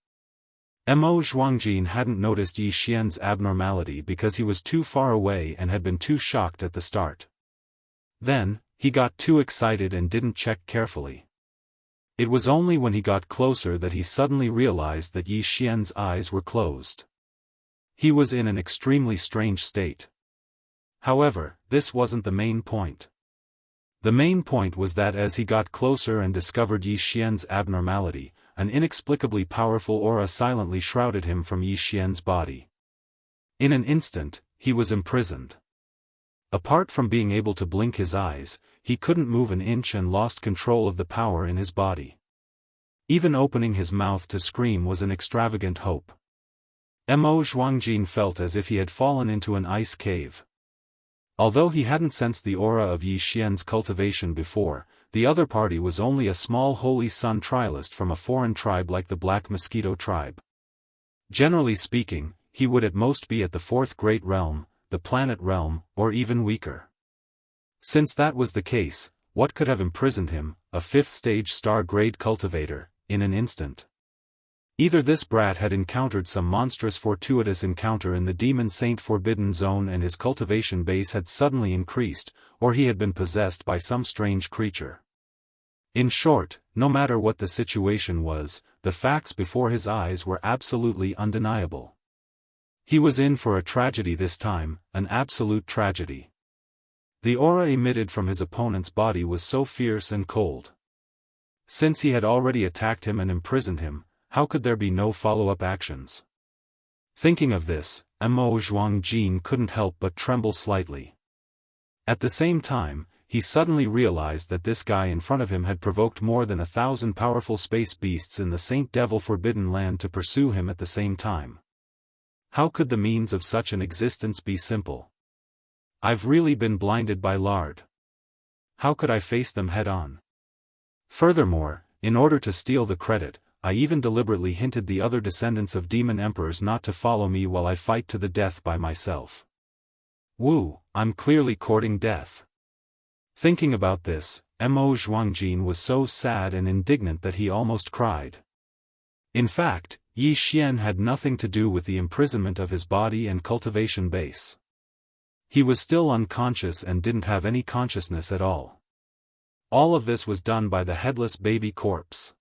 Mo Zhuangjin hadn't noticed Yi Xian's abnormality because he was too far away and had been too shocked at the start. Then, he got too excited and didn't check carefully. It was only when he got closer that he suddenly realized that Yi Xian's eyes were closed. He was in an extremely strange state. However, this wasn't the main point. The main point was that as he got closer and discovered Yi Xian's abnormality, an inexplicably powerful aura silently shrouded him from Yi Xian's body. In an instant, he was imprisoned. Apart from being able to blink his eyes, he couldn't move an inch and lost control of the power in his body. Even opening his mouth to scream was an extravagant hope. Mo Zhuangjin felt as if he had fallen into an ice cave. Although he hadn't sensed the aura of Yi Xian's cultivation before, the other party was only a small Holy Sun trialist from a foreign tribe like the Black Mosquito tribe. Generally speaking, he would at most be at the fourth great realm, the planet realm, or even weaker. Since that was the case, what could have imprisoned him, a fifth-stage star-grade cultivator, in an instant? Either this brat had encountered some monstrous fortuitous encounter in the Demon Saint Forbidden Zone and his cultivation base had suddenly increased, or he had been possessed by some strange creature. In short, no matter what the situation was, the facts before his eyes were absolutely undeniable. He was in for a tragedy this time, an absolute tragedy. The aura emitted from his opponent's body was so fierce and cold. Since he had already attacked him and imprisoned him, how could there be no follow-up actions? Thinking of this, Mo Zhuangjin couldn't help but tremble slightly. At the same time, he suddenly realized that this guy in front of him had provoked more than 1,000 powerful space beasts in the Saint Devil Forbidden Land to pursue him at the same time. How could the means of such an existence be simple? I've really been blinded by lard. How could I face them head-on? Furthermore, in order to steal the credit, I even deliberately hinted the other descendants of demon emperors not to follow me while I fight to the death by myself. Woo, I'm clearly courting death. Thinking about this, Mo Zhuangjin was so sad and indignant that he almost cried. In fact, Yi Xian had nothing to do with the imprisonment of his body and cultivation base. He was still unconscious and didn't have any consciousness at all. All of this was done by the headless baby corpse.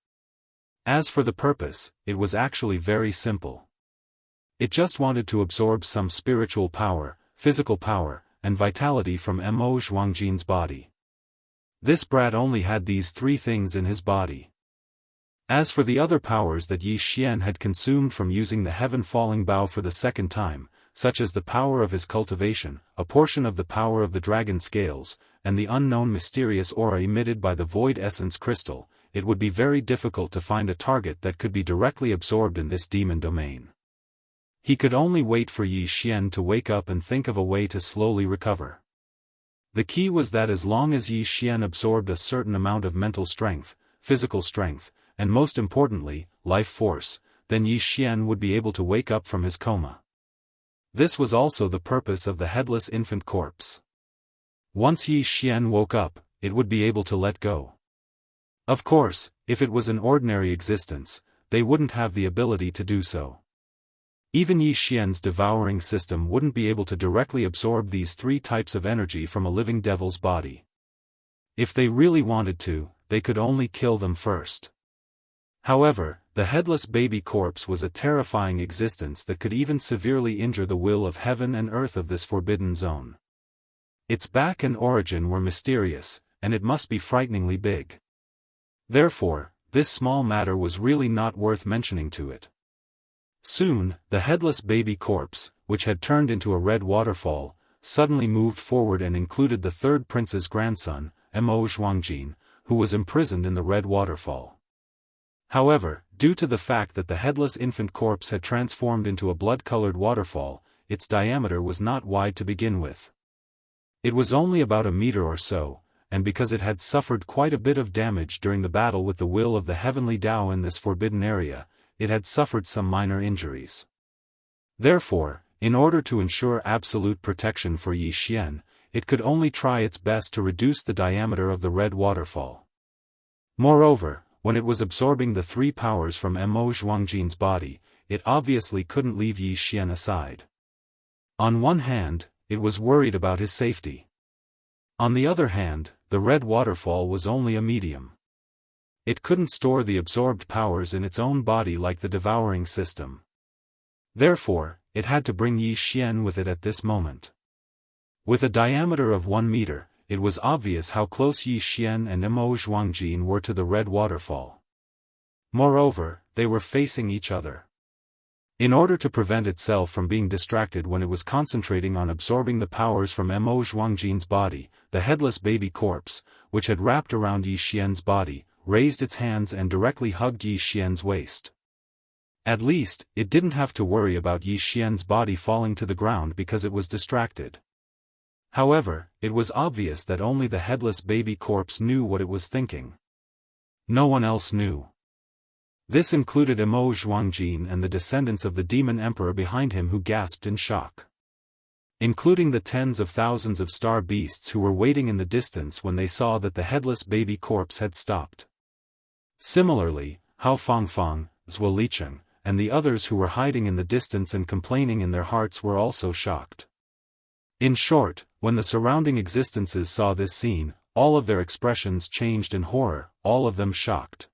As for the purpose, it was actually very simple. It just wanted to absorb some spiritual power, physical power, and vitality from Mo Zhuangjin's body. This brat only had these three things in his body. As for the other powers that Yi Xian had consumed from using the heaven-falling bow for the second time, such as the power of his cultivation, a portion of the power of the dragon scales, and the unknown mysterious aura emitted by the void essence crystal, it would be very difficult to find a target that could be directly absorbed in this demon domain. He could only wait for Yi Xian to wake up and think of a way to slowly recover. The key was that as long as Yi Xian absorbed a certain amount of mental strength, physical strength, and most importantly, life force, then Yi Xian would be able to wake up from his coma. This was also the purpose of the headless infant corpse. Once Yi Xian woke up, it would be able to let go. Of course, if it was an ordinary existence, they wouldn't have the ability to do so. Even Yi Xian's devouring system wouldn't be able to directly absorb these three types of energy from a living devil's body. If they really wanted to, they could only kill them first. However, the headless baby corpse was a terrifying existence that could even severely injure the will of heaven and earth of this forbidden zone. Its back and origin were mysterious, and it must be frighteningly big. Therefore, this small matter was really not worth mentioning to it. Soon, the headless baby corpse, which had turned into a red waterfall, suddenly moved forward and included the third prince's grandson, Mo Zhuangjin, who was imprisoned in the red waterfall. However, due to the fact that the headless infant corpse had transformed into a blood-colored waterfall, its diameter was not wide to begin with. It was only about a meter or so, and because it had suffered quite a bit of damage during the battle with the will of the heavenly Tao in this forbidden area, it had suffered some minor injuries. Therefore, in order to ensure absolute protection for Yi Xian, it could only try its best to reduce the diameter of the red waterfall. Moreover, when it was absorbing the three powers from Mo Zhuangjin's body, it obviously couldn't leave Yi Xian aside. On one hand, it was worried about his safety. On the other hand, the red waterfall was only a medium. It couldn't store the absorbed powers in its own body like the devouring system. Therefore, it had to bring Yi Xian with it at this moment. With a diameter of 1 meter, it was obvious how close Yi Xian and Mo Zhuangjin were to the red waterfall. Moreover, they were facing each other. In order to prevent itself from being distracted when it was concentrating on absorbing the powers from Mo Zhuangjin's body, the headless baby corpse, which had wrapped around Yi Xian's body, raised its hands and directly hugged Yi Xian's waist. At least, it didn't have to worry about Yi Xian's body falling to the ground because it was distracted. However, it was obvious that only the headless baby corpse knew what it was thinking. No one else knew. This included Mo Zhuangjin and the descendants of the demon emperor behind him who gasped in shock. Including the tens of thousands of star beasts who were waiting in the distance when they saw that the headless baby corpse had stopped. Similarly, Hao Fangfang, Zhuo Licheng, and the others who were hiding in the distance and complaining in their hearts were also shocked. In short, when the surrounding existences saw this scene, all of their expressions changed in horror, all of them shocked.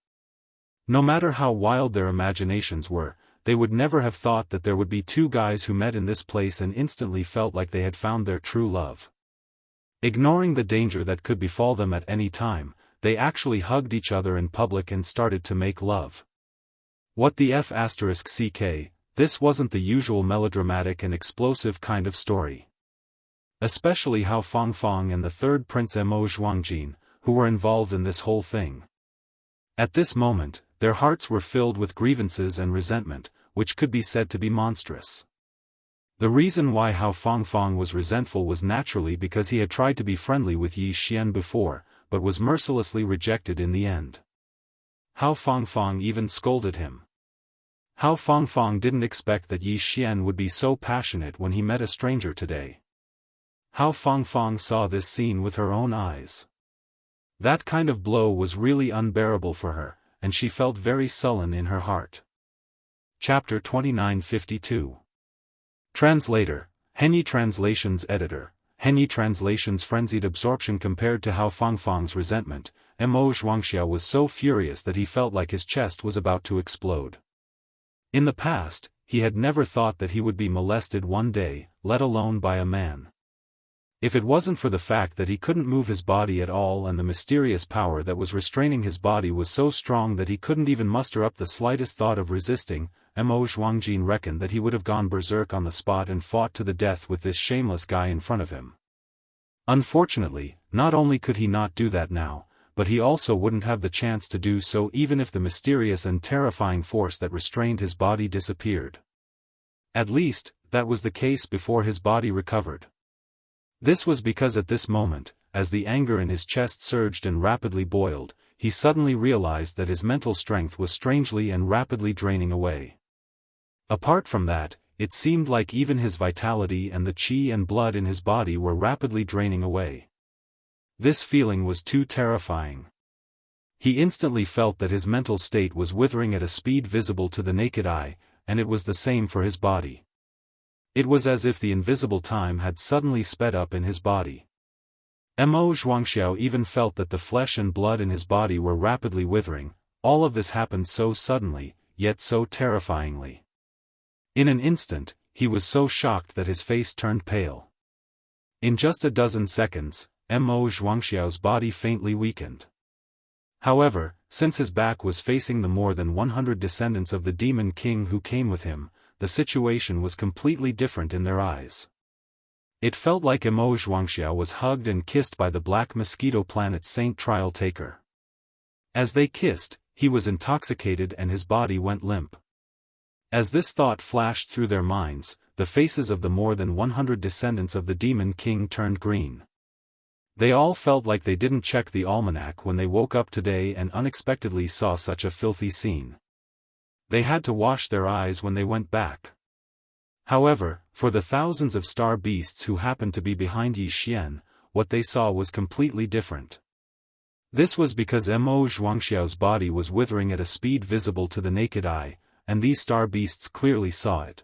No matter how wild their imaginations were, they would never have thought that there would be two guys who met in this place and instantly felt like they had found their true love. Ignoring the danger that could befall them at any time, they actually hugged each other in public and started to make love. What the f***ck, this wasn't the usual melodramatic and explosive kind of story. Especially Hao Fangfang and the third Prince Mo Zhuangjin, who were involved in this whole thing. At this moment, their hearts were filled with grievances and resentment, which could be said to be monstrous. The reason why Hao Fangfang was resentful was naturally because he had tried to be friendly with Yi Xian before, but was mercilessly rejected in the end. Hao Fangfang even scolded him. Hao Fangfang didn't expect that Yi Xian would be so passionate when he met a stranger today. Hao Fangfang saw this scene with her own eyes. That kind of blow was really unbearable for her, and she felt very sullen in her heart. Chapter 2952. Translator, Henyi Translations Editor, Henyi Translations frenzied absorption compared to Hao Fangfang's resentment. Mo Xianxia was so furious that he felt like his chest was about to explode. In the past, he had never thought that he would be molested one day, let alone by a man. If it wasn't for the fact that he couldn't move his body at all and the mysterious power that was restraining his body was so strong that he couldn't even muster up the slightest thought of resisting, Mo Zhuangjin reckoned that he would have gone berserk on the spot and fought to the death with this shameless guy in front of him. Unfortunately, not only could he not do that now, but he also wouldn't have the chance to do so even if the mysterious and terrifying force that restrained his body disappeared. At least, that was the case before his body recovered. This was because at this moment, as the anger in his chest surged and rapidly boiled, he suddenly realized that his mental strength was strangely and rapidly draining away. Apart from that, it seemed like even his vitality and the qi and blood in his body were rapidly draining away. This feeling was too terrifying. He instantly felt that his mental state was withering at a speed visible to the naked eye, and it was the same for his body. It was as if the invisible time had suddenly sped up in his body. Mo Zhuangxiao even felt that the flesh and blood in his body were rapidly withering. All of this happened so suddenly, yet so terrifyingly. In an instant, he was so shocked that his face turned pale. In just a dozen seconds, Mo Zhuangxiao's body faintly weakened. However, since his back was facing the more than 100 descendants of the Demon King who came with him, the situation was completely different in their eyes. It felt like Mo Zhuangxiao was hugged and kissed by the Black Mosquito Planet's Saint Trial Taker. As they kissed, he was intoxicated and his body went limp. As this thought flashed through their minds, the faces of the more than 100 descendants of the Demon King turned green. They all felt like they didn't check the almanac when they woke up today and unexpectedly saw such a filthy scene. They had to wash their eyes when they went back. However, for the thousands of star beasts who happened to be behind Yi Xian, what they saw was completely different. This was because Mo Zhuangxiao's body was withering at a speed visible to the naked eye, and these star beasts clearly saw it.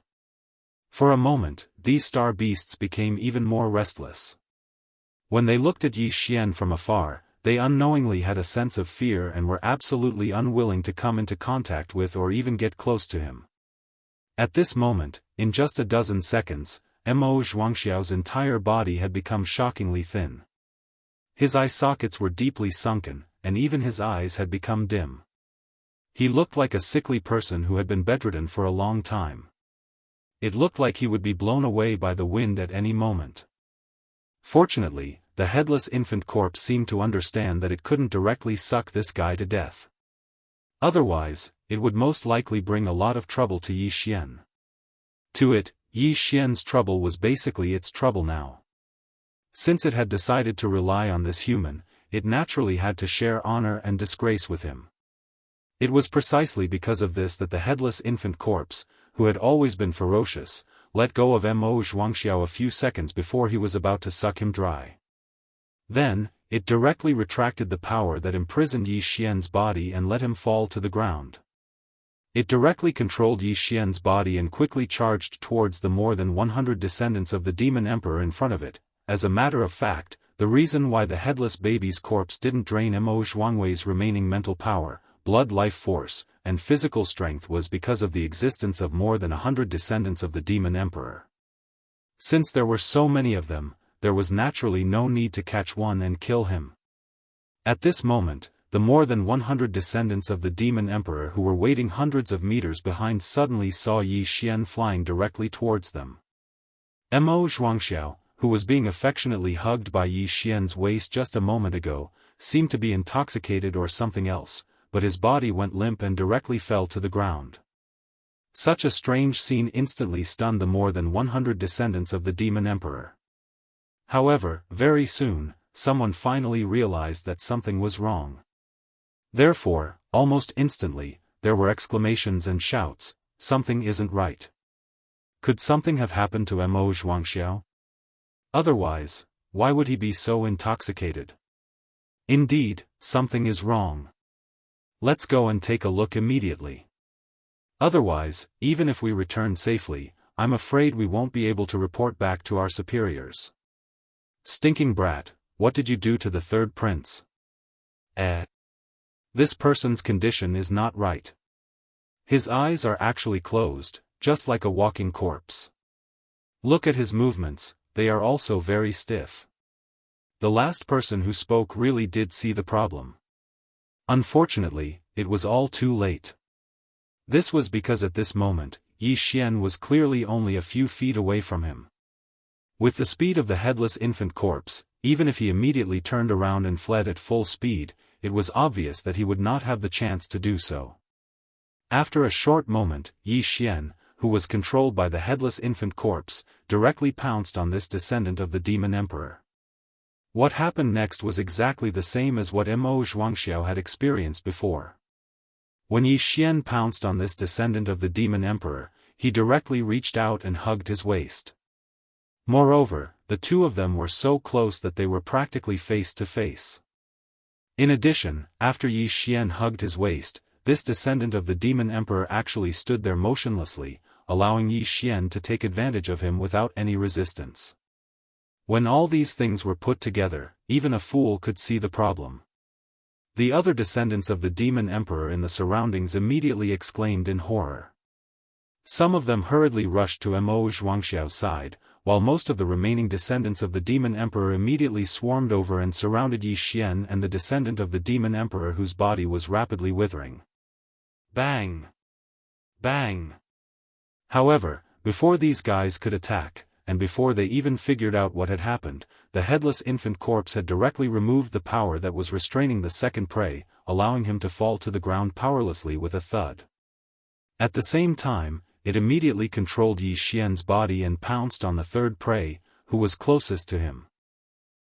For a moment, these star beasts became even more restless. When they looked at Yi Xian from afar, they unknowingly had a sense of fear and were absolutely unwilling to come into contact with or even get close to him. At this moment, in just a dozen seconds, Mo Zhuangxiao's entire body had become shockingly thin. His eye sockets were deeply sunken, and even his eyes had become dim. He looked like a sickly person who had been bedridden for a long time. It looked like he would be blown away by the wind at any moment. Fortunately, the headless infant corpse seemed to understand that it couldn't directly suck this guy to death. Otherwise, it would most likely bring a lot of trouble to Yi Xian. To it, Yi Xian's trouble was basically its trouble now. Since it had decided to rely on this human, it naturally had to share honor and disgrace with him. It was precisely because of this that the headless infant corpse, who had always been ferocious, let go of Mo Zhuangxiao a few seconds before he was about to suck him dry. Then, it directly retracted the power that imprisoned Yi Xian's body and let him fall to the ground. It directly controlled Yi Xian's body and quickly charged towards the more than 100 descendants of the Demon Emperor in front of it. As a matter of fact, the reason why the headless baby's corpse didn't drain Mo Zhuangwei's remaining mental power, blood life force, and physical strength was because of the existence of more than 100 descendants of the Demon Emperor. Since there were so many of them, there was naturally no need to catch one and kill him. At this moment, the more than 100 descendants of the Demon Emperor who were waiting hundreds of meters behind suddenly saw Yi Xian flying directly towards them. Mo Zhuangxiao, who was being affectionately hugged by Yi Xian's waist just a moment ago, seemed to be intoxicated or something else, but his body went limp and directly fell to the ground. Such a strange scene instantly stunned the more than 100 descendants of the Demon Emperor. However, very soon, someone finally realized that something was wrong. Therefore, almost instantly, there were exclamations and shouts, "Something isn't right. Could something have happened to Mo Zhuangxiao? Otherwise, why would he be so intoxicated? Indeed, something is wrong. Let's go and take a look immediately. Otherwise, even if we return safely, I'm afraid we won't be able to report back to our superiors." "Stinking brat, what did you do to the third prince?" This person's condition is not right. His eyes are actually closed, just like a walking corpse. Look at his movements, they are also very stiff." The last person who spoke really did see the problem. Unfortunately, it was all too late. This was because at this moment, Yi Xian was clearly only a few feet away from him. With the speed of the headless infant corpse, even if he immediately turned around and fled at full speed, it was obvious that he would not have the chance to do so. After a short moment, Yi Xian, who was controlled by the headless infant corpse, directly pounced on this descendant of the Demon Emperor. What happened next was exactly the same as what Mo Zhuangxiao had experienced before. When Yi Xian pounced on this descendant of the Demon Emperor, he directly reached out and hugged his waist. Moreover, the two of them were so close that they were practically face to face. In addition, after Yi Xian hugged his waist, this descendant of the Demon Emperor actually stood there motionlessly, allowing Yi Xian to take advantage of him without any resistance. When all these things were put together, even a fool could see the problem. The other descendants of the Demon Emperor in the surroundings immediately exclaimed in horror. Some of them hurriedly rushed to Mo Zhuangxiao's side, while most of the remaining descendants of the Demon Emperor immediately swarmed over and surrounded Yi Xian and the descendant of the Demon Emperor whose body was rapidly withering. Bang! Bang! However, before these guys could attack, and before they even figured out what had happened, the headless infant corpse had directly removed the power that was restraining the second prey, allowing him to fall to the ground powerlessly with a thud. At the same time, it immediately controlled Yi Xian's body and pounced on the third prey, who was closest to him.